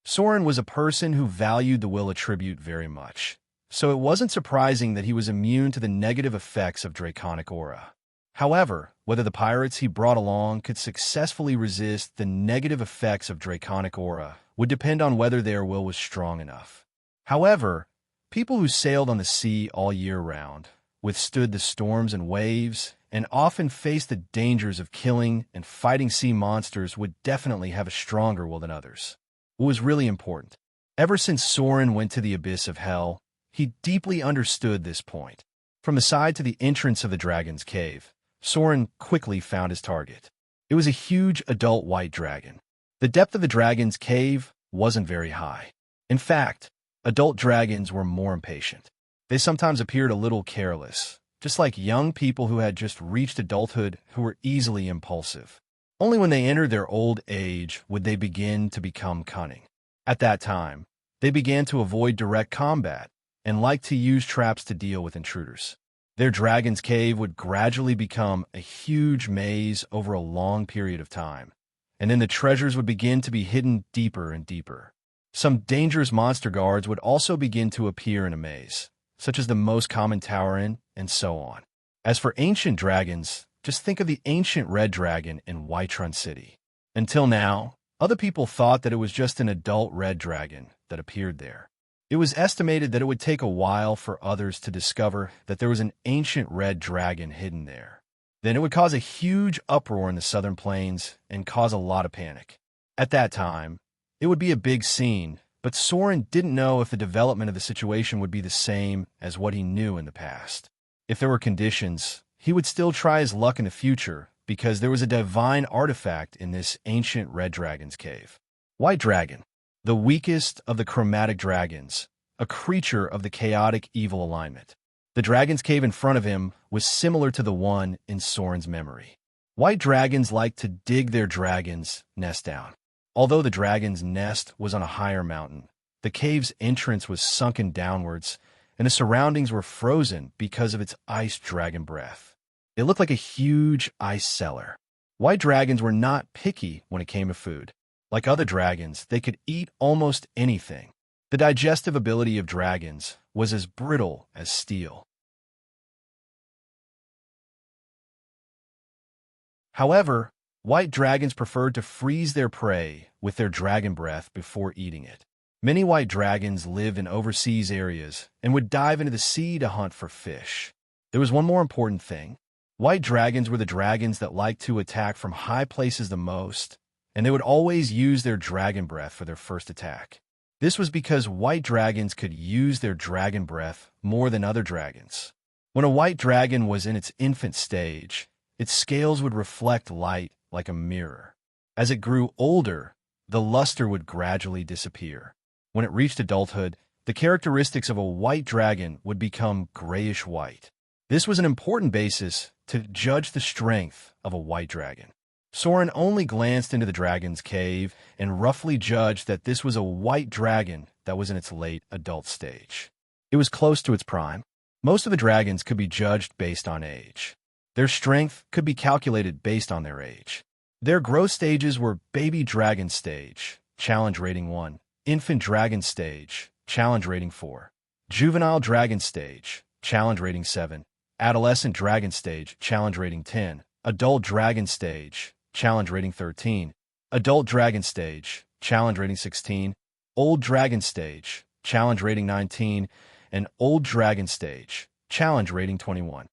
Soren was a person who valued the will attribute very much, so it wasn't surprising that he was immune to the negative effects of draconic aura. However, whether the pirates he brought along could successfully resist the negative effects of draconic aura would depend on whether their will was strong enough. However, people who sailed on the sea all year round, withstood the storms and waves, and often faced the dangers of killing and fighting sea monsters would definitely have a stronger will than others. What was really important? Ever since Soren went to the abyss of hell, he deeply understood this point. From the side to the entrance of the dragon's cave, Soren quickly found his target. It was a huge adult white dragon. The depth of the dragon's cave wasn't very high. In fact, adult dragons were more impatient. They sometimes appeared a little careless, just like young people who had just reached adulthood who were easily impulsive. Only when they entered their old age would they begin to become cunning. At that time, they began to avoid direct combat and liked to use traps to deal with intruders. Their dragon's cave would gradually become a huge maze over a long period of time, and then the treasures would begin to be hidden deeper and deeper. Some dangerous monster guards would also begin to appear in a maze, such as the most common Tauren, and so on. As for ancient dragons, just think of the ancient red dragon in Whiterun City. Until now, other people thought that it was just an adult red dragon that appeared there. It was estimated that it would take a while for others to discover that there was an ancient red dragon hidden there. Then it would cause a huge uproar in the southern plains and cause a lot of panic. At that time, it would be a big scene, but Soren didn't know if the development of the situation would be the same as what he knew in the past. If there were conditions, he would still try his luck in the future because there was a divine artifact in this ancient red dragon's cave. White dragon, the weakest of the chromatic dragons, a creature of the chaotic evil alignment. The dragon's cave in front of him was similar to the one in Soren's memory. White dragons like to dig their dragon's nest down. Although the dragon's nest was on a higher mountain, the cave's entrance was sunken downwards, and the surroundings were frozen because of its ice dragon breath. It looked like a huge ice cellar. White dragons were not picky when it came to food. Like other dragons, they could eat almost anything. The digestive ability of dragons was as brittle as steel. However, white dragons preferred to freeze their prey with their dragon breath before eating it. Many white dragons lived in overseas areas and would dive into the sea to hunt for fish. There was one more important thing. White dragons were the dragons that liked to attack from high places the most, and they would always use their dragon breath for their first attack. This was because white dragons could use their dragon breath more than other dragons. When a white dragon was in its infant stage, its scales would reflect light like a mirror. As it grew older, the luster would gradually disappear. When it reached adulthood, the characteristics of a white dragon would become grayish-white. This was an important basis to judge the strength of a white dragon. Soren only glanced into the dragon's cave and roughly judged that this was a white dragon that was in its late adult stage. It was close to its prime. Most of the dragons could be judged based on age. Their strength could be calculated based on their age. Their growth stages were baby dragon stage, challenge rating 1, infant dragon stage, challenge rating 4, juvenile dragon stage, challenge rating 7, adolescent dragon stage, challenge rating 10, adult dragon stage, challenge rating 13, adult dragon stage, challenge rating 16, old dragon stage, challenge rating 19, and old dragon stage, challenge rating 21.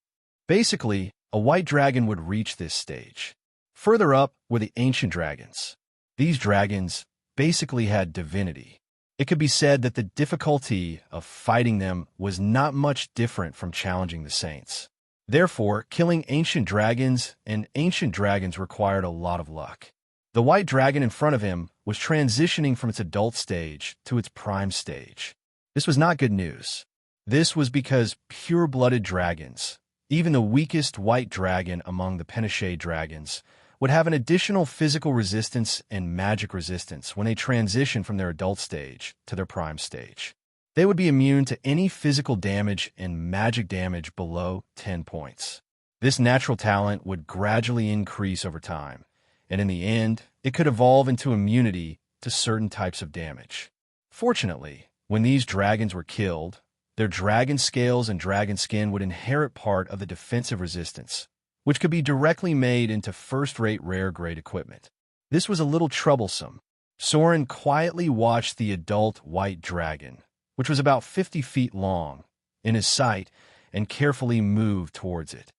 Basically, a white dragon would reach this stage. Further up were the ancient dragons. These dragons basically had divinity. It could be said that the difficulty of fighting them was not much different from challenging the saints. Therefore, killing ancient dragons required a lot of luck. The white dragon in front of him was transitioning from its adult stage to its prime stage. This was not good news. This was because pure-blooded dragons, even the weakest white dragon among the Penachet dragons, would have an additional physical resistance and magic resistance when they transition from their adult stage to their prime stage. They would be immune to any physical damage and magic damage below 10 points. This natural talent would gradually increase over time, and in the end, it could evolve into immunity to certain types of damage. Fortunately, when these dragons were killed, their dragon scales and dragon skin would inherit part of the defensive resistance, which could be directly made into first-rate rare-grade equipment. This was a little troublesome. Soren quietly watched the adult white dragon, which was about 50 feet long, in his sight, and carefully moved towards it.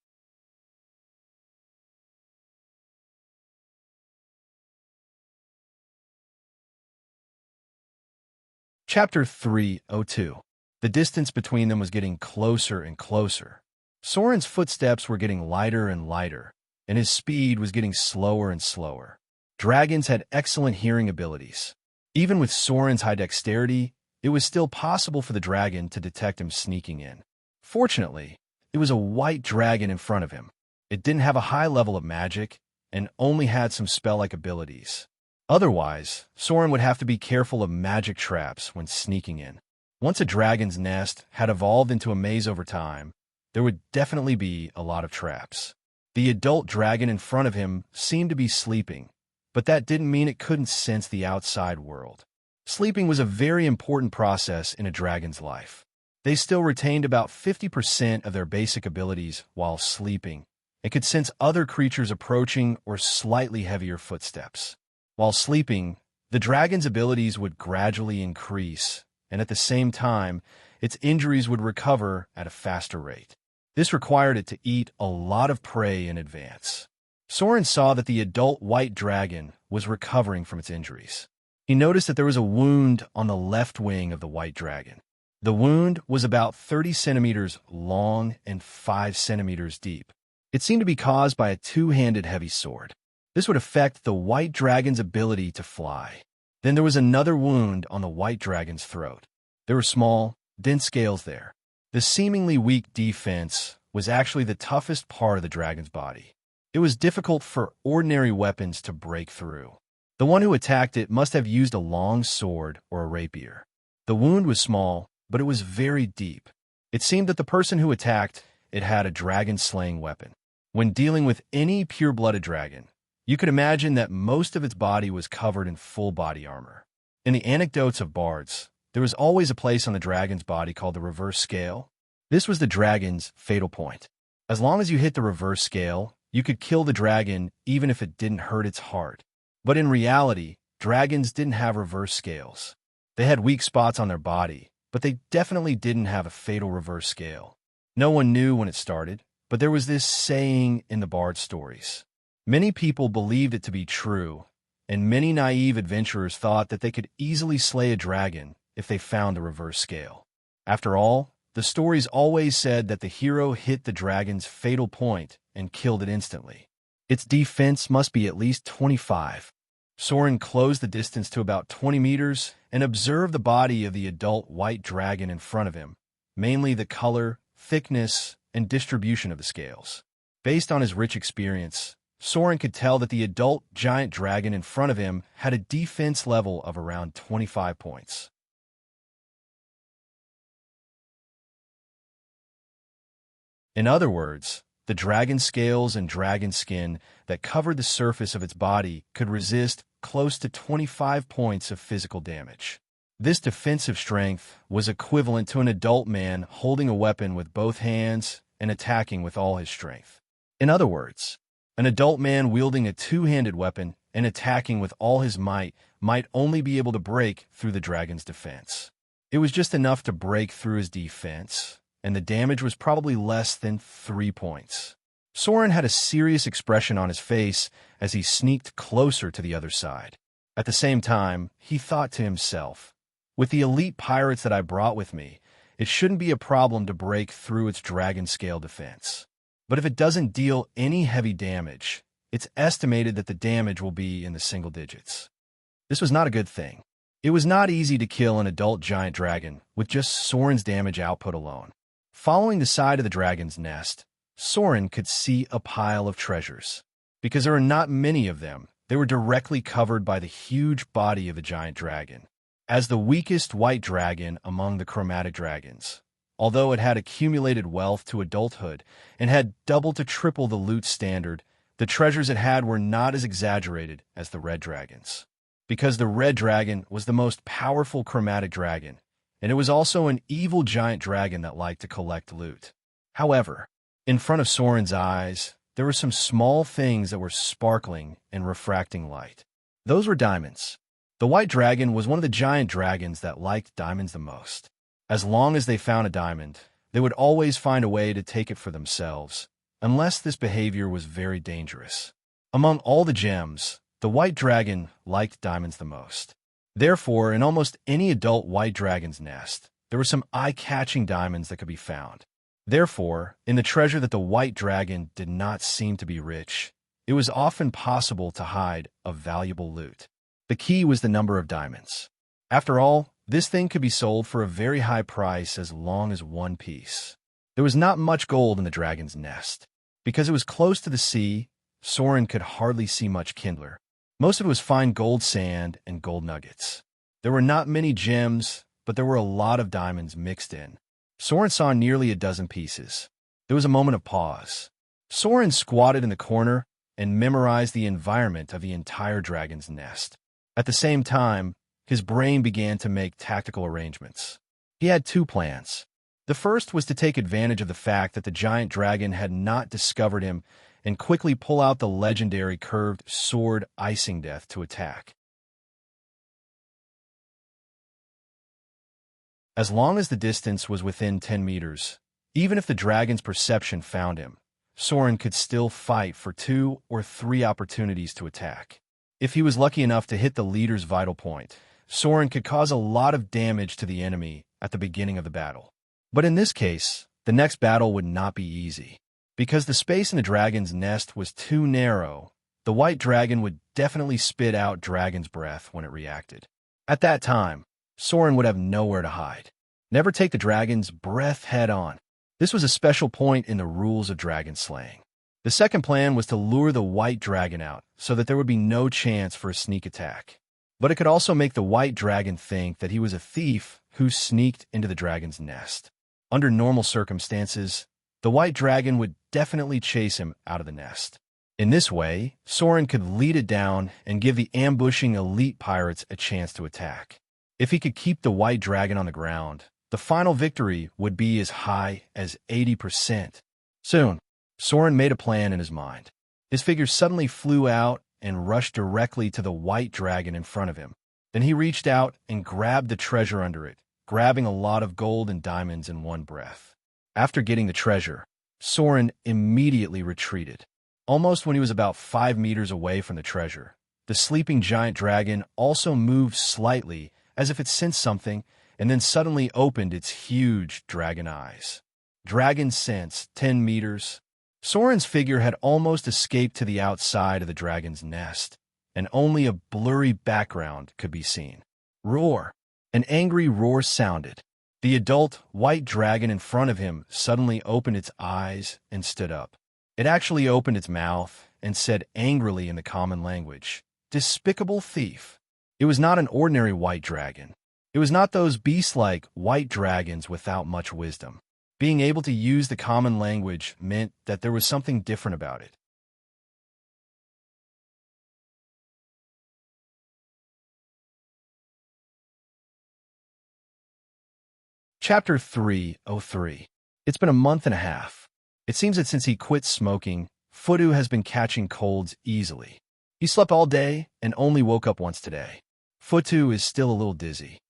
Chapter 302. The distance between them was getting closer and closer. Soren's footsteps were getting lighter and lighter, and his speed was getting slower and slower. Dragons had excellent hearing abilities. Even with Soren's high dexterity, it was still possible for the dragon to detect him sneaking in. Fortunately, it was a white dragon in front of him. It didn't have a high level of magic and only had some spell-like abilities. Otherwise, Soren would have to be careful of magic traps when sneaking in. Once a dragon's nest had evolved into a maze over time, there would definitely be a lot of traps. The adult dragon in front of him seemed to be sleeping, but that didn't mean it couldn't sense the outside world. Sleeping was a very important process in a dragon's life. They still retained about 50% of their basic abilities while sleeping, and could sense other creatures approaching or slightly heavier footsteps. While sleeping, the dragon's abilities would gradually increase, and at the same time, its injuries would recover at a faster rate. This required it to eat a lot of prey in advance. Soren saw that the adult white dragon was recovering from its injuries. He noticed that there was a wound on the left wing of the white dragon. The wound was about 30 centimeters long and 5 centimeters deep. It seemed to be caused by a two-handed heavy sword. This would affect the white dragon's ability to fly. Then there was another wound on the white dragon's throat. There were small, dense scales there. The seemingly weak defense was actually the toughest part of the dragon's body. It was difficult for ordinary weapons to break through. The one who attacked it must have used a long sword or a rapier. The wound was small, but it was very deep. It seemed that the person who attacked it had a dragon-slaying weapon. When dealing with any pure-blooded dragon, you could imagine that most of its body was covered in full body armor. In the anecdotes of bards, there was always a place on the dragon's body called the reverse scale. This was the dragon's fatal point. As long as you hit the reverse scale, you could kill the dragon even if it didn't hurt its heart. But in reality, dragons didn't have reverse scales. They had weak spots on their body, but they definitely didn't have a fatal reverse scale. No one knew when it started, but there was this saying in the bard stories. Many people believed it to be true, and many naive adventurers thought that they could easily slay a dragon if they found the reverse scale. After all, the stories always said that the hero hit the dragon's fatal point and killed it instantly. Its defense must be at least 25. Soren closed the distance to about 20 meters and observed the body of the adult white dragon in front of him, mainly the color, thickness, and distribution of the scales. Based on his rich experience, Soren could tell that the adult giant dragon in front of him had a defense level of around 25 points. In other words, the dragon scales and dragon skin that covered the surface of its body could resist close to 25 points of physical damage. This defensive strength was equivalent to an adult man holding a weapon with both hands and attacking with all his strength. In other words, an adult man wielding a two-handed weapon and attacking with all his might only be able to break through the dragon's defense. It was just enough to break through his defense, and the damage was probably less than 3 points. Soren had a serious expression on his face as he sneaked closer to the other side. At the same time, he thought to himself, with the elite pirates that I brought with me, it shouldn't be a problem to break through its dragon scale defense. But if it doesn't deal any heavy damage, it's estimated that the damage will be in the single digits. This was not a good thing. It was not easy to kill an adult giant dragon with just Soren's damage output alone. Following the side of the dragon's nest, Soren could see a pile of treasures. Because there were not many of them, they were directly covered by the huge body of the giant dragon. As the weakest white dragon among the chromatic dragons, although it had accumulated wealth to adulthood and had double to triple the loot standard, the treasures it had were not as exaggerated as the red dragons. Because the red dragon was the most powerful chromatic dragon, and it was also an evil giant dragon that liked to collect loot. However, in front of Soren's eyes, there were some small things that were sparkling and refracting light. Those were diamonds. The white dragon was one of the giant dragons that liked diamonds the most. As long as they found a diamond, they would always find a way to take it for themselves, unless this behavior was very dangerous. Among all the gems, the white dragon liked diamonds the most. Therefore, in almost any adult white dragon's nest, there were some eye-catching diamonds that could be found. Therefore, in the treasure that the white dragon did not seem to be rich, it was often possible to hide a valuable loot. The key was the number of diamonds. After all, this thing could be sold for a very high price as long as one piece. There was not much gold in the dragon's nest. Because it was close to the sea, Soren could hardly see much kindler. Most of it was fine gold sand and gold nuggets. There were not many gems, but there were a lot of diamonds mixed in. Soren saw nearly a dozen pieces. There was a moment of pause. Soren squatted in the corner and memorized the environment of the entire dragon's nest. At the same time, his brain began to make tactical arrangements. He had two plans. The first was to take advantage of the fact that the giant dragon had not discovered him and quickly pull out the legendary curved sword Icing Death to attack. As long as the distance was within 10 meters, even if the dragon's perception found him, Soren could still fight for 2 or 3 opportunities to attack. If he was lucky enough to hit the leader's vital point, Soren could cause a lot of damage to the enemy at the beginning of the battle. But in this case, the next battle would not be easy. Because the space in the dragon's nest was too narrow, the white dragon would definitely spit out dragon's breath when it reacted. At that time, Soren would have nowhere to hide. Never take the dragon's breath head on. This was a special point in the rules of dragon slaying. The second plan was to lure the white dragon out so that there would be no chance for a sneak attack. But it could also make the white dragon think that he was a thief who sneaked into the dragon's nest. Under normal circumstances, the white dragon would definitely chase him out of the nest. In this way, Soren could lead it down and give the ambushing elite pirates a chance to attack. If he could keep the white dragon on the ground, the final victory would be as high as 80%. Soon, Soren made a plan in his mind. His figure suddenly flew out and rushed directly to the white dragon in front of him. Then he reached out and grabbed the treasure under it, grabbing a lot of gold and diamonds in one breath. After getting the treasure, Soren immediately retreated. Almost when he was about 5 meters away from the treasure, the sleeping giant dragon also moved slightly as if it sensed something and then suddenly opened its huge dragon eyes. Dragon sense, 10 meters. Soren's figure had almost escaped to the outside of the dragon's nest, and only a blurry background could be seen. Roar! An angry roar sounded. The adult white dragon in front of him suddenly opened its eyes and stood up. It actually opened its mouth and said angrily in the common language, "Despicable thief." It was not an ordinary white dragon. It was not those beast-like white dragons without much wisdom. Being able to use the common language meant that there was something different about it. Chapter 303. It's been a month and a half. It seems that since he quit smoking, Fudu has been catching colds easily. He slept all day and only woke up once today. Futu is still a little dizzy.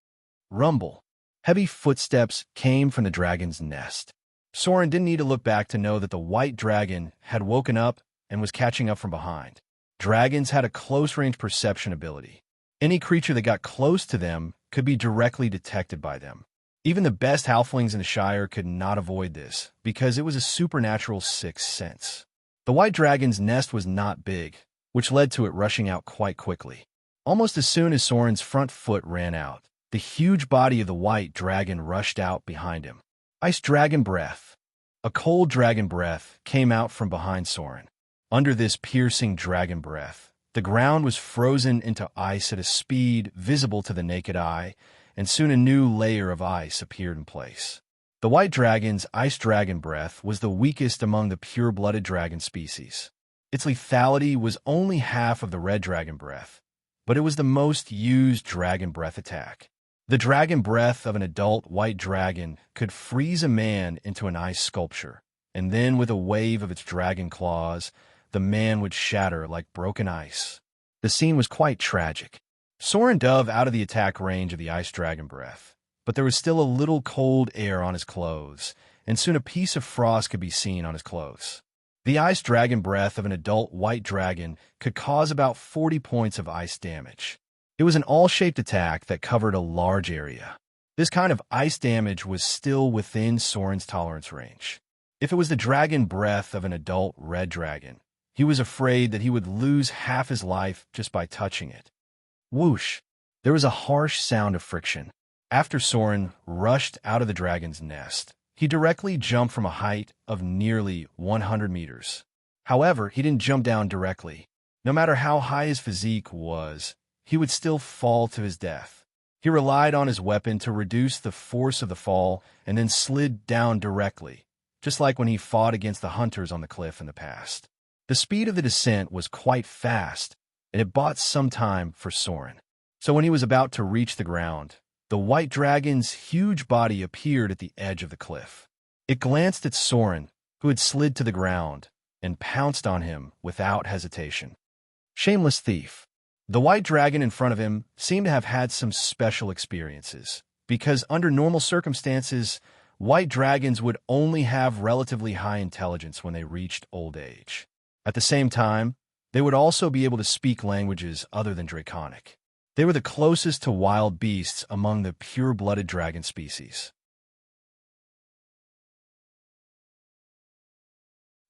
Rumble. Heavy footsteps came from the dragon's nest. Soren didn't need to look back to know that the white dragon had woken up and was catching up from behind. Dragons had a close-range perception ability. Any creature that got close to them could be directly detected by them. Even the best halflings in the Shire could not avoid this, because it was a supernatural sixth sense. The white dragon's nest was not big, which led to it rushing out quite quickly. Almost as soon as Soren's front foot ran out, the huge body of the white dragon rushed out behind him. Ice dragon breath. A cold dragon breath came out from behind Soren. Under this piercing dragon breath, the ground was frozen into ice at a speed visible to the naked eye, and soon a new layer of ice appeared in place. The white dragon's ice dragon breath was the weakest among the pure-blooded dragon species. Its lethality was only half of the red dragon breath, but it was the most used dragon breath attack. The dragon breath of an adult white dragon could freeze a man into an ice sculpture, and then with a wave of its dragon claws, the man would shatter like broken ice. The scene was quite tragic. Soren dove out of the attack range of the ice dragon breath, but there was still a little cold air on his clothes, and soon a piece of frost could be seen on his clothes. The ice dragon breath of an adult white dragon could cause about 40 points of ice damage. It was an all-shaped attack that covered a large area. This kind of ice damage was still within Soren's tolerance range. If it was the dragon breath of an adult red dragon, he was afraid that he would lose half his life just by touching it. Whoosh! There was a harsh sound of friction. After Soren rushed out of the dragon's nest, he directly jumped from a height of nearly 100 meters. However, he didn't jump down directly. No matter how high his physique was, he would still fall to his death. He relied on his weapon to reduce the force of the fall and then slid down directly, just like when he fought against the hunters on the cliff in the past. The speed of the descent was quite fast, and it bought some time for Soren. So when he was about to reach the ground, the white dragon's huge body appeared at the edge of the cliff. It glanced at Soren, who had slid to the ground, and pounced on him without hesitation. Shameless thief. The white dragon in front of him seemed to have had some special experiences, because under normal circumstances, white dragons would only have relatively high intelligence when they reached old age. At the same time, they would also be able to speak languages other than Draconic. They were the closest to wild beasts among the pure-blooded dragon species.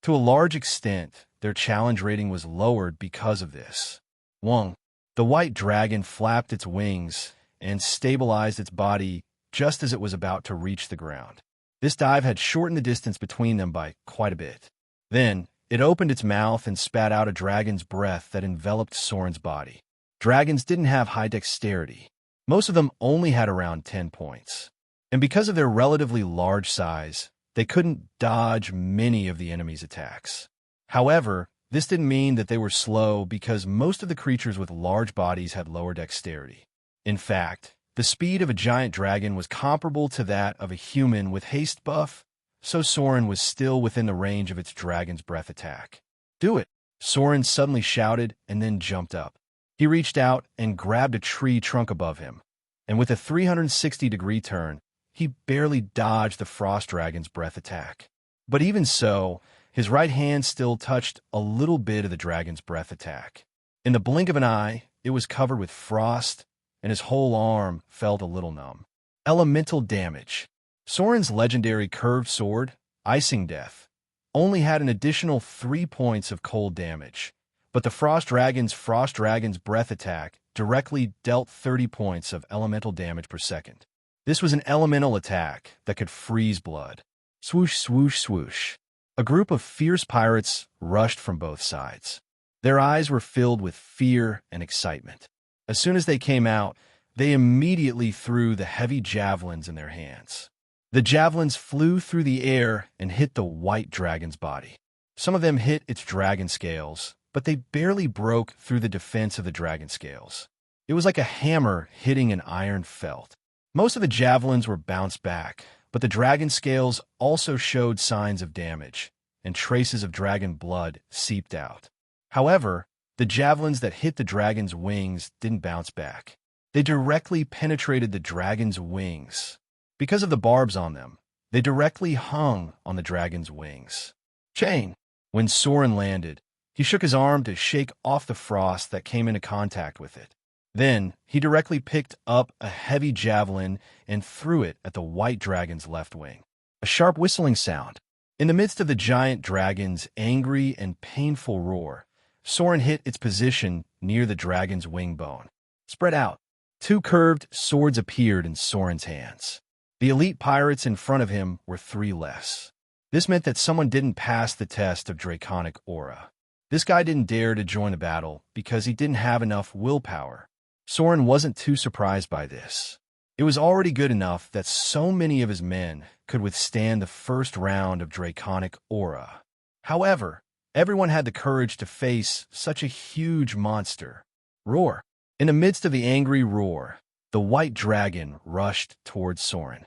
To a large extent, their challenge rating was lowered because of this. 1. The white dragon flapped its wings and stabilized its body just as it was about to reach the ground. This dive had shortened the distance between them by quite a bit. Then, It opened its mouth and spat out a dragon's breath that enveloped Soren's body. Dragons didn't have high dexterity. Most of them only had around 10 points. And because of their relatively large size, they couldn't dodge many of the enemy's attacks. However, this didn't mean that they were slow because most of the creatures with large bodies had lower dexterity. In fact, the speed of a giant dragon was comparable to that of a human with haste buff, so Soren was still within the range of its dragon's breath attack. "Do it!" Soren suddenly shouted and then jumped up. He reached out and grabbed a tree trunk above him, and with a 360-degree turn, he barely dodged the frost dragon's breath attack. But even so, his right hand still touched a little bit of the dragon's breath attack. In the blink of an eye, it was covered with frost, and his whole arm felt a little numb. Elemental damage. Soren's legendary curved sword, Icing Death, only had an additional 3 points of cold damage, but the frost dragon's breath attack directly dealt 30 points of elemental damage per second. This was an elemental attack that could freeze blood. Swoosh, swoosh, swoosh. A group of fierce pirates rushed from both sides. Their eyes were filled with fear and excitement. As soon as they came out, they immediately threw the heavy javelins in their hands. The javelins flew through the air and hit the white dragon's body. Some of them hit its dragon scales, but they barely broke through the defense of the dragon scales. It was like a hammer hitting an iron felt. Most of the javelins were bounced back, but the dragon scales also showed signs of damage, and traces of dragon blood seeped out. However, the javelins that hit the dragon's wings didn't bounce back. They directly penetrated the dragon's wings. Because of the barbs on them, they directly hung on the dragon's wings. Chain. When Soren landed, he shook his arm to shake off the frost that came into contact with it. Then, he directly picked up a heavy javelin and threw it at the white dragon's left wing. A sharp whistling sound. In the midst of the giant dragon's angry and painful roar, Soren hit its position near the dragon's wing bone. Spread out. 2 curved swords appeared in Soren's hands. The elite pirates in front of him were 3 less. This meant that someone didn't pass the test of draconic aura. This guy didn't dare to join the battle because he didn't have enough willpower. Soren wasn't too surprised by this. It was already good enough that so many of his men could withstand the first round of draconic aura. However, everyone had the courage to face such a huge monster. Roar. In the midst of the angry roar, the white dragon rushed towards Soren.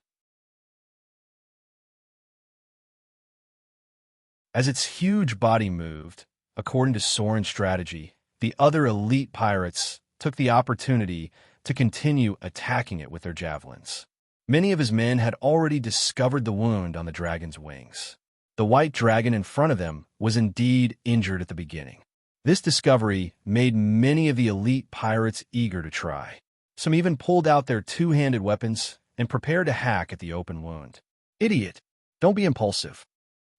As its huge body moved, according to Soren's strategy, the other elite pirates took the opportunity to continue attacking it with their javelins. Many of his men had already discovered the wound on the dragon's wings. The white dragon in front of them was indeed injured at the beginning. This discovery made many of the elite pirates eager to try. Some even pulled out their 2-handed weapons and prepared to hack at the open wound. Idiot! Don't be impulsive.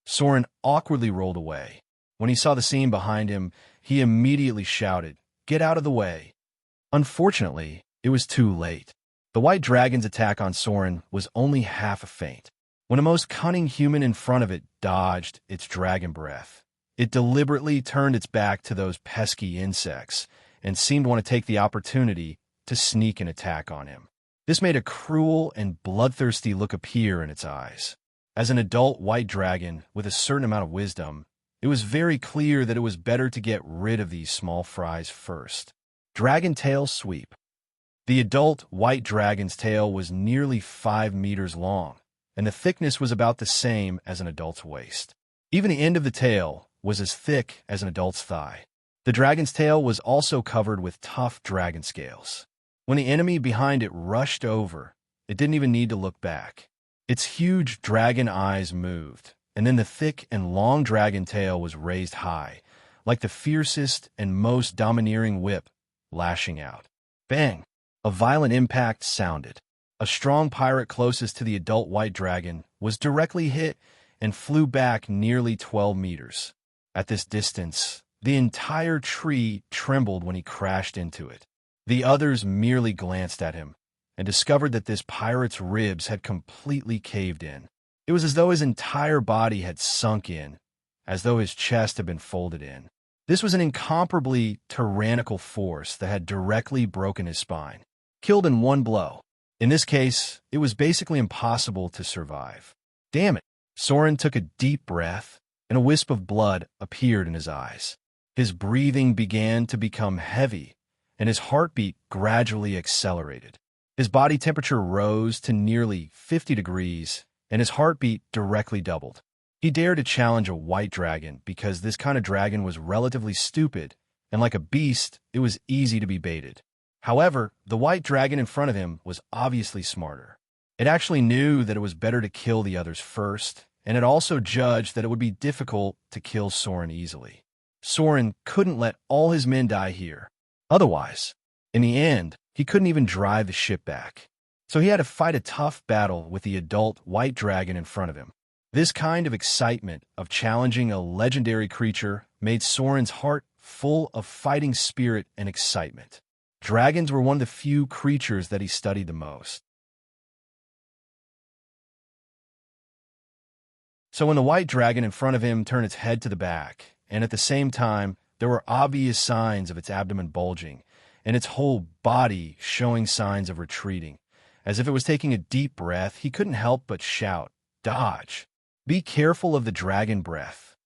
Soren awkwardly rolled away. When he saw the scene behind him, he immediately shouted, "Get out of the way!" Unfortunately, it was too late. The white dragon's attack on Soren was only half a feint. When a most cunning human in front of it dodged its dragon breath, it deliberately turned its back to those pesky insects and seemed to want to take the opportunity to sneak an attack on him. This made a cruel and bloodthirsty look appear in its eyes. As an adult white dragon with a certain amount of wisdom, it was very clear that it was better to get rid of these small fries first. Dragon tail sweep. The adult white dragon's tail was nearly 5 meters long, and the thickness was about the same as an adult's waist. Even the end of the tail was as thick as an adult's thigh. The dragon's tail was also covered with tough dragon scales. When the enemy behind it rushed over, it didn't even need to look back. Its huge dragon eyes moved, and then the thick and long dragon tail was raised high, like the fiercest and most domineering whip, lashing out. Bang! A violent impact sounded. A strong pirate closest to the adult white dragon was directly hit and flew back nearly 12 meters. At this distance, the entire tree trembled when he crashed into it. The others merely glanced at him and discovered that this pirate's ribs had completely caved in. It was as though his entire body had sunk in, as though his chest had been folded in. This was an incomparably tyrannical force that had directly broken his spine, killed in one blow. In this case, it was basically impossible to survive. Damn it! Soren took a deep breath, and a wisp of blood appeared in his eyes. His breathing began to become heavy, and his heartbeat gradually accelerated. His body temperature rose to nearly 50 degrees, and his heartbeat directly doubled. He dared to challenge a white dragon because this kind of dragon was relatively stupid, and like a beast, it was easy to be baited. However, the white dragon in front of him was obviously smarter. It actually knew that it was better to kill the others first, and it also judged that it would be difficult to kill Soren easily. Soren couldn't let all his men die here. Otherwise, in the end, he couldn't even drive the ship back. So he had to fight a tough battle with the adult white dragon in front of him. This kind of excitement of challenging a legendary creature made Soren's heart full of fighting spirit and excitement. Dragons were one of the few creatures that he studied the most. So when the white dragon in front of him turned its head to the back, and at the same time, there were obvious signs of its abdomen bulging, and its whole body showing signs of retreating. As if it was taking a deep breath, he couldn't help but shout, "Dodge! Be careful of the dragon breath."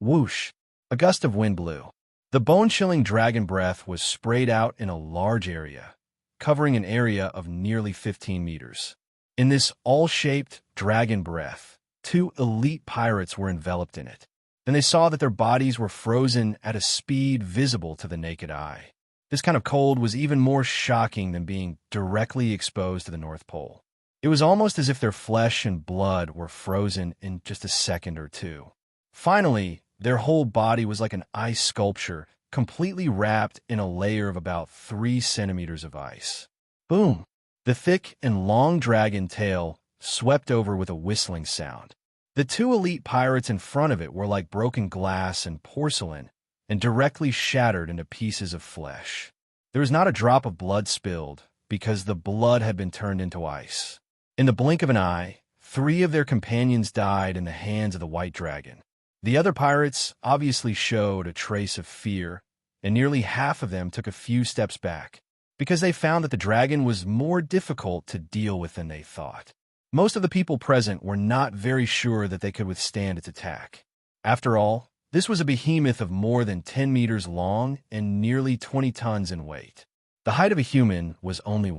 Whoosh! A gust of wind blew. The bone-chilling dragon breath was sprayed out in a large area, covering an area of nearly 15 meters. In this all-shaped dragon breath, 2 elite pirates were enveloped in it. Then they saw that their bodies were frozen at a speed visible to the naked eye. This kind of cold was even more shocking than being directly exposed to the North Pole. It was almost as if their flesh and blood were frozen in just a second or two. Finally, their whole body was like an ice sculpture, completely wrapped in a layer of about 3 centimeters of ice. Boom! The thick and long dragon tail swept over with a whistling sound. The 2 elite pirates in front of it were like broken glass and porcelain, and directly shattered into pieces of flesh. There was not a drop of blood spilled, because the blood had been turned into ice. In the blink of an eye, 3 of their companions died in the hands of the white dragon. The other pirates obviously showed a trace of fear, and nearly half of them took a few steps back, because they found that the dragon was more difficult to deal with than they thought. Most of the people present were not very sure that they could withstand its attack. After all, this was a behemoth of more than 10 meters long and nearly 20 tons in weight. The height of a human was only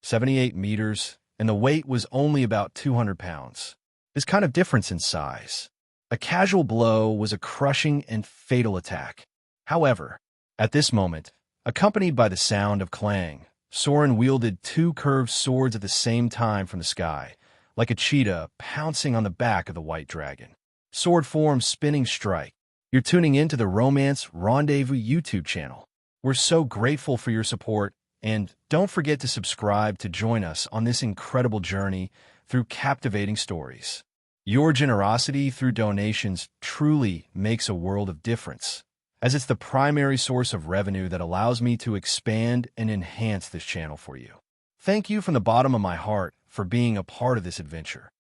78 meters, and the weight was only about 200 pounds. This kind of difference in size. A casual blow was a crushing and fatal attack. However, at this moment, accompanied by the sound of clang, Soren wielded 2 curved swords at the same time from the sky, like a cheetah pouncing on the back of the white dragon. Sword form spinning strike. You're tuning in to the Romance Rendezvous YouTube channel. We're so grateful for your support, and don't forget to subscribe to join us on this incredible journey through captivating stories. Your generosity through donations truly makes a world of difference, as it's the primary source of revenue that allows me to expand and enhance this channel for you. Thank you from the bottom of my heart for being a part of this adventure.